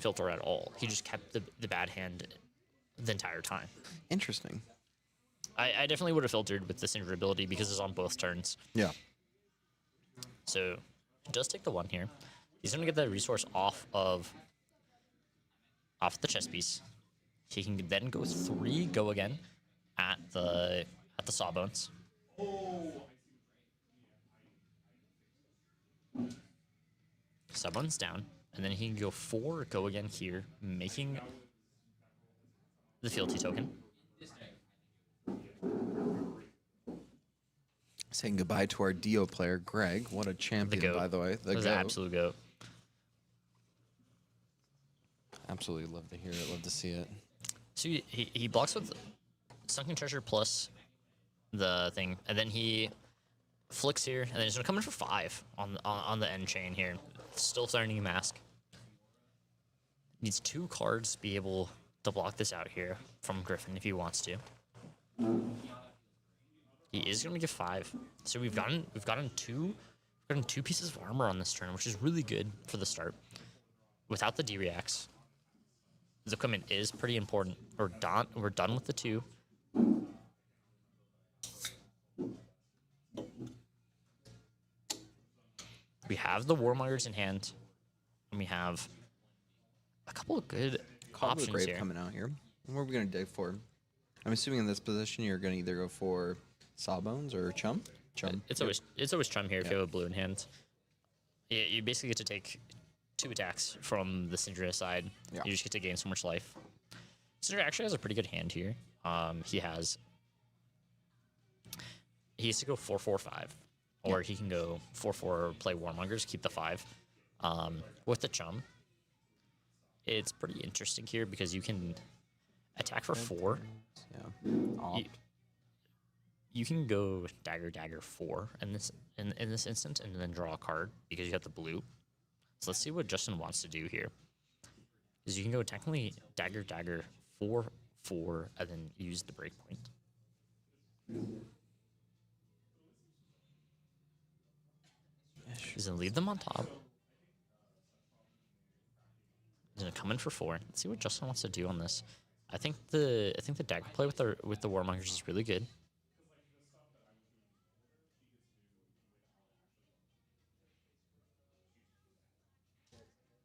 filter at all. He just kept the bad hand the entire time. Interesting. I definitely would have filtered with the Syndra ability because it's on both turns. Yeah. So he does take the 1 here. He's going to get the resource off the chess piece. He can then go 3 go again at the Sawbones. Sawbones down, and then he can go 4 go again here, making the fealty token. Saying goodbye to our Dio player, Greg. What a champion, by the way. The goat. Absolute goat. Absolutely love to hear it. Love to see it. So he blocks with Sunken Treasure plus the thing, and then he flicks here, and then he's going to come in for 5 on the end chain here. Still starting to mask. Needs 2 cards to be able to block this out here from Griffin if he wants to. He is going to give 5. So we've gotten 2 pieces of armor on this turn, which is really good for the start. Without the D-Reacts, the equipment is pretty important. We're done with the 2. We have the Warmongers in hand, and we have a couple of good options here. Coming out here. What are we going to dig for? I'm assuming in this position you're going to either go for Sawbones or Chum? Chum. It's always Chum here if you have a blue in hand. Yeah, you basically get to take 2 attacks from the Syndra side. Yeah. You just get to gain so much life. Cinder actually has a pretty good hand here. He has to go 4-4-5, or he can go 4-4, play Warmongers, keep the 5. With the Chum, it's pretty interesting here because you can attack for 4. Yeah. You can go dagger 4 in this instance, and then draw a card because you have the blue. So let's see what Justin wants to do here. Because you can go technically dagger 4, and then use the breakpoint. He's gonna leave them on top. He's gonna come in for 4. Let's see what Justin wants to do on this. I think the dagger play with the Warmongers is really good.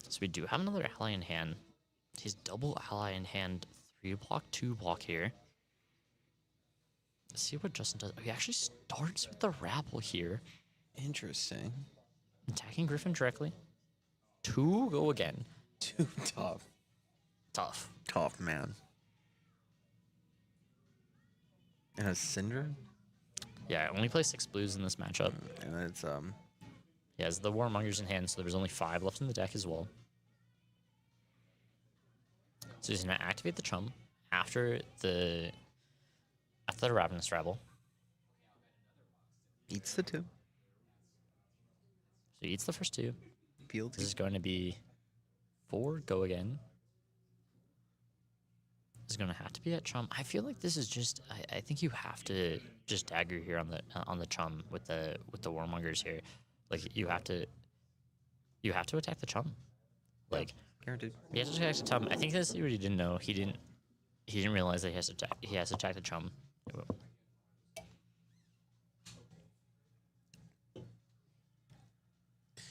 So we do have another ally in hand. He's double ally in hand. 3 block, 2 block here. Let's see what Justin does. Oh, he actually starts with the rabble here. Interesting. Attacking Griffin directly. 2 go again. 2 tough. Tough, man. And a Syndra? Yeah, I only play 6 blues in this matchup. And it's He has the Warmongers in hand, so there's only 5 left in the deck as well. So he's gonna activate the Chum after the Ravenous Rabble. eats the 2. So he eats the first 2. Field. This is going to be 4 go again. This is going to have to be at Chum. I feel like this is just. I think you have to just dagger here on the Chum with the Warmongers here. Like you have to attack the Chum. Like guaranteed. He has to attack the Chum. I think that's what he didn't know. He didn't realize that he has to attack the Chum.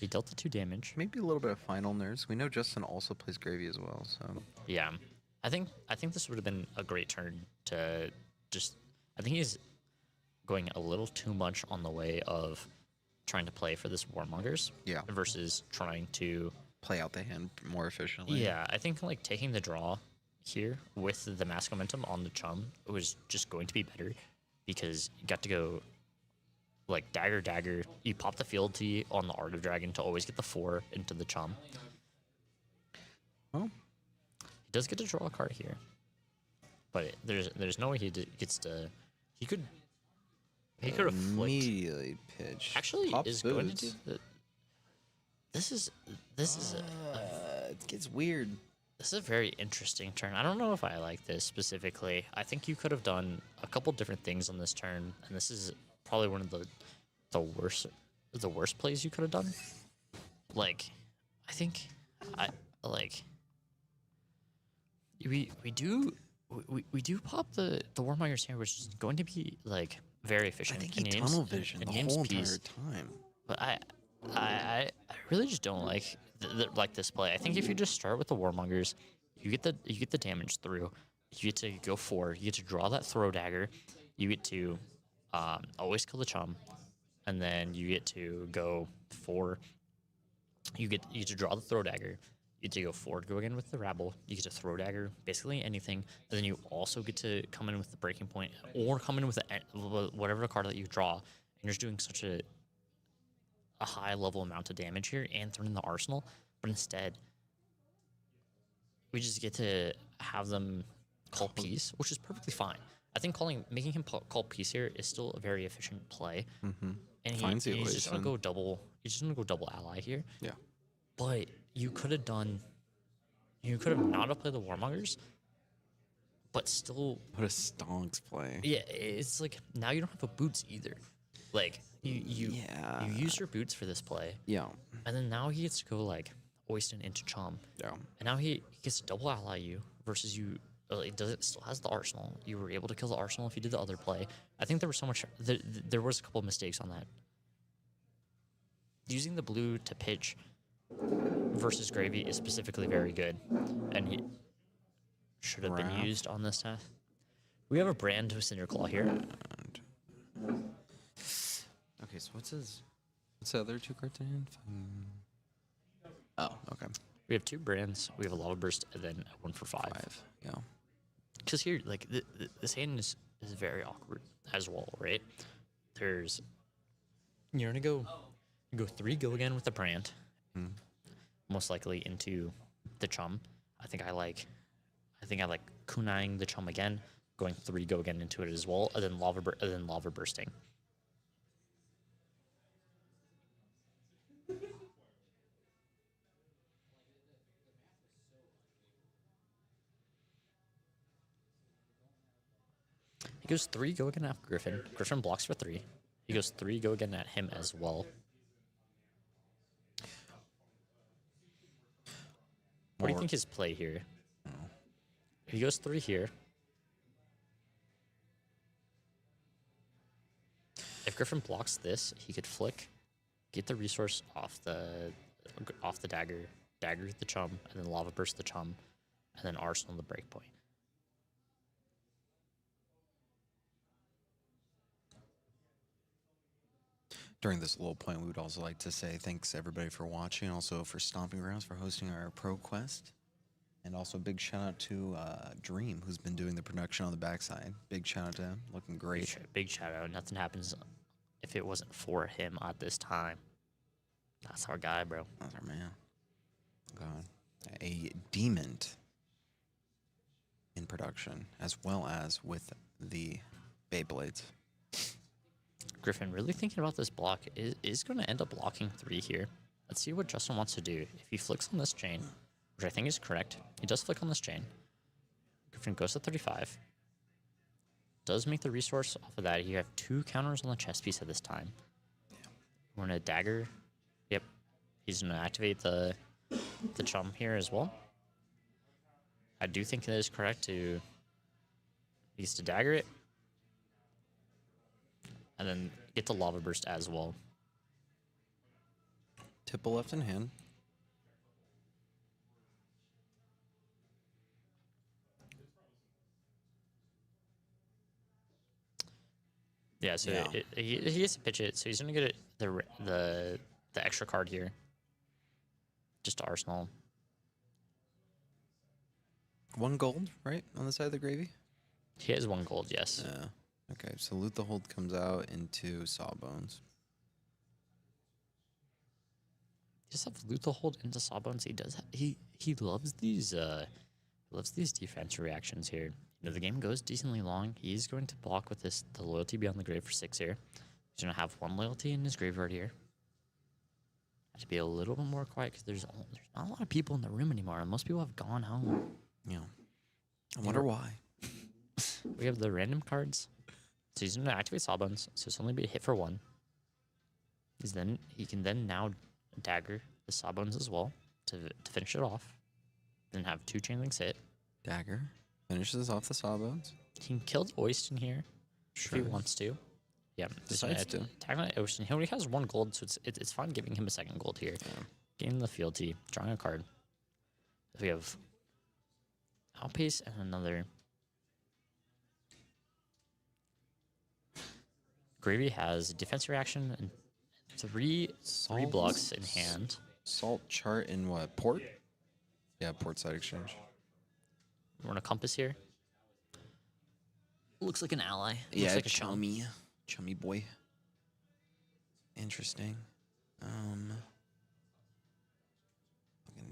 He dealt the 2 damage. Maybe a little bit of final nerves. We know Justin also plays Gravy as well, so Yeah, I think this would have been a great turn to just. I think he's going a little too much on the way of trying to play for this Warmongers. Yeah. Versus trying to play out the hand more efficiently. Yeah, I think like taking the draw here with the Mask Momentum on the Chum was just going to be better because you got to go like dagger. You pop the fealty on the Art of Dragon to always get the 4 into the Chum. Well, he does get to draw a card here, but there's no way he gets to. He could have immediately pitch. Actually, Pop is boots. going to do the. This is it gets weird. This is a very interesting turn. I don't know if I like this specifically. I think you could have done a couple different things on this turn, and this is probably one of the worst plays you could have done. Like, I think we do pop the Warmongers here, which is going to be like very efficient. I think he tunnel vision the whole entire time. But I really just don't like this play. I think if you just start with the Warmongers, you get the damage through. You get to go 4. You get to draw that throw dagger. You get to always kill the Chum, and then you get to go 4. You get to draw the throw dagger. You get to go 4 to go again with the rabble. You get to throw dagger basically anything. And then you also get to come in with the breaking point or come in with whatever card that you draw. And you're just doing such a high level amount of damage here and throw in the arsenal. But instead, we just get to have them call peace, which is perfectly fine. I think making him call peace here is still a very efficient play. Mm-hmm. And he's just gonna go double. He's just gonna go double ally here. Yeah. But you could have not have played the Warmongers, but still put a stonks play. Yeah, it's like now you don't have a boots either. Like you use your boots for this play. Yeah. And then now he gets to go like Oyston into Chum. Yeah. And now he gets to double ally you versus you. It still has the arsenal. You were able to kill the arsenal if you did the other play. I think there was so much. There was a couple of mistakes on that. Using the blue to pitch versus Gravy is specifically very good, and he should have been used on this test. We have a brand to Cinderclaw here. Okay, so what's the other 2 cards in hand? Oh, okay. We have 2 brands. We have a Lava Burst and then 1 for 5. Yeah. Because here, like, this hand is very awkward as well, right? There's, you're gonna go 3 go again with the brand, most likely into the chum. I think I like kunaiing the chum again, going 3 go again into it as well, and then lava bursting. He goes 3 go again at Griffin. Griffin blocks for 3. He goes 3 go again at him as well. What do you think his play here? He goes 3 here. If Griffin blocks this, he could flick, get the resource off the dagger the chum, and then lava burst the chum, and then arsenal the breakpoint. During this low point, we would also like to say thanks everybody for watching, also for Stomping Grounds for hosting our Pro Quest, and also big shout out to Dream, who's been doing the production on the backside. Big shout out to him, looking great. Big shout out. Nothing happens if it wasn't for him at this time. That's our guy, bro. That's our man. God, a demon in production, as well as with the Beyblades. Griffin really thinking about this block is going to end up blocking 3 here. Let's see what Justin wants to do. If he flicks on this chain, which I think is correct, he does flick on this chain. Griffin goes to 35. Does make the resource off of that. You have 2 counters on the chess piece at this time. We're going to dagger. Yep. He's going to activate the chum here as well. I do think it is correct to... He needs to dagger it. And then get the lava burst as well. Tipple left in hand. Yeah, so Yeah. He has to pitch it, so he's gonna get the extra card here, just to arsenal. 1 gold, right, on the side of the gravy? He has 1 gold, yes. Yeah. Okay, so Loot the Hold comes out into Sawbones. Just have Loot the Hold into Sawbones. He loves these defense reactions here. You know, the game goes decently long. He's going to block with the Loyalty Beyond the Grave for 6 here. He's gonna have 1 loyalty in his graveyard here. Have to be a little bit more quiet because there's not a lot of people in the room anymore, and most people have gone home. Yeah. I wonder why. We have the random cards. So he's going to activate Sawbones, so it's only be a hit for 1. He can then now dagger the Sawbones as well to finish it off. Then have 2 Chainlinks hit. Dagger finishes off the Sawbones. He can kill the Oyston here Sure. if he wants to. Yeah, Decides to. Attack on Oyston. He already has 1 gold, so it's fine giving him a 2nd gold here. Yeah. Getting the fealty, drawing a card. We have Outpace and another. Gravy has defense reaction and 3 blocks in hand. Salt chart in what? Port? Yeah, port side exchange. We're on a compass here. Looks like an ally. Yeah, Looks like a chum. Chummy boy. Interesting. Looking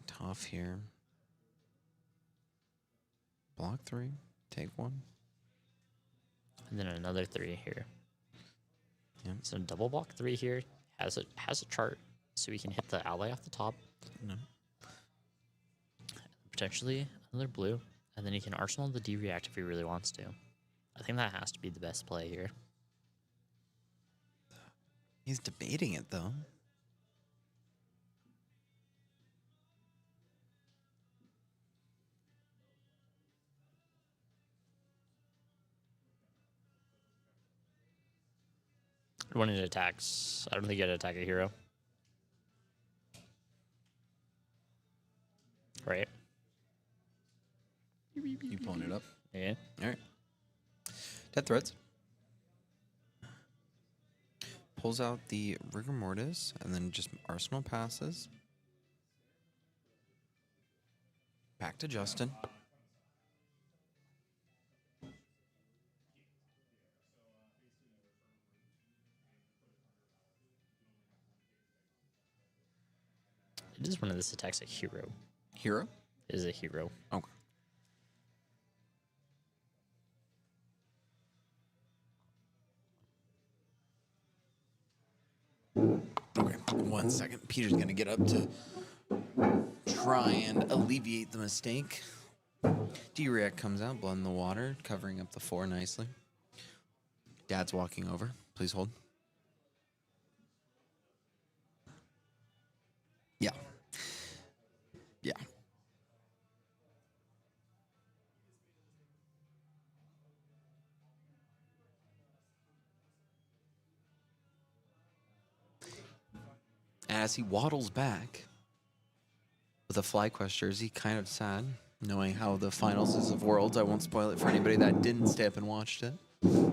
tough here. Block 3. Take 1. And then another 3 here. Yep. So double block 3 here. Has a chart, so we can hit the ally off the top. No. Potentially another blue, and then he can arsenal the D react if he really wants to. I think that has to be the best play here. He's debating it though. When it attacks, I don't think you gotta attack a hero. Right? You pulling it up? Yeah. Alright. Death Threads. Pulls out the Rigor Mortis and then just Arsenal passes. Back to Justin. It is one of this attacks a hero. Hero? It is a hero. Okay. Okay, 1 second. Peter's gonna get up to try and alleviate the mistake. D-React comes out, blood in the water, covering up the 4 nicely. Dad's walking over. Please hold. Yeah. Yeah. As he waddles back with a FlyQuest jersey, kind of sad, knowing how the finals is of Worlds. I won't spoil it for anybody that didn't stay up and watched it. We're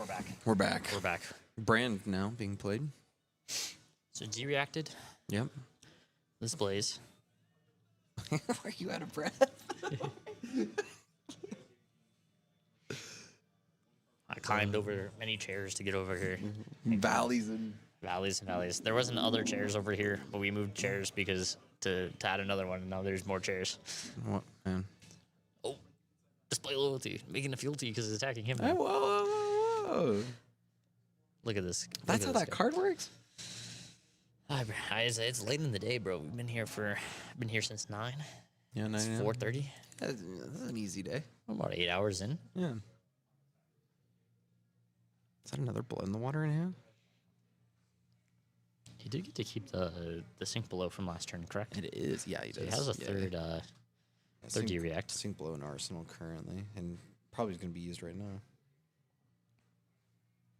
back. We're back. We're back. Brand now being played. So D-reacted. Yep. This Blaze. Were you out of breath? I climbed over many chairs to get over here. Valleys and valleys. There wasn't other chairs over here, but we moved chairs because to add another one, and now there's more chairs. What, man? Oh, display loyalty, making a fealty because it's attacking him. Hey, whoa. Look at this. That's how that card works? It's late in the day, bro. We've been here since 9. Yeah, 9. It's 4:30. That's an easy day. I'm about 8 hours in. Yeah. Is that another blood in the water in here? He did get to keep the sink below from last turn, correct? It is. Yeah, he So does. he has a Yeah. third D-react. Sink below in Arsenal currently, and probably is going to be used right now.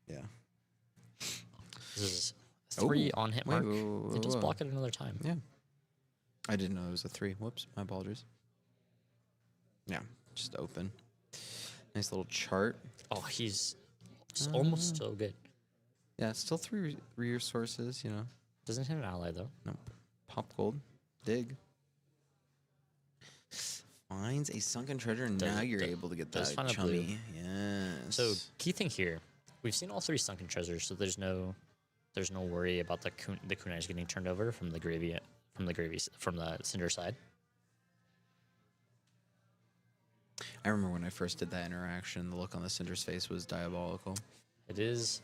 Yeah. This is 3 on hit mark. It does whoa. block it another time. Yeah. I didn't know it was a 3. Whoops, my apologies. Yeah, just open. Nice little chart. Oh, he's almost so good. Yeah, still 3 resources, you know. Doesn't hit an ally, though. Nope. Pop gold. Dig. Finds a sunken treasure, and now you're able to get that find a chummy. Yes. So, key thing here, we've seen all 3 sunken treasures, so there's no worry about the kunais getting turned over from the cinder side. I remember when I first did that interaction, the look on the Cinder's face was diabolical. It is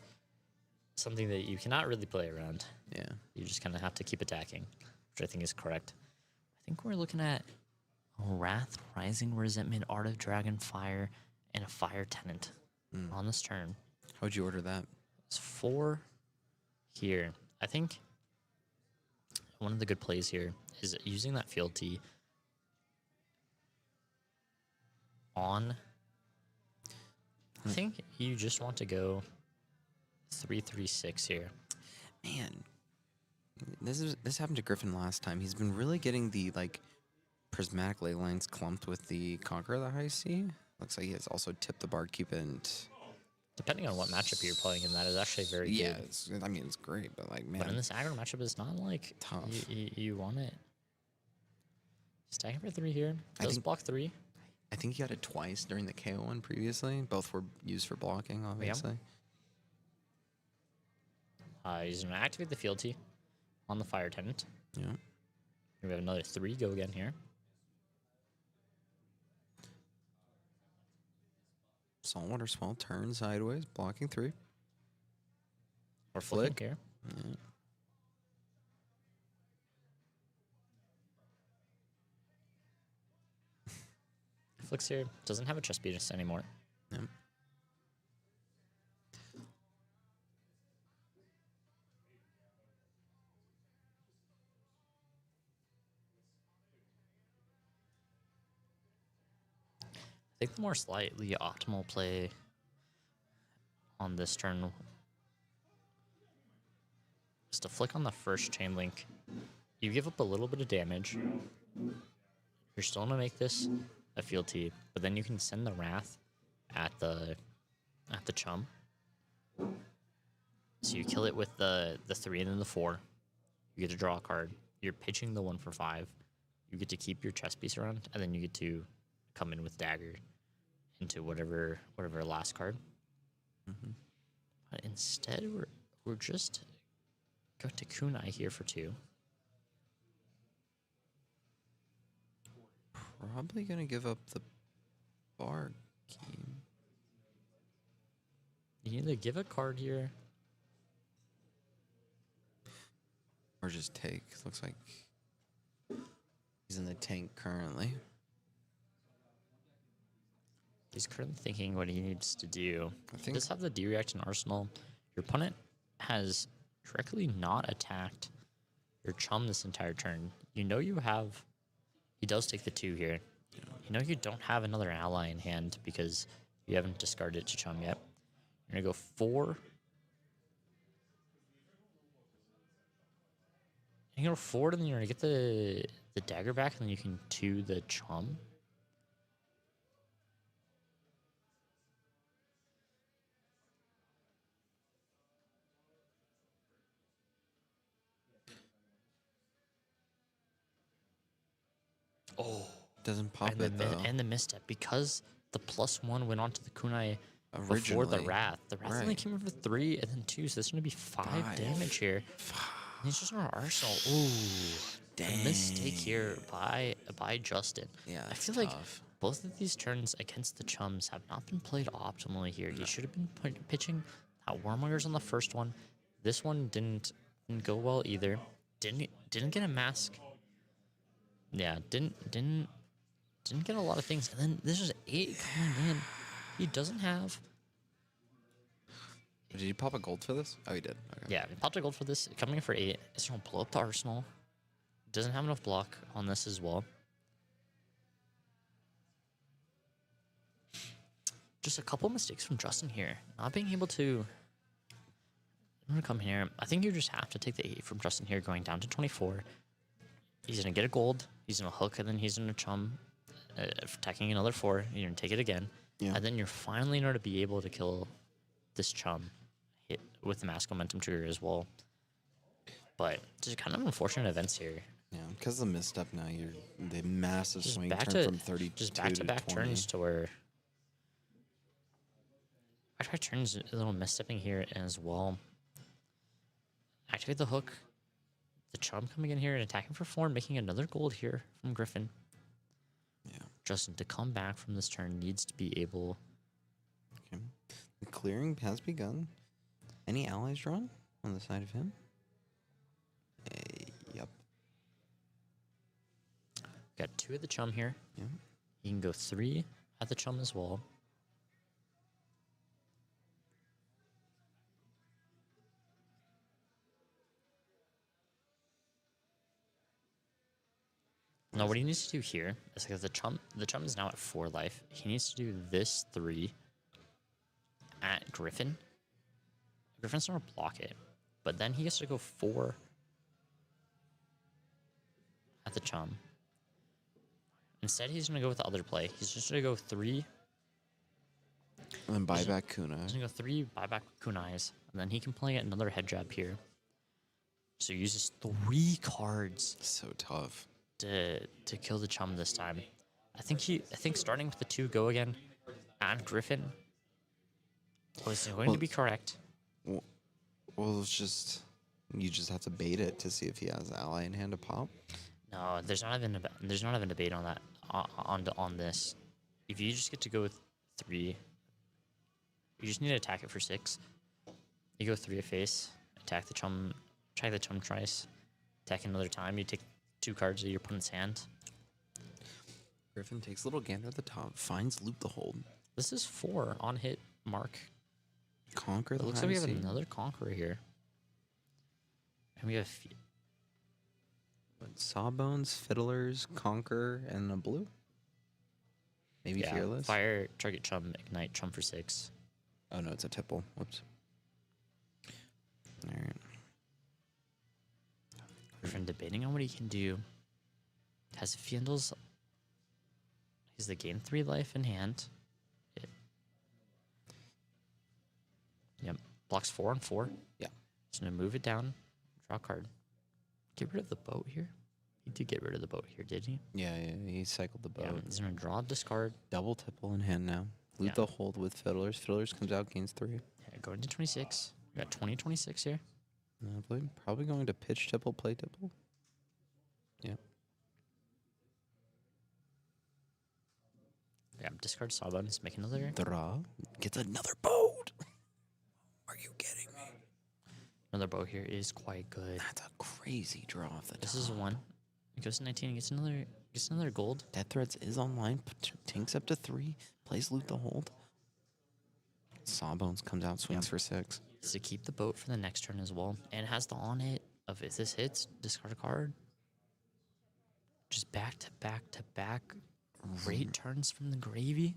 something that you cannot really play around. Yeah. You just kind of have to keep attacking, which I think is correct. I think we're looking at Wrath, Rising Resentment, Art of Dragonfire, and a Fire Tenant on this turn. How'd you order that? It's 4 here. I think one of the good plays here is using that fealty on. I think you just want to go 3-3-6 here. Man, this happened to Griffin last time. He's been really getting the prismatic ley lines clumped with the Conqueror of the High Sea. Looks like he has also tipped the Barkeep and. Depending on what matchup you're playing in, that is actually very yeah, good. it's great, but man. But in this aggro matchup, it's not tough. You want it. Stacking for 3 here. Does block 3. I think he got it twice during the KO one previously. Both were used for blocking, obviously. He's going to activate the fealty on the Fire Tenant. Yeah. We have another 3 go again here. Saltwater Swell turn sideways, blocking 3. Or flick here. Yeah. Flicks here. Doesn't have a chest beatus anymore. Yep. I think the more slightly optimal play on this turn is to flick on the first chain link. You give up a little bit of damage. You're still gonna make this a fealty, but then you can send the Wrath at the chum. So you kill it with the 3 and then the 4. You get to draw a card. You're pitching the 1 for 5. You get to keep your chess piece around, and then you get to come in with dagger into whatever last card. But instead, we're just Go to kunai here for 2. Probably gonna give up the bar key. You can either give a card here. Or just take. Looks like he's in the tank currently. He's currently thinking what he needs to do. I He think does have the D-React in Arsenal. Your opponent has directly not attacked your chum this entire turn. You know you have... He does take the 2 here. You know you don't have another ally in hand because you haven't discarded it to chum yet. You're going to go 4. You can go forward, and then you're going to get the dagger back, and then you can 2 the chum. Oh. doesn't pop And it though. and the misstep, because the +1 went on to the kunai before Originally. the wrath. The wrath only came in for 3 and then 2, so this is going to be 5 damage here. And he's just on our arsenal. Ooh. Dang. A mistake here by Justin. Yeah, I that's feel like tough. both of these turns against the chums have not been played optimally here. He should have been pitching out Warmongers on the first one. This one didn't go well either. Didn't get a mask. Yeah, didn't get a lot of things. And then this is 8 coming in. He doesn't have. Did he pop a gold for this? Oh, he did. Okay. Yeah, he popped a gold for this. Coming in for 8. It's gonna blow up the arsenal. Doesn't have enough block on this as well. Just a couple mistakes from Justin here. Not being able to. I'm gonna come here. I think you just have to take the 8 from Justin here, going down to 24. He's gonna get a gold. He's gonna hook, and then he's gonna chum, attacking another 4. You're gonna take it again, and then you're finally going to be able to kill this chum hit with the mask momentum trigger as well. But just kind of unfortunate events here. Yeah, because of the misstep now, the massive Just swing back turn to from 32 just back-to-back to 20. turns to where back-to-back turns, a little misstepping here as well. Activate the hook. The chum coming in here and attacking for 4 and making another gold here from Griffin. Yeah. Justin, to come back from this turn, needs to be able... Okay. The clearing has begun. Any allies drawn on the side of him? Yep. Got 2 at the chum here. Yeah. You can go 3 at the chum as well. Now, what he needs to do here is, because the chum is now at 4 life, he needs to do this 3 at Griffin. Griffin's not gonna block it, but then he gets to go 4 at the chum. Instead, he's gonna go with the other play. He's just gonna go 3. And then buy back Kuna. He's gonna go 3 buyback kunais, and then he can play another head jab here. So he uses 3 cards. So tough. To kill the chum this time. I think starting with the 2 go again and Griffin was going to be correct. Well, it's just you just have to bait it to see if he has ally in hand to pop. No, there's not even a debate on that on this. If you just get to go with 3, you just need to attack it for 6. You go 3 at face, attack the chum twice, attack another time. You take 2 cards of your opponent's hand. Griffin takes a little gander at the top, finds loop the hold. This is 4 on hit mark. Conquer It the looks like we have another conqueror here. And we have Sawbones, Fiddlers, Conquer, and a blue. Maybe Fearless. Fire, target chum, ignite, chum for 6. Oh no, it's a tipple. Whoops. Alright. Griffin debating on what he can do. Has Fiendles. He's the gain 3 life in hand. Yep. Blocks 4 on 4. Yeah. He's gonna move it down. Draw a card. Get rid of the boat here. He did get rid of the boat here, did he? Yeah, he cycled the boat. Yeah, he's gonna draw, discard. Double tipple in hand now. Loop the hold with Fiddlers. Fiddlers comes out, gains 3. Yeah, going to 26. We got 20, 26 here. I believe probably going to pitch tipple, play tipple. Yep. Yeah, discard Sawbones, make another. Draw. Gets another boat. Are you kidding me? Another bow here is quite good. That's a crazy draw off the This top. is a 1. It goes to 19, gets another gold. Death Threats is online. Tinks up to 3. Plays loot the hold. Sawbones comes out, swings for 6. Is to keep the boat for the next turn as well. And it has the on it of if this hits, discard a card. Just back to back to back. Great turns from the gravy.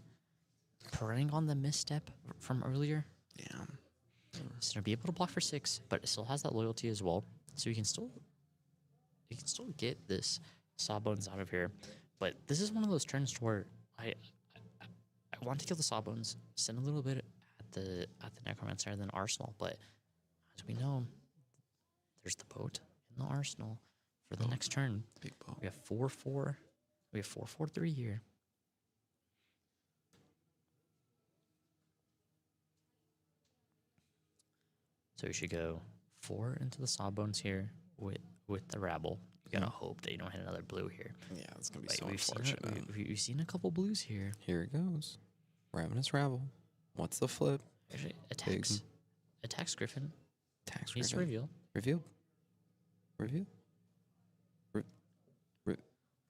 Preying on the misstep from earlier. Yeah. So to be able to block for 6, but it still has that loyalty as well. So you can still get this Sawbones out of here. But this is one of those turns where I want to kill the Sawbones, send a little bit at the Necromancer and then Arsenal, but as we know, there's the boat in the Arsenal for the next turn. Big boat. We have 4-4. We have 4-4-3 here. So we should go 4 into the Sawbones here with the Rabble. You gotta hope that you don't hit another blue here. Yeah, it's going to be But so we've unfortunate. we've seen a couple blues here. Here it goes. Ravenous Rabble. What's the flip? Actually, attacks Griffin. Tax Needs to Raven. reveal. Reveal.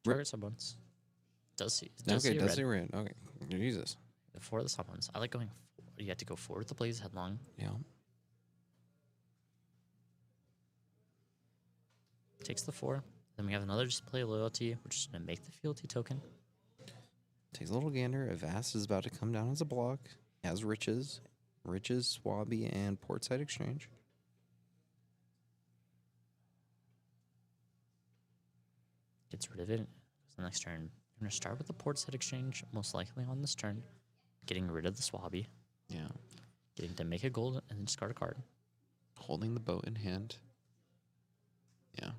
Target Sawbones. Does see Okay, does red. see red. Okay. Jesus. The 4 of the Sawbones. I like going. You have to go 4 with the Blaze Headlong. Yeah. Takes the 4. Then we have another display loyalty, which is gonna make the fealty token. Takes a little gander. Avast is about to come down as a block. Has Riches. Riches, Swabby, and Portside Exchange. Gets rid of it. The next turn. I'm gonna start with the Portside Exchange, most likely on this turn. Getting rid of the Swabby. Yeah. Getting to make a gold and then discard a card. Holding the boat in hand. Yeah.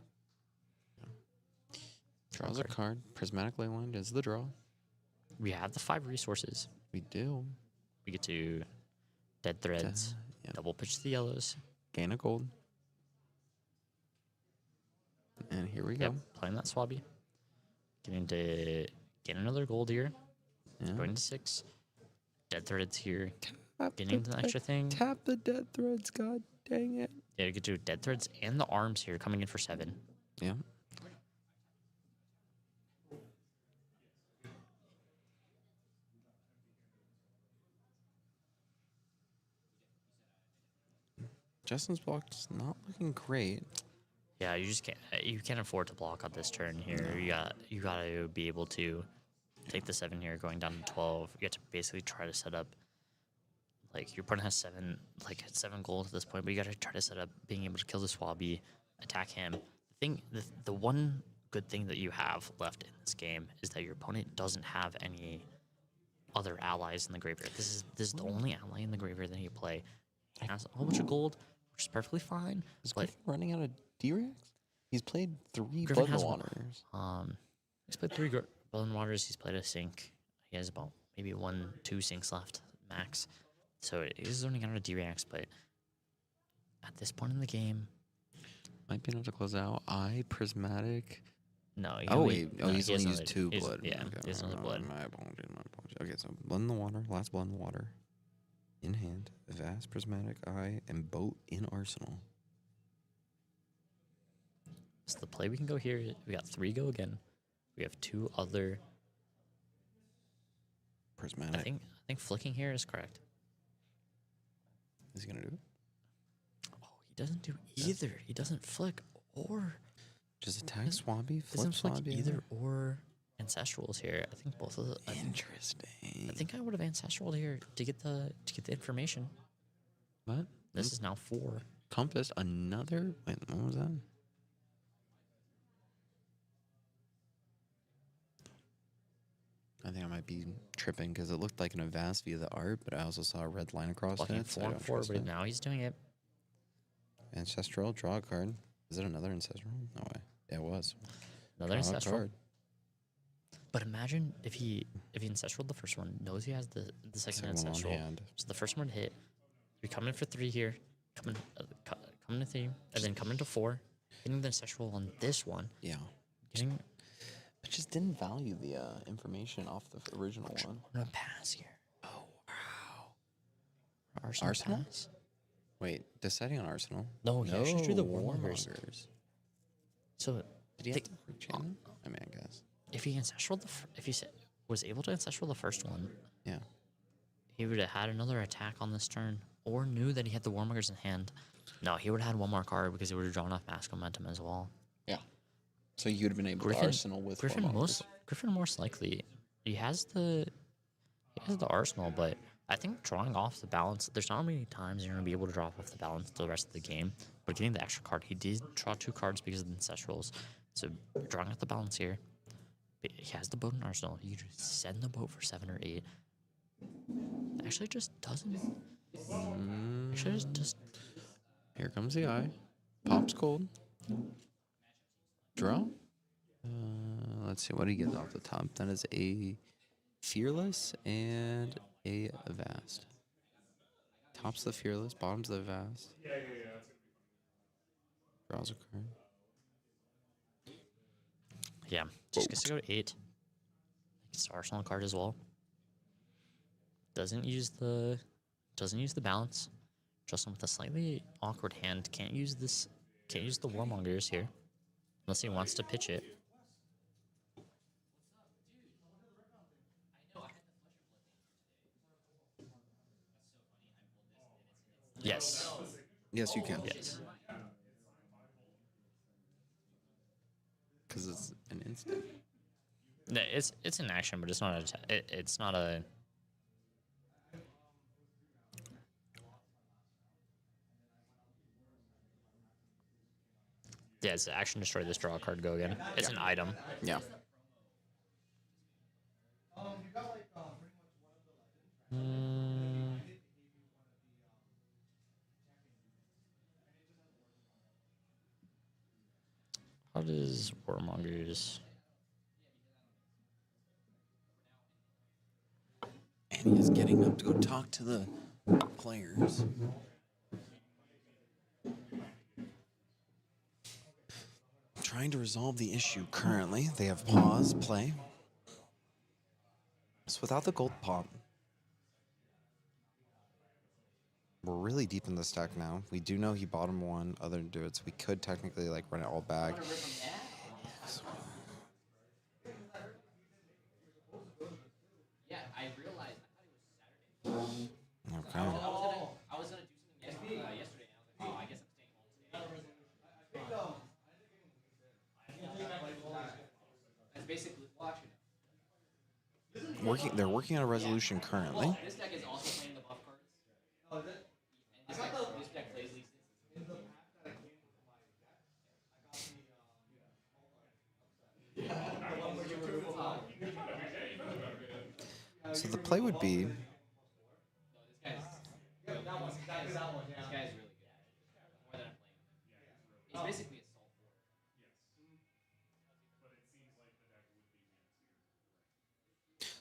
Draws a card. Prismatic Leyline is the draw. We have the 5 resources. We do. We get to Dead Threads, Yep. double pitch the yellows. Gain a gold. And here we go. Yep, playing that Swabby. Getting to get another gold here. Yeah. Going to 6. Dead Threads here. Tap Getting the extra thing. Tap the Dead Threads, god dang it. Yeah, you get to Dead Threads and the arms here coming in for 7. Yeah. Justin's block's not looking great. Yeah, you just can't afford to block on this turn here. You gotta be able to take the 7 here, going down to 12. You have to basically try to set up, like, your opponent has 7 gold at this point, but you gotta try to set up being able to kill the Swabby, attack him. The one good thing that you have left in this game is that your opponent doesn't have any other allies in the graveyard. This is the only ally in the graveyard that you play. He has a whole bunch of gold, which is perfectly fine. Is But Griffin running out of D-Rex? He's played 3 Griffin Blood has one. Waters. He's played 3 Blood Waters. He's played a Sync. He has about maybe 1-2 Syncs left max. So he's running out of D-Rex, but at this point in the game, Might be enough to close out. Prismatic. no. He's he only has used another- 2 he has- blood. Yeah, Okay. he has another blood. My apologies, my apologies. Okay, so Blood in the Water, last Blood in the Water. In hand, Vast, Prismatic, and Boat in Arsenal. So the play we can go here, we got 3 go again. We have 2 other. Prismatic. I think flicking here is correct. Is he gonna do it? Oh, he doesn't do either. He doesn't flick or Just attack Swabby, flip doesn't flick Swabby. either or Ancestrals here. I think both of the. Interesting. I think I would have Ancestral here to get the information. What? This is now 4. Compass, another. Wait, what was that? I think I might be tripping because it looked like an Avast via the art, but I also saw a red line across Blocking it. So I 4 don't and 4, trust but it. now he's doing it. Ancestral, draw a card. Is it another Ancestral? No way. Yeah, it was. Another Draw a Ancestral. card. But imagine if he Ancestral the first one, knows he has the second Second one on Ancestral. hand. So the first one hit. We come in for 3 here. Come coming to 3, and then coming to 4, getting the ancestral on this one. Yeah. Getting But just didn't value the information off the original one. a pass here. Oh, wow. Arsenal pass? Wait, deciding on Arsenal? No, he actually drew the Warmongers. Warmongers. So Did he have to chain? I mean, I guess. if he ancestral if he was able to ancestral the first one, Yeah. he would have had another attack on this turn, or knew that he had the Warmongers in hand. No, he would have had one more card because he would have drawn off Mask Momentum as well. Yeah. So you would have been able to Arsenal with Griffin Warmongers. most likely he has the Arsenal, but I think drawing off the balance, there's not many times you're gonna be able to draw off the balance the rest of the game. But getting the extra card, he did draw 2 cards because of the ancestrals. So drawing off the balance here. He has the boat in Arsenal. You just send the boat for 7 or 8. Actually, just doesn't. Actually, just. Here comes the eye. Pops cold. Draw. Let's see what he gets off the top. That is a Fearless and a Vast. Top's the Fearless, bottom's the Vast. Draws a card. Yeah, just gets to go to 8. It's Arsenal card as well. Doesn't use the balance. Justin with a slightly awkward hand. Can't use the Warmongers here. Unless he wants to pitch it. Yes. Yes, you can. Yes. Because it's an instant. No, it's an action, but it's not it's not a. Yeah, it's an action. Destroy this. Draw a card. Go again. It's an item. Yeah. How does Warmongers? And he is getting up to go talk to the players. Trying to resolve the issue currently. They have pause, play. So without the gold pop, we're really deep in the stack now. We do know he bottom 1 other than do it, so we could technically like run it all back. Okay. They're working on a resolution currently. This deck is also playing the buff cards. This deck plays these. So the play would be This guy's really good. More than I'm playing. He's basically a soul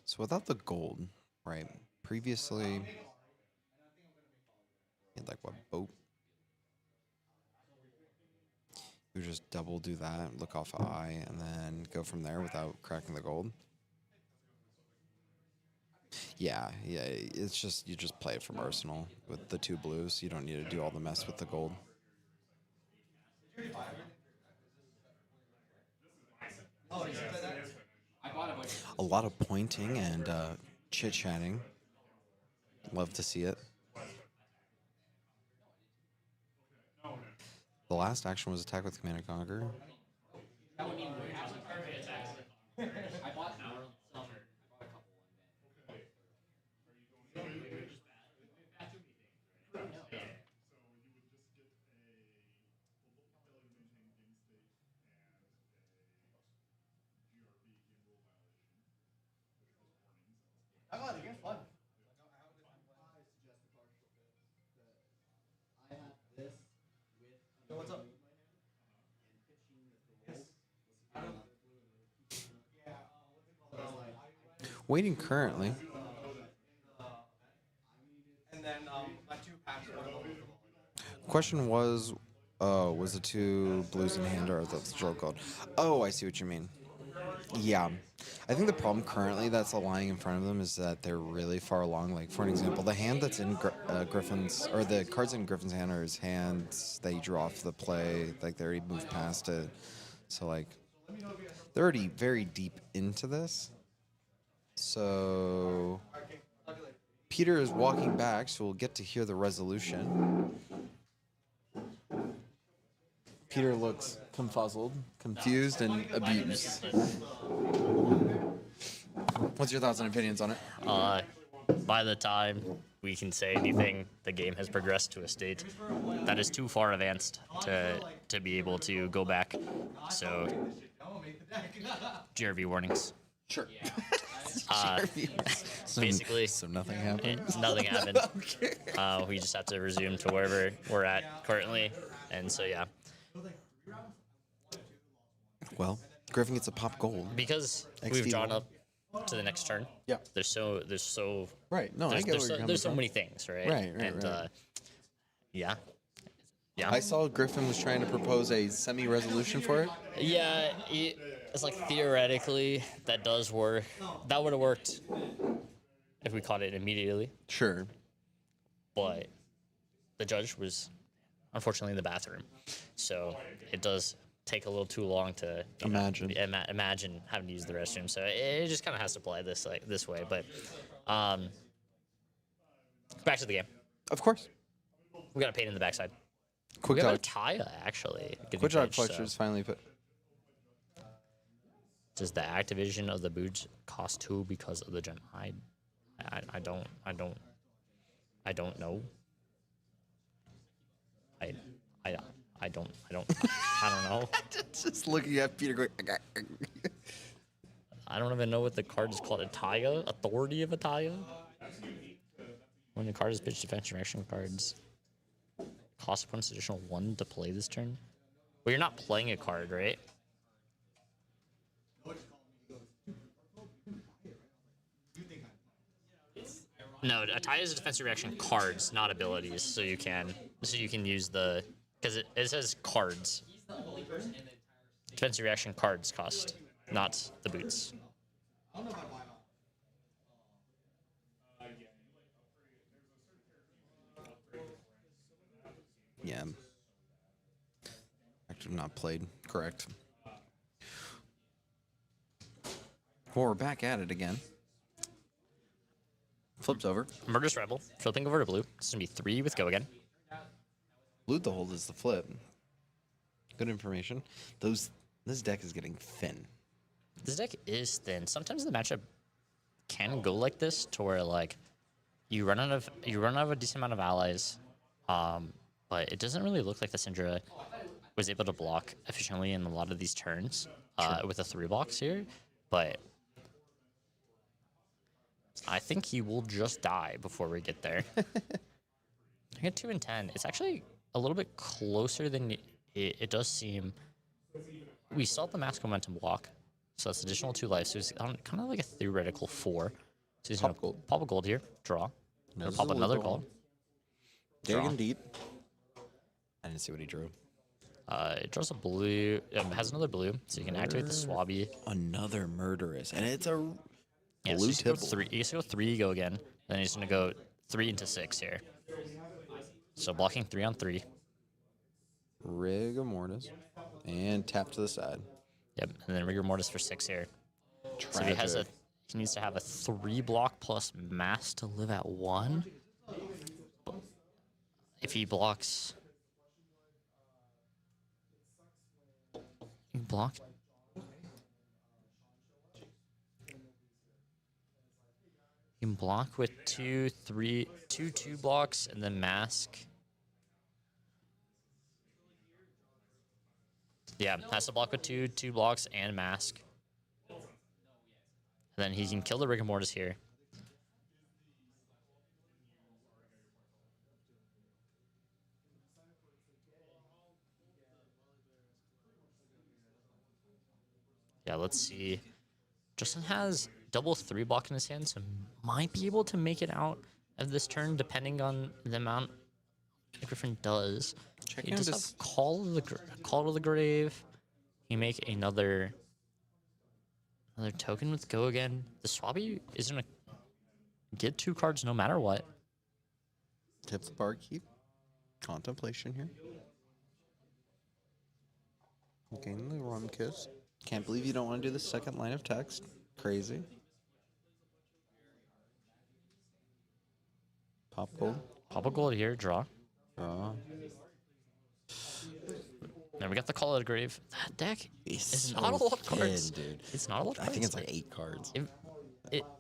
so without the gold, right? Previously, he had like what, boat? You just double do that, look off eye, and then go from there without cracking the gold. Yeah, it's just you just play it from Arsenal with the 2 blues. You don't need to do all the mess with the gold. A lot of pointing and chit-chatting. Love to see it. The last action was attack with Command and Conquer. That would mean we're actually perfect attacks. I bought some. I bought a couple Waiting currently. And then my 2 packs. Question was, Oh, was it two blues in hand or that's the draw called? Oh, I see what you mean. Yeah. I think the problem currently that's lying in front of them is that they're really far along. Like, for an example, the hand that's in Griffin's, or the cards in Griffin's hand are his hands that he drew off the play. Like, they already moved past it. So, like, they're already very deep into this. So, Peter is walking back, so we'll get to hear the resolution. Peter looks confuzzled, confused, and abused. What's your thoughts and opinions on it? By the time we can say anything, the game has progressed to a state that is too far advanced to be able to go back. So, GRV warnings. Sure. Basically, so nothing happened. Nothing happened. Okay. We just have to resume to wherever we're at currently, and so yeah. Well, Griffin gets a pop gold. Because XD we've drawn one. up to the next turn. Yeah. There's so Right. No, I get where you're coming there's so from. many things, right? Right. And yeah. Yeah. I saw Griffin was trying to propose a semi-resolution for it. Yeah, it's like theoretically that does work. That would have worked if we caught it immediately. Sure. But the judge was unfortunately in the bathroom, so it does take a little too long to Imagine. imagine having to use the restroom. So it just kind of has to play this way. But back to the game. Of course. We got a pain in the backside. Quick we got a dodge. Taya actually. Quick dodge flexors finally put. Does the Activision of the boots cost 2 because of the gem? I don't know. I don't know. Just looking at Peter going. I don't even know what the card is called. Ataya? Authority of Ataya? When the card is pitched, defense direction cards cost opponents additional 1 to play this turn. Well, you're not playing a card, right? No, Ataya is defensive reaction cards, not abilities. So you can use the because it says cards. Defensive reaction cards cost, not the boots. Yeah. Actually, not played. Correct. Well, we're back at it again. Flips over. Murderous Rebel, flipping over to blue. This is going to be 3 with go again. Blue the hold is the flip. Good information. This deck is getting thin. This deck is thin. Sometimes the matchup can go like this, to where like you run out of a decent amount of allies, but it doesn't really look like the Syndra was able to block efficiently in a lot of these turns with the 3 blocks here. But I think he will just die before we get there. I get 2 and 10. It's actually a little bit closer than it does seem. We still have the max momentum block, so that's additional 2 life. So it's kind of like a theoretical 4. So he's going to pop a gold here, draw. Gonna pop another gold. Digging deep. I didn't see what he drew. It draws a blue. It has another blue, so you can activate the Swabby. Another murderous, and it's a Yeah, blue so you tipple. can go 3, go again. Then he's going to go 3 into 6 here. So blocking 3 on 3. Rigor mortis. And tap to the side. Yep, and then rigor mortis for 6 here. So he needs to have a 3 block plus mass to live at 1. If he blocks, you block. You can block with 2 blocks and then mask. Yeah, has to block with 2 blocks and mask. And then he can kill the rigor mortis here. Yeah, let's see. Justin has double 3 block in his hand, so might be able to make it out of this turn depending on the amount Griffin does. Check He in does to have Call to the Grave. You make another token with Go Again. The Swabby is gonna get 2 cards no matter what. tip the barkeep. Contemplation here. Gain the rum kiss. Can't believe you don't want to do the second line of text. Crazy. Pop gold. Pop a gold here, draw. Draw. Now we got the Call to the Grave. That deck It's is so not a lot of cards. thin, dude. It's not a lot of I cards. think it's like 8 cards.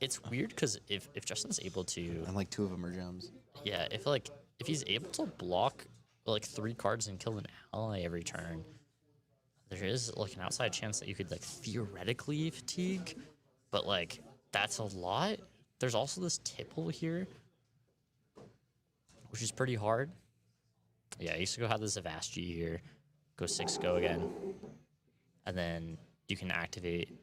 It's weird because if Justin's able to, And like 2 of them are gems. yeah, if he's able to block like 3 cards and kill an ally every turn, there is like an outside chance that you could like theoretically fatigue, but like that's a lot. There's also this tipple here, which is pretty hard. Yeah, I used to go have this Avast-G here, go 6, Go Again, and then you can activate.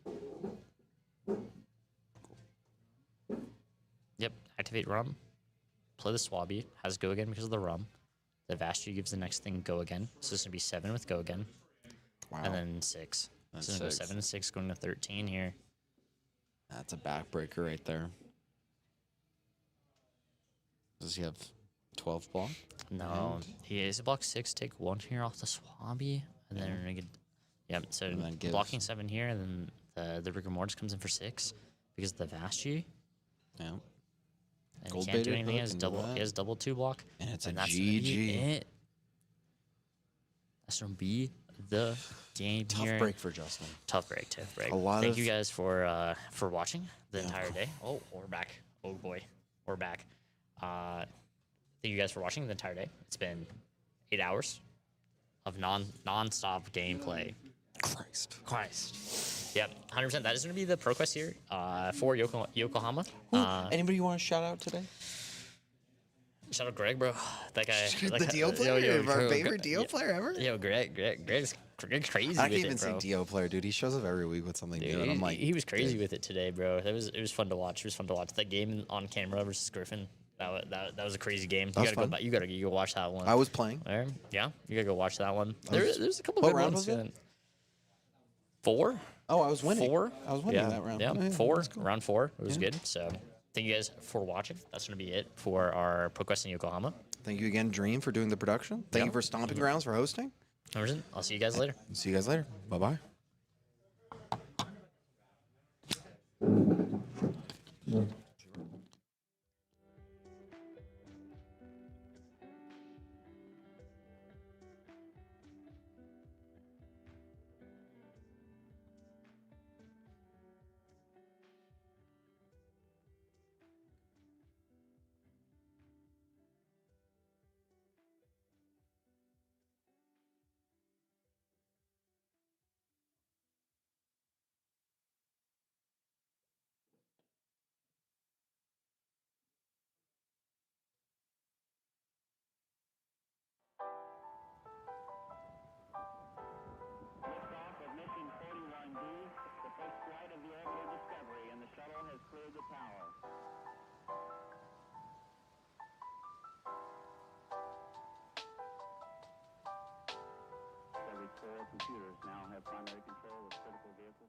Yep, activate Rum. Play the Swabby, has Go Again because of the Rum. The Avast-G gives the next thing Go Again, so it's gonna be 7 with Go Again. Wow. And then 6. That's So it's gonna go 6. 7 and 6, going to 13 here. That's a backbreaker right there. Does he have 12 block? No, he is block 6. Take 1 here off the Swabby, and then we're gonna get. Yep. So And then gives- blocking 7 here, and then the Rigor Mortis comes in for 6 because of the Vast-G. Yeah. And Gold he can't do baited anything. He hook has into double. that. He has double 2 block. And it's a that's gonna be GG. it. That's gonna be the game Tough here. break for Justin. Tough break. Tough break. A lot Thank of- you guys for watching the entire day. Oh, we're back. Oh boy, we're back. Thank you guys for watching the entire day. It's been 8 hours of non-stop gameplay. Christ. Yep, 100%. That is going to be the Pro Quest here for Yokohama. Anybody you want to shout out today? Shout out Greg, bro. That guy. The Dio player? Our favorite Dio player ever? Yo, Greg's crazy I with can't even it, bro. say Dio player, dude. He shows up every week with something new, and I'm like, he was crazy with it today, bro. It was fun to watch. It was fun to watch. That game on camera versus Griffin. That was a crazy game. That was fun. You gotta go watch that one. I was playing. Yeah, you gotta go watch that one. There's a couple What good round ones. was it? 4. Oh, I was winning. 4. I was winning that round. Yeah, Oh, yeah, 4. that's cool. Round 4. It was Yeah. good. So thank you guys for watching. That's gonna be it for our ProQuest in Yokohama. Thank you again, Dream, for doing the production. Thank you for Stomping Grounds for hosting. I'll see you guys later. See you guys later. Bye-bye. Liftoff of mission 41B, the first flight of the Airport Discovery, and the shuttle has cleared the tower. Discovery's 4 computers now have primary control of critical vehicles.